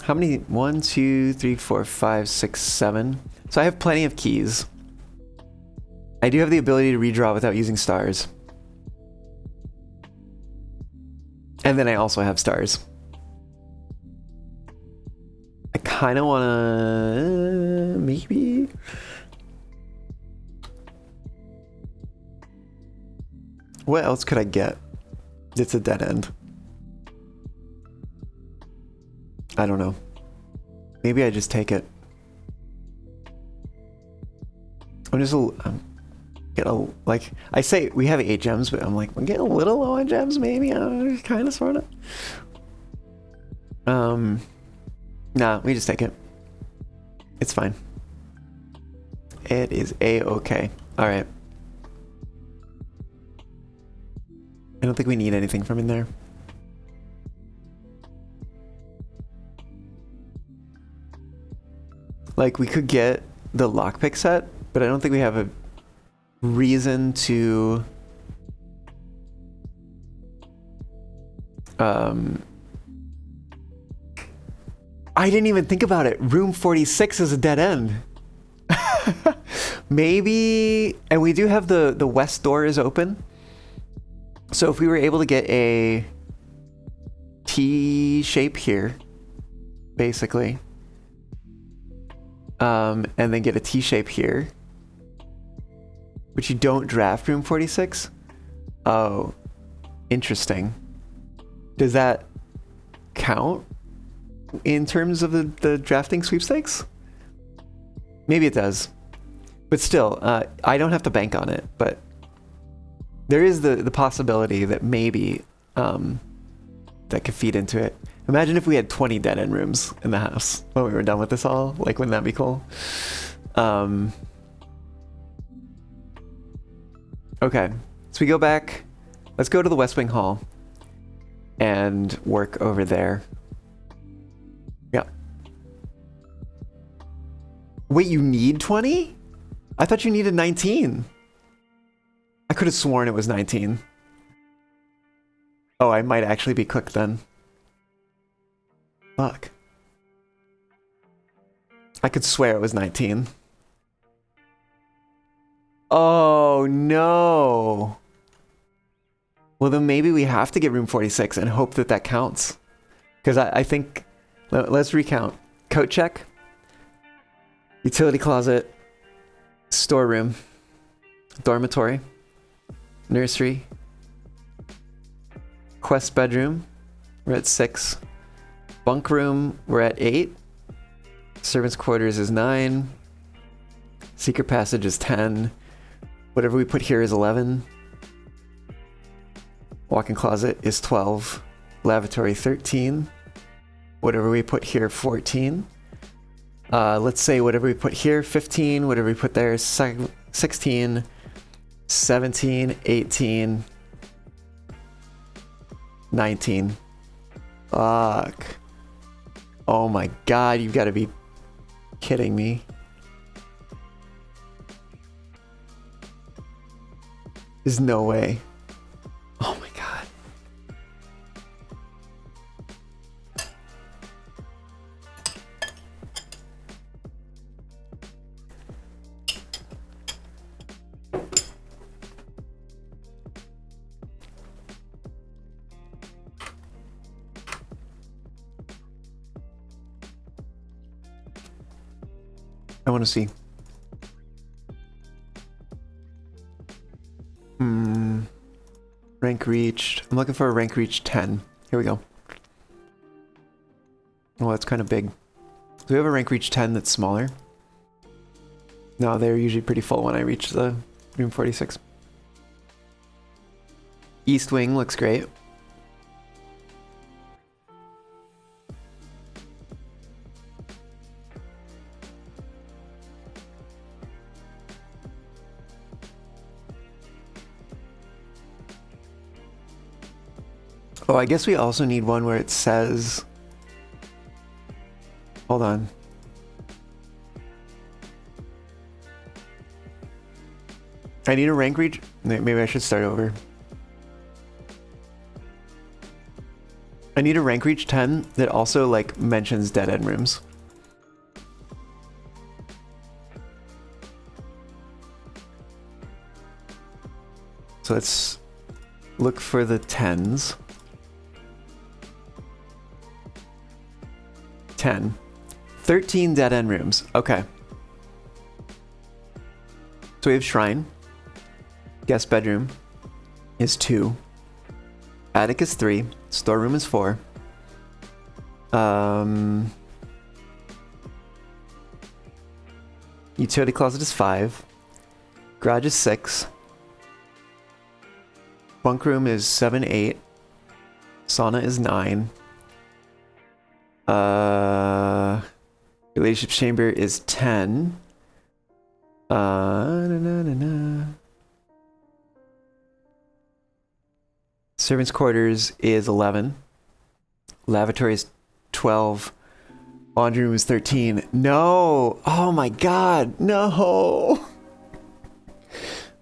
How many? 1, 2, 3, 4, 5, 6, 7. So I have plenty of keys. I do have the ability to redraw without using stars. And then I also have stars. I kind of want to... maybe... What else could I get? It's a dead end. I don't know. Maybe I just take it. I'm just like, I say we have 8 gems, but I'm like, I'm getting a little low on gems, maybe. Kind of, sort of. Nah, we just take it. It's fine. It is a-okay. All right. I don't think we need anything from in there. Like, we could get the lockpick set, but I don't think we have a reason to... I didn't even think about it. Room 46 is a dead end. Maybe... And we do have the west door is open. So if we were able to get a T shape here, basically, and then get a T shape here, but you don't draft room 46? Oh, interesting. Does that count in terms of the drafting sweepstakes? Maybe it does. But still, I don't have to bank on it, but there is the possibility that maybe that could feed into it. Imagine if we had 20 dead end rooms in the house when we were done with this all. Like, wouldn't that be cool? Okay, so we go back. Let's go to the West Wing Hall and work over there. Yeah. Wait, you need 20? I thought you needed 19. I could have sworn it was 19. Oh, I might actually be cooked then. Fuck. I could swear it was 19. Oh, no. Well, then maybe we have to get room 46 and hope that that counts. Because I think... Let's recount. Coat check. Utility closet. Storeroom. Dormitory. Nursery. Quest bedroom. We're at 6. Bunk room, we're at 8. Servants' quarters is 9. Secret passage is 10. Whatever we put here is 11. Walk-in closet is 12. Lavatory 13. Whatever we put here, 14. Let's say whatever we put here, 15. Whatever we put there is 16. 17, 18. 19. Fuck. Oh my god, you've got to be kidding me. There's no way. Oh my god. I want to see. Rank reached. I'm looking for a rank reached 10. Here we go. Oh, that's kind of big. Do we have a rank reached 10 that's smaller? No, they're usually pretty full when I reach the room 46. East wing looks great. Oh, I guess we also need one where it says... Hold on. I need a rank reach. Maybe I should start over. I need a rank reach 10 that also like mentions dead end rooms. So let's look for the 10s. 10. 13 dead end rooms. Okay. So we have shrine. Guest bedroom is 2. Attic is 3. Storeroom is 4. Utility closet is 5. Garage is 6. Bunk room is 7, 8. Sauna is 9. Relationship chamber is 10. Servants' quarters is 11. Lavatory is 12. Laundry room is 13. No! Oh my god! No!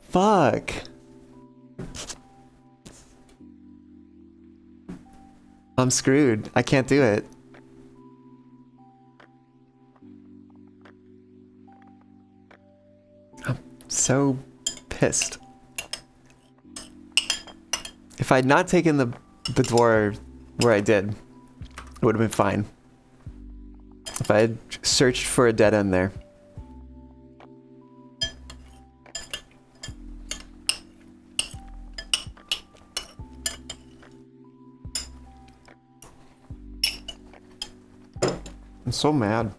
Fuck. I'm screwed. I can't do it. I'm so pissed. If I'd not taken the door where I did, it would have been fine. If I had searched for a dead end there. I'm so mad.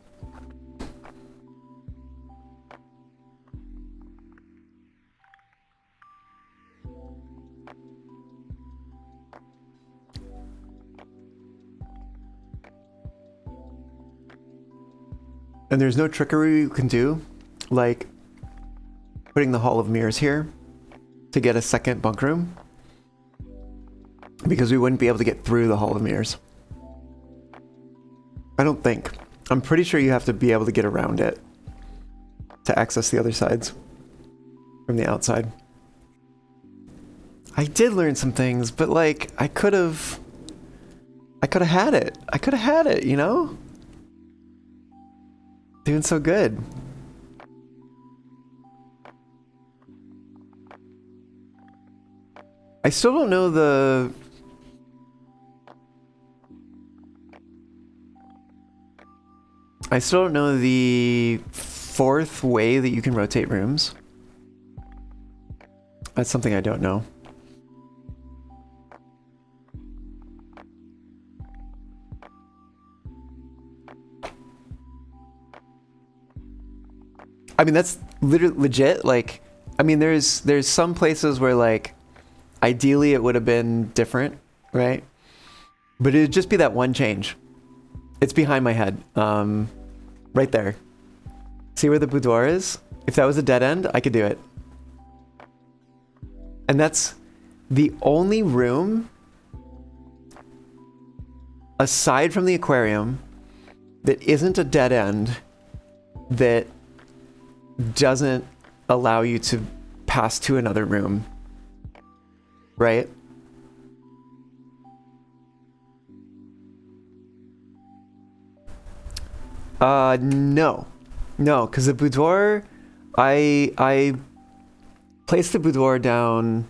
And there's no trickery you can do, like putting the Hall of Mirrors here to get a second bunk room, because we wouldn't be able to get through the Hall of Mirrors. I don't think. I'm pretty sure you have to be able to get around it to access the other sides from the outside. I did learn some things, but like I could have had it. I could have had it, you know? Doing so good. I still don't know the... I still don't know the fourth way that you can rotate rooms. That's something I don't know. I mean, that's literally legit. Like, I mean, there's some places where like, ideally it would have been different, right? But it'd just be that one change. It's behind my head, right there. See where the boudoir is? If that was a dead end, I could do it. And that's the only room, aside from the aquarium, that isn't a dead end that doesn't allow you to pass to another room, right? No, because the boudoir, I placed the boudoir down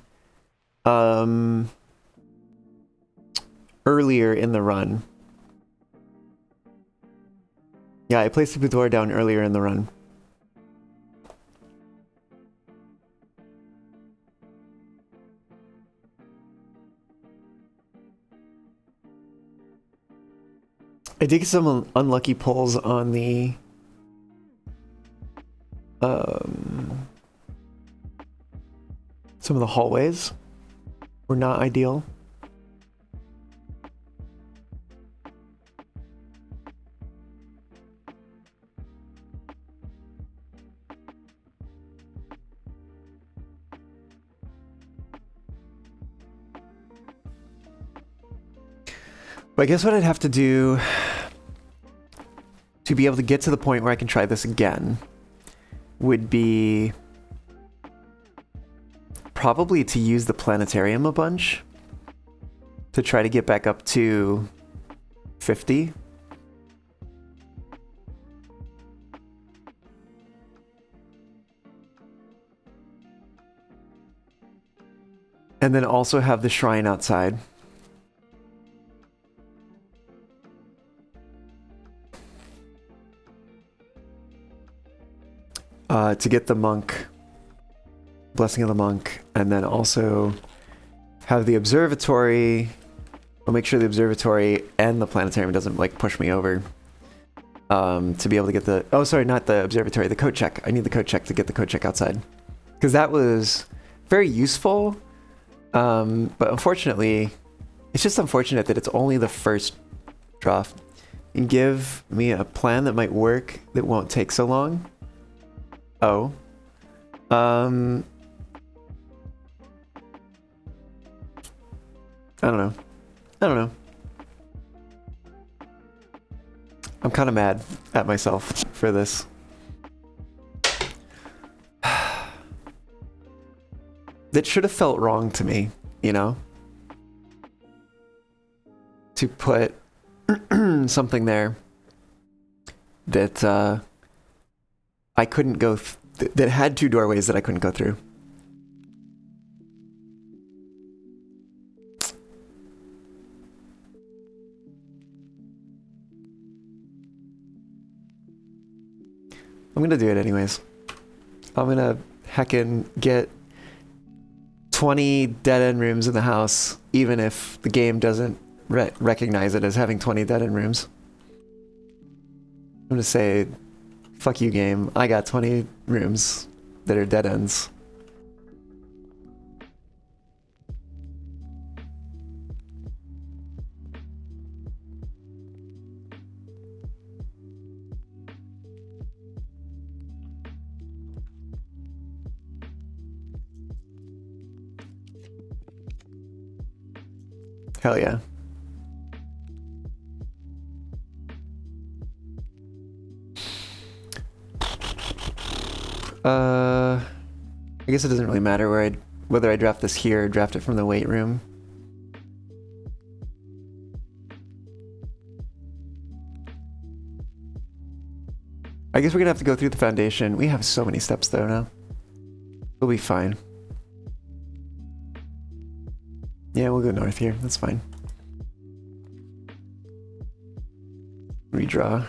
earlier in the run. Yeah, I placed the boudoir down earlier in the run. I did get some unlucky pulls on the some of the hallways were not ideal. But I guess what I'd have to do to be able to get to the point where I can try this again would be probably to use the planetarium a bunch to try to get back up to 50. And then also have the shrine outside. To get the monk, blessing of the monk, and then also have the observatory. I'll make sure the observatory and the planetarium doesn't like push me over. To be able to get the, oh sorry, not the observatory, the code check. I need the code check to get the code check outside. Because that was very useful, but unfortunately, it's just unfortunate that it's only the first draft. And give me a plan that might work that won't take so long. Oh. I don't know. I don't know. I'm kind of mad at myself for this. That should have felt wrong to me, you know? To put something there that I couldn't go that had two doorways that I couldn't go through. I'm gonna do it anyways. I'm gonna heckin' get 20 dead-end rooms in the house, even if the game doesn't recognize it as having 20 dead-end rooms. I'm gonna say, fuck you game, I got 20 rooms that are dead ends. Hell yeah. I guess it doesn't really matter whether I draft this here or draft it from the weight room. I guess we're gonna have to go through the foundation. We have so many steps though now. We'll be fine. Yeah, we'll go north here. That's fine. Redraw.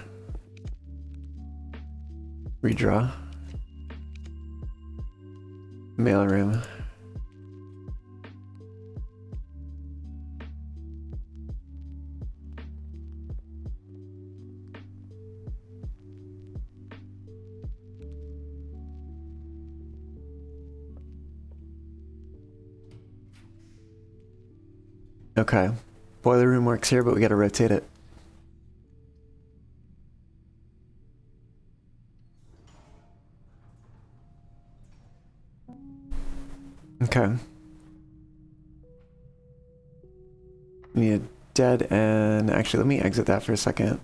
Redraw. Mailroom. Okay. Boiler room works here, but we gotta rotate it. Okay. We need a dead end. Actually, let me exit that for a second.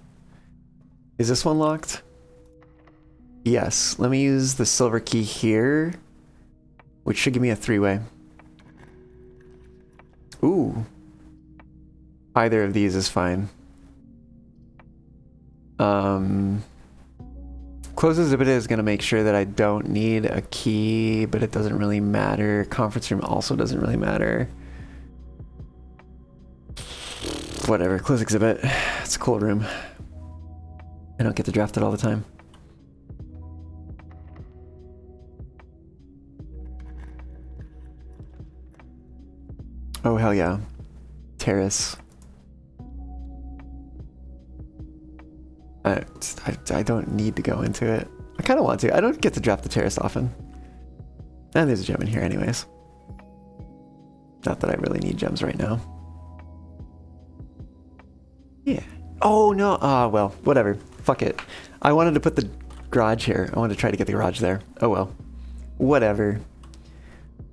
Is this one locked? Yes. Let me use the silver key here, which should give me a three-way. Ooh. Either of these is fine. Close exhibit is going to make sure that I don't need a key, but it doesn't really matter. Conference room also doesn't really matter. Whatever, close exhibit. It's a cool room. I don't get to draft it all the time. Oh, hell yeah. Terrace. I don't need to go into it. I kind of want to. I don't get to draft the terrace often. And there's a gem in here anyways. Not that I really need gems right now. Yeah. Oh, no. Ah, well, whatever. Fuck it. I wanted to put the garage here. I wanted to try to get the garage there. Oh, well. Whatever.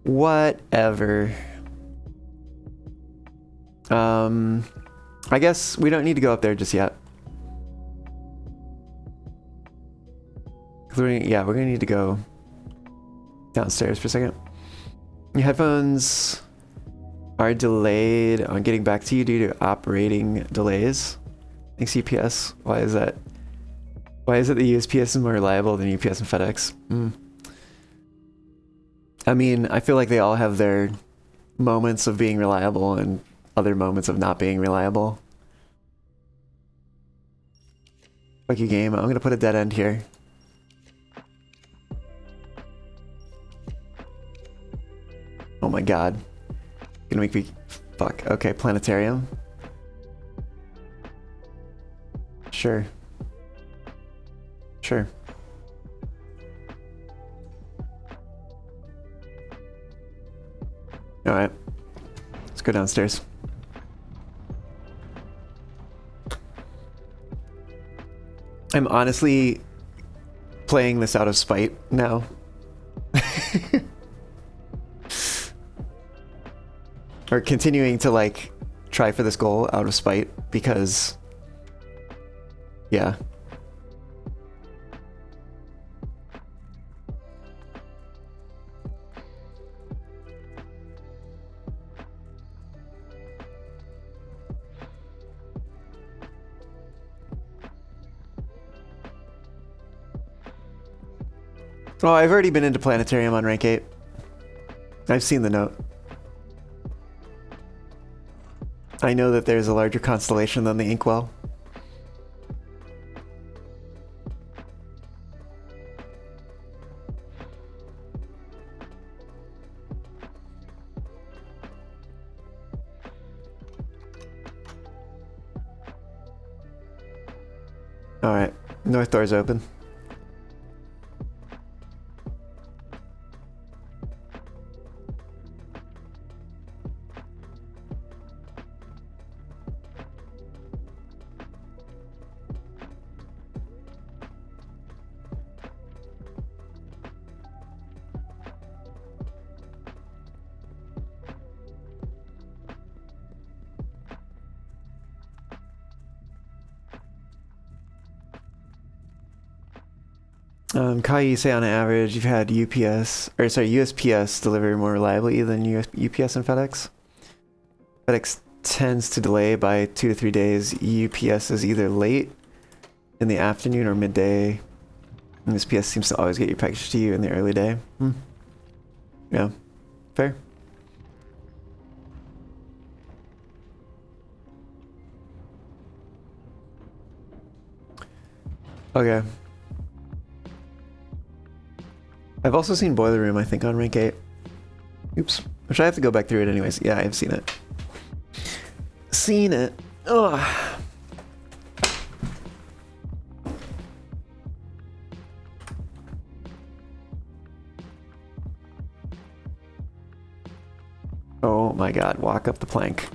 Whatever. I guess we don't need to go up there just yet. Yeah, we're gonna need to go downstairs for a second. Your headphones are delayed on getting back to you due to operating delays. Thanks UPS. Why is that? Why is it the USPS is more reliable than UPS and FedEx? I mean, I feel like they all have their moments of being reliable and other moments of not being reliable. Fuck you, game. I'm gonna put a dead end here. Oh my god. Gonna make me... Fuck. Okay, planetarium. Sure. Sure. Alright. Let's go downstairs. I'm honestly playing this out of spite now. Or continuing to like try for this goal out of spite because yeah. Oh, I've already been into Planetarium on rank 8. I've seen the note. I know that there's a larger constellation than the Inkwell. Alright, north door's open. Kai, you say on average you've had USPS deliver more reliably than UPS and FedEx. FedEx tends to delay by 2 to 3 days. UPS is either late in the afternoon or midday. And USPS seems to always get your package to you in the early day. Yeah, fair. Okay. I've also seen Boiler Room, I think, on rank 8. Oops. Which I have to go back through it anyways. Yeah, I've seen it. Seen it. Ugh. Oh my god, walk up the plank.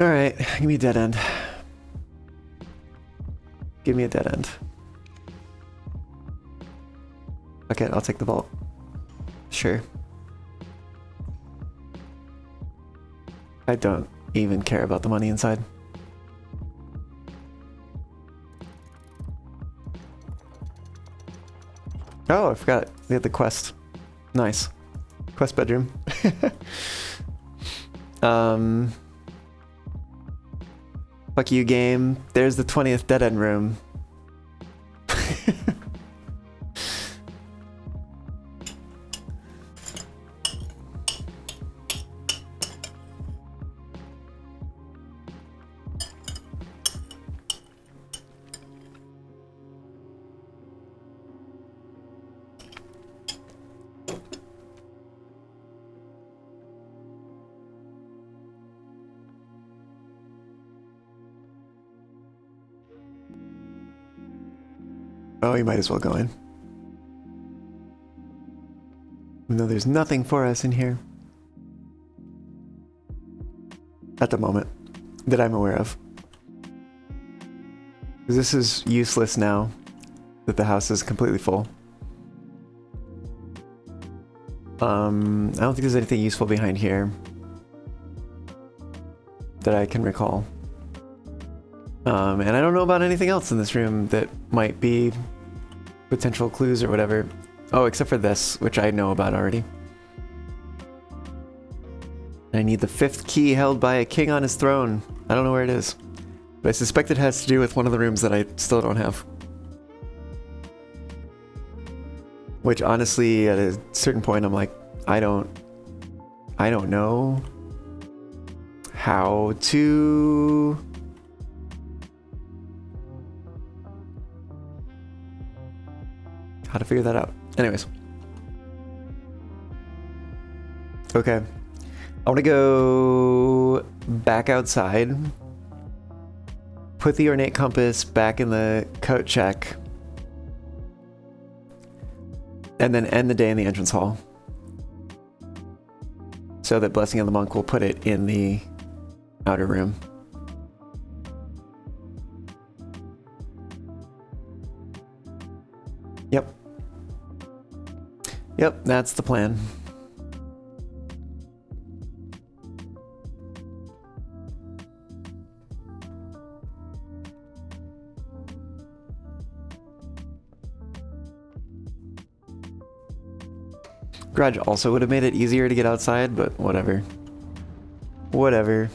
Alright, give me a dead end. Give me a dead end. Okay, I'll take the vault. Sure. I don't even care about the money inside. Oh, I forgot. We had the quest. Nice. Quest bedroom. Fuck you, game. There's the 20th dead end room. Oh, you might as well go in. Even though there's nothing for us in here. At the moment. That I'm aware of. This is useless now that the house is completely full. I don't think there's anything useful behind here that I can recall. And I don't know about anything else in this room that might be potential clues or whatever. Oh, except for this, which I know about already. I need the 5th key held by a king on his throne. I don't know where it is, but I suspect it has to do with one of the rooms that I still don't have. Which honestly, at a certain point, I'm like, I don't know how to figure that out. Anyways. Okay. I want to go back outside, put the ornate compass back in the coat check, and then end the day in the entrance hall. So that Blessing of the Monk will put it in the outer room. Yep. Yep, that's the plan. Garage also would have made it easier to get outside, but whatever. Whatever.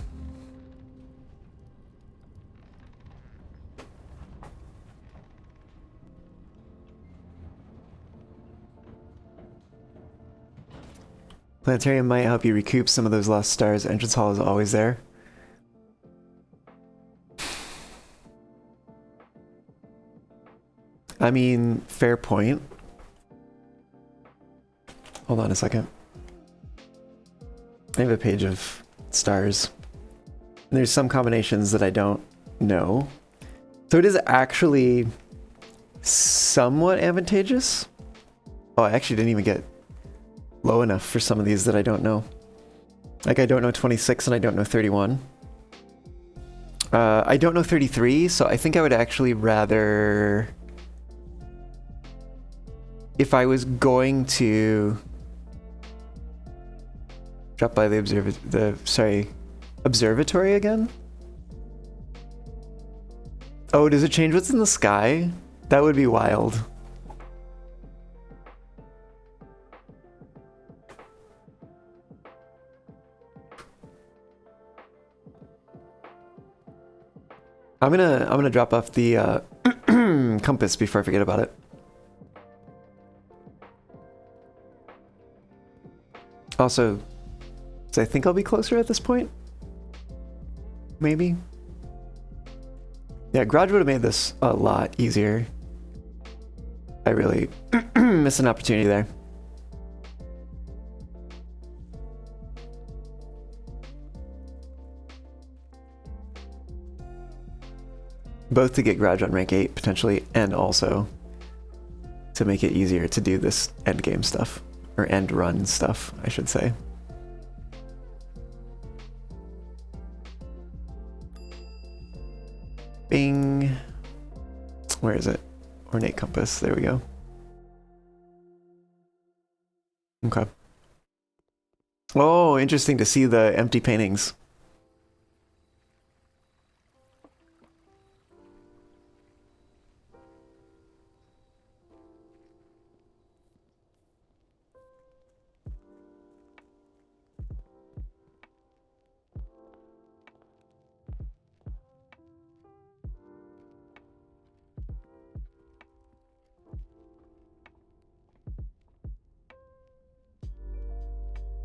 Planetarium might help you recoup some of those lost stars. Entrance hall is always there. I mean, fair point. Hold on a second. I have a page of stars. And there's some combinations that I don't know. So it is actually somewhat advantageous. Oh, I actually didn't even get low enough for some of these that I don't know. Like I don't know 26 and I don't know 31. I don't know 33, so I think I would actually rather... If I was going to drop by the observatory again? Oh, does it change what's in the sky? That would be wild. I'm gonna drop off the compass before I forget about it. Also, so I think I'll be closer at this point. Maybe. Yeah, Garage would have made this a lot easier. I really missed an opportunity there. Both to get Garage on rank 8 potentially, and also to make it easier to do this end game stuff. Or end run stuff, I should say. Bing. Where is it? Ornate compass. There we go. Okay. Oh, interesting to see the empty paintings.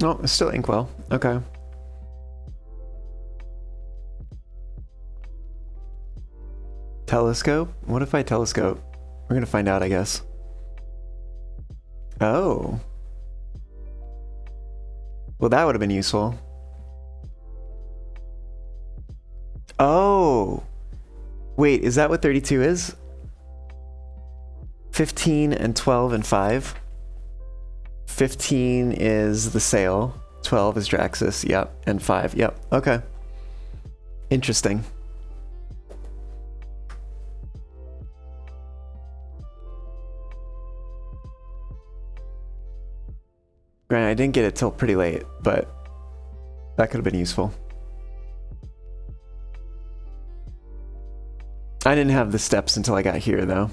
No, it's still Inkwell. Okay. Telescope? What if I telescope? We're gonna find out, I guess. Oh. Well, that would have been useful. Oh. Wait, is that what 32 is? 15 and 12 and 5? 15 is the sail, 12 is Draxus, yep, and 5, yep, okay. Interesting. Granted, I didn't get it till pretty late, but that could have been useful. I didn't have the steps until I got here, though.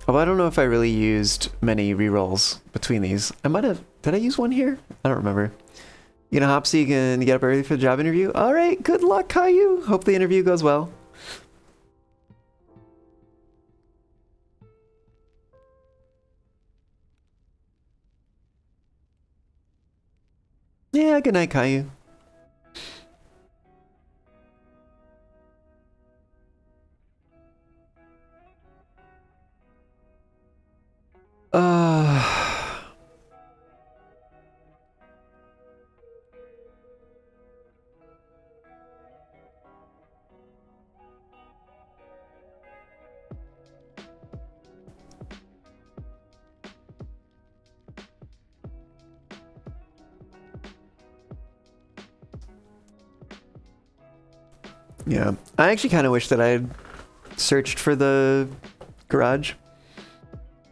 Although I don't know if I really used many rerolls between these. I might have... Did I use one here? I don't remember. You gonna hop so you can get up early for the job interview? Alright, good luck, Caillou. Hope the interview goes well. Yeah, good night, Caillou. Yeah, I actually kind of wish that I had searched for the garage,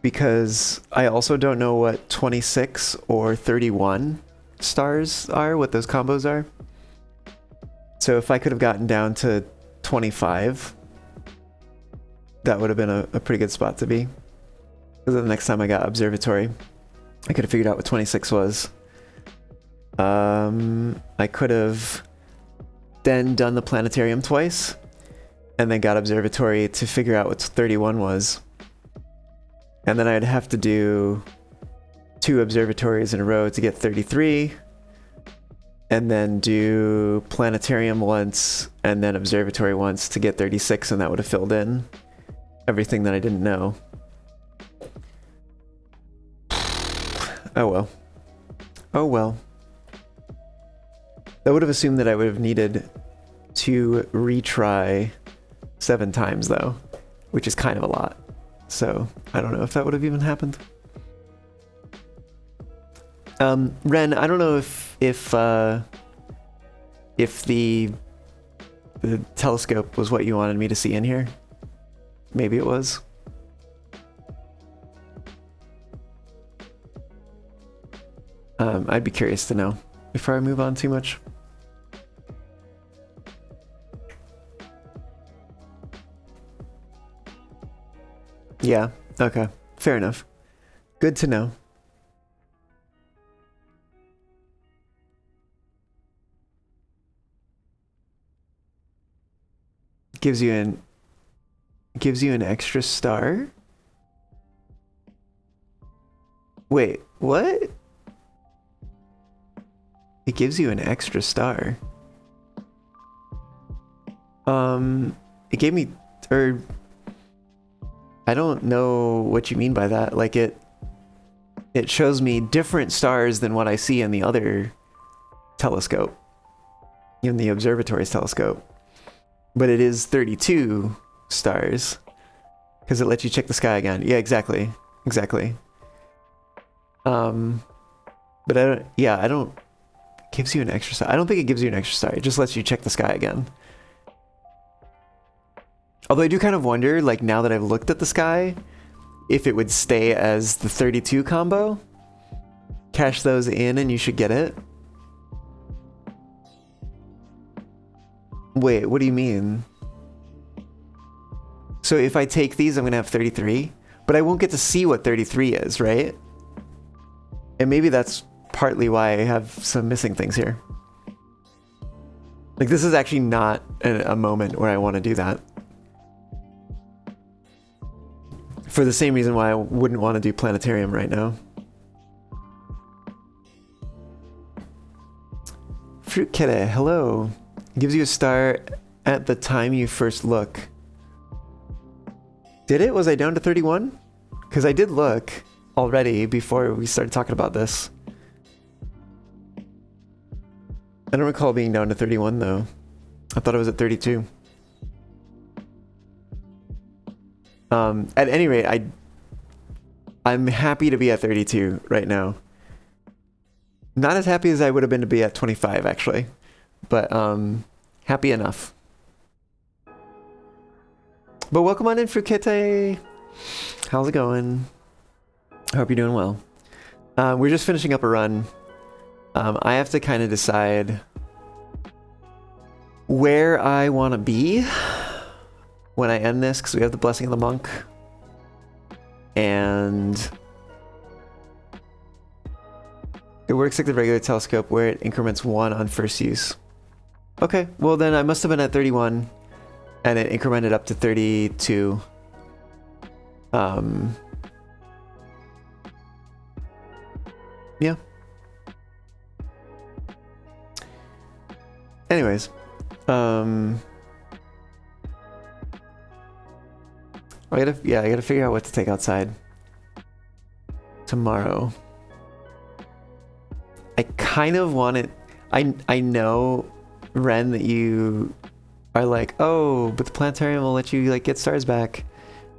because I also don't know what 26 or 31 stars are, what those combos are. So if I could have gotten down to 25, that would have been a pretty good spot to be. Because the next time I got Observatory, I could have figured out what 26 was. I could have then done the planetarium twice, and then got Observatory to figure out what 31 was. And then I'd have to do 2 observatories in a row to get 33, and then do planetarium once, and then observatory once to get 36, and that would have filled in everything that I didn't know. Oh well. Oh well. I would have assumed that I would have needed to retry 7 times though, which is kind of a lot. So I don't know if that would have even happened. Ren, I don't know if the telescope was what you wanted me to see in here. Maybe it was. I'd be curious to know before I move on too much. Yeah, okay. Fair enough. Good to know. Gives you an extra star? Wait, what? It gives you an extra star. It gave me, or I don't know what you mean by that. Like it shows me different stars than what I see in the other telescope, in the observatory's telescope. But it is 32 stars because it lets you check the sky again. Yeah, exactly. Exactly. But I don't, gives you an extra star. I don't think it gives you an extra star. It just lets you check the sky again. Although I do kind of wonder, like now that I've looked at the sky, if it would stay as the 32 combo. Cash those in and you should get it. Wait, what do you mean? So if I take these, I'm gonna have 33, but I won't get to see what 33 is, right? And maybe that's partly why I have some missing things here. Like this is actually not a moment where I want to do that. For the same reason why I wouldn't want to do planetarium right now. Fruit Kette, hello. Gives you a star at the time you first look. Did it? Was I down to 31? Because I did look already before we started talking about this. I don't recall being down to 31 though. I thought I was at 32. At any rate, I'm happy to be at 32 right now. Not as happy as I would have been to be at 25 actually, but happy enough. But welcome on in, Fruit Kette. How's it going? I hope you're doing well. We're just finishing up a run. I have to kind of decide where I want to be when I end this, because we have the Blessing of the Monk. And it works like the regular telescope where it increments 1 on first use. Okay, well then I must have been at 31 and it incremented up to 32. Yeah. Anyways, I gotta figure out what to take outside tomorrow. I kind of want it. I know, Ren, that you are like, oh, but the planetarium will let you like get stars back,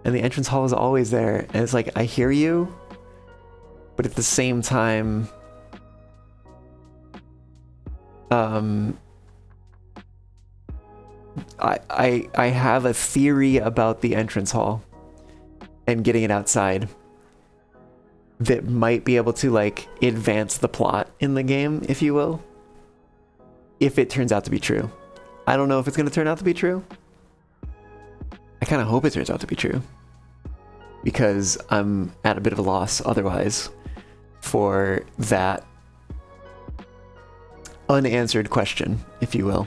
and the entrance hall is always there. And it's like, I hear you, but at the same time, I have a theory about the entrance hall and getting it outside that might be able to like advance the plot in the game, if you will, if it turns out to be true. I don't know if it's going to turn out to be true. I kind of hope it turns out to be true, because I'm at a bit of a loss otherwise for that unanswered question, if you will.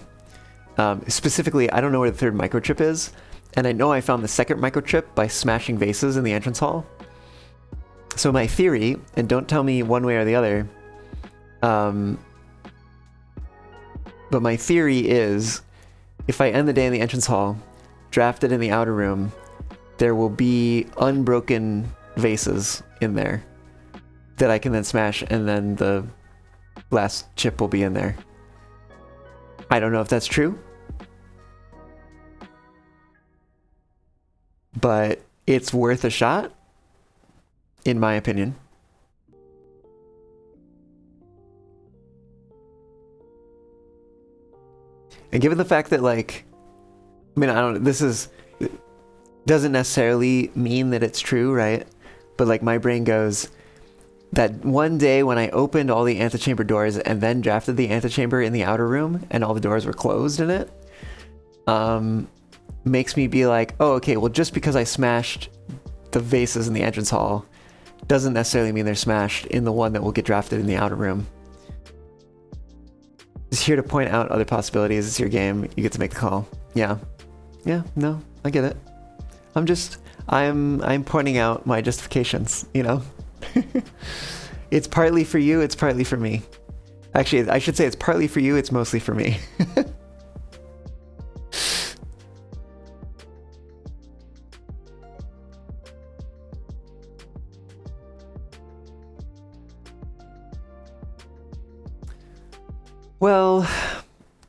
Specifically, I don't know where the third microchip is, and I know I found the second microchip by smashing vases in the entrance hall. So my theory, and don't tell me one way or the other, but my theory is, if I end the day in the entrance hall, draft it in the outer room, there will be unbroken vases in there that I can then smash, and then the last chip will be in there. I don't know if that's true, but it's worth a shot, in my opinion. And given the fact that, like, I mean, I don't, doesn't necessarily mean that it's true, right? But like, my brain goes, that one day when I opened all the antechamber doors and then drafted the antechamber in the outer room and all the doors were closed in it, makes me be like, oh, okay, well, just because I smashed the vases in the entrance hall doesn't necessarily mean they're smashed in the one that will get drafted in the outer room. Just here to point out other possibilities. It's your game. You get to make the call. Yeah. Yeah, no, I get it. I'm pointing out my justifications, you know? It's partly for you, it's partly for me. Actually, I should say it's partly for you, it's mostly for me. Well,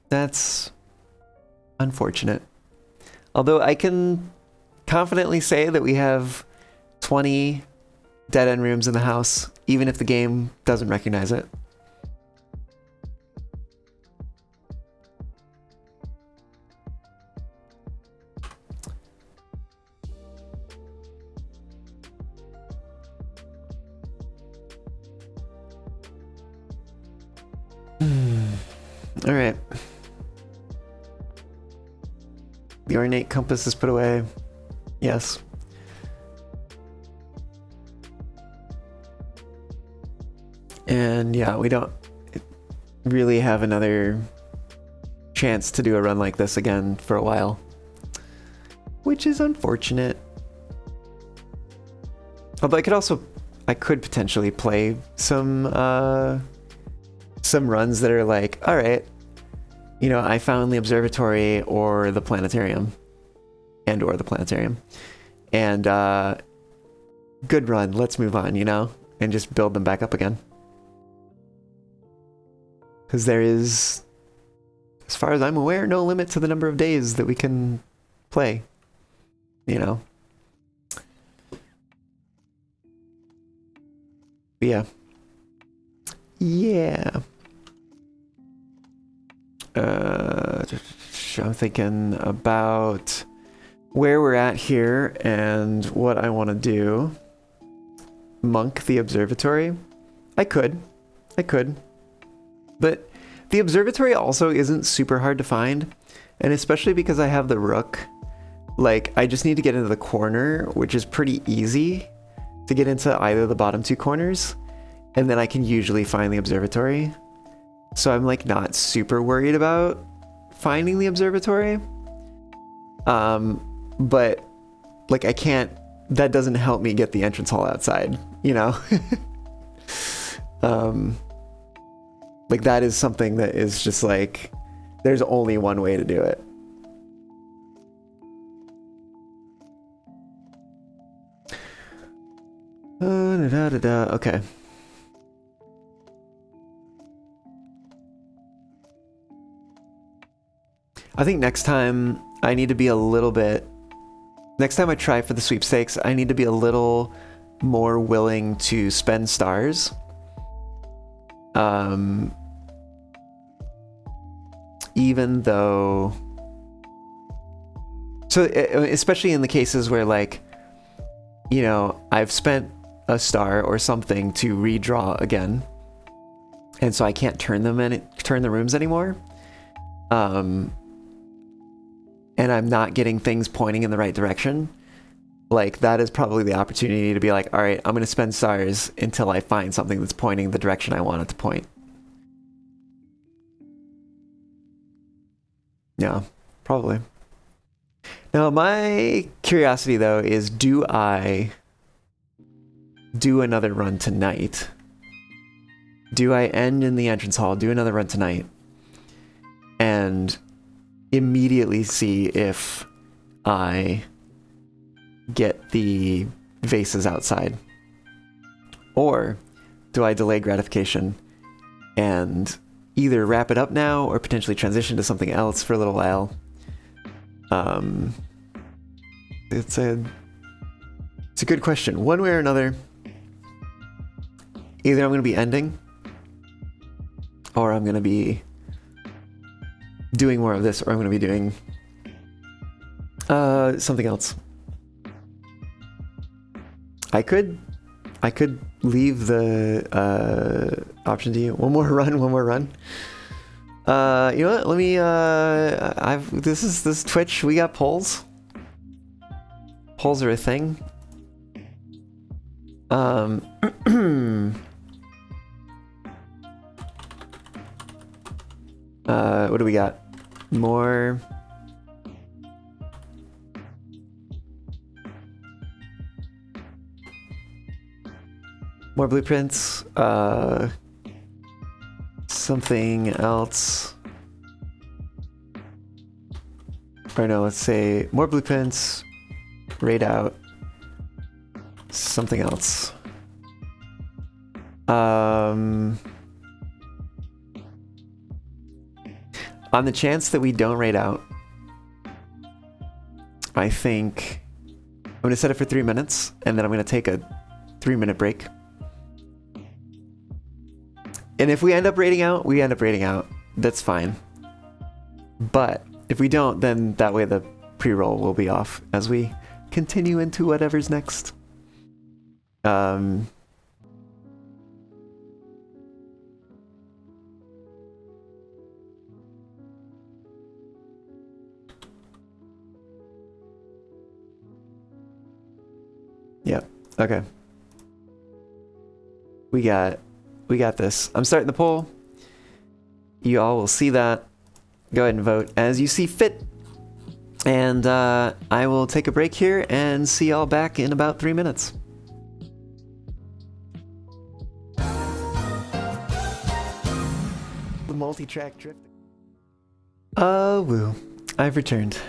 that's unfortunate. Although I can confidently say that we have 20 dead-end rooms in the house, even if the game doesn't recognize it. All right. The ornate compass is put away. Yes. And yeah, we don't really have another chance to do a run like this again for a while, which is unfortunate. Although I could potentially play some runs that are like, all right, you know, I found the observatory or the planetarium, and good run, let's move on, you know, and just build them back up again. Because there is, as far as I'm aware, no limit to the number of days that we can play, you know. But yeah. Yeah. I'm thinking about where we're at here and what I want to do. Monk the observatory. I could. But the observatory also isn't super hard to find. And especially because I have the rook, like, I just need to get into the corner, which is pretty easy to get into either of the bottom two corners. And then I can usually find the observatory. So I'm, like, not super worried about finding the observatory. But, like, I can't... That doesn't help me get the entrance hall outside, you know? Like, that is something that is just, like... There's only one way to do it. Okay. I think next time I need to be a little bit... Next time I try for the sweepstakes, I need to be a little more willing to spend stars. Even though... So, especially in the cases where, like, you know, I've spent a star or something to redraw again, and so I can't turn the rooms anymore. And I'm not getting things pointing in the right direction. Like, that is probably the opportunity to be like, all right, I'm going to spend stars until I find something that's pointing the direction I want it to point. Yeah, probably. Now, my curiosity, though, is do I do another run tonight? Do I end in the entrance hall, do another run tonight, and immediately see if I get the vases outside? Or do I delay gratification and either wrap it up now or potentially transition to something else for a little while? It's a good question. One way or another, either I'm going to be ending or I'm going to be doing more of this, or I'm going to be doing something else. I could leave the option to you. One more run. You know what? Let me. This is Twitch. We got polls. Polls are a thing. What do we got? More blueprints. Something else. Or no, let's say more blueprints. Raid out. Something else. On the chance that we don't raid out, I think I'm going to set it for 3 minutes, and then I'm going to take a 3-minute break. And if we end up raiding out, we end up raiding out. That's fine. But if we don't, then that way the pre-roll will be off as we continue into whatever's next. Yeah, okay. We got this. I'm starting the poll. You all will see that. Go ahead and vote as you see fit. And I will take a break here and see y'all back in about 3 minutes. The multi-track drift. Woo. I've returned.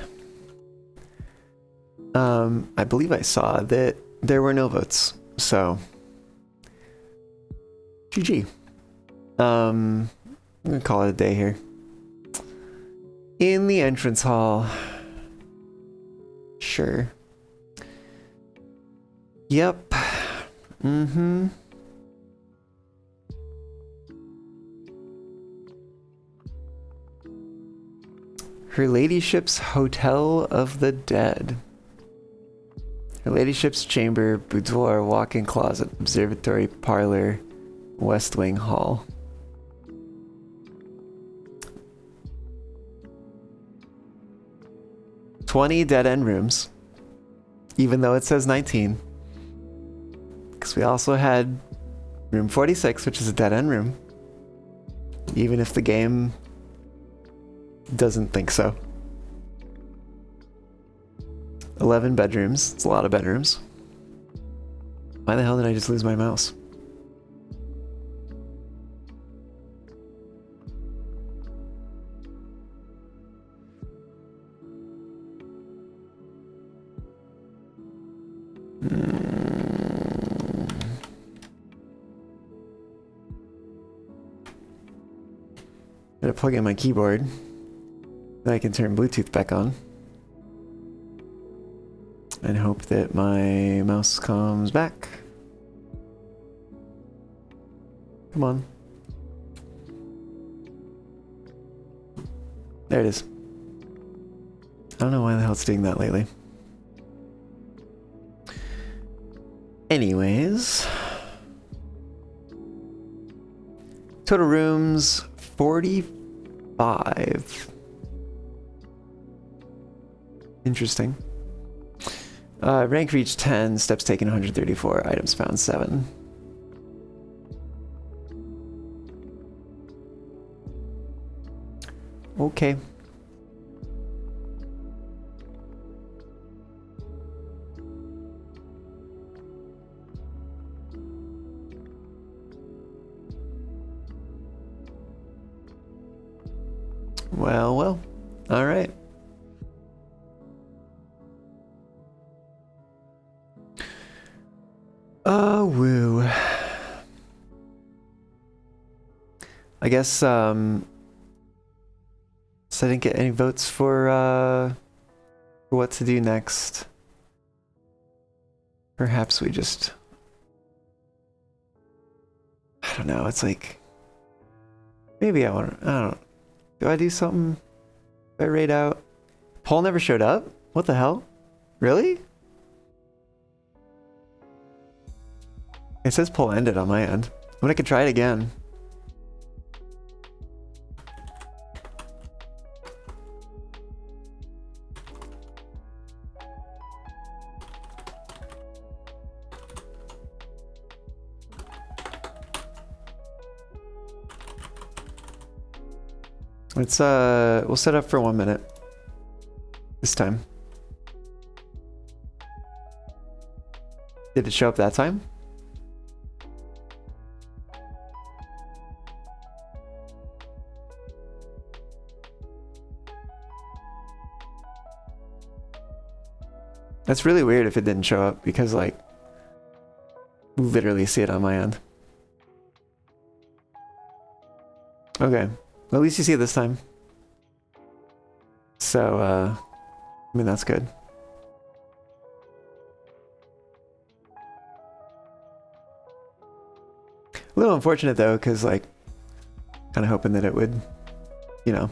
I believe I saw that there were no votes, so GG. I'm gonna call it a day here. In the entrance hall. Sure. Yep. Mm-hmm. Her Ladyship's Hotel of the Dead. Her Ladyship's chamber, boudoir, walk-in closet, observatory, parlor, West Wing Hall. $20 dead-end rooms, even though it says 19. Because we also had room 46, which is a dead-end room, even if the game doesn't think so. 11 bedrooms. It's a lot of bedrooms. Why the hell did I just lose my mouse? Gotta plug in my keyboard. Then I can turn Bluetooth back on. And hope that my mouse comes back. Come on. There it is. I don't know why the hell it's doing that lately. Anyways. Total rooms, 45. Interesting. Rank reached 10, steps taken 134, items found 7. Okay. Well. All right. Oh, woo. I guess, so I didn't get any votes for what to do next. Perhaps we just... I don't know, it's like... Maybe I don't know. Do I do something? Do I raid out? Poll never showed up? What the hell? Really? It says poll ended on my end. I mean, I could try it again. Let's we'll set up for 1 minute this time. Did it show up that time? That's really weird if it didn't show up because, like, literally see it on my end. Okay. Well, at least you see it this time. So, I mean, that's good. A little unfortunate, though, because, like, kind of hoping that it would, you know,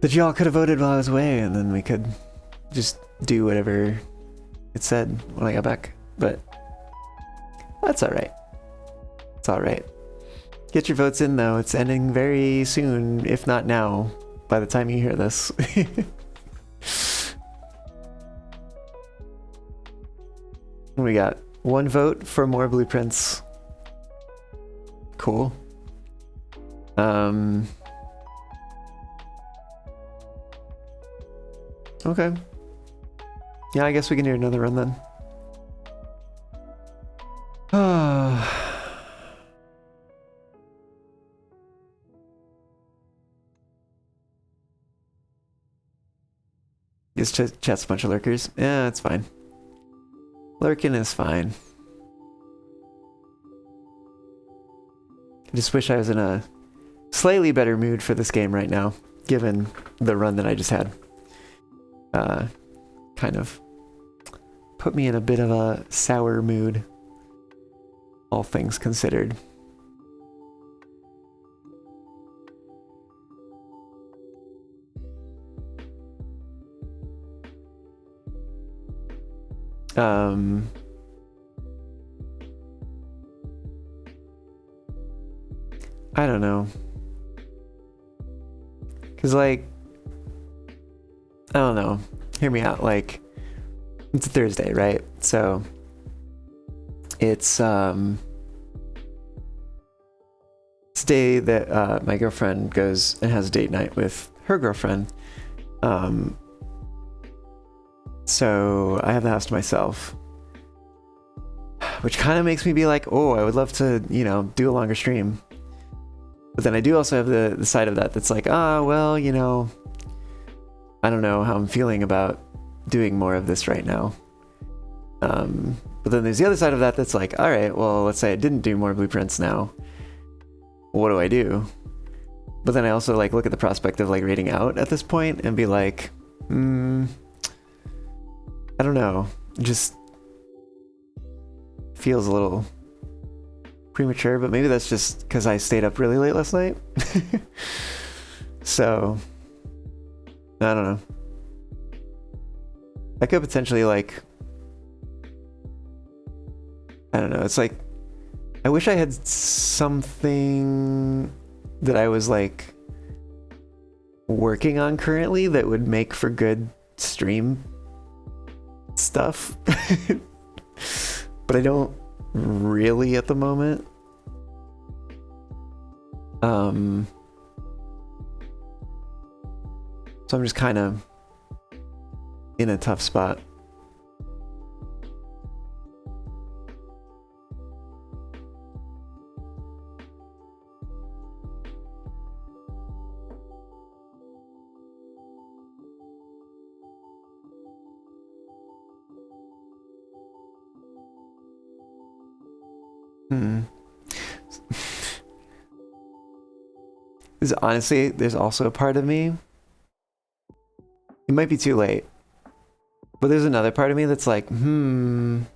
that y'all could have voted while I was away, and then we could just do whatever it said when I got back. But that's alright. It's alright. Get your votes in, though. It's ending very soon, if not now, by the time you hear this. We got 1 vote for more blueprints. Cool. Okay. Yeah, I guess we can do another run then. Just chat's a bunch of lurkers. Yeah, it's fine. Lurking is fine. I just wish I was in a slightly better mood for this game right now, given the run that I just had. Kind of put me in a bit of a sour mood, all things considered. don't know. Cause like, I don't know. Hear me out. Like, it's a Thursday, right? So it's a day that my girlfriend goes and has a date night with her girlfriend. So I have the house to myself, which kind of makes me be like, oh, I would love to, you know, do a longer stream. But then I do also have the side of that that's like, well, you know, I don't know how I'm feeling about doing more of this right now. But then there's the other side of that that's like, all right, well, let's say I didn't do more blueprints now. What do I do? But then I also like look at the prospect of like raiding out at this point and be like, I don't know, just feels a little premature, but maybe that's just because I stayed up really late last night. So I don't know. I could potentially like, I don't know, it's like I wish I had something that I was like working on currently that would make for good stream stuff. But I don't really at the moment. So I'm just kind of in a tough spot. Honestly, there's also a part of me, it might be too late, but there's another part of me that's like, you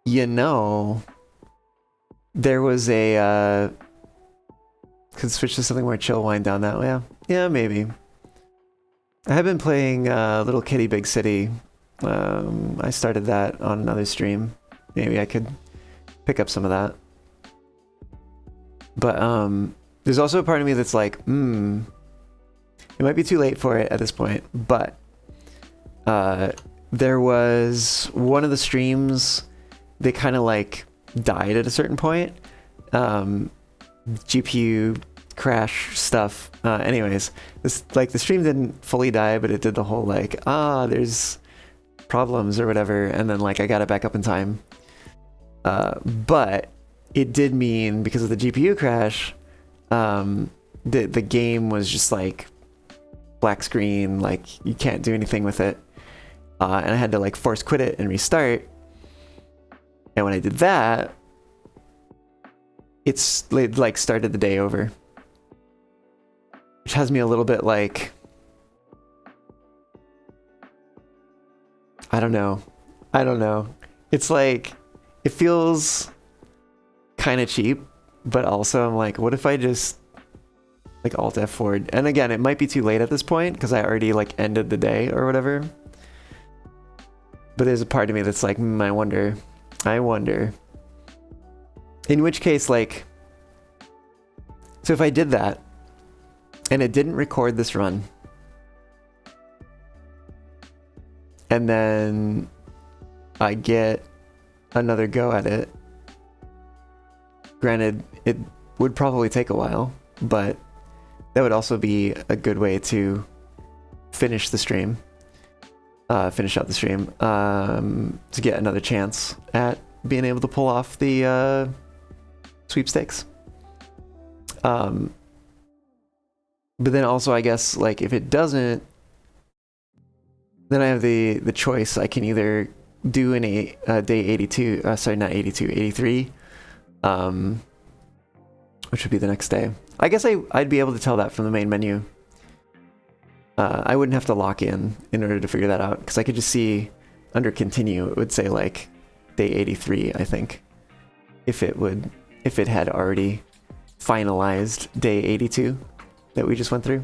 know, there was a, could switch to something more chill, wind down that way. Yeah, maybe. I have been playing Little Kitty Big City. I started that on another stream. Maybe I could pick up some of that. But there's also a part of me that's like, it might be too late for it at this point, but there was one of the streams that kind of like died at a certain point. GPU crash stuff. Anyways, this like the stream didn't fully die, but it did the whole like, there's problems or whatever, and then like I got it back up in time. But it did mean, because of the GPU crash, the game was just like black screen, like you can't do anything with it. And I had to like force quit it and restart. And when I did that, it like started the day over, which has me a little bit like, I don't know. It's like, it feels kind of cheap, but also I'm like, what if I just like Alt F4? And again, it might be too late at this point because I already like ended the day or whatever. But there's a part of me that's like, I wonder. In which case, like, so if I did that and it didn't record this run, and then I get another go at it, granted, it would probably take a while, but that would also be a good way to finish out the stream, to get another chance at being able to pull off the sweepstakes. But then also, I guess, like, if it doesn't, then I have the choice. I can either do day 82, sorry, not 82, 83, which would be the next day. I guess I'd be able to tell that from the main menu. I wouldn't have to lock in order to figure that out, because I could just see under continue, it would say like day 83, I think, if it had already finalized day 82 that we just went through.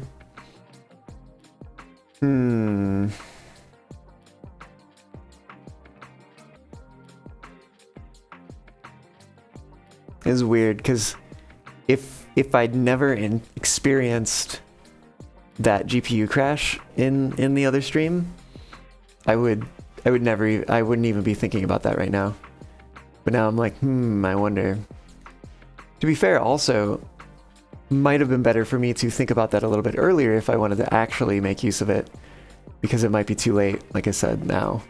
It's weird, because if if I'd never experienced that GPU crash in the other stream, I wouldn't even be thinking about that right now. But now I'm like, I wonder. To be fair, also, might have been better for me to think about that a little bit earlier if I wanted to actually make use of it, because it might be too late, like I said, now.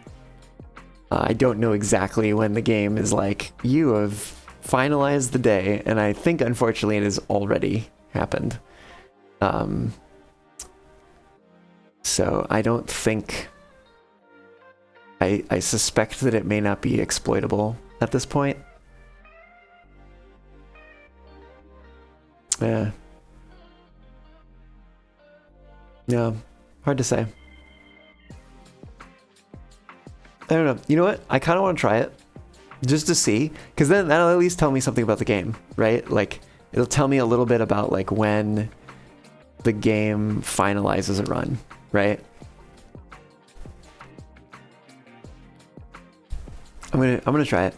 I don't know exactly when the game is like, you have finalized the day, and I think, unfortunately, it has already happened. So I don't think... I suspect that it may not be exploitable at this point. Yeah. No, hard to say. I don't know. You know what? I kind of want to try it just to see, because then that'll at least tell me something about the game, right? Like, it'll tell me a little bit about like when the game finalizes a run, right? I'm gonna try it.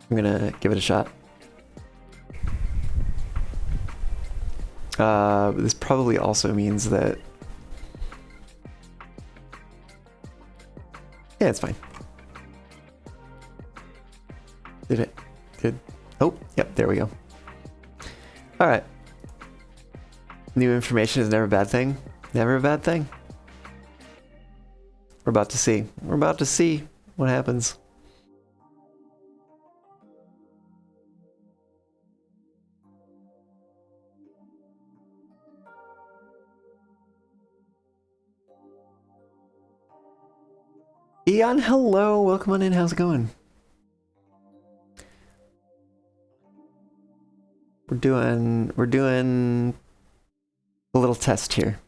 I'm gonna give it a shot. This probably also means that... Yeah, it's fine. Oh, yep, there we go. Alright. New information is never a bad thing. Never a bad thing. We're about to see. We're about to see what happens. Eon, hello, welcome on in, how's it going? We're doing a little test here.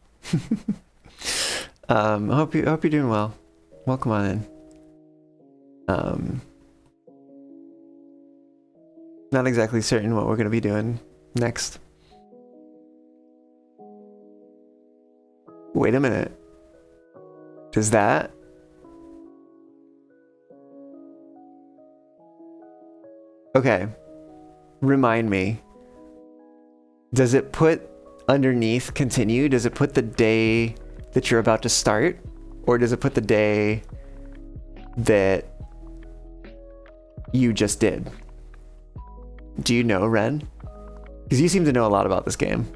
I hope you're doing well. Welcome on in. Not exactly certain what we're gonna be doing next. Wait a minute. Does that... Okay. Remind me. Does it put underneath continue? Does it put the day that you're about to start? Or does it put the day that you just did? Do you know, Ren? Because you seem to know a lot about this game.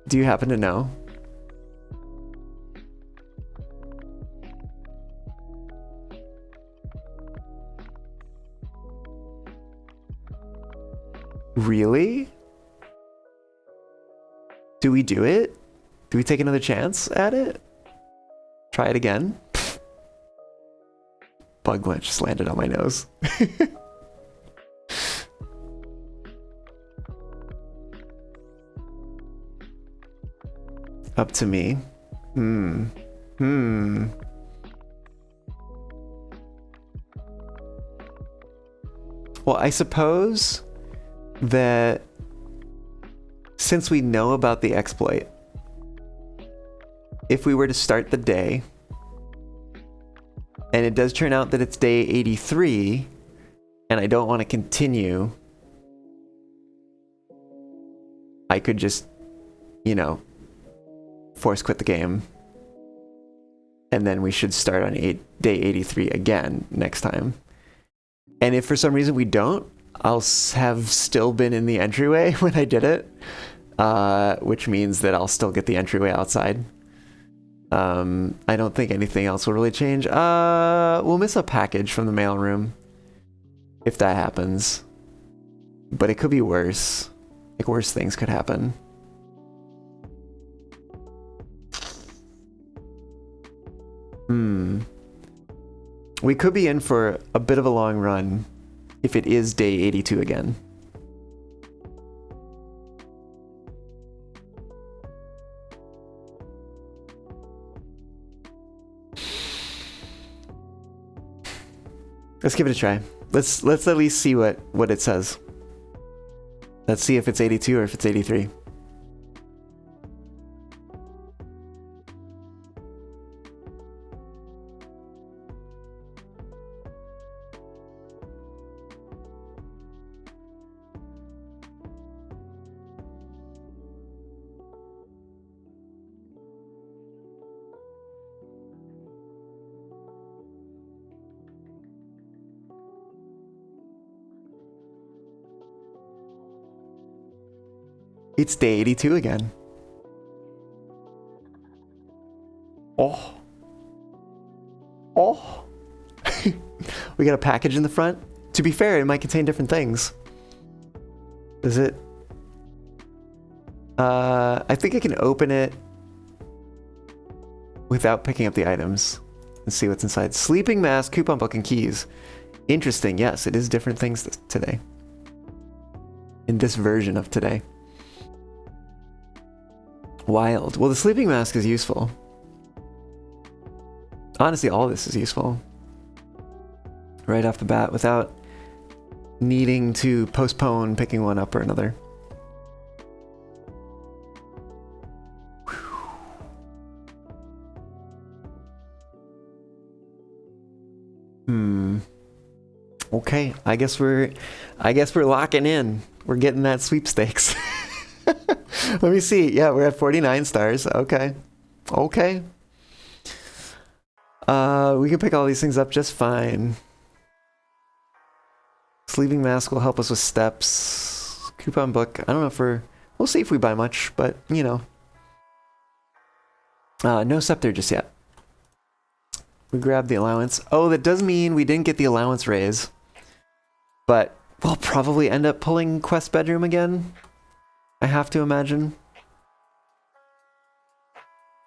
Do you happen to know? Really? Do we do it? Do we take another chance at it? Try it again? Pfft. Bug glitch just landed on my nose. Up to me. Well, I suppose that since we know about the exploit, if we were to start the day, and it does turn out that it's day 83, and I don't want to continue, I could just, you know, force quit the game, and then we should start on day 83 again next time. And if for some reason we don't, I'll have still been in the entryway when I did it, which means that I'll still get the entryway outside. I don't think anything else will really change. We'll miss a package from the mailroom if that happens, but it could be worse. Like, worse things could happen. We could be in for a bit of a long run if it is day 82 again. Let's give it a try. Let's at least see what it says. Let's see if it's 82 or if it's 83. It's day 82 again. Oh. Oh. We got a package in the front. To be fair, it might contain different things. Is it? I think I can open it without picking up the items and see what's inside. Sleeping mask, coupon book, and keys. Interesting. Yes, it is different things today. In this version of today. Wild. Well, the sleeping mask is useful. Honestly, all this is useful. Right off the bat, without needing to postpone picking one up or another. Okay, I guess we're locking in. We're getting that sweepstakes. Let me see. Yeah, we're at 49 stars. Okay. Okay. We can pick all these things up just fine. Sleeping mask will help us with steps. Coupon book. I don't know if we'll see if we buy much, but you know. No scepter just yet. We grabbed the allowance. Oh, that does mean we didn't get the allowance raise. But we'll probably end up pulling Quest Bedroom again. I have to imagine.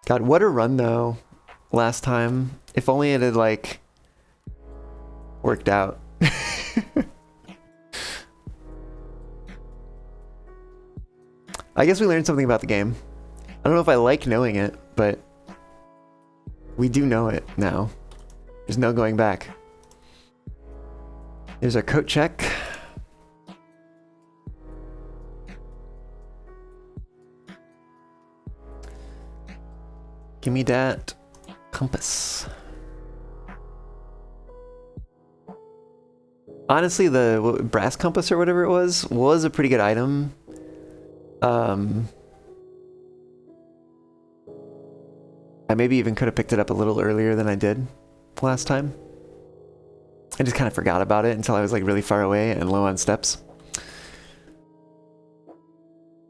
God, what a run though. Last time. If only it had like worked out. I guess we learned something about the game. I don't know if I like knowing it, but we do know it now. There's no going back. Here's our coat check. Give me that compass. Honestly, the brass compass or whatever it was a pretty good item. I maybe even could have picked it up a little earlier than I did last time. I just kind of forgot about it until I was like really far away and low on steps.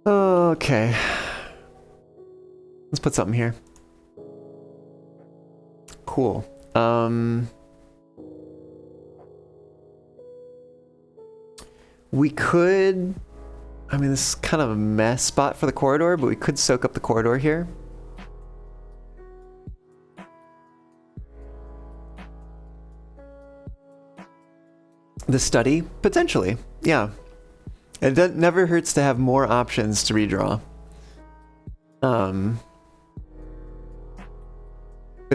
Okay. Let's put something here. Cool. We could... I mean, this is kind of a mess spot for the corridor, but we could soak up the corridor here. The study? Potentially, yeah. It never hurts to have more options to redraw. But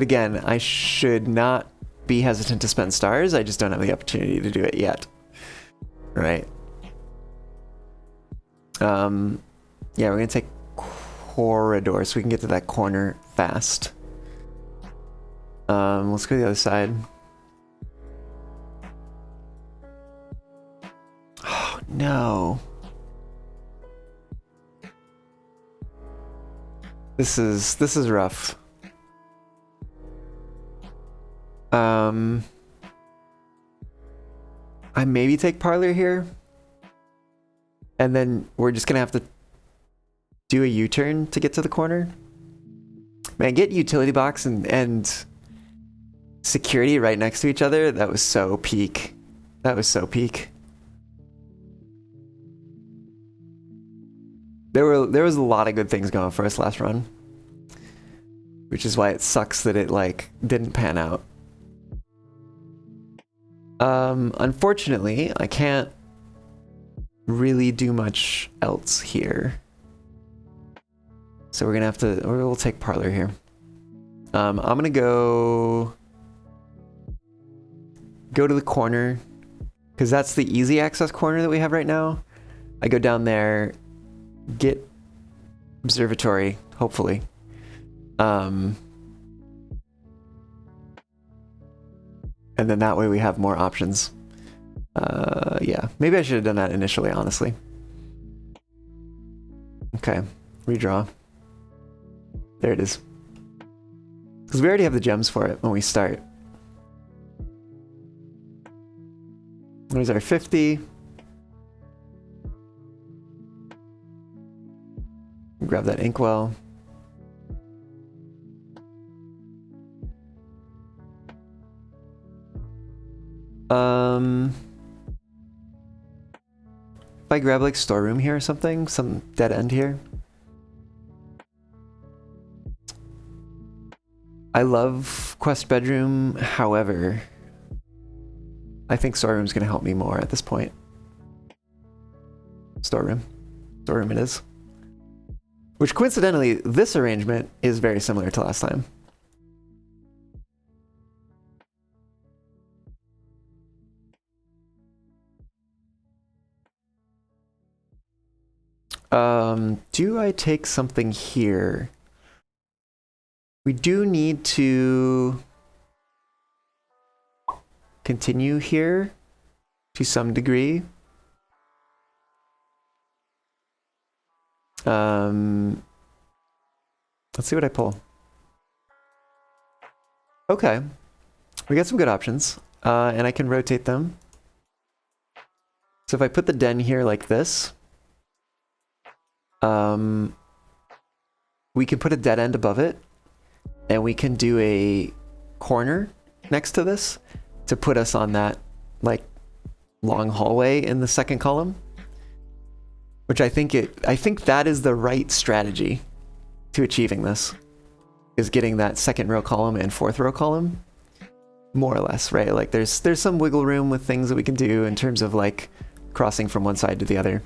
again, I should not be hesitant to spend stars. I just don't have the opportunity to do it yet. Right. Yeah, we're gonna take corridor so we can get to that corner fast. Let's go to the other side. Oh no. This is rough. I maybe take parlor here. And then we're just gonna have to do a U-turn to get to the corner. Man, get utility box and security right next to each other. That was so peak. That was so peak. There was a lot of good things going for us last run. Which is why it sucks that it like didn't pan out. Unfortunately, I can't really do much else here. So we're gonna have to, or we'll take parlor here. I'm gonna go to the corner because that's the easy access corner that we have right now. I go down there, get observatory, hopefully. And then that way we have more options. Yeah, maybe I should have done that initially, honestly. Okay, redraw. There it is. Because we already have the gems for it when we start. There's our 50. and grab that inkwell. If I grab like storeroom here or something, some dead end here. I love quest bedroom, however, I think storeroom's gonna help me more at this point. Storeroom it is. Which coincidentally, this arrangement is very similar to last time. Do I take something here? We do need to continue here to some degree. Let's see what I pull. Okay. We got some good options. And I can rotate them. So if I put the den here like this, we can put a dead end above it, and we can do a corner next to this to put us on that like long hallway in the second column. Which I think that is the right strategy to achieving this, is getting that second row column and fourth row column, more or less, right? Like there's some wiggle room with things that we can do in terms of like crossing from one side to the other,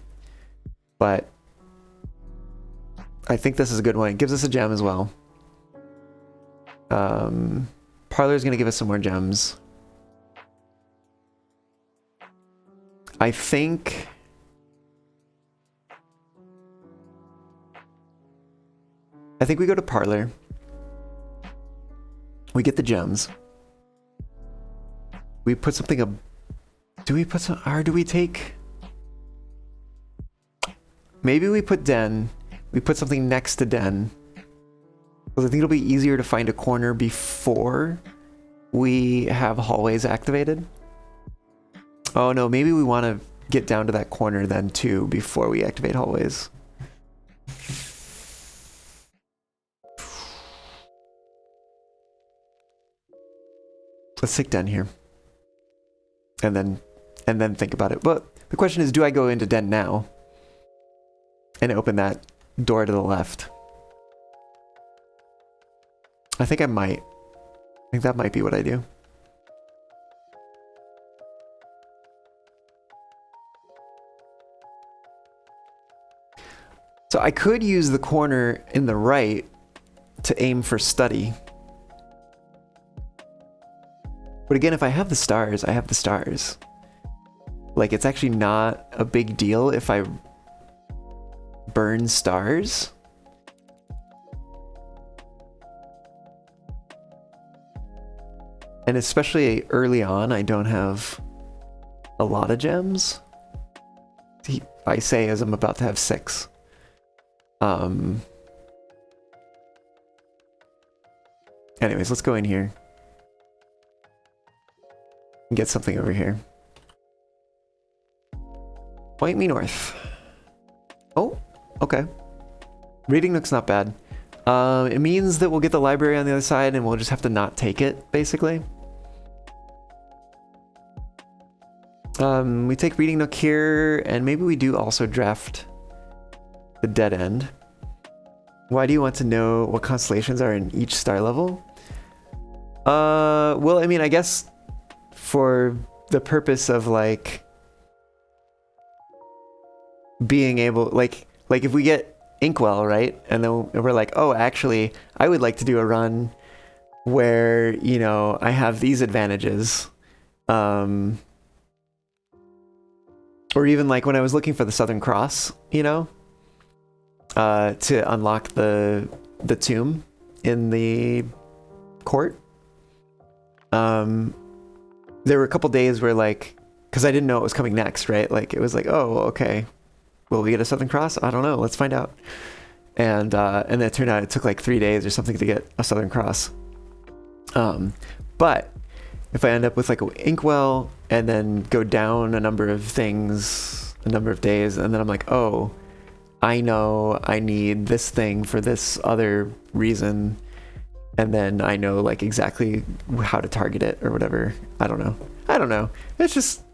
but I think this is a good one. It gives us a gem as well. Parlor's gonna give us some more gems. I think we go to Parlor. We get the gems. We put something up. Do we put some, or do we take? Maybe we put Den. We put something next to Den. Because I think it'll be easier to find a corner before we have hallways activated. Oh no, maybe we want to get down to that corner then too before we activate hallways. Let's take Den here. And then think about it. But the question is, do I go into Den now and open that door to the left? I think I might. I think that might be what I do. So I could use the corner in the right to aim for study. But again, if I have the stars, I have the stars. Like, it's actually not a big deal if I burn stars. And especially early on, I don't have a lot of gems. I say as I'm about to have 6. Anyways, let's go in here and get something over here. Point me north. Oh, okay. Reading Nook's not bad. It means that we'll get the library on the other side and we'll just have to not take it, basically. We take Reading Nook here, and maybe we do also draft the dead end. Why do you want to know what constellations are in each star level? Well, I mean, I guess for the purpose of like being able, like if we get Inkwell, right? And then we're like, oh, actually, I would like to do a run where, you know, I have these advantages. Or even like when I was looking for the Southern Cross, you know, to unlock the tomb in the court. There were a couple days where like, because I didn't know it was coming next, right? Like it was like, oh, okay. Will we get a Southern Cross? I don't know. Let's find out. And then it turned out it took like 3 days or something to get a Southern Cross. But if I end up with like an Inkwell and then go down a number of things, a number of days, and then I'm like, oh, I know I need this thing for this other reason, and then I know like exactly how to target it or whatever. I don't know. It's just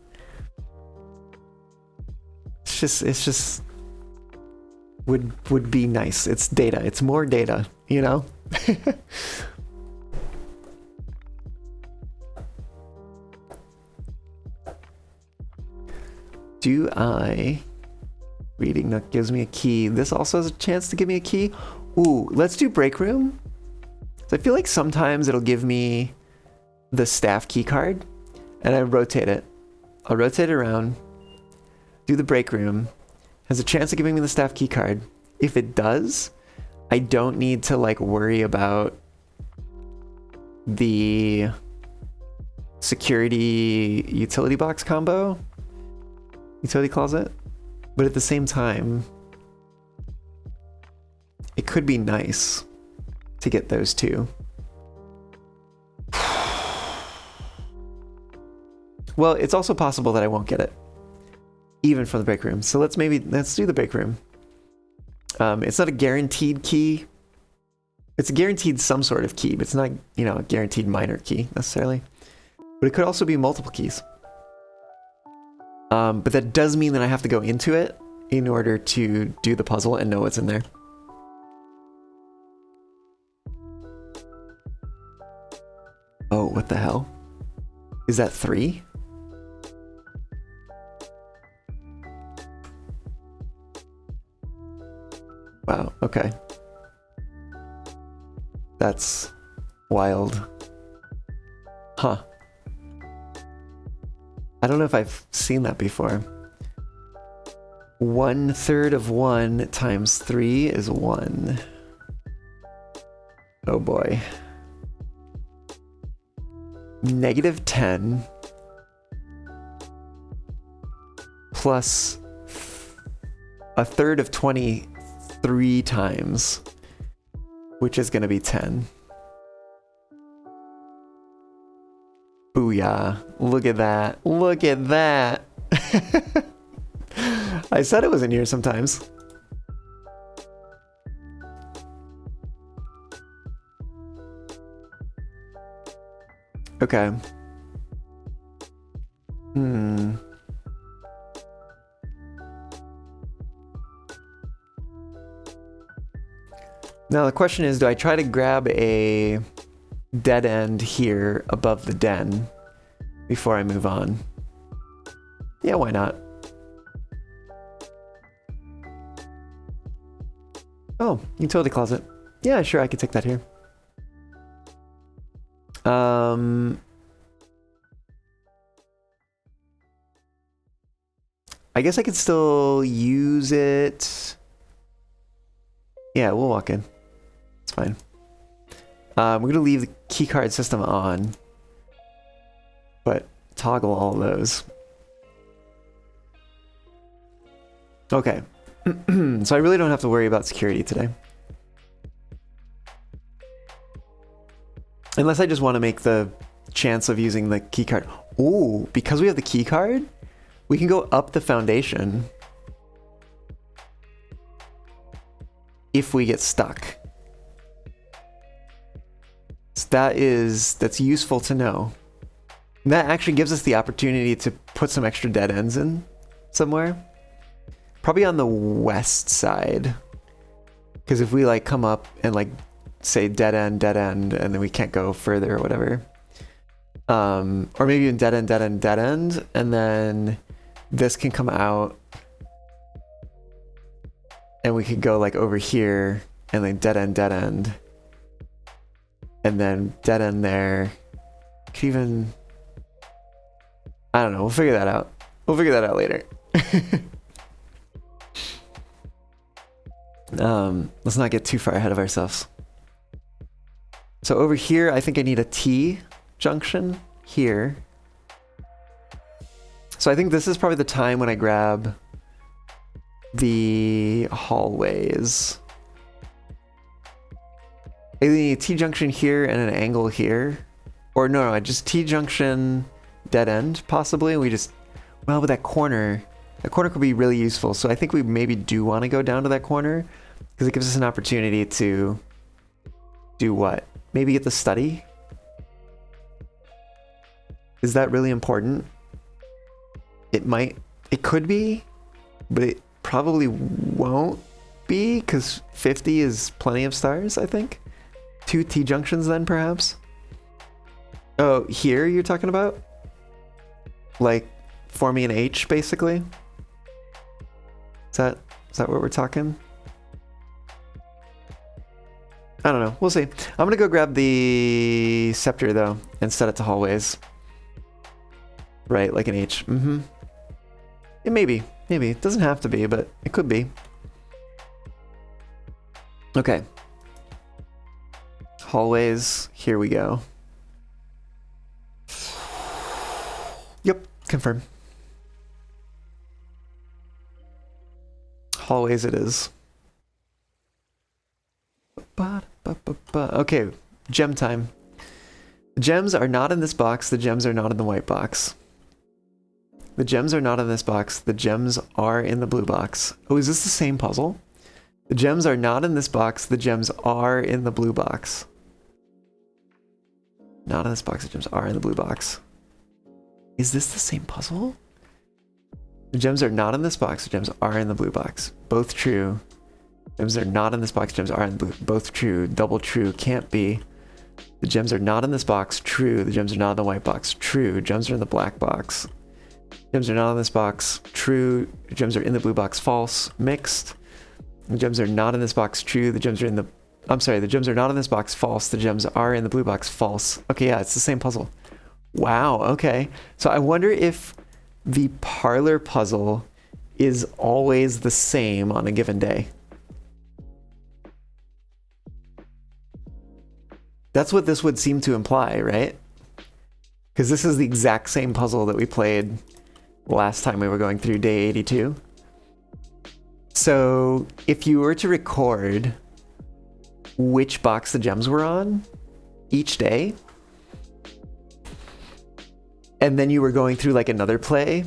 would be nice. It's data. It's more data, you know? Do I... Reading Nook gives me a key. This also has a chance to give me a key. Ooh, let's do break room. So I feel like sometimes it'll give me the staff key card, and I rotate it. I'll rotate it around, do the break room, has a chance of giving me the staff key card. If it does, I don't need to like worry about the security utility box combo, utility closet. But at the same time, it could be nice to get those two. Well, it's also possible that I won't get it, even from the break room. So let's do the break room. It's not a guaranteed key. It's a guaranteed some sort of key, but it's not, you know, a guaranteed minor key necessarily. But it could also be multiple keys. But that does mean that I have to go into it in order to do the puzzle and know what's in there. Oh, what the hell? Is that 3? Wow, okay. That's wild. Huh. I don't know if I've seen that before. 1/3 of 1 times 3 is 1. Oh boy. -10 plus 1/3 of 23 times, which is going to be 10. Booyah. Look at that. Look at that. I said it was in here sometimes. Okay. Now the question is, do I try to grab a dead end here above the den before I move on? Yeah, why not? Oh, utility closet. Yeah, sure, I could take that here. I guess I could still use it. Yeah, we'll walk in. It's fine. We're gonna leave the keycard system on, but toggle all of those. Okay. So I really don't have to worry about security today. Unless I just want to make the chance of using the keycard. Ooh, because we have the keycard, we can go up the foundation if we get stuck. So that's useful to know. And that actually gives us the opportunity to put some extra dead ends in somewhere. Probably on the west side. Because if we like come up and like say dead end, and then we can't go further or whatever. Or maybe even dead end, and then this can come out and we could go like over here and then dead end, and then dead end there. Could even, I don't know, we'll figure that out. We'll figure that out later. Let's not get too far ahead of ourselves. So over here, I think I need a T junction here. So I think this is probably the time when I grab the hallways. I need a T junction here and an angle here. Or no, just T junction dead end, possibly. We just, well, with that corner, That corner could be really useful. So I think we maybe do want to go down to that corner because it gives us an opportunity to do what? Maybe get the study? Is that really important? It could be, but it probably won't be because 50 is plenty of stars, I think. 2 T-junctions then, perhaps? Oh, here you're talking about? Like, forming an H, basically? Is that what we're talking? I don't know. We'll see. I'm gonna go grab the scepter, though, and set it to hallways. Right, like an H. Mm-hmm. Yeah, maybe. Maybe. It doesn't have to be, but it could be. Okay. Hallways. Here we go. Yep. Confirm. Hallways it is. Okay. Gem time. The gems are not in this box. The gems are not in the white box. The gems are not in this box. The gems are in the blue box. Oh, is this the same puzzle? The gems are not in this box. The gems are in the blue box. Not in this box. The gems are in the blue box. Is this the same puzzle? The gems are not in this box. The gems are in the blue box. Both true. Gems are not in this box. Gems are in the blue. Both true. Double true. Can't be. The gems are not in this box. True. The gems are not in the white box. True. Gems are in the black box. Gems are not in this box. True. Gems are in the blue box. False. Mixed. The gems are not in this box. True. The gems are in the... I'm sorry. The gems are not in this box. False. The gems are in the blue box. False. Okay, yeah, it's the same puzzle. Wow, okay. So I wonder if the parlor puzzle is always the same on a given day. That's what this would seem to imply, right? Because this is the exact same puzzle that we played last time we were going through day 82. So if you were to record which box the gems were on each day, and then you were going through like another play,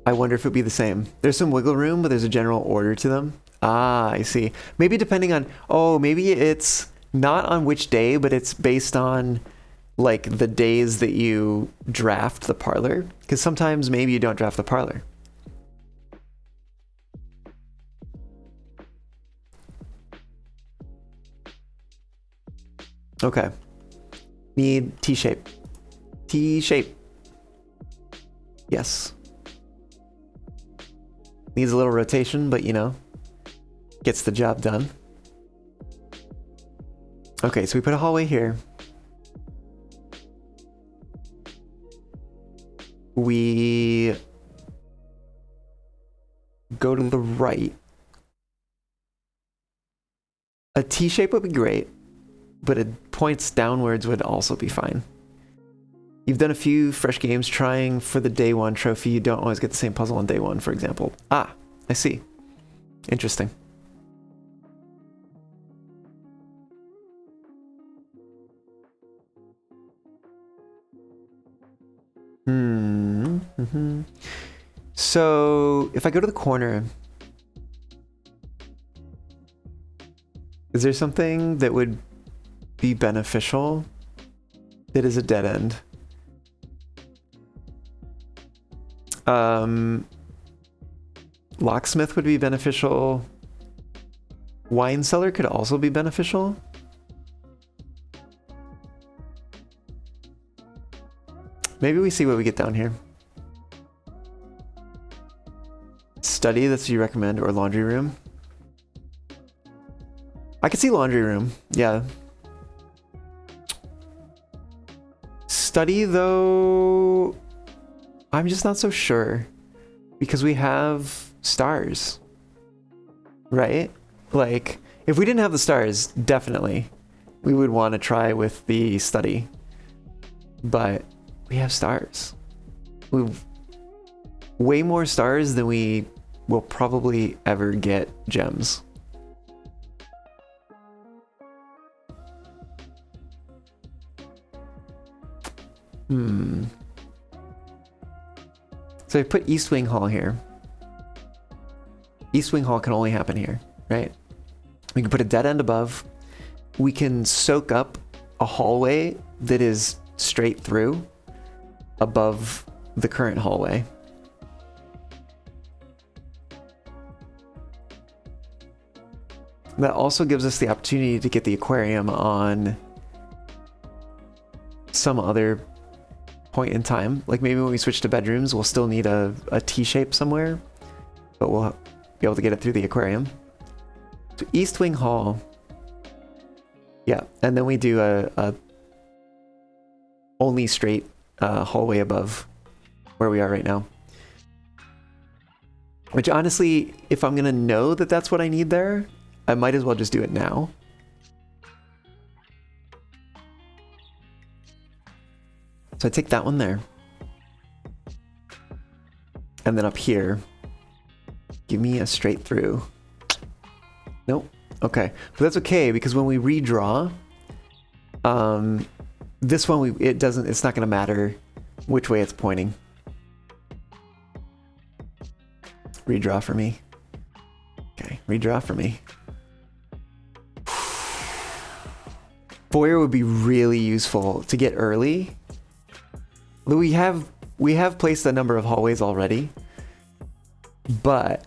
I wonder if it'd be the same. There's some wiggle room, but there's a general order to them. Ah, I see. Maybe depending on, maybe it's not on which day, but it's based on like the days that you draft the parlor. Because sometimes maybe you don't draft the parlor. Okay. Need T-shape. T-shape. Yes. Needs a little rotation, but you know, gets the job done. Okay, so we put a hallway here. We go to the right. A T-shape would be great, but it points downwards would also be fine. You've done a few fresh games trying for the day 1 trophy. You don't always get the same puzzle on day 1, for example. Ah, I see. Interesting. So if I go to the corner, is there something that would be beneficial that is a dead end? Locksmith would be beneficial. Wine cellar could also be beneficial. Maybe we see what we get down here. Study, that's what you recommend, or laundry room. I could see laundry room, yeah. Study, though, I'm just not so sure. Because we have stars, right? Like, if we didn't have the stars, definitely, we would want to try with the study. But we have stars. We've way more stars than we will probably ever get gems. So I put East Wing Hall here. East Wing Hall can only happen here, right? We can put a dead end above. We can soak up a hallway that is straight through above the current hallway. That also gives us the opportunity to get the aquarium on some other point in time. Like maybe when we switch to bedrooms, we'll still need a T-shape somewhere, but we'll be able to get it through the aquarium. So East Wing Hall. Yeah, and then we do a only straight hallway above where we are right now. Which honestly, if I'm gonna know that that's what I need there, I might as well just do it now. So I take that one there. And then up here, give me a straight through. Nope. Okay. But that's okay because when we redraw, this one it's not going to matter which way it's pointing. Redraw for me. Okay, redraw for me. Foyer would be really useful to get early. We have placed a number of hallways already, but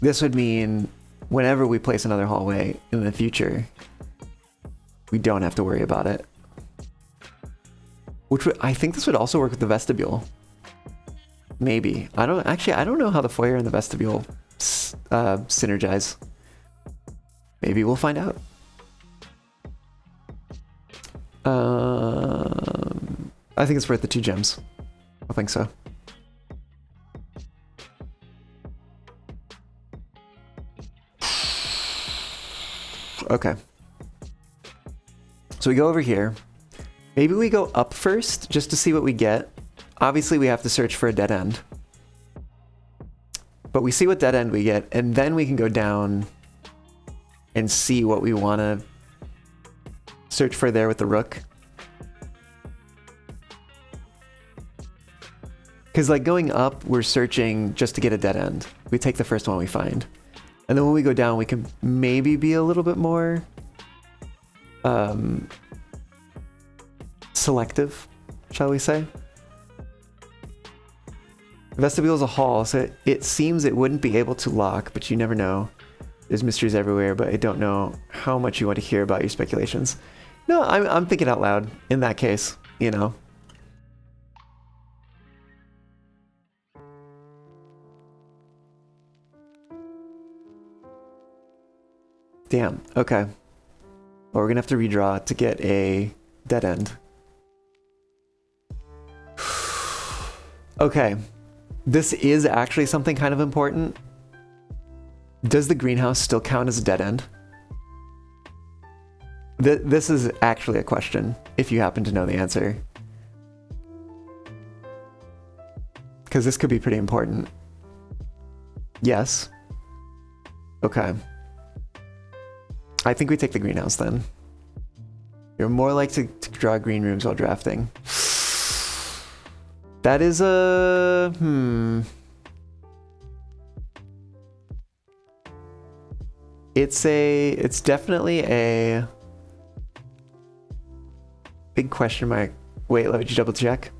this would mean whenever we place another hallway in the future, we don't have to worry about it. I think this would also work with the vestibule. Maybe. I don't know how the foyer and the vestibule synergize. Maybe we'll find out. I think it's worth the 2 gems. I think so. Okay. So we go over here. Maybe we go up first just to see what we get. Obviously we have to search for a dead end. But we see what dead end we get, and then we can go down and see what we want to search for there with the rook. Because like going up, we're searching just to get a dead end. We take the first one we find. And then when we go down, we can maybe be a little bit more selective, shall we say. The vestibule is a hall, so it seems it wouldn't be able to lock, but you never know. There's mysteries everywhere, but I don't know how much you want to hear about your speculations. No, I'm thinking out loud in that case, you know. Damn, okay. Well, we're gonna have to redraw to get a dead end. Okay. This is actually something kind of important. Does the greenhouse still count as a dead end? This is actually a question, if you happen to know the answer. Because this could be pretty important. Yes. Okay. I think we take the greenhouse then. You're more likely to draw green rooms while drafting. That is a... It's definitely a big question mark. Wait, let me double check.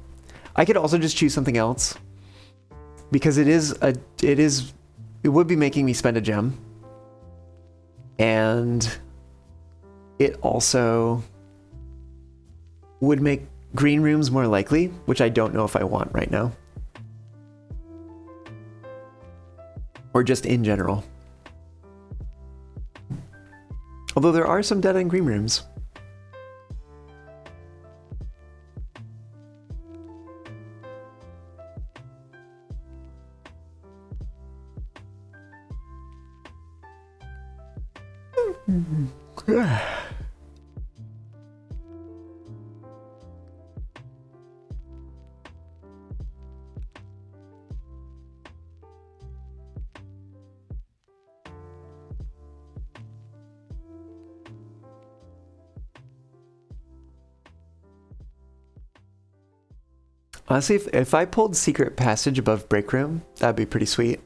I could also just choose something else because it would be making me spend a gem. And it also would make green rooms more likely, which I don't know if I want right now. Or just in general. Although there are some dead-end green rooms. Honestly, if I pulled secret passage above break room, that'd be pretty sweet.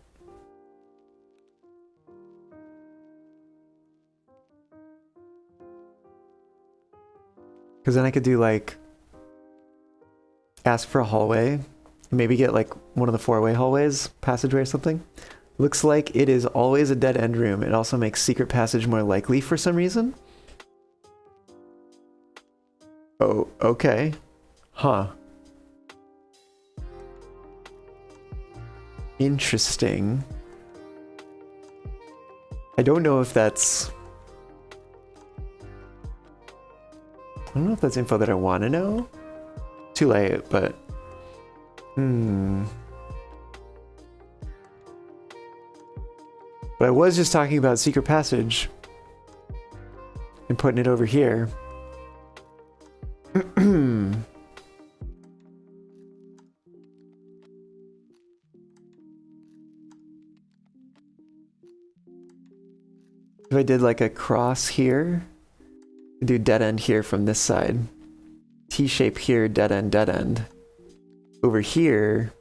Because then I could do like ask for a hallway, maybe get like one of the 4-way hallways, passageway or something. Looks like it is always a dead end room. It also makes secret passage more likely for some reason. Oh, okay. Huh. Interesting. I don't know if that's... I don't know if that's info that I want to know. Too late, but... But I was just talking about secret passage. And putting it over here. If I did like a cross here, do dead end here from this side. T-shape here, dead end, dead end. Over here,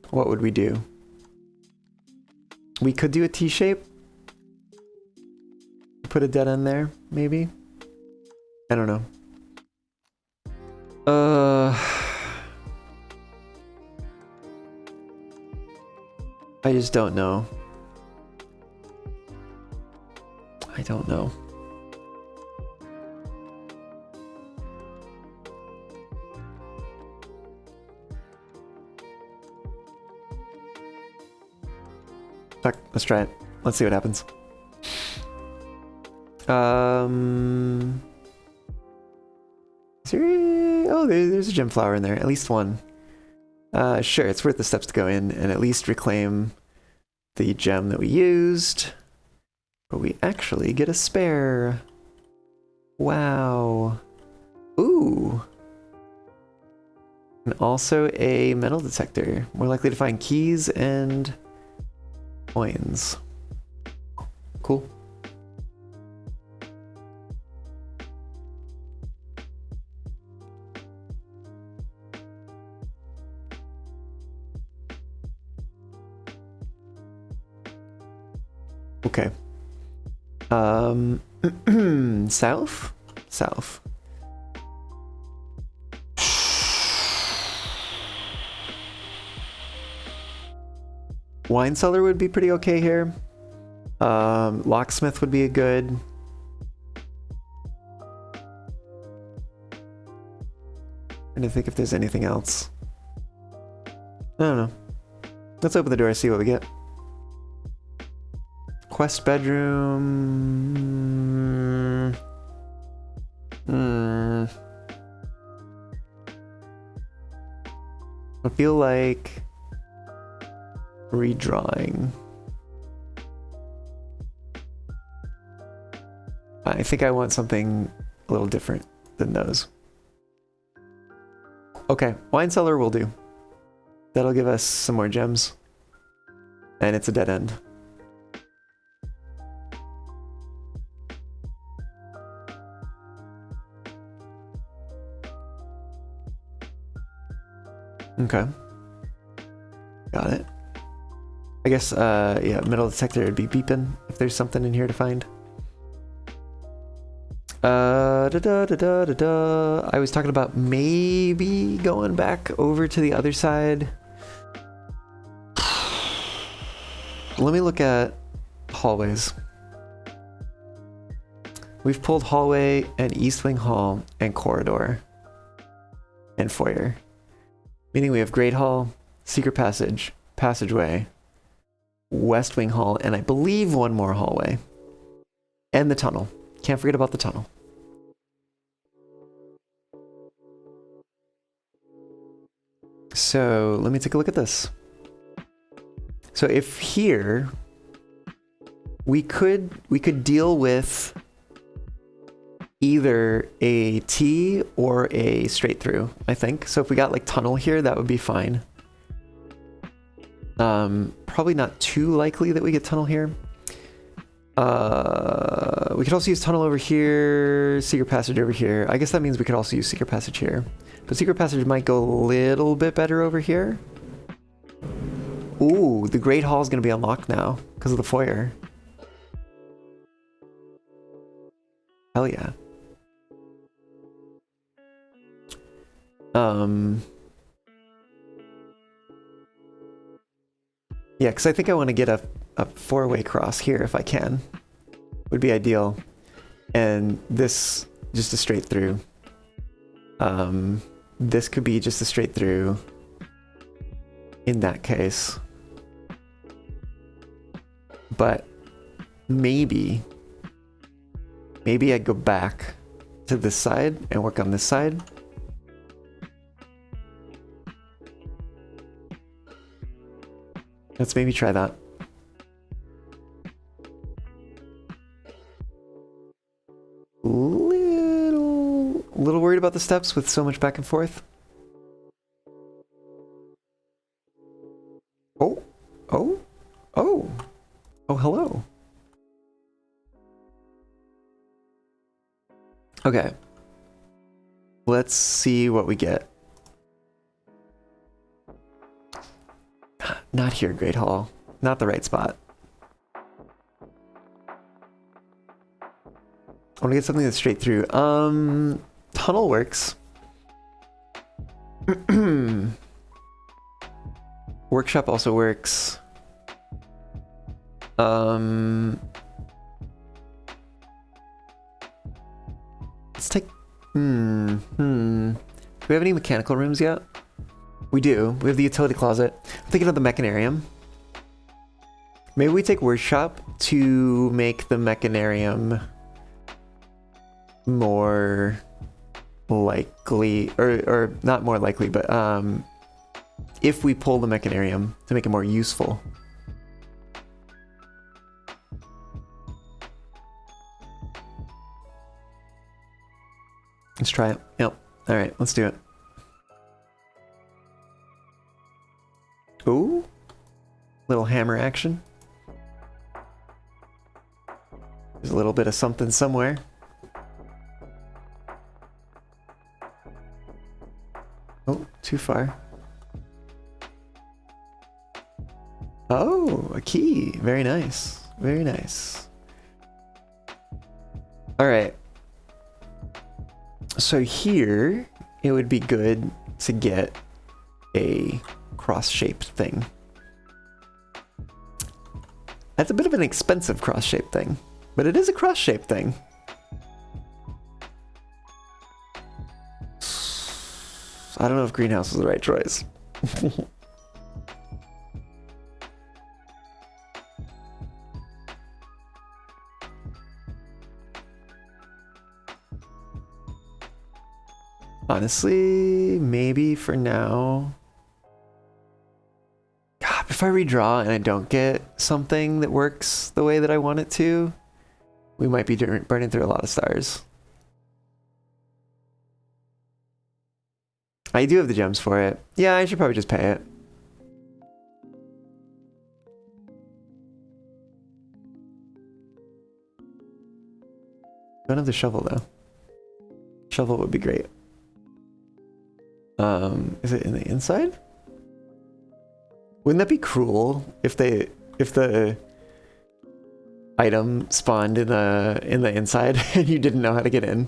what would we do? We could do a T-shape. Put a dead end there, maybe? I don't know. I just don't know. I don't know. Fuck, let's try it. Let's see what happens. Is there... Oh, there's a gem flower in there. At least one. Sure, it's worth the steps to go in and at least reclaim the gem that we used. But we actually get a spare. Wow. Ooh. And also a metal detector. More likely to find keys and coins. Cool. Okay. South? South. Wine cellar would be pretty okay here. Locksmith would be a good. Trying to think if there's anything else. I don't know. Let's open the door and see what we get. Quest bedroom. I feel like redrawing. I think I want something a little different than those. Okay, wine cellar will do. That'll give us some more gems. And it's a dead end. Okay. Got it. I guess, yeah, metal detector would be beeping if there's something in here to find. I was talking about maybe going back over to the other side. Let me look at hallways. We've pulled hallway and east wing hall and corridor and foyer. Meaning we have Great Hall, Secret Passage, Passageway, West Wing Hall, and I believe one more hallway. And the tunnel. Can't forget about the tunnel. So let me take a look at this. So if here, we could deal with either a T or a straight through, I think. So if we got like tunnel here, that would be fine. Probably not too likely that we get tunnel here. We could also use tunnel over here, secret passage over here. I guess that means we could also use secret passage here. But secret passage might go a little bit better over here. Ooh, the Great Hall is going to be unlocked now because of the foyer. Hell yeah. Yeah, because I think I want to get a four-way cross here if I can. Would be ideal. And this, just a straight through. This could be just a straight through in that case. But maybe I'd go back to this side and work on this side. Let's maybe try that. Little worried about the steps with so much back and forth. Oh, hello. Okay. Let's see what we get. Not here, Great Hall. Not the right spot. I want to get something that's straight through. Tunnel works. Workshop also works. Let's take... Do we have any mechanical rooms yet? We do. We have the utility closet. I'm thinking of the mechanarium. Maybe we take workshop to make the mechanarium more likely, or not more likely, but if we pull the mechanarium to make it more useful. Let's try it. Yep. All right, let's do it. Ooh, little hammer action. There's a little bit of something somewhere. Oh, too far. Oh, a key. Very nice. Very nice. All right. So here, it would be good to get a cross-shaped thing. That's a bit of an expensive cross-shaped thing, but it is a cross-shaped thing. I don't know if greenhouse was the right choice. Honestly, maybe for now. God, if I redraw and I don't get something that works the way that I want it to, we might be burning through a lot of stars. I do have the gems for it. Yeah, I should probably just pay it. Don't have the shovel though. Shovel would be great. Is it in the inside? Wouldn't that be cruel if the item spawned in the inside and you didn't know how to get in?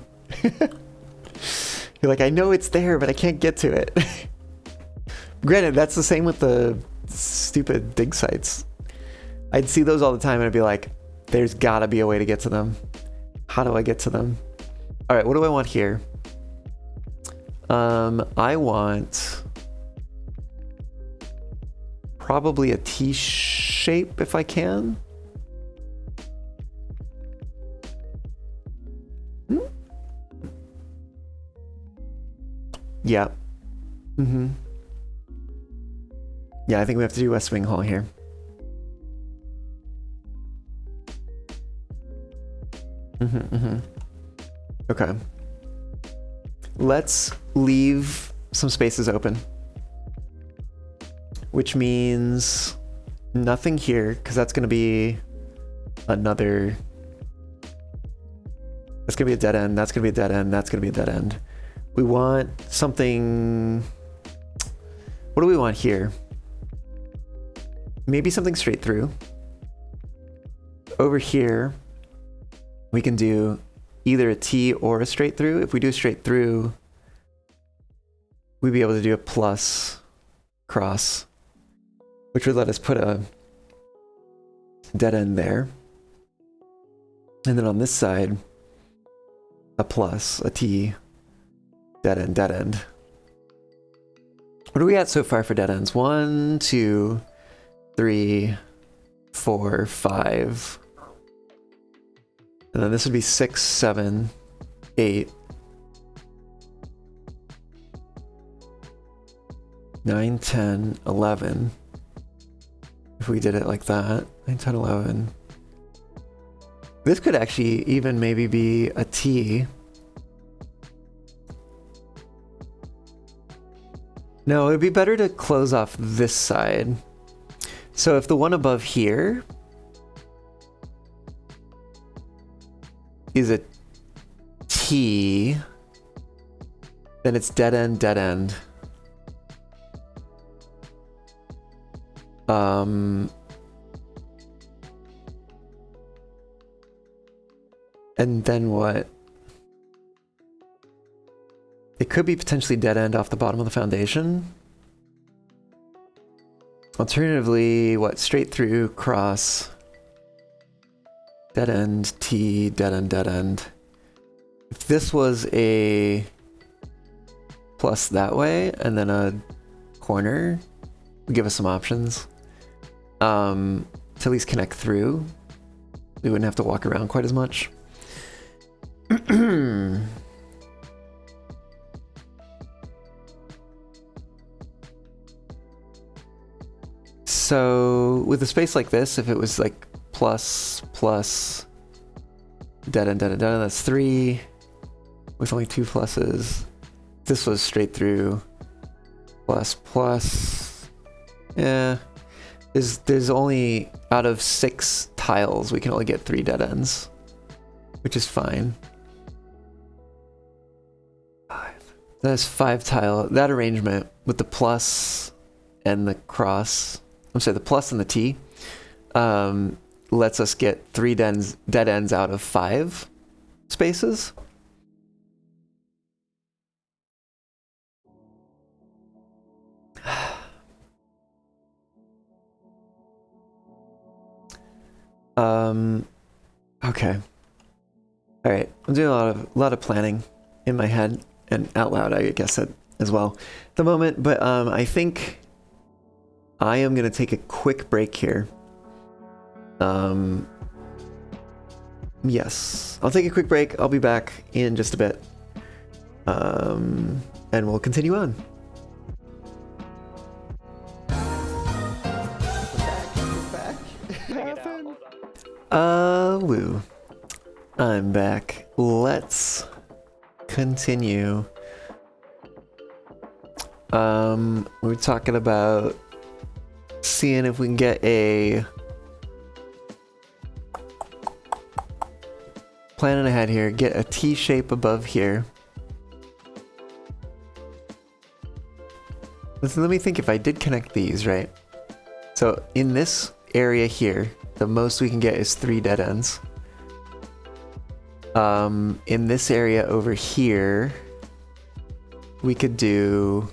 You're like, I know it's there, but I can't get to it. Granted, that's the same with the stupid dig sites. I'd see those all the time and I'd be like, there's gotta be a way to get to them. How do I get to them? All right, what do I want here? I want probably a T shape if I can. Yeah. Yeah, I think we have to do West Wing Hall here. Okay. Let's leave some spaces open. Which means nothing here, because that's going to be another... That's gonna be a dead end, that's gonna be a dead end, that's gonna be a dead end. We want something... What do we want here? Maybe something straight through. Over here, we can do either a T or a straight through. If we do a straight through, we'd be able to do a plus cross, which would let us put a dead end there. And then on this side, a plus, a T, dead end, dead end. What are we at so far for dead ends? 1, 2, 3, 4, 5. And then this would be 6, 7, 8, 9, 10, 11. If we did it like that, 9, 10, 11. This could actually even maybe be a T. No, it'd be better to close off this side. So if the one above here is a T, then it's dead end, dead end. And then what? It could be potentially dead end off the bottom of the foundation. Alternatively, what? Straight through, cross, dead end, T, dead end, dead end. If this was a plus that way, and then a corner, would give us some options. To at least connect through. We wouldn't have to walk around quite as much. So with a space like this, if it was like plus, plus, dead end, dead end, dead end, that's 3 with only 2 pluses. This was straight through, plus, plus. Yeah, there's only, out of 6 tiles, we can only get 3 dead ends, which is fine. 5. That's 5 tile, that arrangement with the plus and the cross, I'm sorry, the plus and the T, lets us get 3 dead ends out of 5 spaces. Okay. All right, I'm doing a lot of planning in my head and out loud, I guess, as well at the moment. But I think I am gonna take a quick break here. Yes, I'll take a quick break. I'll be back in just a bit, and we'll continue on. Woo. I'm back. Let's continue. We're talking about seeing if we can get a planning ahead here, get a T shape above here. Listen, let me think if I did connect these, right? So in this area here, the most we can get is 3 dead ends. In this area over here, we could do...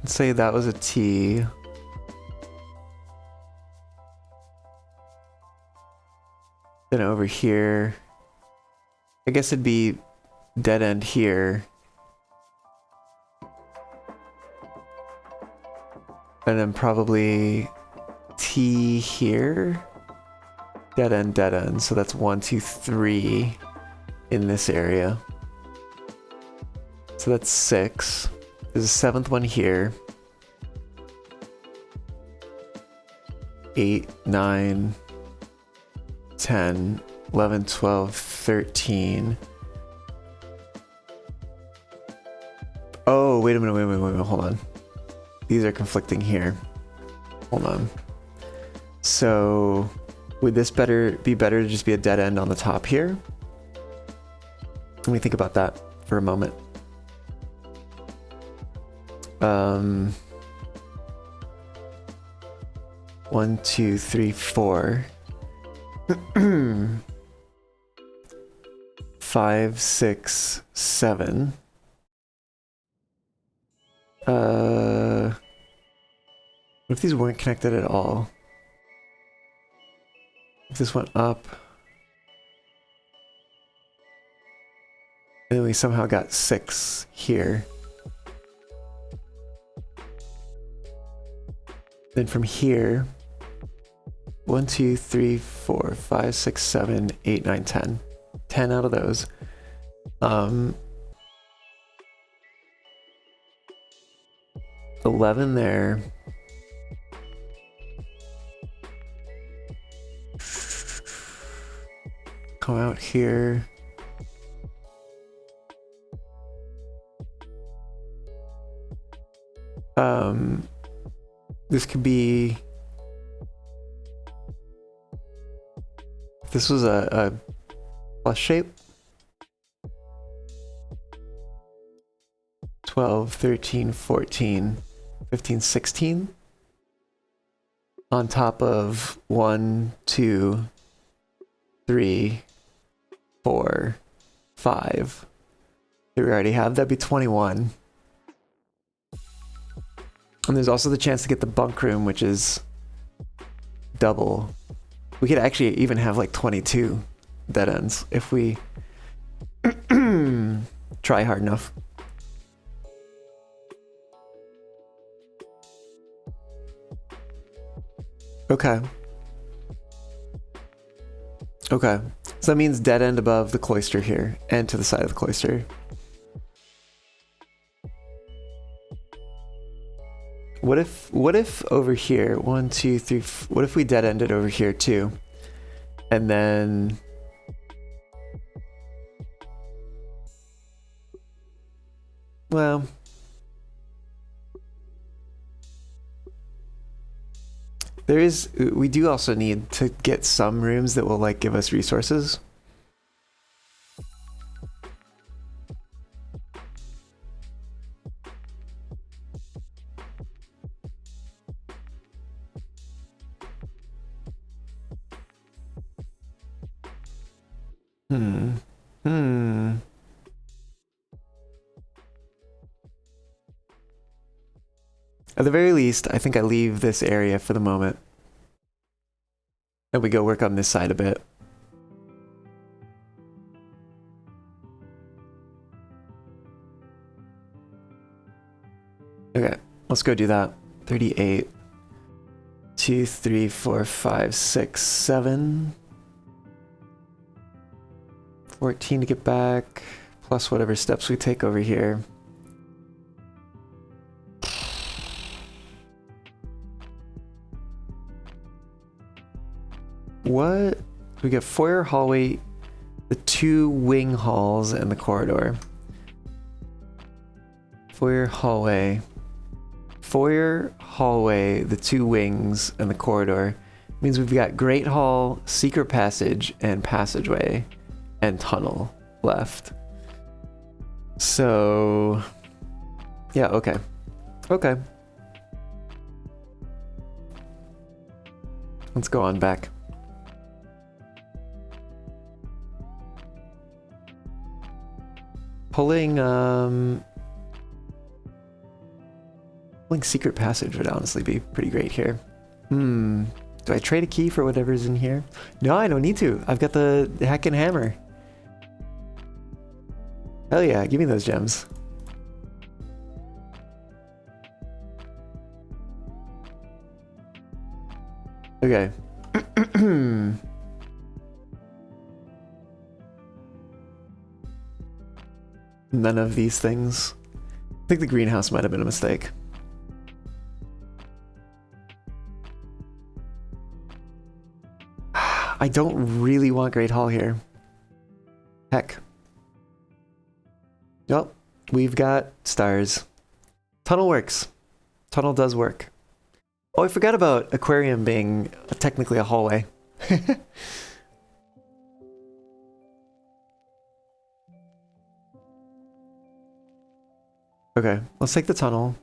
Let's say that was a T. Then over here, I guess it'd be dead end here. And then probably T here. Dead end, dead end. So that's 1, 2, 3 in this area. So that's 6. There's a 7th one here. 8, 9, 10, 11, 12, 13. wait a minute, wait a minute, hold on. These are conflicting here. Hold on. So would this be better to just be a dead end on the top here? Let me think about that for a moment. 1, 2, 3, 4. 5, 6, 7. What if these weren't connected at all? If this went up, and then we somehow got 6 here. Then from here, 1, 2, 3, 4, 5, 6, 7, 8, 9, 10. 10 out of those. 11 there. Come out here. This could be... If this was a plus shape. 12, 13, 14, 15, 16. On top of 1, 2, 3, 4, 5. That we already have. That'd be 21. And there's also the chance to get the bunk room, which is double. We could actually even have like 22 dead ends if we try hard enough. Okay. Okay. So that means dead end above the cloister here and to the side of the cloister. What if over here, 1, 2, 3, what if we dead ended over here too? And then well, we do also need to get some rooms that will like give us resources. At the very least, I think I leave this area for the moment. And we go work on this side a bit. Okay, let's go do that. 38. 2, 3, 4, 5, 6, 7. 14 to get back, plus whatever steps we take over here. What? We get foyer, hallway, the 2 wing halls, and the corridor. Foyer, hallway. Foyer, hallway, the 2 wings, and the corridor. Means we've got Great Hall, Secret Passage, and Passageway, and Tunnel left. So... yeah, okay. Okay. Let's go on back. Pulling Secret Passage would honestly be pretty great here. Do I trade a key for whatever's in here? No, I don't need to. I've got the heckin' hammer. Hell yeah, give me those gems. Okay. None of these things. I think the greenhouse might have been a mistake. I don't really want Great Hall here. Heck. Well, we've got stars. Tunnel works. Tunnel does work. Oh, I forgot about aquarium being technically a hallway. Okay, let's take the tunnel.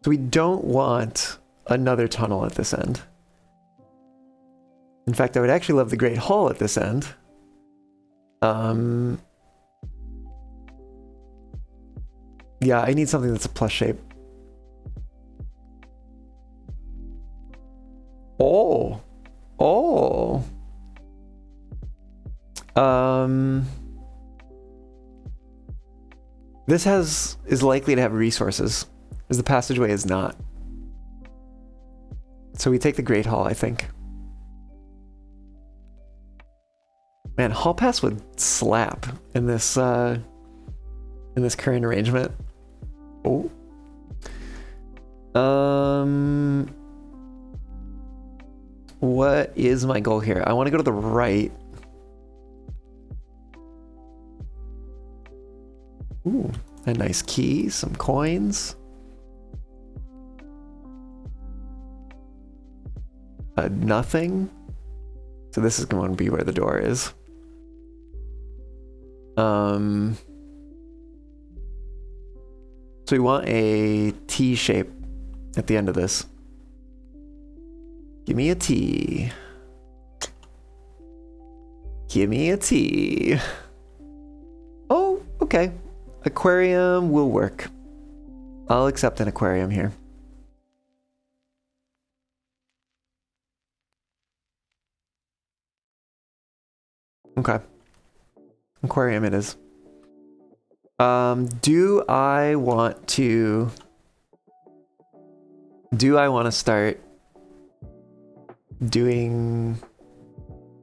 So we don't want another tunnel at this end. In fact, I would actually love the Great Hall at this end. Yeah, I need something that's a plus shape. Oh. Oh. This is likely to have resources, as the passageway is not. So we take the Great Hall, I think. Man, Hall Pass would slap in this current arrangement. Oh. What is my goal here? I want to go to the right. Ooh, a nice key, some coins. Nothing. So this is going to be where the door is. So we want a T shape at the end of this. Give me a T. Give me a T. Oh, okay. Aquarium will work. I'll accept an aquarium here. Okay. Aquarium it is. Do I want to start doing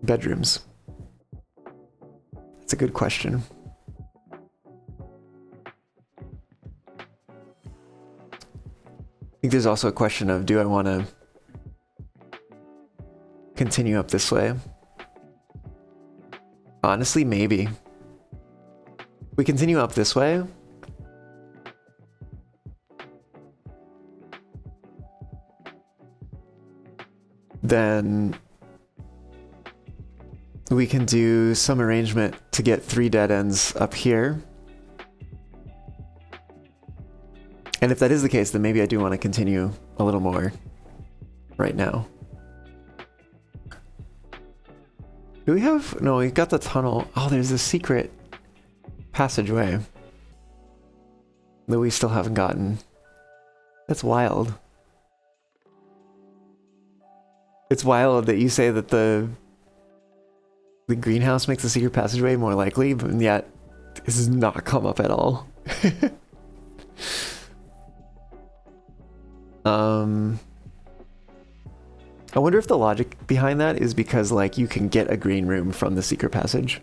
bedrooms? That's a good question. I think there's also a question of, do I want to continue up this way? Honestly, maybe. We continue up this way. Then we can do some arrangement to get 3 dead ends up here. And if that is the case, then maybe I do want to continue a little more right now. Do we have... No, we got the tunnel. Oh, there's a secret passageway that we still haven't gotten. That's wild. It's wild that you say that the greenhouse makes the secret passageway more likely, but yet this has not come up at all. I wonder if the logic behind that is because, like, you can get a green room from the secret passage.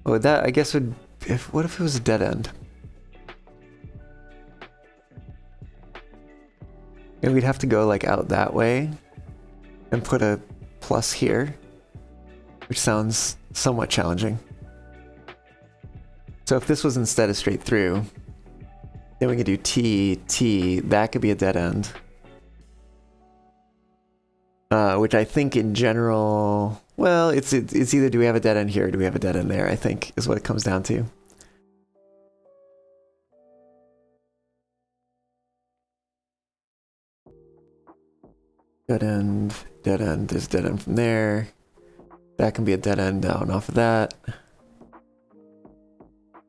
Well, that I guess would. What if it was a dead end? And we'd have to go like out that way and put a plus here, which sounds somewhat challenging. So if this was instead a straight through, then we could do T, T, that could be a dead end. Which I think in general, well, it's either do we have a dead end here or do we have a dead end there, I think is what it comes down to. Dead end, there's dead end from there. That can be a dead end down off of that.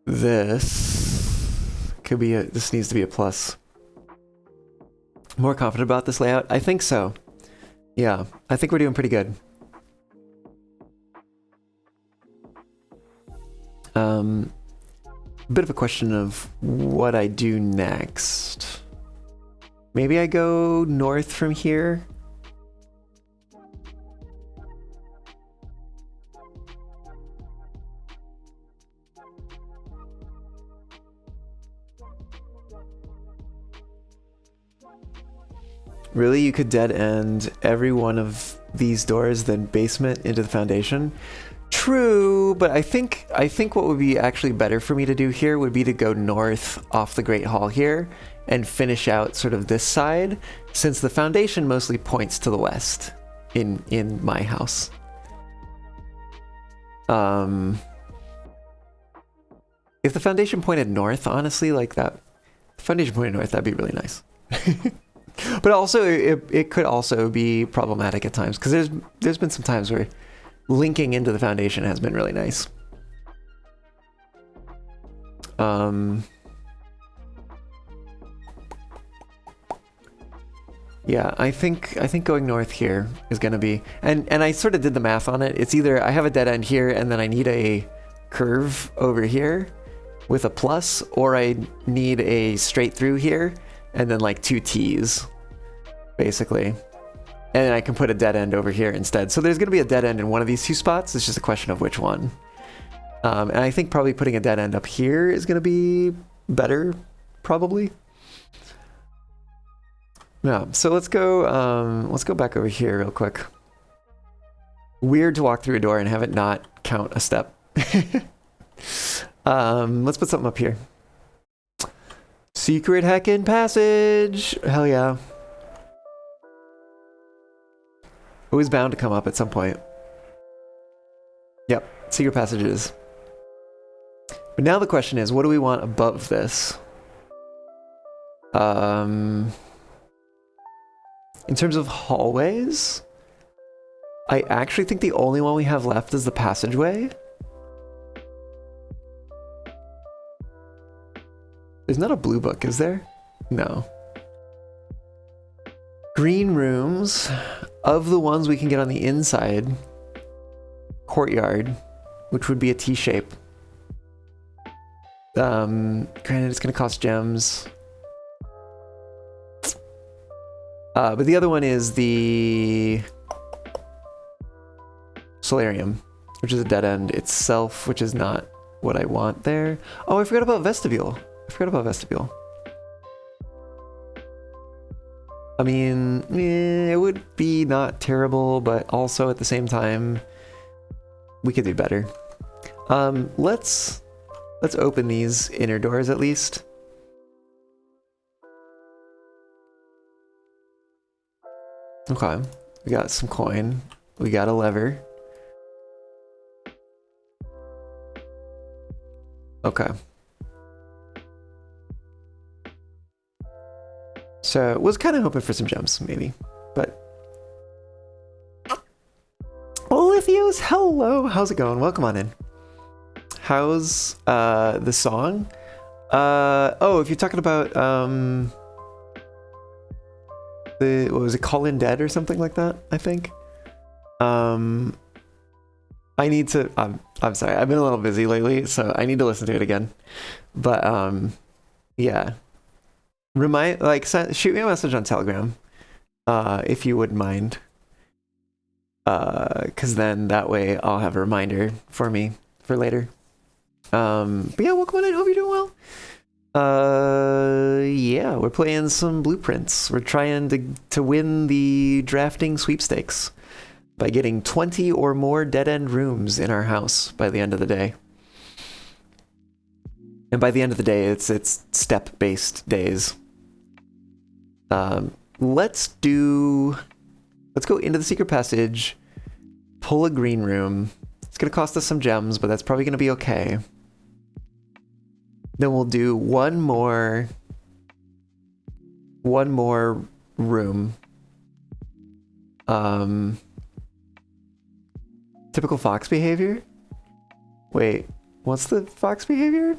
This could be this needs to be a plus. More confident about this layout? I think so. Yeah, I think we're doing pretty good. Bit of a question of what I do next. Maybe I go north from here. Really, you could dead end every one of these doors, then basement into the foundation. True, but I think what would be actually better for me to do here would be to go north off the Great Hall here and finish out sort of this side, since the foundation mostly points to the west in my house. If the foundation pointed north, honestly, like that, the foundation pointed north, that'd be really nice. But also, it could also be problematic at times, because there's been some times where linking into the foundation has been really nice. Yeah, I think going north here is gonna be, and I sort of did the math on it. It's either I have a dead end here and then I need a curve over here with a plus, or I need a straight through here and then like 2 T's, basically. And then I can put a dead end over here instead. So there's gonna be a dead end in one of these 2 spots. It's just a question of which one. And I think probably putting a dead end up here is gonna be better, probably. Yeah, so let's go back over here real quick. Weird to walk through a door and have it not count a step. Let's put something up here. Secret heckin' passage! Hell yeah. It was bound to come up at some point. Yep, secret passages. But now the question is, what do we want above this? In terms of hallways, I actually think the only one we have left is the passageway. There's not a blue book, is there? No. Green rooms, of the ones we can get on the inside, courtyard, which would be a T shape. Granted, it's gonna cost gems. But the other one is the solarium, which is a dead end itself, which is not what I want there. Oh, I forgot about vestibule. I mean, it would be not terrible, but also at the same time, we could do better. Let's open these inner doors at least. Okay, we got some coin. We got a lever. Okay. So, was kind of hoping for some gems, maybe, but... Lithios, hello! How's it going? Welcome on in. How's, the song? Oh, if you're talking about, what was it, Call in Dead or something like that, I think. I need to, I'm sorry, I've been a little busy lately, so I need to listen to it again. But, yeah. Shoot me a message on Telegram, if you wouldn't mind. Cause then that way I'll have a reminder for me for later. But yeah, welcome on in, hope you're doing well. Yeah, we're playing some blueprints. We're trying to win the drafting sweepstakes by getting 20 or more dead-end rooms in our house by the end of the day. And by the end of the day, it's step-based days. Let's go into the secret passage, pull a green room. It's gonna cost us some gems, but that's probably gonna be okay. Then we'll do one more room. Typical fox behavior? Wait, what's the fox behavior?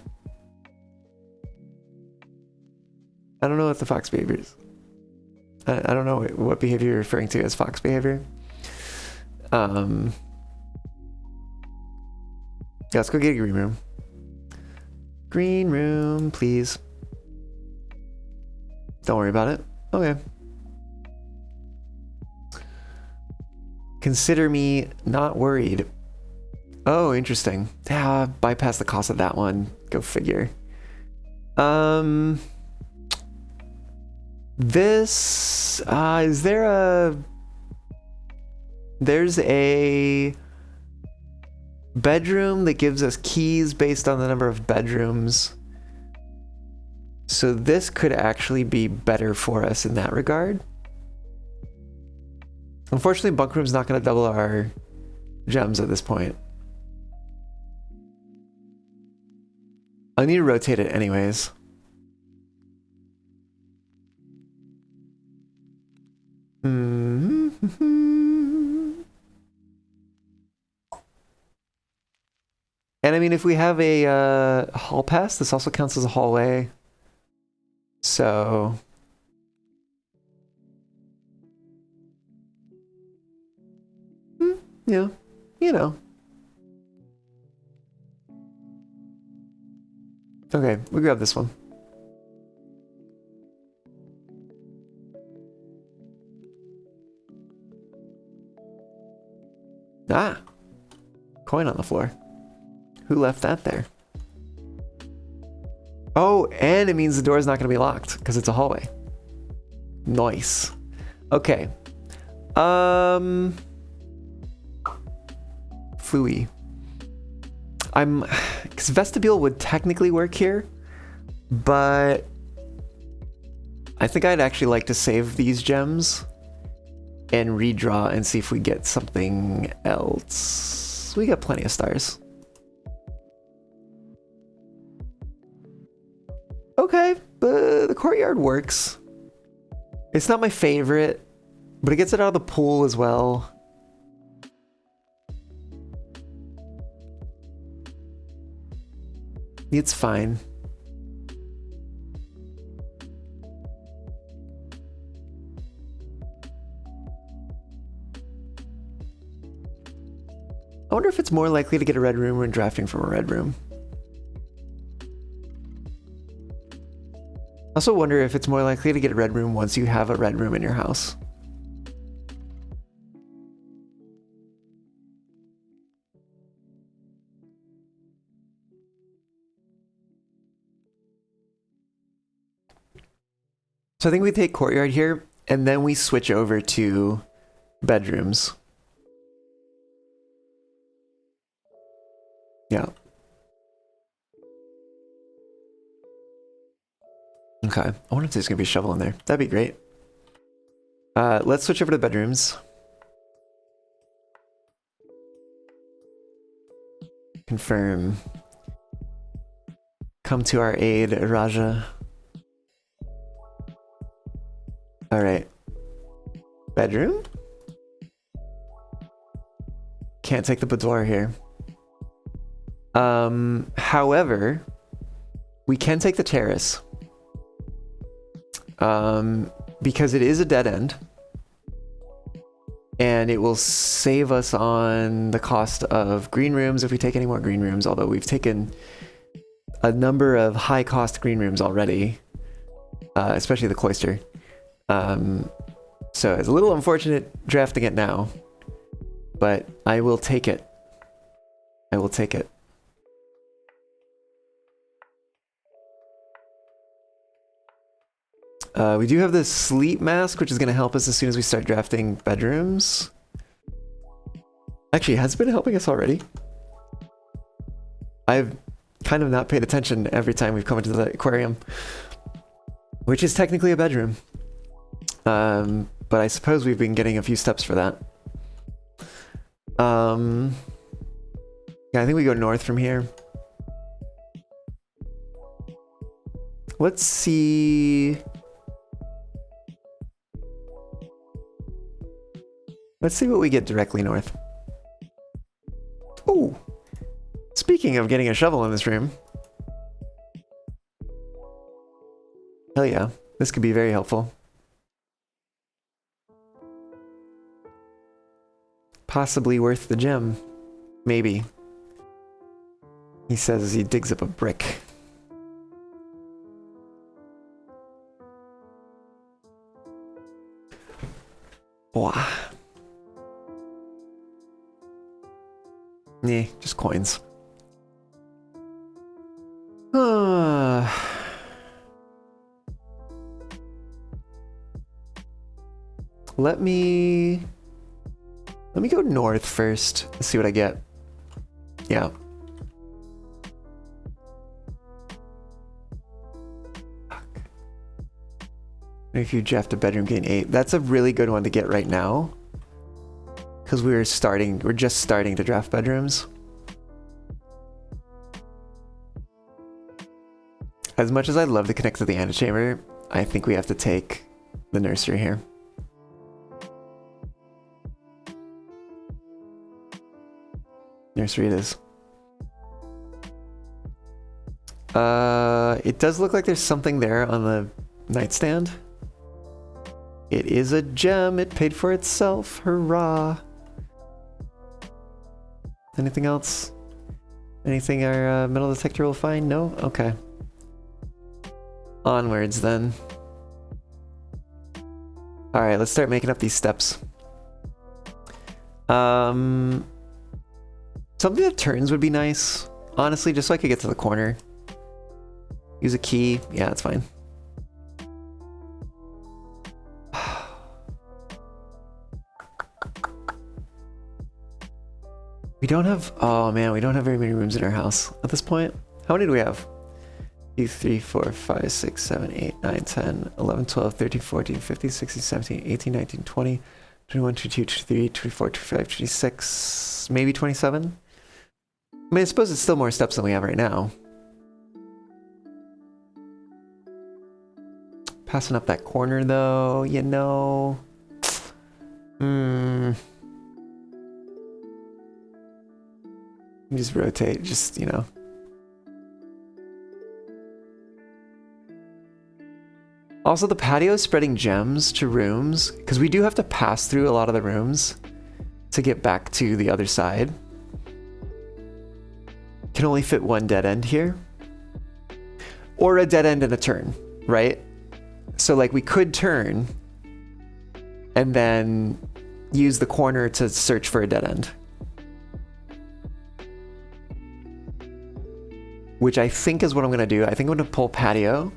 I don't know what the fox behavior is. I don't know what behavior you're referring to as fox behavior. Yeah, let's go get a green room. Green room, please. Don't worry about it. Okay. Consider me not worried. Oh, interesting. Yeah, bypass the cost of that one. Go figure. This, is there a... There's a bedroom that gives us keys based on the number of bedrooms. So this could actually be better for us in that regard. Unfortunately, bunk room's not going to double our gems at this point. I need to rotate it anyways. And I mean, if we have a hall pass, this also counts as a hallway. So... yeah, you know. Okay, we grab this one. Ah! Coin on the floor. Who left that there? Oh, and it means the door is not going to be locked because it's a hallway. Nice. Okay. Fooey. Because vestibule would technically work here, but I think I'd actually like to save these gems and redraw and see if we get something else. We got plenty of stars. Okay, but the courtyard works. It's not my favorite, but it gets it out of the pool as well. It's fine. I wonder if it's more likely to get a red room when drafting from a red room. I also wonder if it's more likely to get a red room once you have a red room in your house. So I think we take courtyard here, and then we switch over to bedrooms. Yeah. Okay. I wonder if there's going to be a shovel in there. That'd be great. Let's switch over to bedrooms. Confirm. Come to our aid, Raja. Alright. Bedroom? Can't take the boudoir here. However, we can take the terrace. Because it is a dead end. And it will save us on the cost of green rooms if we take any more green rooms, although we've taken a number of high cost green rooms already, especially the cloister. So it's a little unfortunate drafting it now, but I will take it. I will take it. We do have this sleep mask, which is going to help us as soon as we start drafting bedrooms. Actually, has it been helping us already? I've kind of not paid attention every time we've come into the aquarium, which is technically a bedroom. But I suppose we've been getting a few steps for that. Yeah, I think we go north from here. Let's see. Let's see what we get directly north. Oh, speaking of getting a shovel in this room. Hell yeah, this could be very helpful. Possibly worth the gem. Maybe. He says as he digs up a brick. Wow. Nah, just coins. Let me go north first and see what I get. Yeah. If you draft a bedroom, gain 8. That's a really good one to get right now. Because we're just starting to draft bedrooms. As much as I'd love to connect to the antechamber, I think we have to take the nursery here. Nursery it is. It does look like there's something there on the nightstand. It is a gem. It paid for itself. Hurrah. Anything else? Anything our metal detector will find? No? Okay. Onwards then. Alright, let's start making up these steps. Something that turns would be nice. Honestly, just so I could get to the corner. Use a key. Yeah, that's fine. We don't have... Oh man, we don't have very many rooms in our house at this point. How many do we have? 2, 3, 4, 5, 6, 7, 8, 9, 10, 11, 12, 13, 14, 15, 16, 17, 18, 19, 20, 21, 22, 23, 24, 25, 26, maybe 27? I mean, I suppose it's still more steps than we have right now. Passing up that corner though, you know. Just rotate, just, you know. Also, the patio is spreading gems to rooms, because we do have to pass through a lot of the rooms to get back to the other side. Can only fit one dead end here. Or a dead end and a turn, right? So, like, we could turn and then use the corner to search for a dead end. Which I think is what I'm going to do. I think I'm going to pull patio.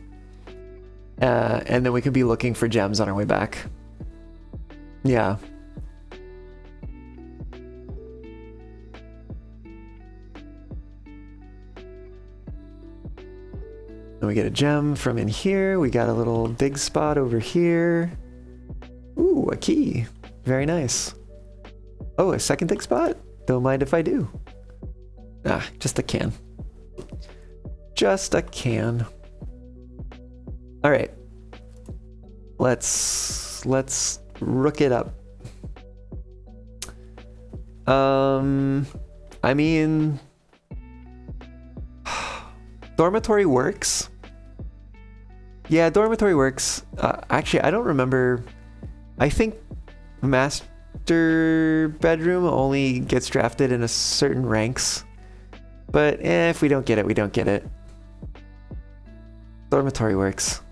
And then we could be looking for gems on our way back. Yeah. Then we get a gem from in here. We got a little dig spot over here. Ooh, a key. Very nice. Oh, a second dig spot? Don't mind if I do. Ah, just a can. Just a can. All right. Let's rook it up. I mean, dormitory works. Yeah, dormitory works. Actually, I don't remember. I think master bedroom only gets drafted in a certain ranks. But if we don't get it, we don't get it. Dormitory works.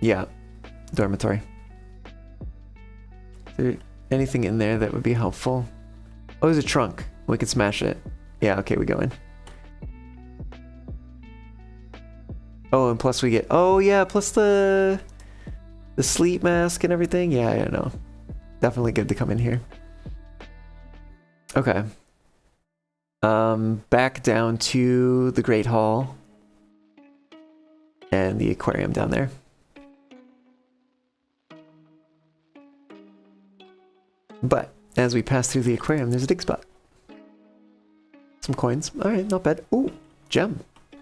Yeah, dormitory. Is there anything in there that would be helpful? Oh, there's a trunk. We could smash it. Yeah, okay, we go in. Oh, and plus we get... Oh, yeah, plus the sleep mask and everything. Yeah, I know. Definitely good to come in here. Okay. Back down to the Great Hall. And the aquarium down there. But as we pass through the aquarium, there's a dig spot. Some coins. All right, not bad. Ooh, gem.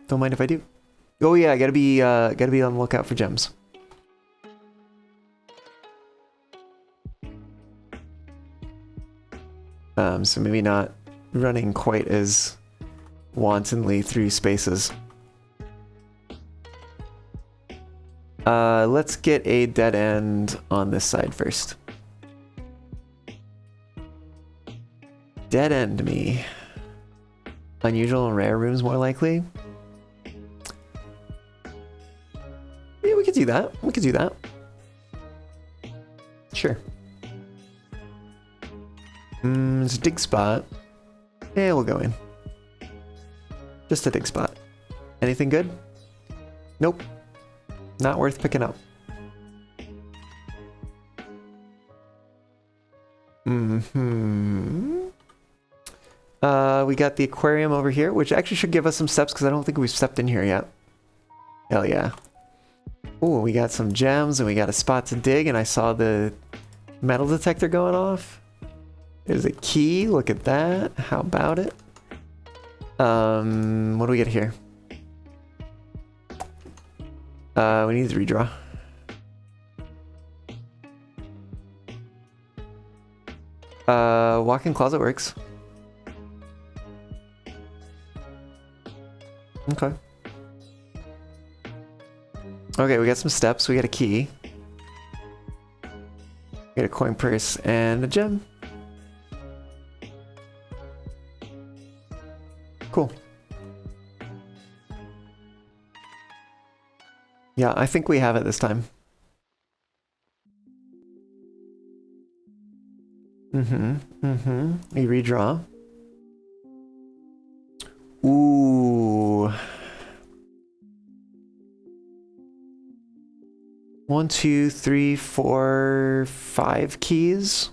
Don't mind if I do. Oh yeah, gotta be on the lookout for gems. So maybe not running quite as wantonly through spaces. Let's get a dead end on this side first. Dead end me. Unusual and rare rooms more likely. Yeah, we could do that. We could do that. Sure. It's a dig spot. Yeah, we'll go in. Just a dig spot. Anything good? Nope. Not worth picking up. We got the aquarium over here, which actually should give us some steps because I don't think we've stepped in here yet. Hell yeah. Ooh, we got some gems and we got a spot to dig, and I saw the metal detector going off. There's a key, look at that. How about it? What do we get here? We need to redraw. Walk-in closet works. Okay. Okay, we got some steps, we got a key. We got a coin purse and a gem. Cool. Yeah, I think we have it this time. We redraw. Ooh. 1, 2, 3, 4, 5 keys.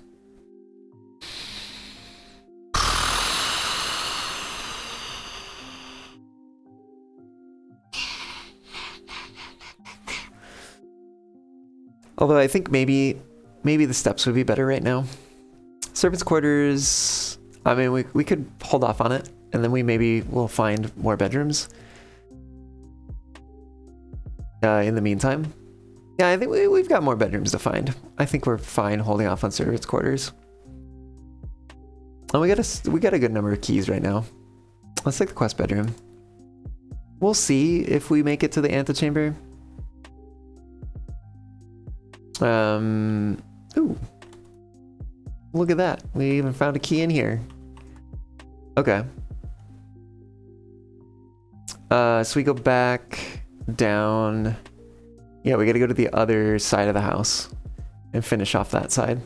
Although I think maybe the steps would be better right now. Servants' quarters, I mean, we could hold off on it, and then maybe we'll find more bedrooms. In the meantime. Yeah, I think we've got more bedrooms to find. I think we're fine holding off on servants' quarters. And we got a good number of keys right now. Let's take the quest bedroom. We'll see if we make it to the antechamber. Ooh. Look at that. We even found a key in here. Okay. So we go back down. Yeah, we gotta go to the other side of the house and finish off that side.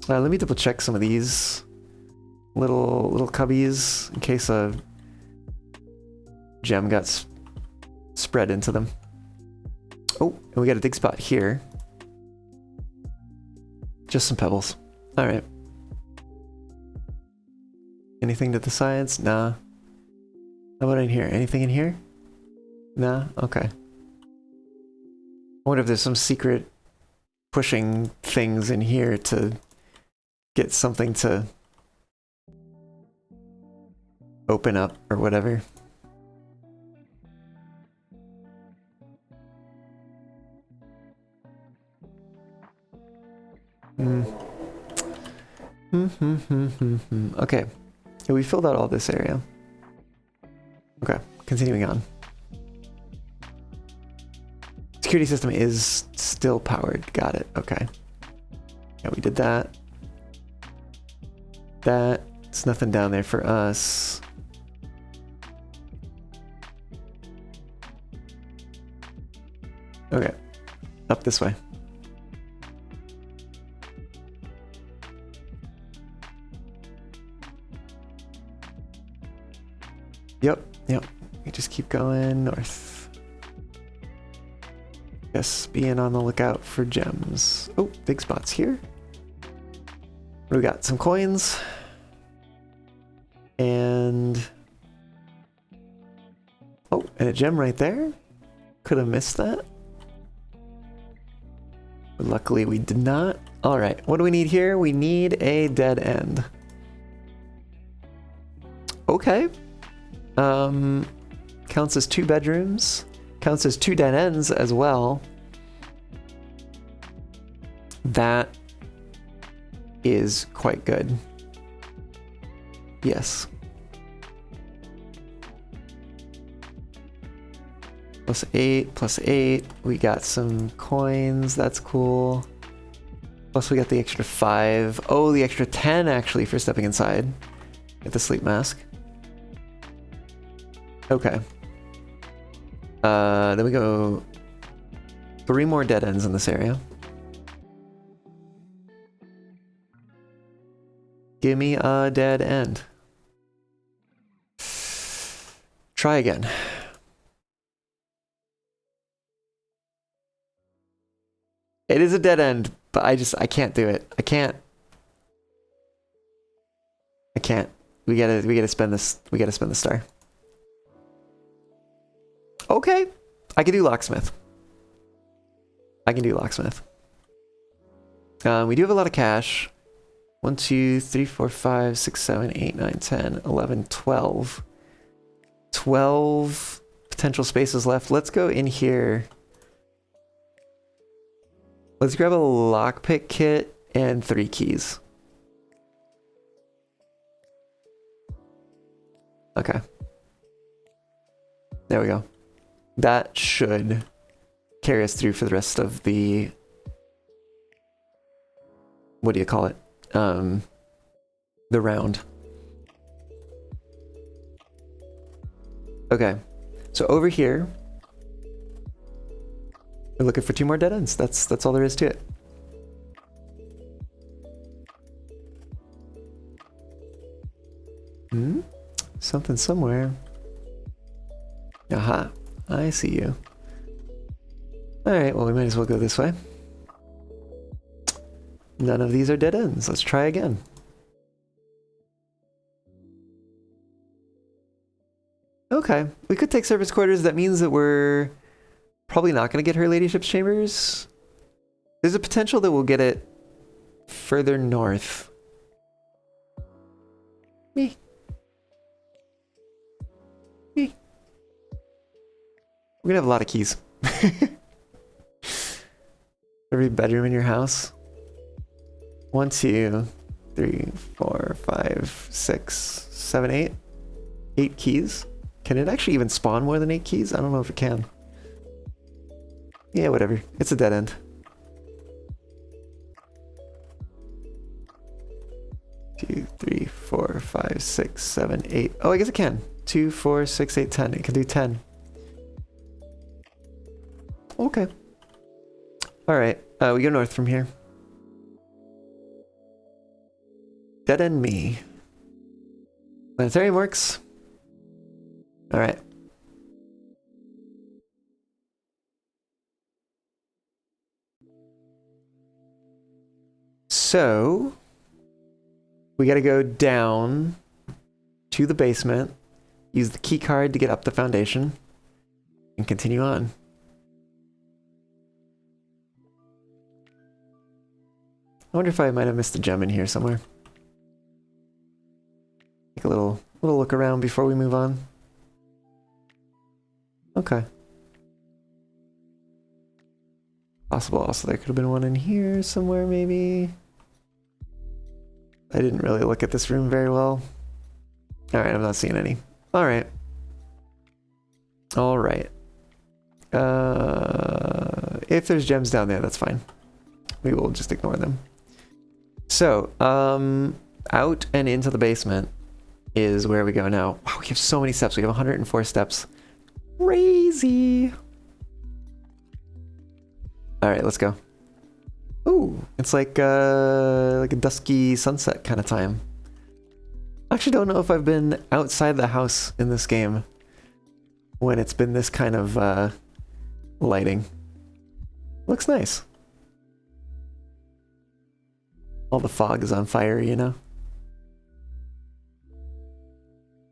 Let me double check some of these little cubbies in case a gem got spread into them. Oh, and we got a dig spot here. Just some pebbles. All right. Anything to the sides? Nah. How about in here? Anything in here? Nah? Okay. I wonder if there's some secret pushing things in here to get something to open up or whatever. Okay. Yeah, we filled out all this area. Okay, continuing on. Security system is still powered. Got it. Okay. Yeah, we did that. That's nothing down there for us. Okay. Up this way. Yep. We just keep going north. Yes, being on the lookout for gems. Oh, big spots here. What do we got? Some coins. And... oh, and a gem right there. Could have missed that. But luckily we did not. Alright, what do we need here? We need a dead end. Okay. Counts as 2 bedrooms. Counts as 2 dead ends as well. That is quite good. Yes. +8, +8. We got some coins. That's cool. Plus we got the extra 5. Oh, the extra 10 actually for stepping inside. Get the sleep mask. Okay. Then we go 3 more dead ends in this area. Give me a dead end. Try again. It is a dead end, but I can't do it. I can't. We gotta spend this. We gotta spend the star. Okay. I can do locksmith. I can do locksmith. We do have a lot of cash. 1, 2, 3, 4, 5, 6, 7, 8, 9, 10, 11, 12. 12 potential spaces left. Let's go in here. Let's grab a lockpick kit and 3 keys. Okay. There we go. That should carry us through for the rest of the... What do you call it? The round. Okay. So over here, we're looking for 2 more dead ends. That's all there is to it. Something somewhere. Aha. I see you. Alright, well we might as well go this way. None of these are dead ends. Let's try again. Okay, we could take service quarters. That means that we're probably not going to get her ladyship's chambers. There's a potential that we'll get it further north. Me. We're gonna have a lot of keys. Every bedroom in your house. 1, 2, 3, 4, 5, 6, 7, 8. 8 keys. Can it actually even spawn more than 8 keys? I don't know if it can. Yeah, whatever. It's a dead end. Two, 3, 4, 5, 6, 7, 8. Oh, I guess it can. 2, 4, 6, 8, 10. It can do 10. Okay. Alright, we go north from here. Dead end me. Planetarium works. Alright. So, we gotta go down to the basement, use the key card to get up the foundation, and continue on. I wonder if I might have missed a gem in here somewhere. Take a little look around before we move on. Okay. Possible also there could have been one in here somewhere maybe. I didn't really look at this room very well. Alright, I'm not seeing any. Alright. Alright. If there's gems down there, that's fine. We will just ignore them. So, out and into the basement is where we go now. Wow, we have so many steps. We have 104 steps. Crazy. All right, let's go. Ooh, it's like a dusky sunset kind of time. I actually don't know if I've been outside the house in this game when it's been this kind of lighting. Looks nice. All the fog is on fire, you know?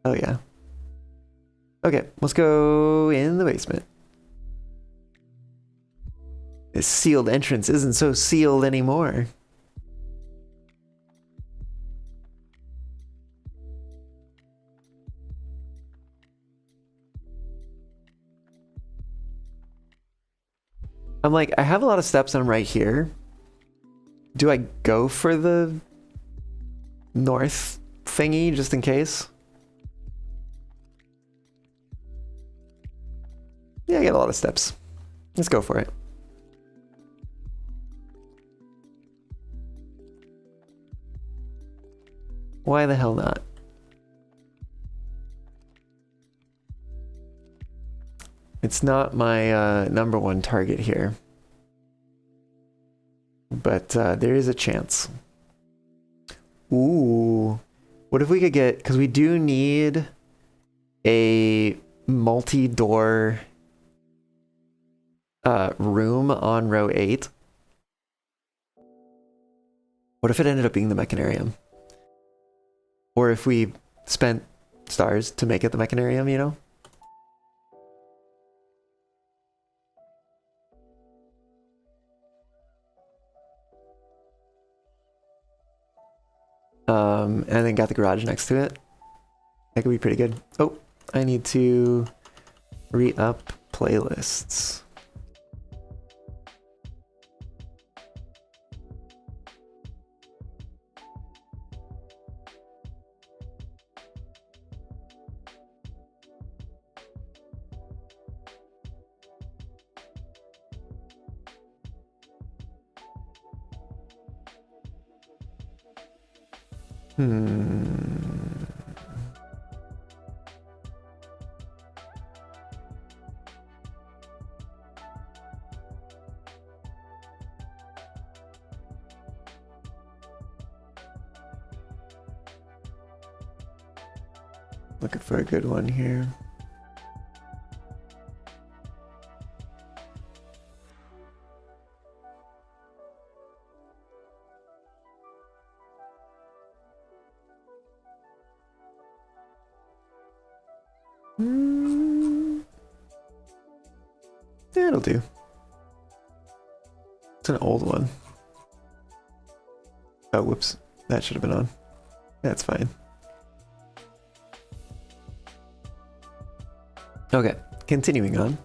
Oh yeah. Okay, let's go in the basement. This sealed entrance isn't so sealed anymore. I'm like, I have a lot of steps and I'm right here. Do I go for the north thingy just in case? Yeah, I got a lot of steps. Let's go for it. Why the hell not? It's not my #1 target here. But there is a chance. Ooh. What if we could get... Because we do need a multi-door room on row 8. What if it ended up being the Mechanarium? Or if we spent stars to make it the Mechanarium, you know? And then got the garage next to it. That could be pretty good. Oh, I need to re-up playlists. Looking for a good one here. Yeah, it'll do. It's an old one. Oh, whoops. That should have been on. That's fine. Okay, continuing on.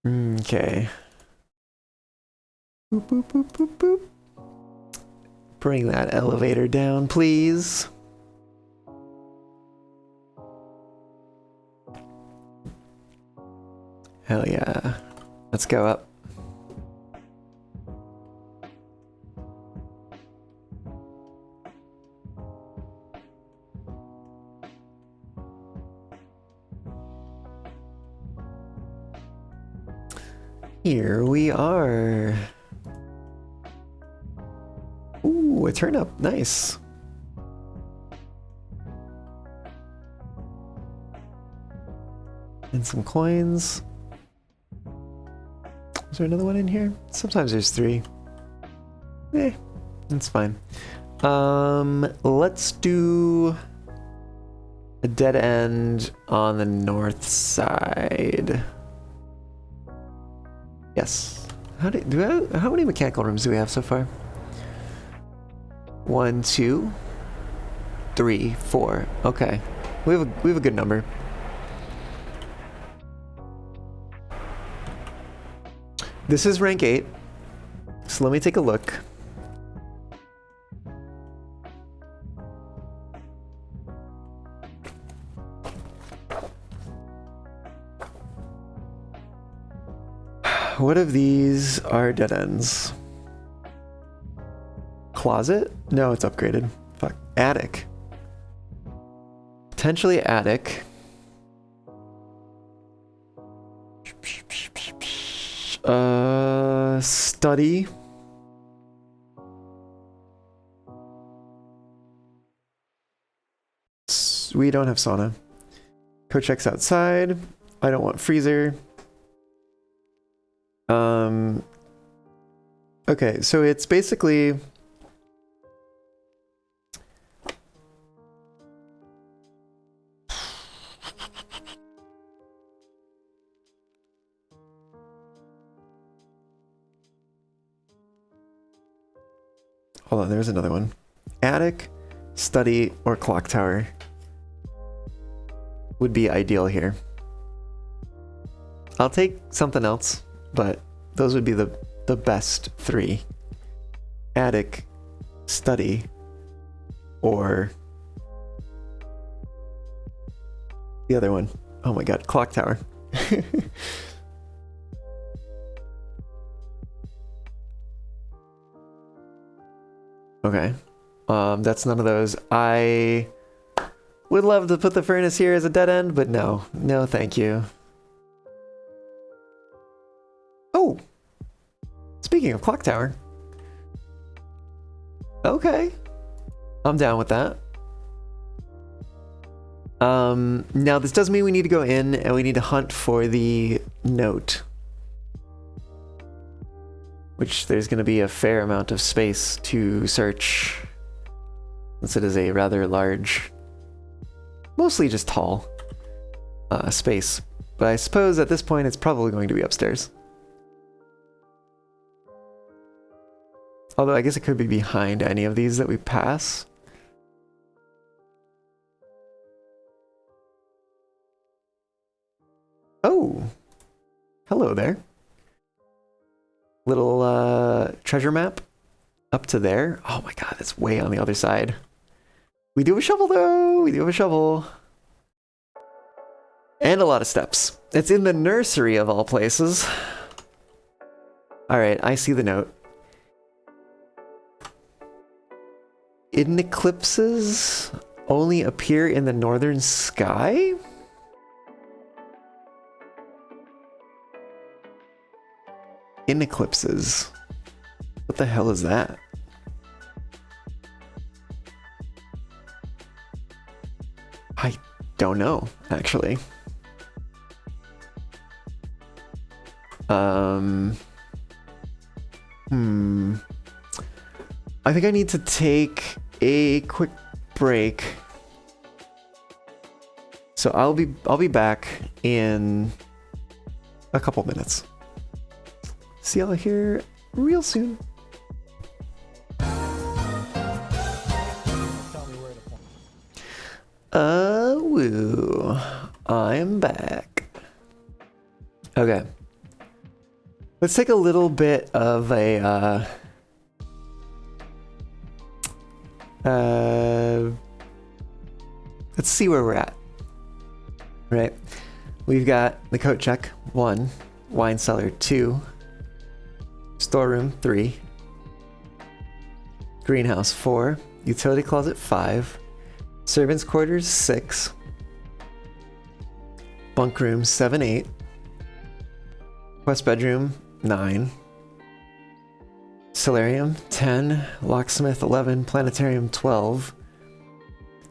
Okay. Boop, boop, boop, boop, boop. Bring that elevator down, please. Hell yeah. Let's go up. Here we are. Ooh, a turnip. Nice. And some coins. Is there another one in here? Sometimes there's 3. That's fine. Let's do a dead end on the north side. Yes. How many mechanical rooms do we have so far? 1, 2, 3, 4. Okay. We have a good number. This is rank 8. So let me take a look. What of these are dead ends? Closet? No, it's upgraded. Fuck. Attic. Potentially attic. Study. We don't have sauna. Co-check's outside. I don't want freezer. Okay, so it's basically hold on, there's another one. Attic, study, or clock tower would be ideal here. I'll take something else, but those would be the best 3. Attic, study, or the other one. Oh my god, clock tower. Okay. That's none of those. I would love to put the furnace here as a dead end, but no. No, thank you. Oh! Speaking of clock tower. Okay. I'm down with that. Now this does mean we need to go in and we need to hunt for the note. Which there's going to be a fair amount of space to search. Since it is a rather large, mostly just tall, space. But I suppose at this point it's probably going to be upstairs. Although I guess it could be behind any of these that we pass. Oh, hello there. Little treasure map up to there. Oh my god, it's way on the other side. We do have a shovel though. We do have a shovel. And a lot of steps. It's in the nursery of all places. Alright, I see the note. Hidden eclipses only appear in the northern sky? In eclipses. What the hell is that? I don't know, actually. I think I need to take a quick break. So I'll be back in a couple minutes. See y'all here real soon. Tell me where to point. Woo. I'm back. Okay. Let's take a little bit of a, let's see where we're at. Right. We've got the coat check, 1. Wine cellar, 2. Storeroom, 3. Greenhouse, 4. Utility closet, 5. Servants' quarters, 6. Bunk room, 7, 8. West bedroom, 9. Solarium, 10. Locksmith, 11. Planetarium, 12.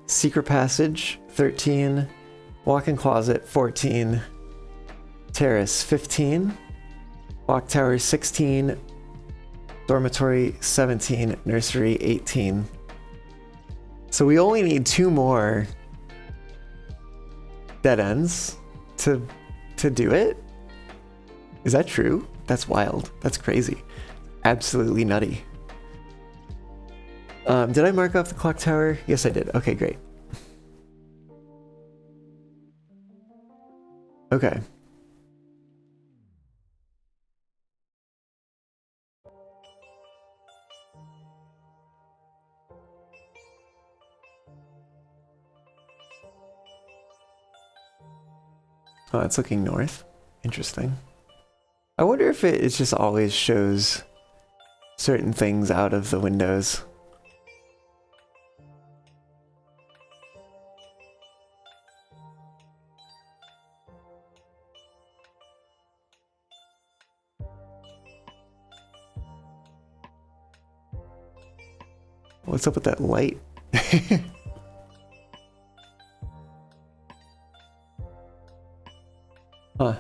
Secret passage, 13. Walk-in closet, 14. Terrace, 15. Clock tower, 16. Dormitory, 17. Nursery, 18. So we only need 2 more dead ends to do it? Is that true? That's wild. That's crazy. Absolutely nutty. Did I mark off the clock tower? Yes, I did. Okay, great. Okay. Oh, it's looking north. Interesting. I wonder if it just always shows certain things out of the windows. What's up with that light? Huh.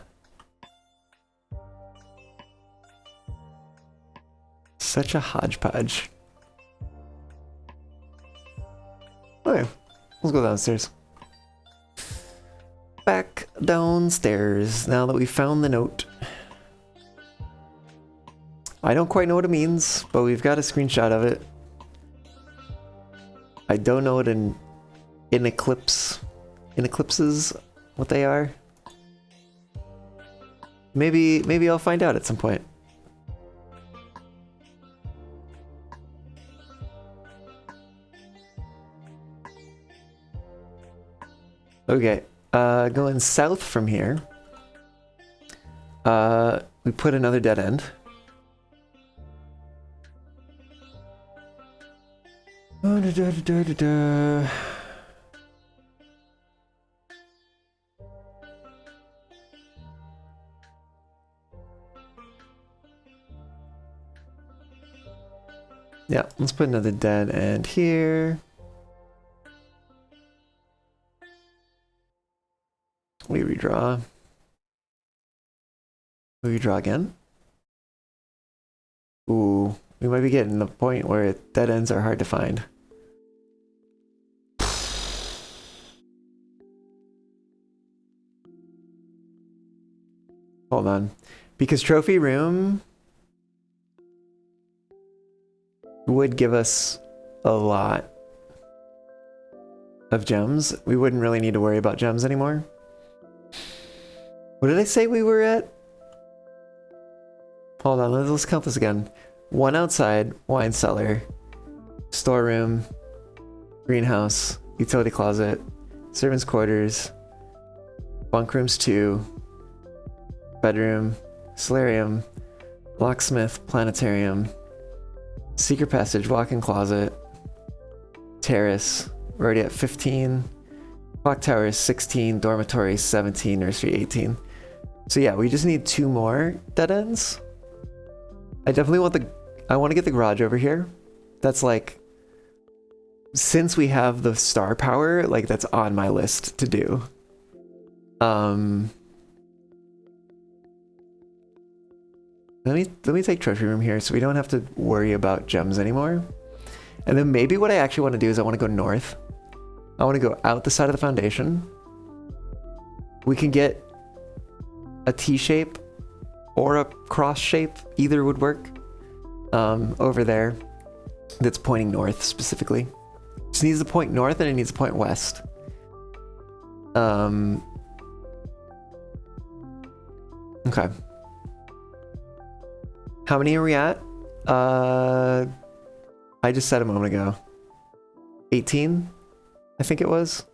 Such a hodgepodge. Okay, let's go downstairs. Back downstairs now that we found the note. I don't quite know what it means, but we've got a screenshot of it. I don't know what an eclipses, what they are. Maybe I'll find out at some point. Okay, going south from here. We put another dead end. Da, da, da, da, da, da. Yeah, let's put another dead end here. We redraw. We redraw again. Ooh, we might be getting to the point where dead ends are hard to find. Hold on. Because trophy room would give us a lot of gems. We wouldn't really need to worry about gems anymore. What did I say we were at? Hold on, let's count this again. 1 outside, wine cellar, storeroom, greenhouse, utility closet, servants' quarters, bunk rooms 2, bedroom, solarium, locksmith, planetarium, secret passage, walk-in closet, terrace. We're already at 15. Clock tower is 16, dormitory 17, nursery 18. So yeah, we just need 2 more dead ends. I definitely want I want to get the garage over here. That's like, since we have the star power, like that's on my list to do. Let me take trophy room here so we don't have to worry about gems anymore. And then maybe what I actually want to do is I want to go north. I want to go out the side of the foundation. We can get a T shape or a cross shape, either would work. Over there, that's pointing north specifically. Just needs to point north and it needs to point west. Okay. How many are we at? I just said a moment ago. 18, I think it was.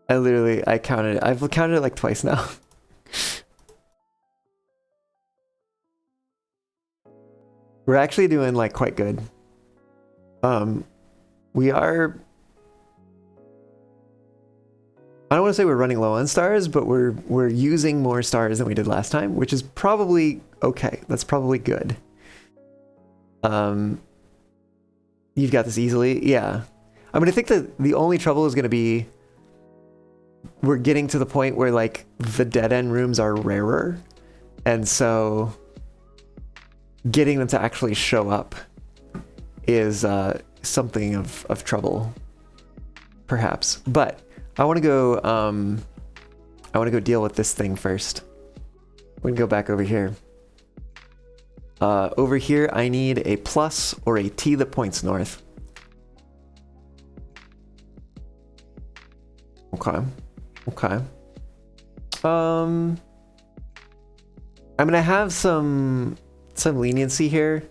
I counted it. I've counted it like twice now. We're actually doing like quite good. We are, I don't want to say we're running low on stars, but we're using more stars than we did last time, which is probably okay. That's probably good. You've got this easily. Yeah. I mean, I think that the only trouble is going to be we're getting to the point where like the dead end rooms are rarer. And so getting them to actually show up is something of trouble, perhaps. But I want to go deal with this thing first. We can go back over here. Over here, I need a plus or a T that points north. Okay. Okay. I'm gonna have some leniency here.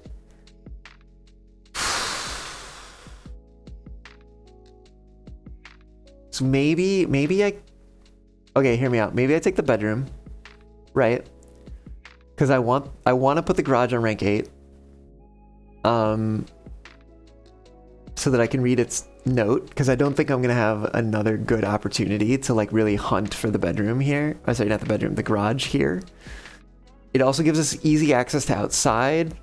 So maybe okay, hear me out. Maybe I take the bedroom, right? Because I want to put the garage on rank 8. So that I can read its note, because I don't think I'm gonna have another good opportunity to like really hunt for the bedroom here. Oh, sorry, not the bedroom, the garage here. It also gives us easy access to outside,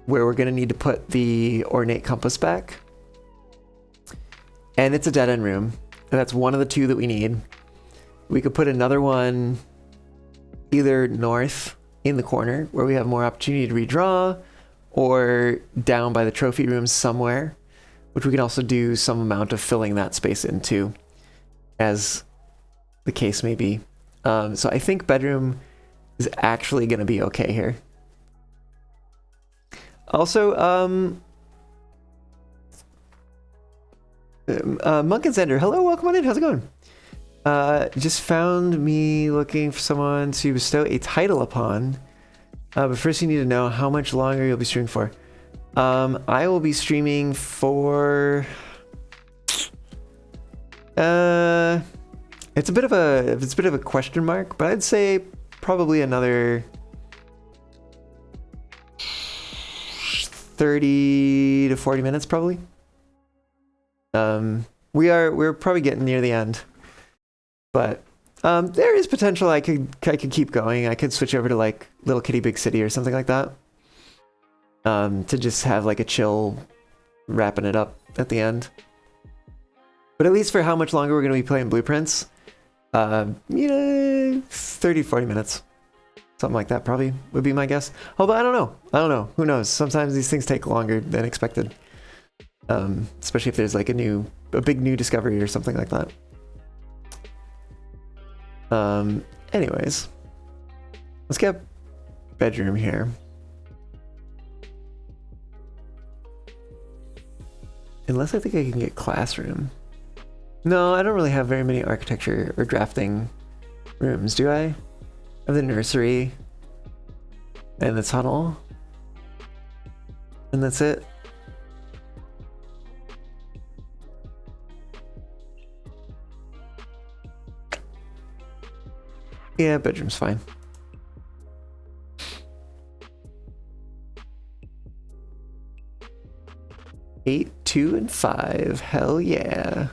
where we're gonna need to put the ornate compass back. And it's a dead end room, and that's one of the 2 that we need. We could put another one either north in the corner, where we have more opportunity to redraw, or down by the trophy room somewhere, which we can also do some amount of filling that space into, as the case may be. So I think bedroom is actually going to be okay here. Also, Monk and Xander, hello, welcome on in, how's it going? Just found me looking for someone to bestow a title upon. But first you need to know how much longer you'll be streaming for. I will be streaming for it's a bit of a question mark, but I'd say probably another 30 to 40 minutes probably. We're probably getting near the end, but there is potential I could keep going. I could switch over to like Little Kitty Big City or something like that. To just have like a chill wrapping it up at the end. But at least for how much longer we're going to be playing Blueprints, 30, 40 minutes. Something like that probably would be my guess. Although I don't know. Who knows? Sometimes these things take longer than expected. Especially if there's like a big new discovery or something like that. Anyways, let's get bedroom here. Unless I think I can get classroom. No, I don't really have very many architecture or drafting rooms, do I? I have the nursery and the tunnel. And that's it. Yeah, bedroom's fine. 8, 2, and 5. Hell yeah.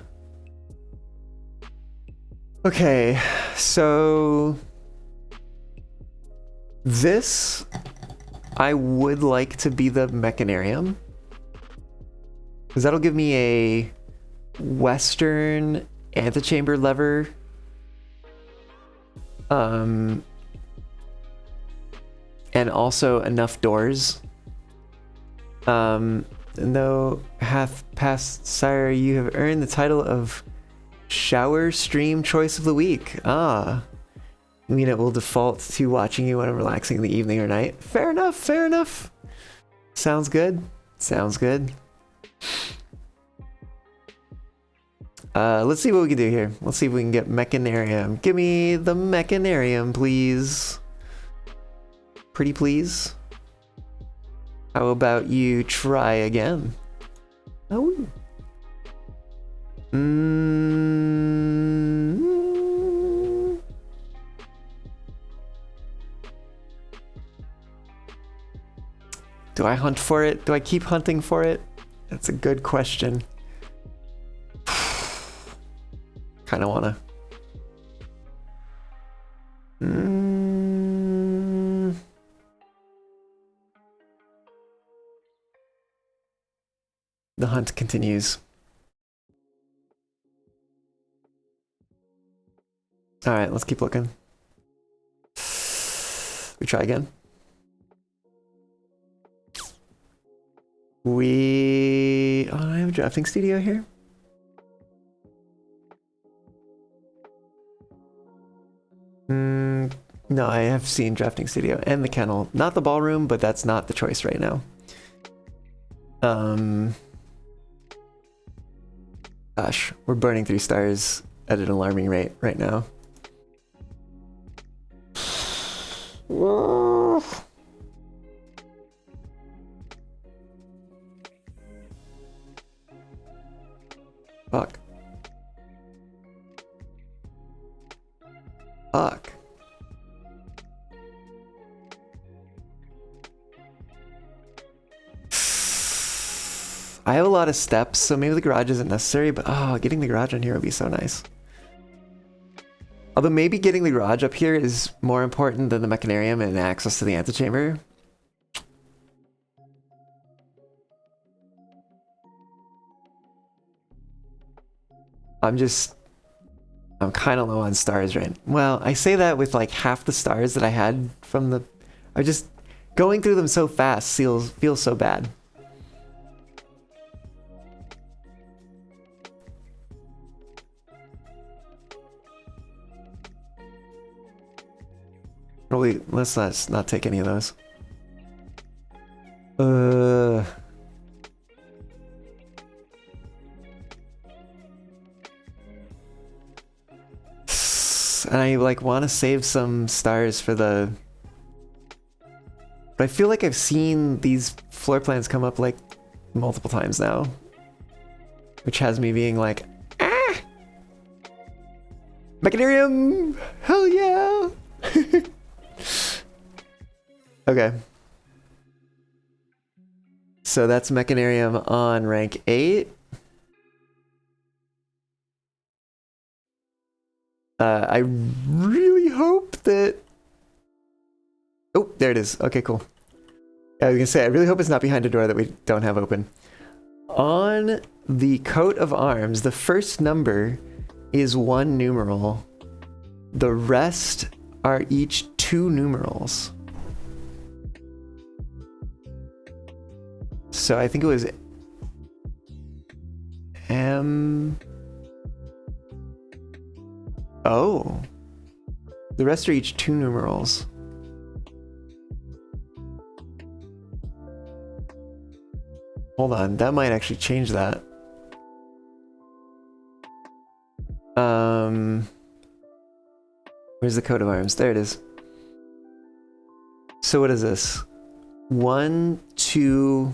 Okay, so this I would like to be the mechanarium, because that'll give me a western antechamber lever. And also enough doors. Though hath passed, sire, you have earned the title of Shower Stream Choice of the Week. Ah. I mean, it will default to watching you when I'm relaxing in the evening or night. Fair enough, fair enough. Sounds good. Sounds good. Let's see what we can do here. Let's see if we can get mechanarium. Give me the mechanarium, please. Pretty please. How about you try again? Oh. Do I hunt for it? Do I keep hunting for it? That's a good question. Kind of wanna. The hunt continues. All right, let's keep looking. We try again. Oh, I have a drafting studio here. No, I have seen drafting studio and the kennel. Not the ballroom, but that's not the choice right now. Gosh, we're burning through stars at an alarming rate right now. Fuck. Fuck. I have a lot of steps, so maybe the garage isn't necessary, but oh, getting the garage on here would be so nice. Although maybe getting the garage up here is more important than the mechanarium and access to the antechamber. I'm kind of low on stars right now. Well, I say that with like half the stars that I had from the... I just... Going through them so fast feels so bad. Probably, let's not take any of those. And I like want to save some stars for the... But I feel like I've seen these floor plans come up like multiple times now. Which has me being like, ah! Mechanarium! Hell yeah! Okay. So that's mechanarium on rank 8. I really hope that... Oh, there it is. Okay, cool. I was gonna say, I really hope it's not behind a door that we don't have open. On the coat of arms, the first number is 1 numeral. The rest are each 2 numerals. So I think it was M... Oh. The rest are each 2 numerals. Hold on, that might actually change that. Where's the coat of arms? There it is. So what is this? 1, 2...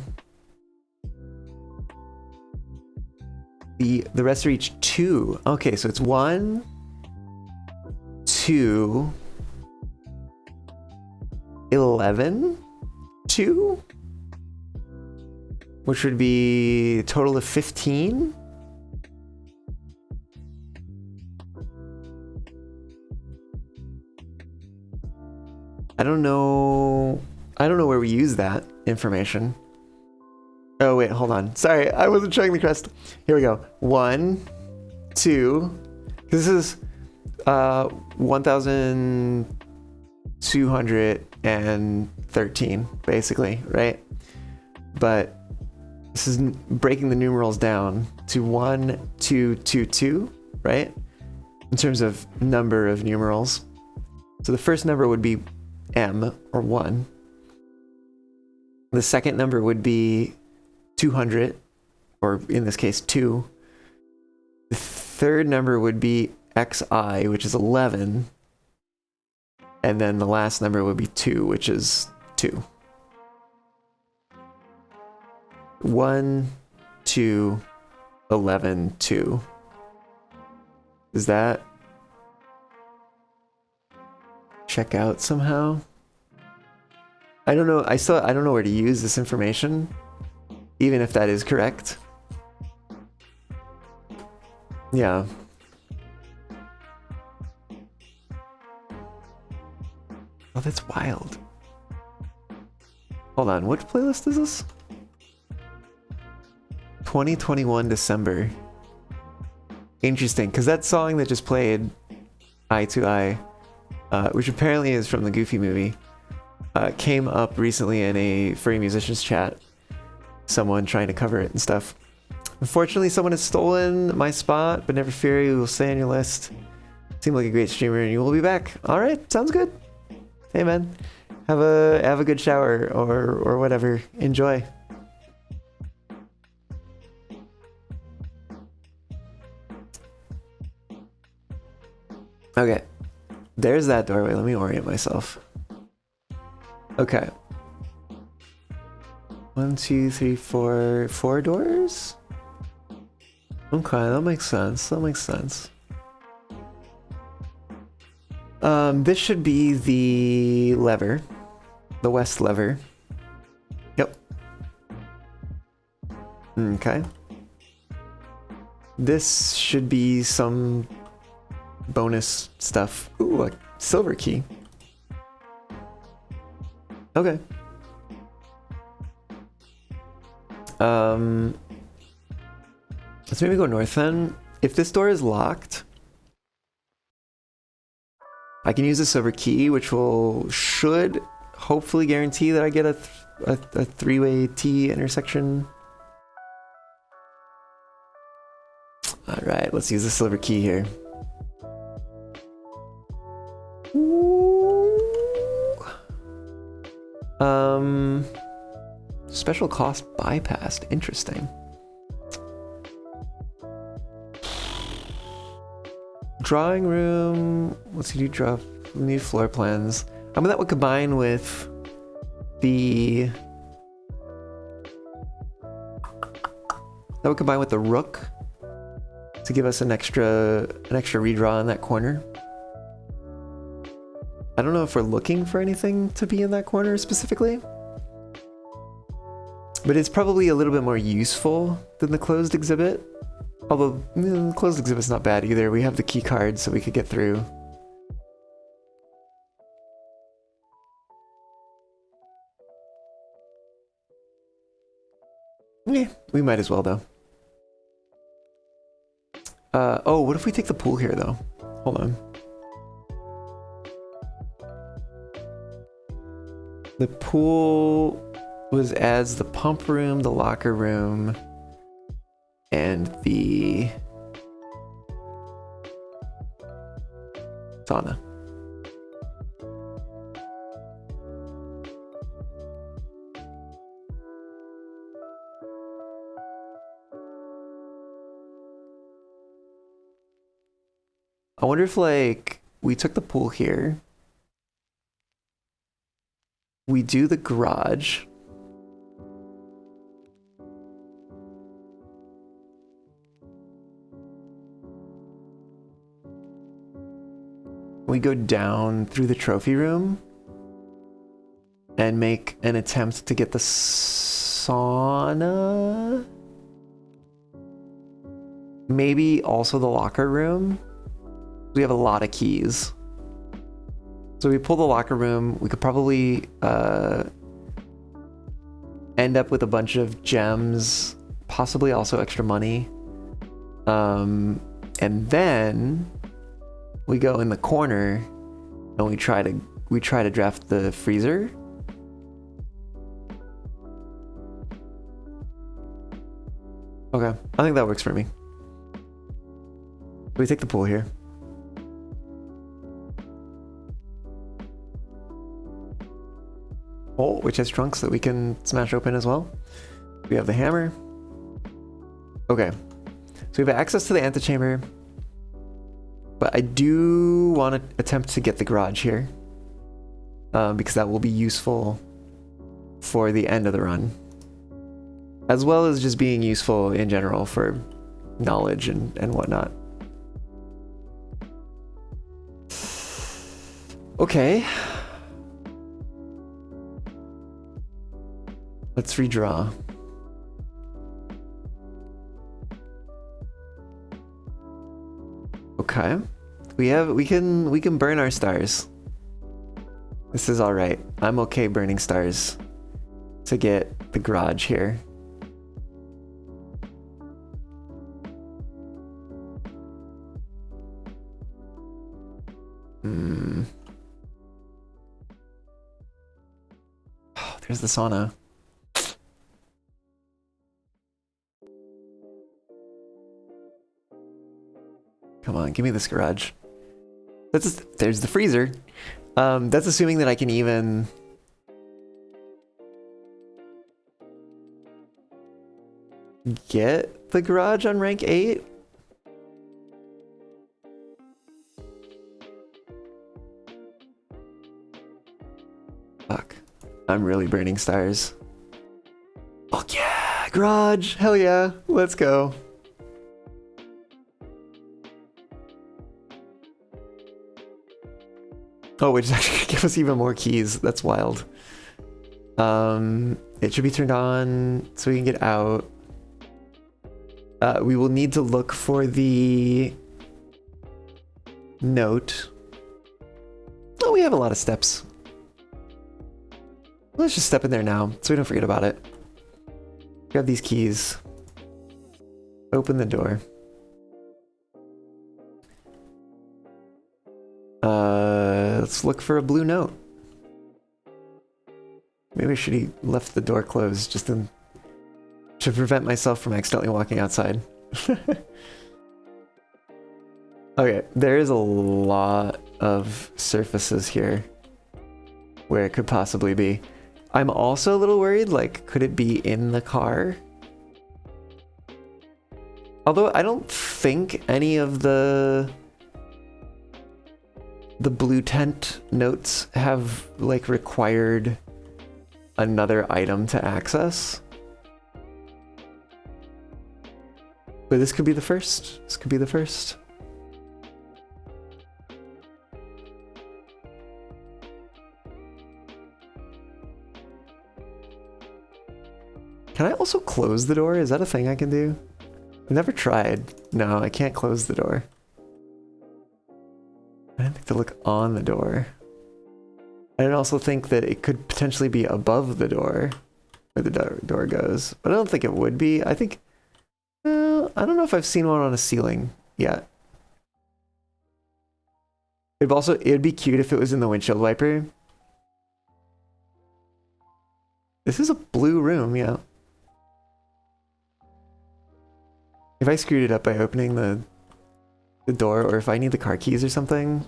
The rest are each 2. Okay, so it's 1, 2, 11, 2, which would be a total of 15. I don't know where we use that information. Oh wait, hold on. Sorry, I wasn't showing the crest. Here we go. 1, 2. This is 1,213, basically, right? But this is breaking the numerals down to 1, 2, 2, 2, right? In terms of number of numerals. So the first number would be M, or 1. The second number would be 200, or in this case 2. The third number would be XI, which is 11. And then the last number would be 2, which is 2. 1, 2, 11, 2. Does that check out somehow? I don't know. I don't know where to use this information, even if that is correct. Yeah. Oh, that's wild. Hold on, which playlist is this? 2021 December. Interesting, because that song that just played, Eye to Eye, which apparently is from the Goofy movie, came up recently in a Furry Musicians chat. Someone trying to cover it and stuff. Unfortunately, someone has stolen my spot, but never fear, you will stay on your list. Seem like a great streamer and you will be back. Alright, sounds good. Hey man, have a good shower or whatever. Enjoy. Okay, there's that doorway. Let me orient myself. Okay. 1, 2, 3, 4. 4 doors? Okay, that makes sense. That makes sense. This should be the lever. The west lever. Yep. Okay. This should be some bonus stuff. Ooh, a silver key. Okay. Let's maybe go north then. If this door is locked, I can use the silver key, which should hopefully guarantee that I get a 3-way T intersection. All right, let's use the silver key here. Special cost bypassed. Interesting. Drawing room. Let's see, draw new floor plans. I mean, that would combine with the... That would combine with the rook to give us an extra redraw in that corner. I don't know if we're looking for anything to be in that corner specifically, but it's probably a little bit more useful than the closed exhibit. Although, closed exhibit's not bad either. We have the key card, so we could get through. Yeah, we might as well, though. Oh, what if we take the pool here, though? Hold on. The pool was as the pump room, the locker room, and the sauna. I wonder if, like, we took the pool here. We do the garage. We go down through the trophy room and make an attempt to get the sauna. Maybe also the locker room. We have a lot of keys. So we pull the locker room. We could probably end up with a bunch of gems, possibly also extra money. And then we go in the corner and we try to draft the freezer. Okay, I think that works for me. We take the pool here. Oh, which has trunks that we can smash open as well. We have the hammer. Okay, so we have access to the antechamber, but I do want to attempt to get the garage here because that will be useful for the end of the run, as well as just being useful in general for knowledge and whatnot. Okay. Let's redraw. Okay. We can burn our stars. This is all right. I'm okay burning stars to get the garage here. Oh, there's the sauna. Come on, give me this garage. There's the freezer. That's assuming that I can even get the garage on rank 8. Fuck. I'm really burning stars. Fuck yeah! Garage! Hell yeah! Let's go. Oh, which is actually gonna give us even more keys. That's wild. It should be turned on so we can get out. We will need to look for the note. Oh, we have a lot of steps. Let's just step in there now so we don't forget about it. Grab these keys. Open the door. Let's look for a blue note. Maybe I should have left the door closed just to prevent myself from accidentally walking outside. Okay, there is a lot of surfaces here where it could possibly be. I'm also a little worried, like, could it be in the car? Although I don't think any of the blue tent notes have, like, required another item to access. But this could be the first. This could be the first. Can I also close the door? Is that a thing I can do? Never tried. No, I can't close the door. I didn't think to look on the door. I didn't also think that it could potentially be above the door where the door goes, but I don't think it would be. I think, I don't know if I've seen one on a ceiling yet. It'd be cute if it was in the windshield wiper. This is a blue room, yeah. If I screwed it up by opening the door, or if I need the car keys or something,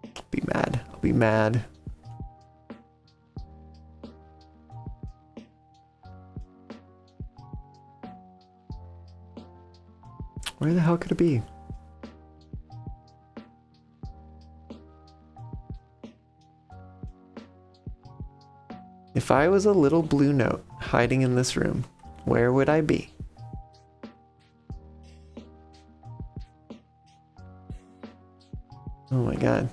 I'll be mad. I'll be mad. Where the hell could it be? If I was a little blue note hiding in this room, where would I be? Oh my god.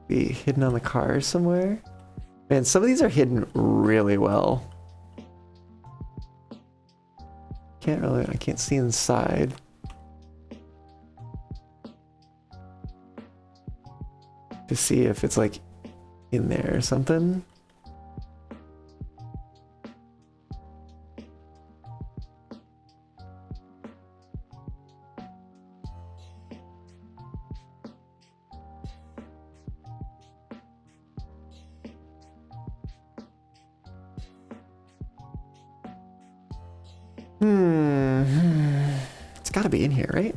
Be hidden on the car somewhere? Man, some of these are hidden really well. I can't see inside. To see if it's like in there or something. It's gotta be in here, right?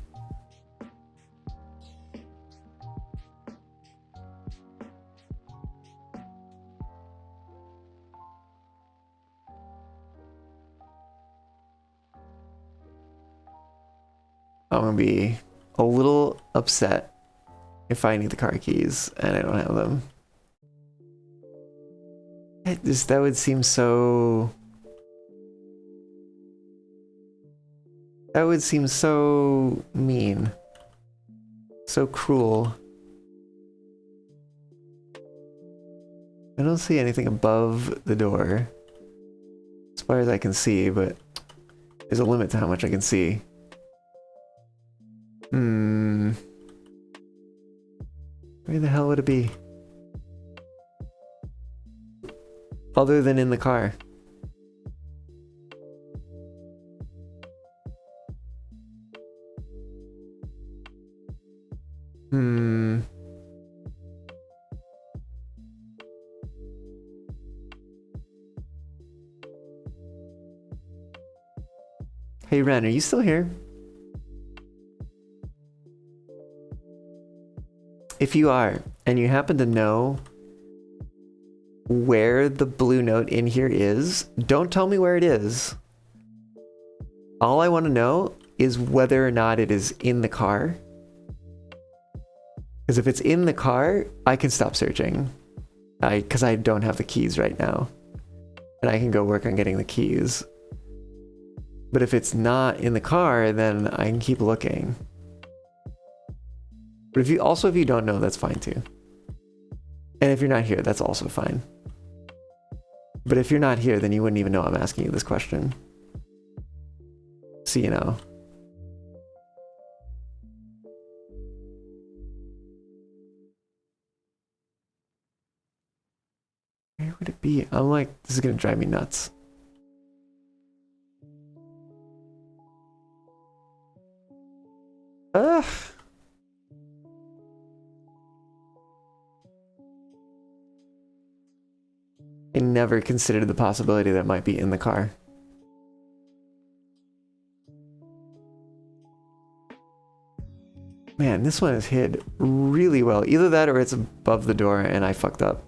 I'm gonna be a little upset if I need the car keys and I don't have them. That would seem so... That would seem so mean. So cruel. I don't see anything above the door. As far as I can see, but there's a limit to how much I can see. Where the hell would it be? Other than in the car. Hey Ren, are you still here? If you are, and you happen to know where the blue note in here is, don't tell me where it is. All I want to know is whether or not it is in the car. Because if it's in the car, I can stop searching. Because I don't have the keys right now. And I can go work on getting the keys. But if it's not in the car, then I can keep looking. But if you don't know, that's fine too. And if you're not here, that's also fine. But if you're not here, then you wouldn't even know I'm asking you this question. So you know. Where would it be? I'm like, this is gonna drive me nuts. Ugh. I never considered the possibility that it might be in the car. Man, this one is hid really well. Either that or it's above the door and I fucked up.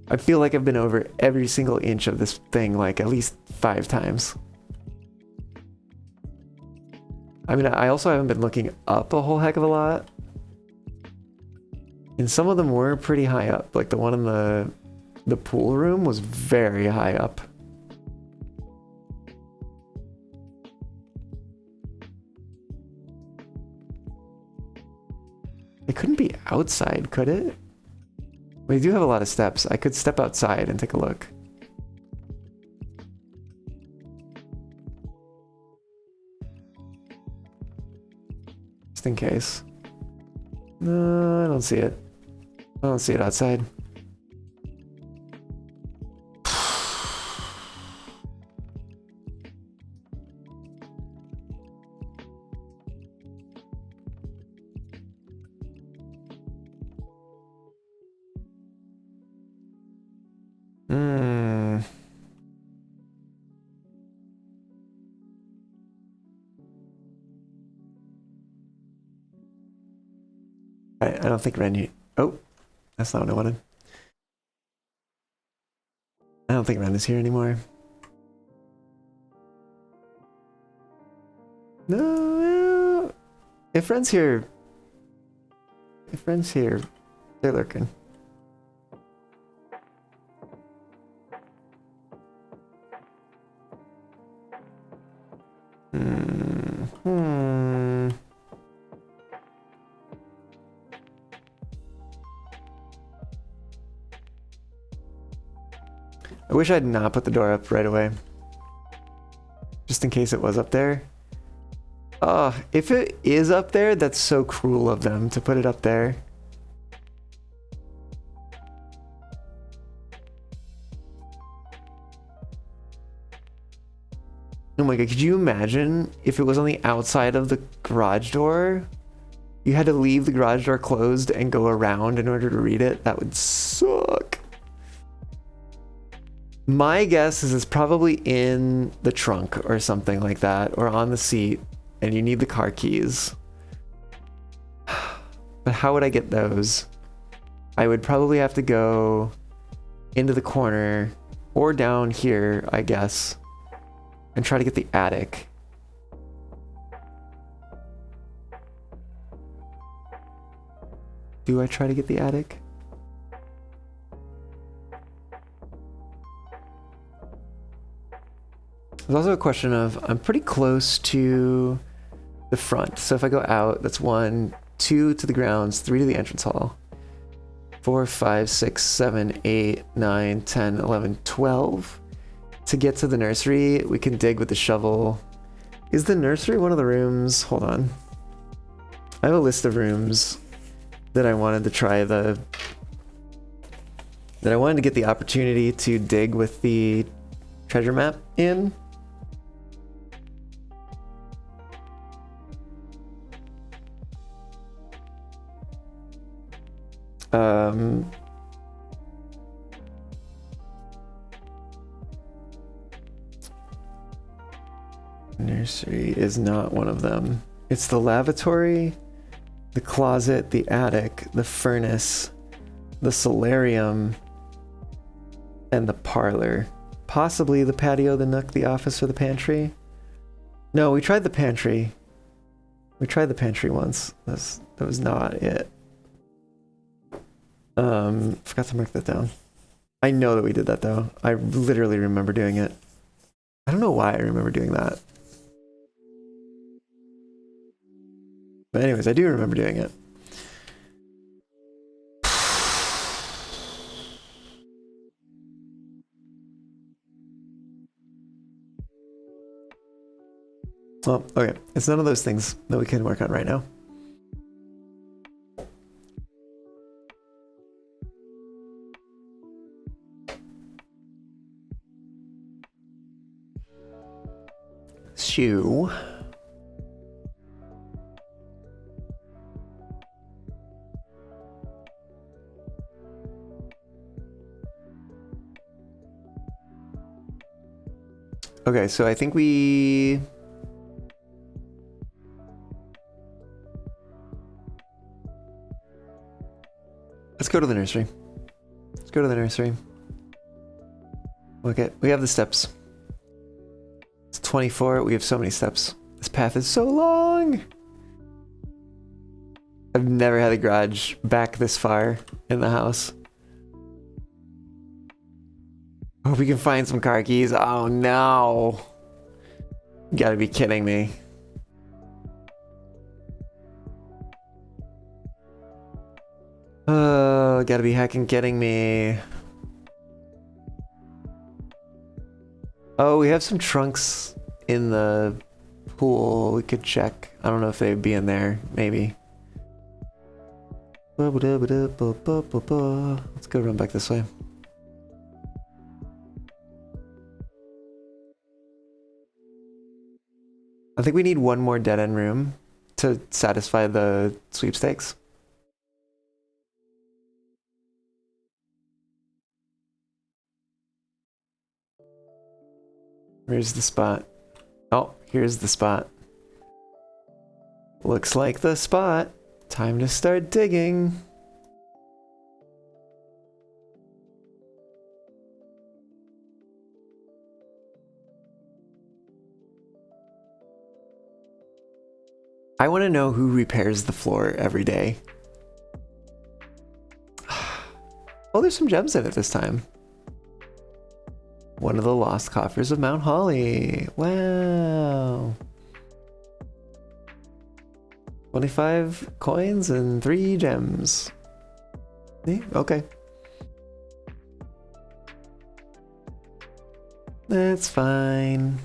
I feel like I've been over every single inch of this thing like at least 5 times. I mean, I also haven't been looking up a whole heck of a lot. And some of them were pretty high up. Like the one in the pool room was very high up. It couldn't be outside, could it? We do have a lot of steps. I could step outside and take a look. Just in case. No, I don't see it. I don't see it outside. I don't think Ren... Oh, that's not what I wanted. I don't think Ren is here anymore. No, if Ren's here... If Ren's here, they're lurking. I wish I'd not put the door up right away. Just in case it was up there. If it is up there, that's so cruel of them to put it up there. Oh my god, could you imagine if it was on the outside of the garage door? You had to leave the garage door closed and go around in order to read it? That would suck. My guess is it's probably in the trunk or something like that, or on the seat, and you need the car keys. But how would I get those? I would probably have to go into the corner or down here, I guess, and try to get the attic. Do I try to get the attic? There's also a question of, I'm pretty close to the front. So if I go out, that's 1, 2 to the grounds, 3 to the entrance hall. 4, 5, 6, 7, 8, 9, 10, 11, 12. To get to the nursery, we can dig with the shovel. Is the nursery one of the rooms? Hold on. I have a list of rooms that I wanted to try that I wanted to get the opportunity to dig with the treasure map in. Nursery is not one of them. It's the lavatory, the closet, the attic, the furnace, the solarium, and the parlor. Possibly the patio, the nook, the office, or the pantry. No, we tried the pantry. We tried the pantry once. That was not it. Forgot to mark that down. I know that we did that though. I literally remember doing it. I don't know why I remember doing that. But anyways, I do remember doing it. Well, okay. It's none of those things that we can work on right now. So... Okay, so I think we... Let's go to the nursery. Let's go to the nursery. Okay, we have the steps. It's 24, we have so many steps. This path is so long. I've never had a garage back this far in the house. Hope we can find some car keys. Oh no. You gotta be kidding me. Oh, gotta be heckin' kidding me. Oh, we have some trunks in the pool. We could check. I don't know if they'd be in there. Maybe. Let's go run back this way. I think we need one more dead-end room to satisfy the sweepstakes. Where's the spot? Oh, here's the spot. Looks like the spot. Time to start digging. I want to know who repairs the floor every day. Oh, there's some gems in it this time. One of the lost coffers of Mount Holly. Wow. 25 coins and 3 gems. See? Okay. That's fine.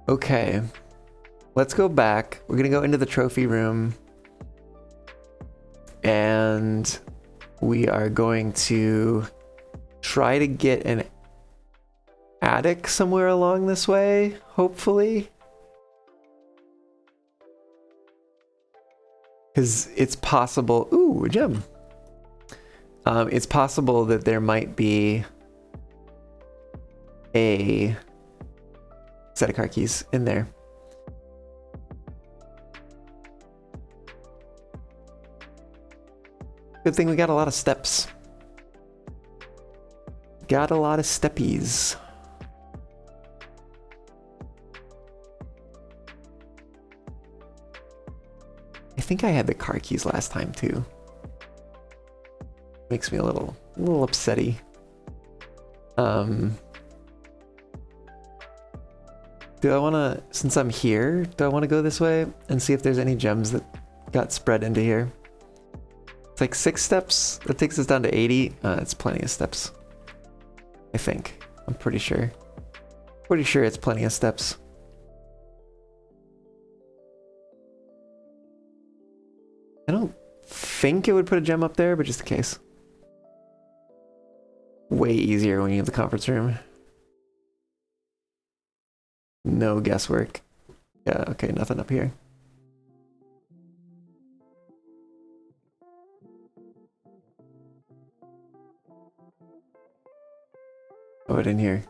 Okay. Let's go back. We're gonna go into the trophy room. And we are going to try to get an attic somewhere along this way, hopefully. Because it's possible... Ooh, a gem. It's possible that there might be a set of car keys in there. Good thing we got a lot of steps. Got a lot of steppies. I think I had the car keys last time too. Makes me a little upsetty. Do I want to, since I'm here, do I want to go this way and see if there's any gems that got spread into here? It's like 6 steps. That takes us down to 80. It's plenty of steps. I think. I'm pretty sure. Pretty sure it's plenty of steps. I don't think it would put a gem up there, but just in case. Way easier when you have the conference room. No guesswork. Yeah, okay, nothing up here. Oh, it in here.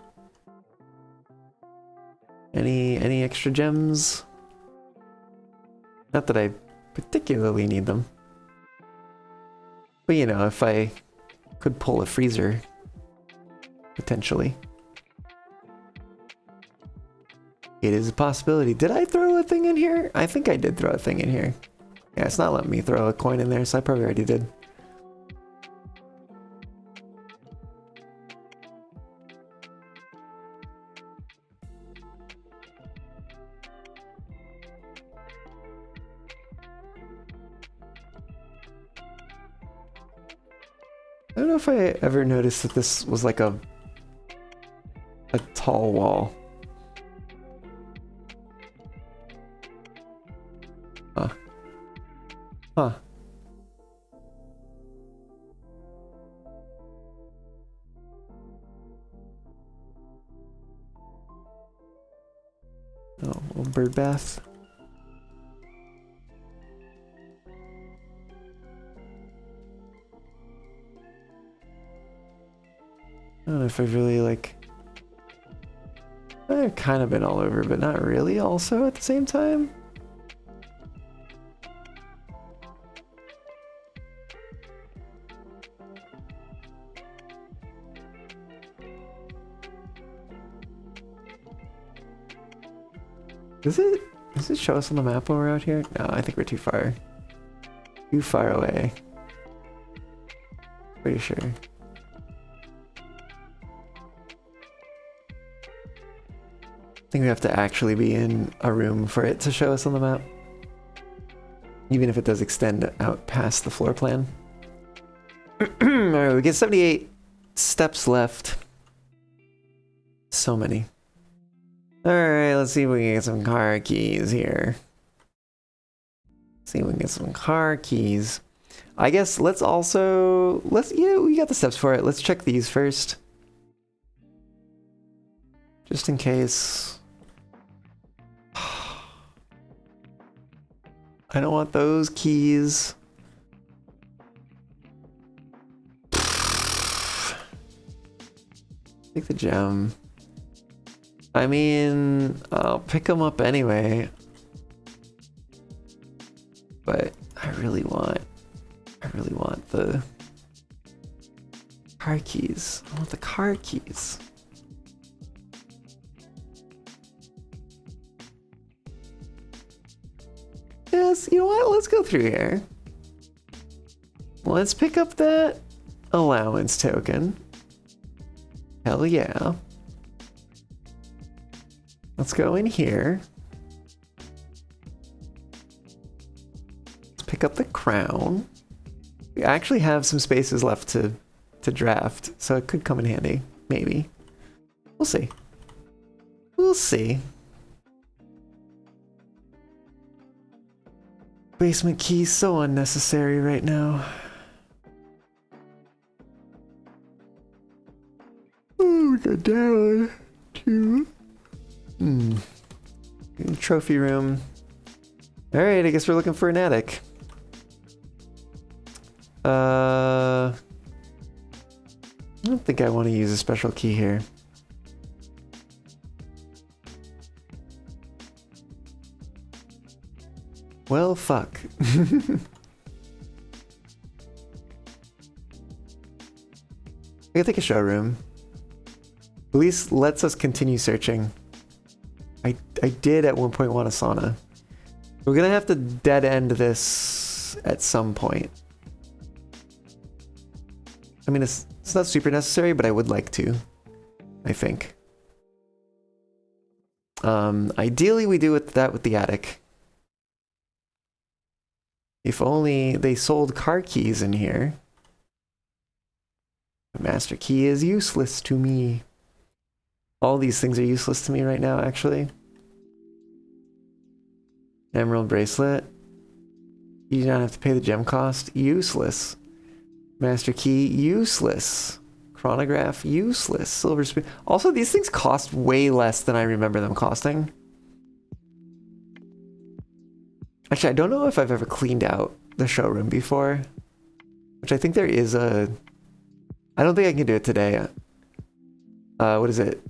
Any extra gems? Not that I particularly need them. But you know, if I could pull a freezer, potentially. It is a possibility. Did I throw a thing in here? I think I did throw a thing in here. Yeah, it's not letting me throw a coin in there, so I probably already did. I don't know if I ever noticed that this was like a tall wall. Huh. Huh. Oh, little bird bath. I don't know if I've really like... I've kind of been all over, but not really also at the same time. Does it show us on the map when we're out here? No, I think we're too far. Too far away. Pretty sure. I think we have to actually be in a room for it to show us on the map. Even if it does extend out past the floor plan. Alright, we get 78 steps left. So many. Alright, let's see if we can get some car keys here. See if we can get some car keys. I guess let's yeah, we got the steps for it. Let's check these first. Just in case. I don't want those keys. Take the gem. I mean, I'll pick them up anyway. But I really want the car keys. I want the car keys. Yes, you know what? Let's go through here. Let's pick up that allowance token. Hell yeah. Let's go in here. Let's pick up the crown. We actually have some spaces left to draft, so it could come in handy. Maybe. We'll see. We'll see. Basement key so unnecessary right now. Oh, we go down to trophy room. All right, I guess we're looking for an attic. I don't think I want to use a special key here. Well, fuck. I could take a showroom. At least lets us continue searching. I did at one point want a sauna. We're gonna have to dead end this at some point. I mean, it's not super necessary, but I would like to, I think. Ideally we do that with the attic. If only they sold car keys in here. The master key is useless to me. All these things are useless to me right now, actually. Emerald bracelet. You do not have to pay the gem cost. Useless. Master key, useless. Chronograph, useless. Silver spoon. Also, these things cost way less than I remember them costing. Actually, I don't know if I've ever cleaned out the showroom before. Which I think there is a... I don't think I can do it today. What is it?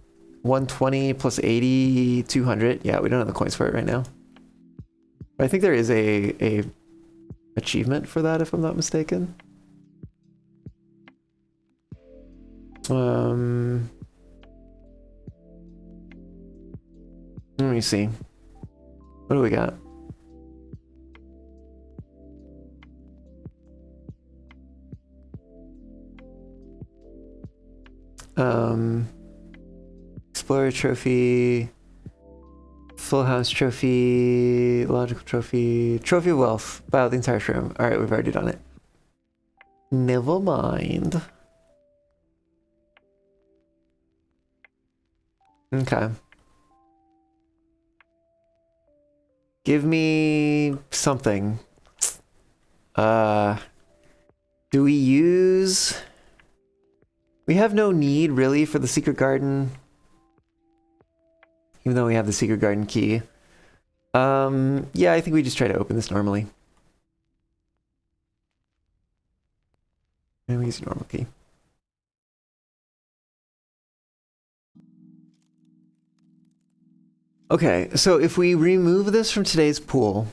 120 plus 80, 200. Yeah, we don't have the coins for it right now. But I think there is a achievement for that, if I'm not mistaken. Let me see. What do we got? Explorer trophy, full house trophy, logical trophy, trophy of wealth. Buy out the entire room. All right, we've already done it. Never mind. Okay. Give me something. Do we use... We have no need, really, for the secret garden. Even though we have the secret garden key. Yeah, I think we just try to open this normally. And we use a normal key. Okay, so if we remove this from today's pool,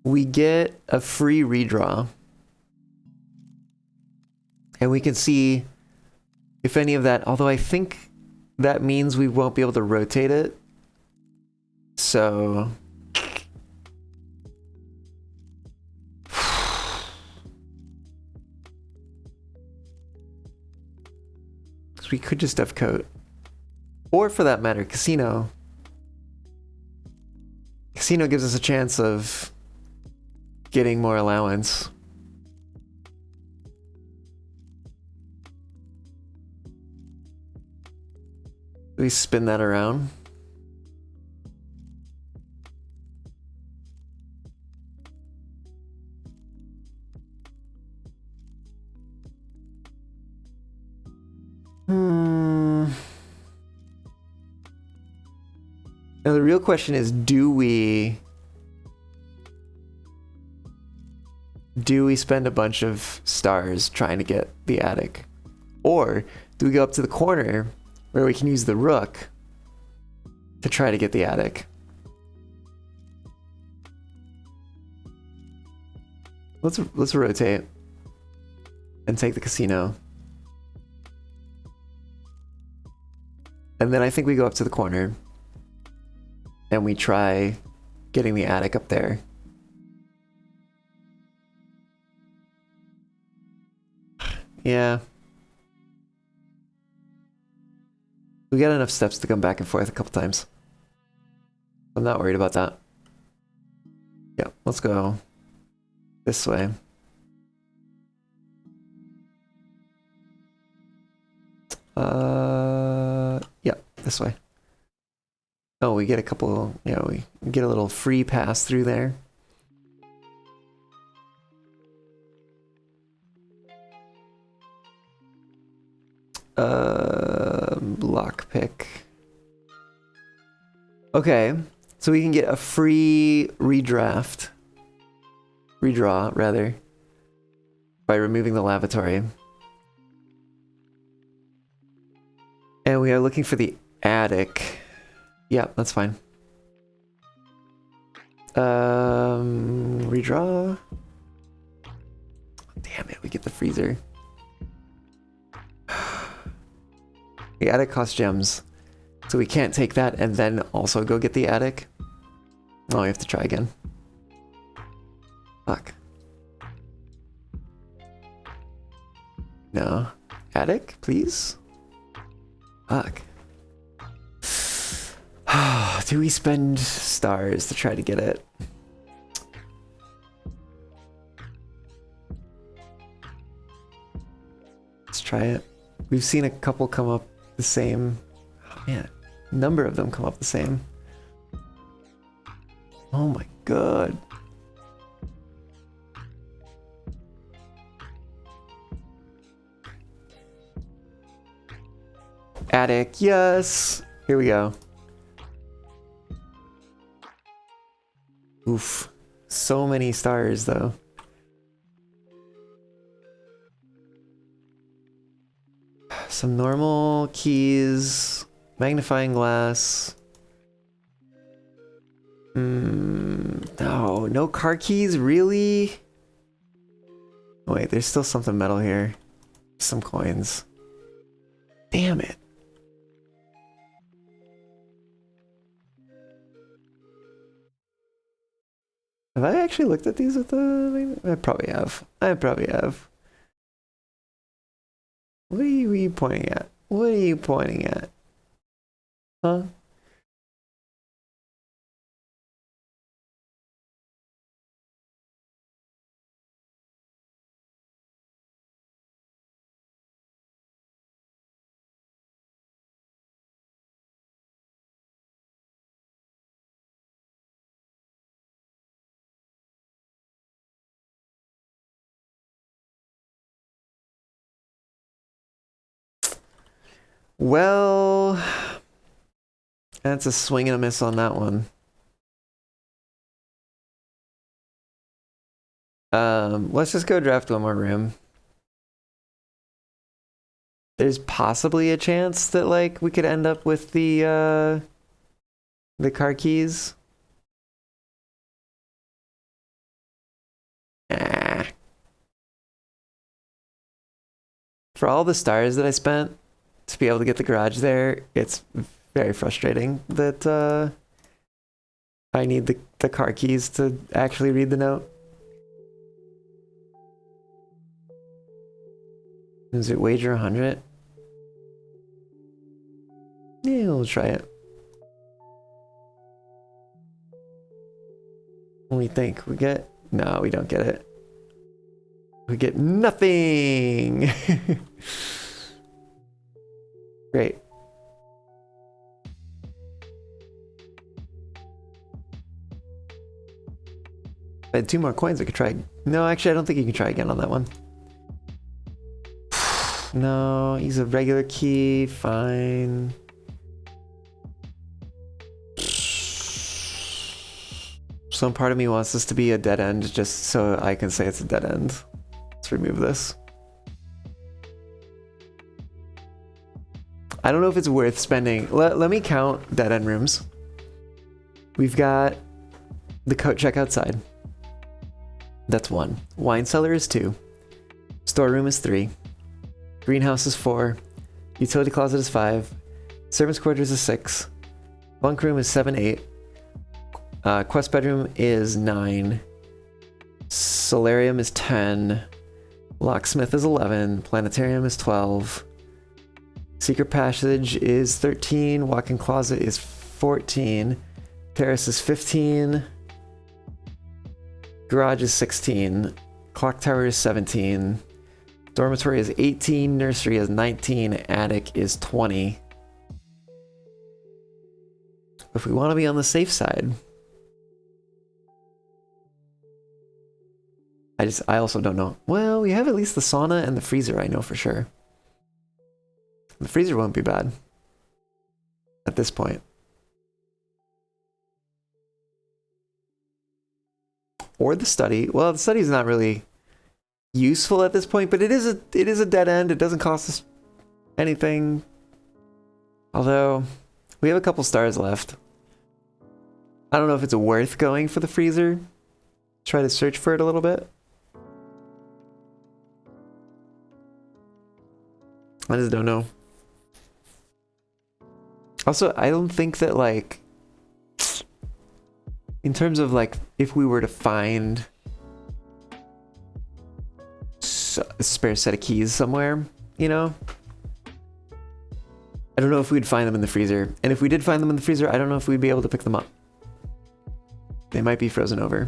we get a free redraw. And we can see if any of that, although I think that means we won't be able to rotate it. So... we could just have coat. Or for that matter, casino. Casino gives us a chance of getting more allowance. We spin that around. Now the real question is, do we spend a bunch of stars trying to get the attic? Or do we go up to the corner where we can use the rook to try to get the attic? Let's rotate and take the casino. And then I think we go up to the corner and we try getting the attic up there. Yeah. We got enough steps to come back and forth a couple times. I'm not worried about that. Yeah, let's go this way. Yeah, this way. Oh, we get a couple, yeah, we get a little free pass through there. Lockpick. Okay, so we can get a free redraw, rather, by removing the lavatory. And we are looking for the attic. Yeah, that's fine. Redraw. Damn it, we get the freezer. The attic costs gems. So we can't take that and then also go get the attic. Oh, we have to try again. Fuck. No. Attic, please? Fuck. Do we spend stars to try to get it? Let's try it. We've seen a couple come up the same. Oh, man, a number of them come up the same. Oh my god. Attic, yes. Here we go. Oof. So many stars, though. Some normal keys. Magnifying glass. No, no car keys, really? Wait, there's still something metal here. Some coins. Damn it. Have I actually looked at these with the... I probably have. I probably have. What are you pointing at? What are you pointing at? Huh? Well, that's a swing and a miss on that one. Let's just go draft one more room. There's possibly a chance that like we could end up with the car keys. Ah. For all the stars that I spent to be able to get the garage there, it's very frustrating that I need the car keys to actually read the note. Is it wager 100? Yeah, we'll try it. What do we think? We get... No, we don't get it. We get nothing! Great. If I had 2 more coins, I could try... No, actually, I don't think you can try again on that one. No, he's a regular key. Fine. Some part of me wants this to be a dead end just so I can say it's a dead end. Let's remove this. I don't know if it's worth spending. Let me count dead end rooms. We've got the coat check outside. That's 1. Wine cellar is 2. Storeroom is 3. Greenhouse is 4. Utility closet is 5. Servants' quarters is 6. Bunk room is 7, 8. Quest bedroom is 9. Solarium is 10. Locksmith is 11. Planetarium is 12. Secret passage is 13. Walk-in closet is 14. Terrace is 15. Garage is 16. Clock tower is 17. Dormitory is 18. Nursery is 19. Attic is 20. If we want to be on the safe side, I also don't know. Well, we have at least the sauna and the freezer, I know for sure. The freezer won't be bad at this point. Or the study. Well, the study's not really useful at this point, but it is a dead end. It doesn't cost us anything. Although we have a couple stars left. I don't know if it's worth going for the freezer. Try to search for it a little bit. I just don't know. Also, I don't think that, like, in terms of, like, if we were to find a spare set of keys somewhere, you know? I don't know if we'd find them in the freezer. And if we did find them in the freezer, I don't know if we'd be able to pick them up. They might be frozen over.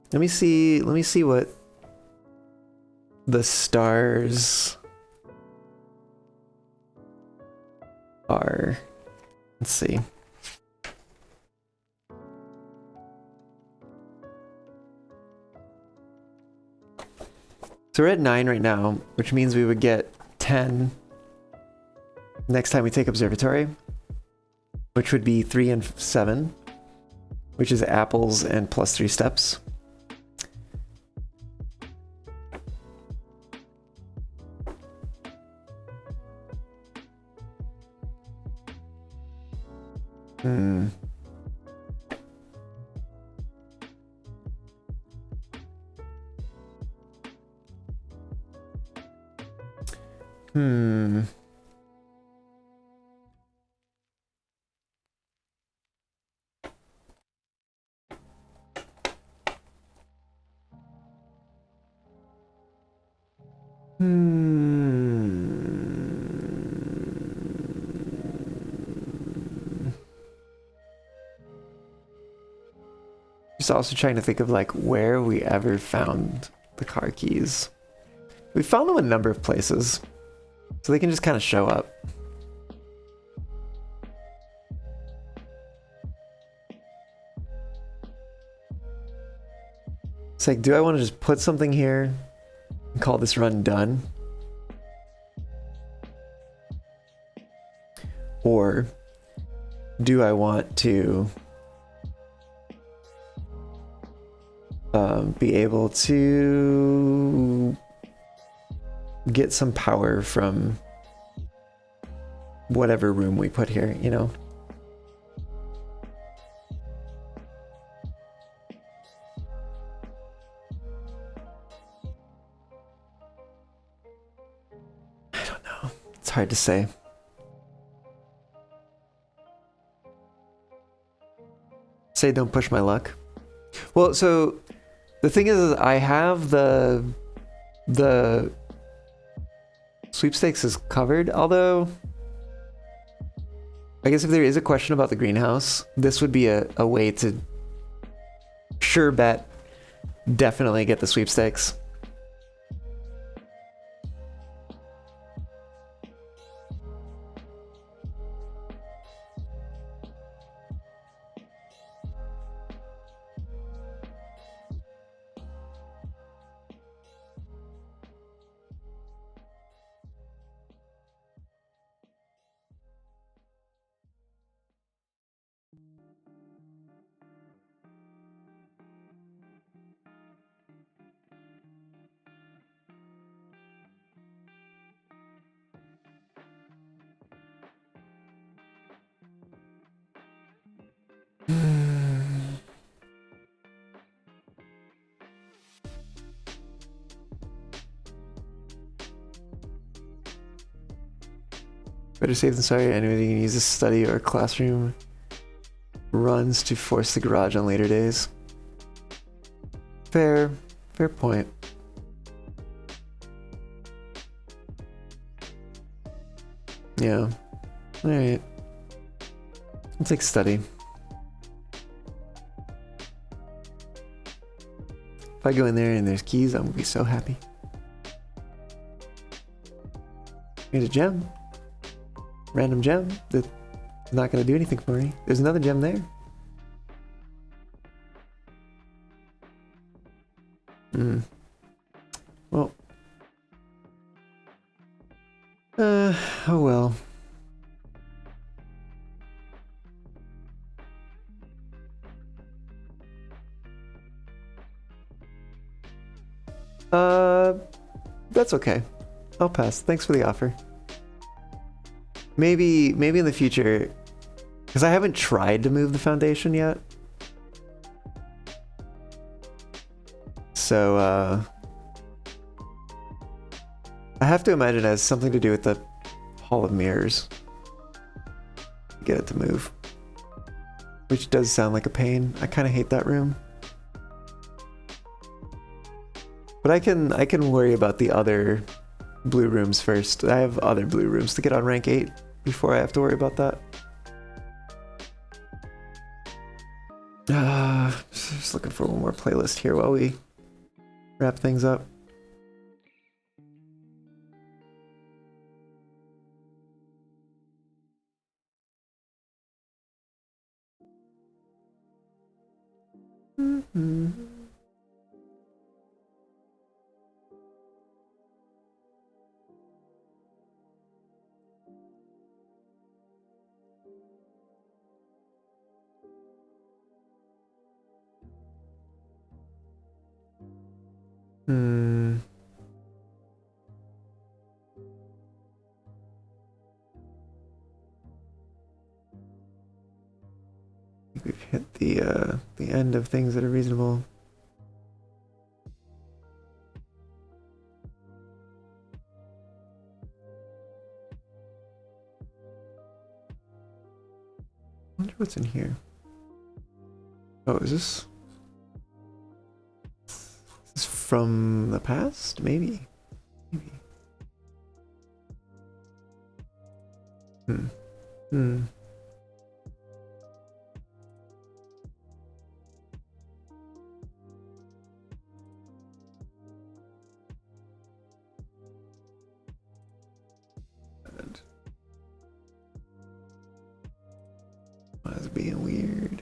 Let me see what the stars are. Let's see. So we're at 9 right now, which means we would get 10 next time we take observatory, which would be 3 and 7, which is apples and plus 3 steps. Just also trying to think of, like, where we ever found the car keys. We found them a number of places, so they can just kind of show up. It's like, do I want to just put something here and call this run done? Or do I want to be able to get some power from whatever room we put here, you know? hard to say. Say don't push my luck. Well, so the thing is I have the sweepstakes is covered, although I guess if there is a question about the greenhouse, this would be a way to sure bet definitely get the sweepstakes. Better safe than sorry. Anyway, you can use a study or classroom runs to force the garage on later days. Fair point. Yeah. Alright. I'll take study. If I go in there and there's keys, I'm gonna be so happy. Get a gem. Random gem that's not gonna do anything for me. There's another gem there. Well. Oh well. That's okay. I'll pass. Thanks for the offer. Maybe in the future, because I haven't tried to move the foundation yet. So, I have to imagine it has something to do with the Hall of Mirrors. Get it to move. Which does sound like a pain. I kind of hate that room. But I can worry about the other blue rooms first. I have other blue rooms to get on rank 8 before I have to worry about that. Just looking for one more playlist here while we wrap things up. We've hit the end of things that are reasonable. I wonder what's in here. Oh, is this from the past? Maybe. That's being weird.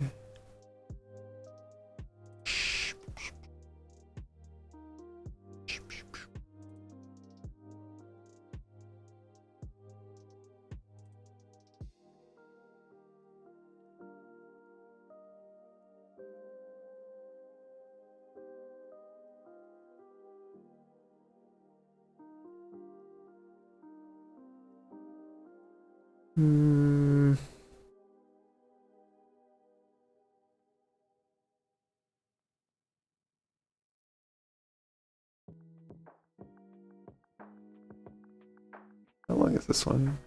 How long long is this one?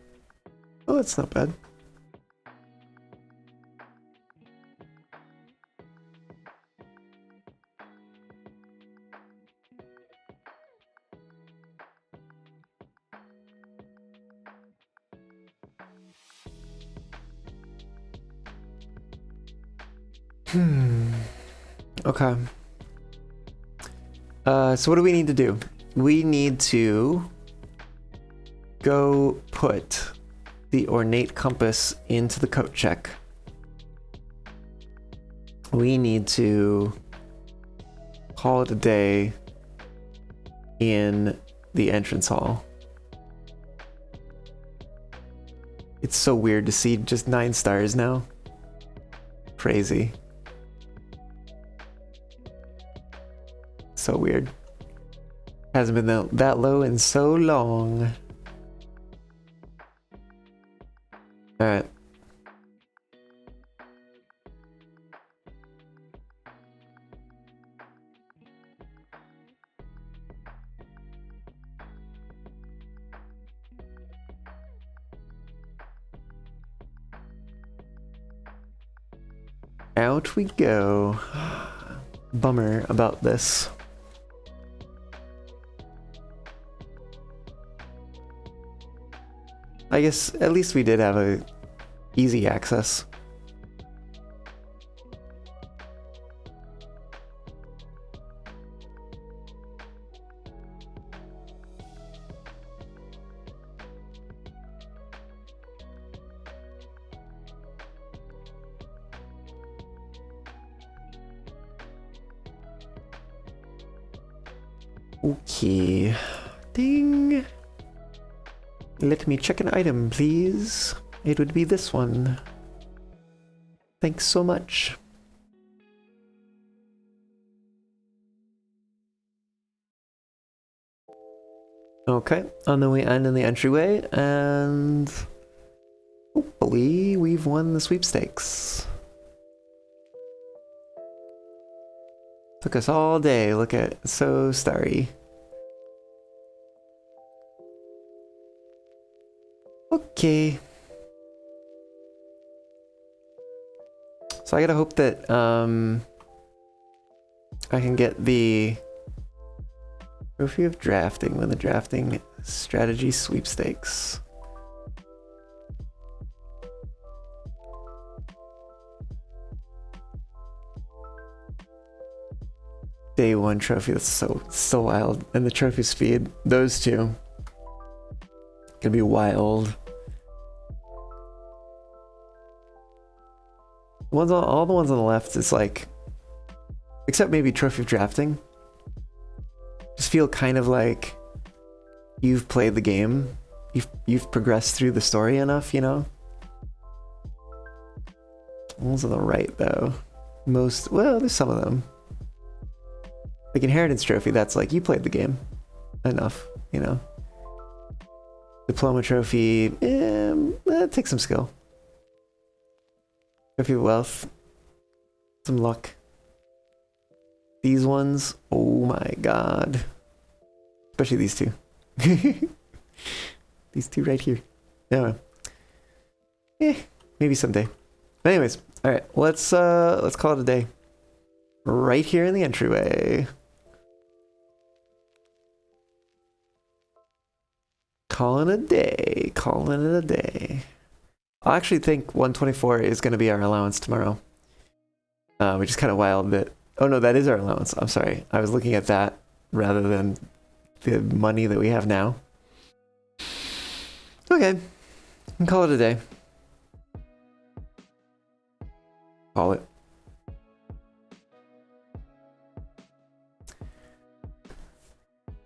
Oh, that's not bad. Okay. So what do we need to do? We need to go put the ornate compass into the coat check. We need to call it a day in the entrance hall. It's so weird to see just 9 stars now. Crazy. So weird. Hasn't been that low in so long. Alright. Out we go. Bummer about this. I guess at least we did have a easy access. Okay. Ding. Let me check an item, please. It would be this one. Thanks so much. Okay, on the way and in the entryway, and hopefully we've won the sweepstakes. Took us all day. Look at so starry. Okay. So I gotta hope that I can get the trophy of drafting when the drafting strategy sweepstakes. Day 1 trophy, that's so wild. And the trophy speed, those two. Gonna be wild. All the ones on the left is like, except maybe trophy of drafting, just feel kind of like you've played the game, you've progressed through the story enough, you know. Ones on the right though, well, there's some of them. Like inheritance trophy, that's like you played the game enough, you know. Diploma trophy, that takes some skill. Trophy of wealth, some luck. These ones, oh my god. Especially these two. These two right here. Yeah. Maybe someday. But anyways, alright, let's call it a day. Right here in the entryway. Calling it a day. I actually think 124 is going to be our allowance tomorrow. Which is kind of wild that... Oh no, that is our allowance. I'm sorry. I was looking at that rather than the money that we have now. Okay. Call it a day. Call it.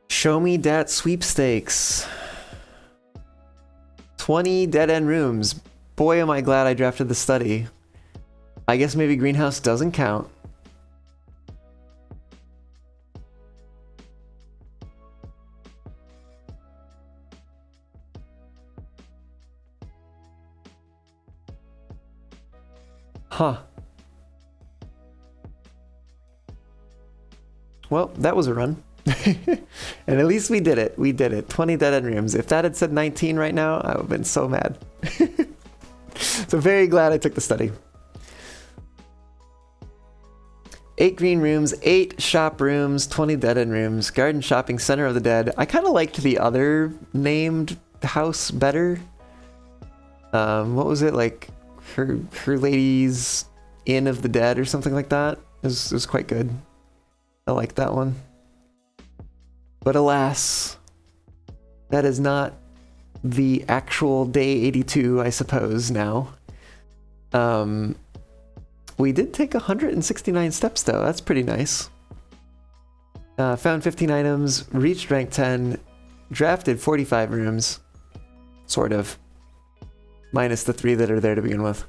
Show me dat sweepstakes. 20 dead-end rooms. Boy, am I glad I drafted the study. I guess maybe greenhouse doesn't count. Huh. Well, that was a run. And at least we did it. We did it. 20 dead end rooms. If that had said 19 right now, I would have been so mad. So very glad I took the study. 8 green rooms, 8 shop rooms, 20 dead end rooms, garden shopping center of the dead. I kind of liked the other named house better. What was it, like her lady's inn of the dead or something like that? It was quite good. I liked that one. But alas, that is not the actual day 82, I suppose, now. We did take 169 steps, though. That's pretty nice. Found 15 items, reached rank 10, drafted 45 rooms. Sort of. Minus the 3 that are there to begin with.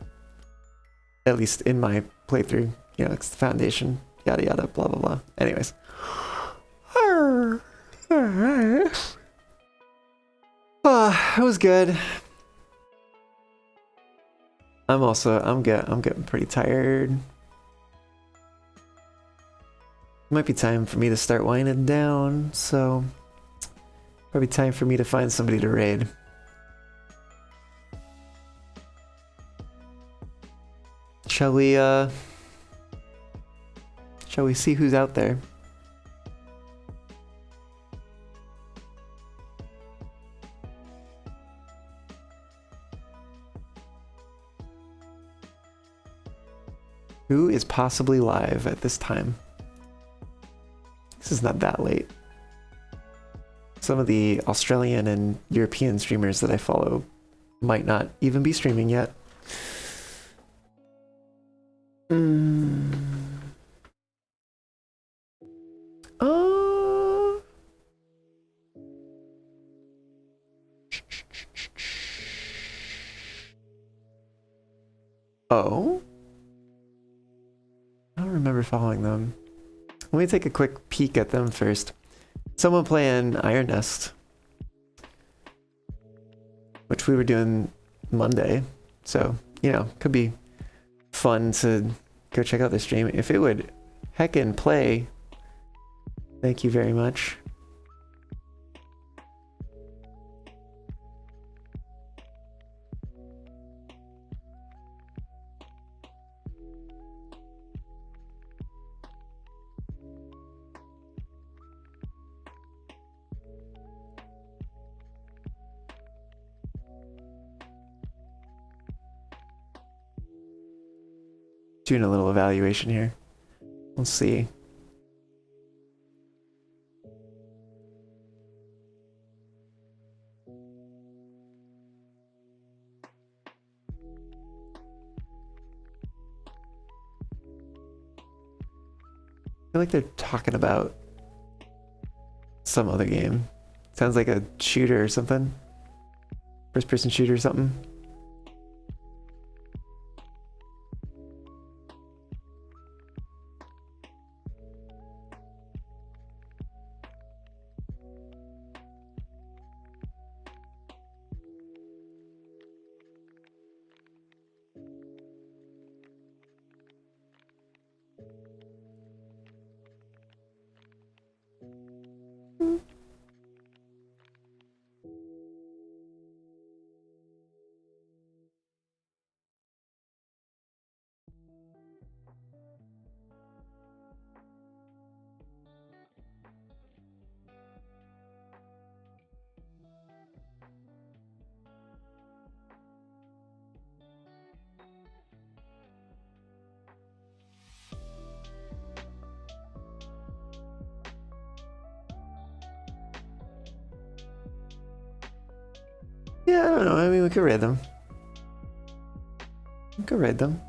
At least in my playthrough. You know, it's the foundation. Yada yada, blah blah blah. Anyways. Alright. It was good. I'm getting pretty tired. Might be time for me to start winding down, so probably time for me to find somebody to raid. Shall we see who's out there? Who is possibly live at this time? This is not that late. Some of the Australian and European streamers that I follow might not even be streaming yet. Oh? I don't remember following them. Let me take a quick peek at them first. Someone playing Iron Nest, which we were doing Monday, so, you know, could be fun to go check out the stream. If it would heckin' play, thank you very much. Doing a little evaluation here. Let's see. I feel like they're talking about some other game. Sounds like a shooter or something. First person shooter or something. Yeah, I don't know. I mean, we could raid them. We could raid them.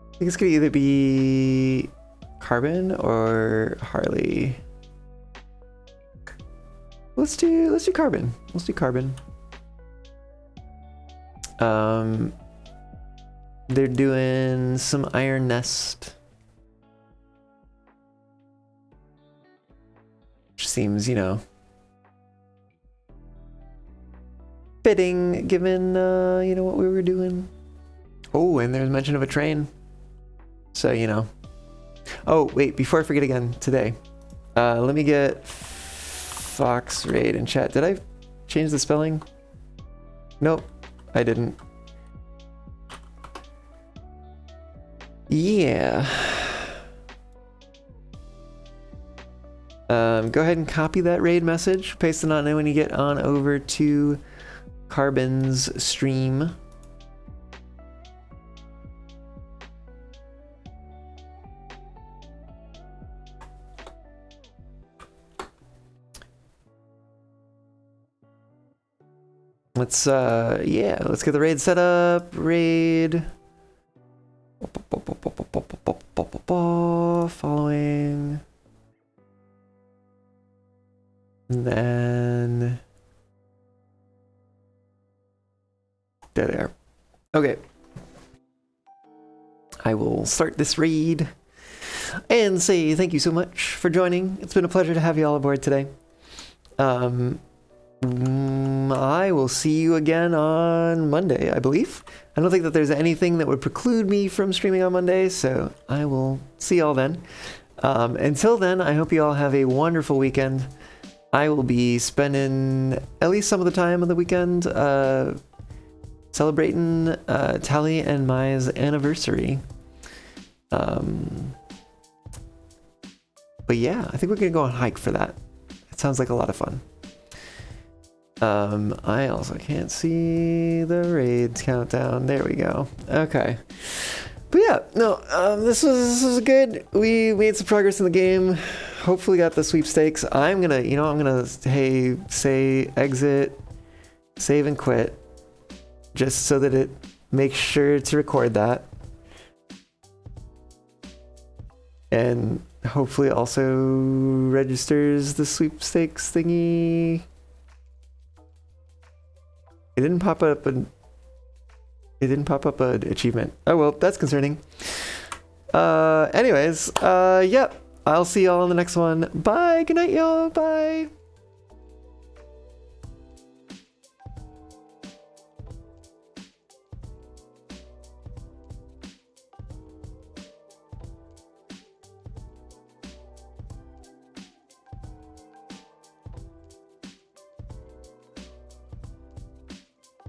I think it's gonna either be Carbon or Harley. Let's do Carbon. Let's do Carbon. They're doing some Iron Nest. Which seems, you know, fitting given, you know, what we were doing. Oh, and there's mention of a train. So, you know. Oh, wait, before I forget again, today. Let me get Fox Raid in chat. Did I change the spelling? Nope, I didn't. Yeah. Go ahead and copy that raid message, paste it on when you get on over to Carbon's stream. Let's yeah, let's get the raid set up. Raid. Following. And then there they are. Okay. I will start this raid and say thank you so much for joining. It's been a pleasure to have you all aboard today. I will see you again on Monday, I believe. I don't think that there's anything that would preclude me from streaming on Monday, so I will see y'all then. Until then, I hope you all have a wonderful weekend. I will be spending at least some of the time on the weekend celebrating Tally and Mai's anniversary. But yeah, I think we're gonna go on a hike for that. It sounds like a lot of fun. I also can't see the raids countdown. There we go. Okay. But yeah, no, this was good. We made some progress in the game. Hopefully got the sweepstakes. I'm gonna, hey, say exit, save and quit, just so that it makes sure to record that. And hopefully also registers the sweepstakes thingy. It didn't pop up an achievement. Oh well, that's concerning. Anyways, yep. I'll see y'all on the next one. Bye. Good night, y'all. Bye.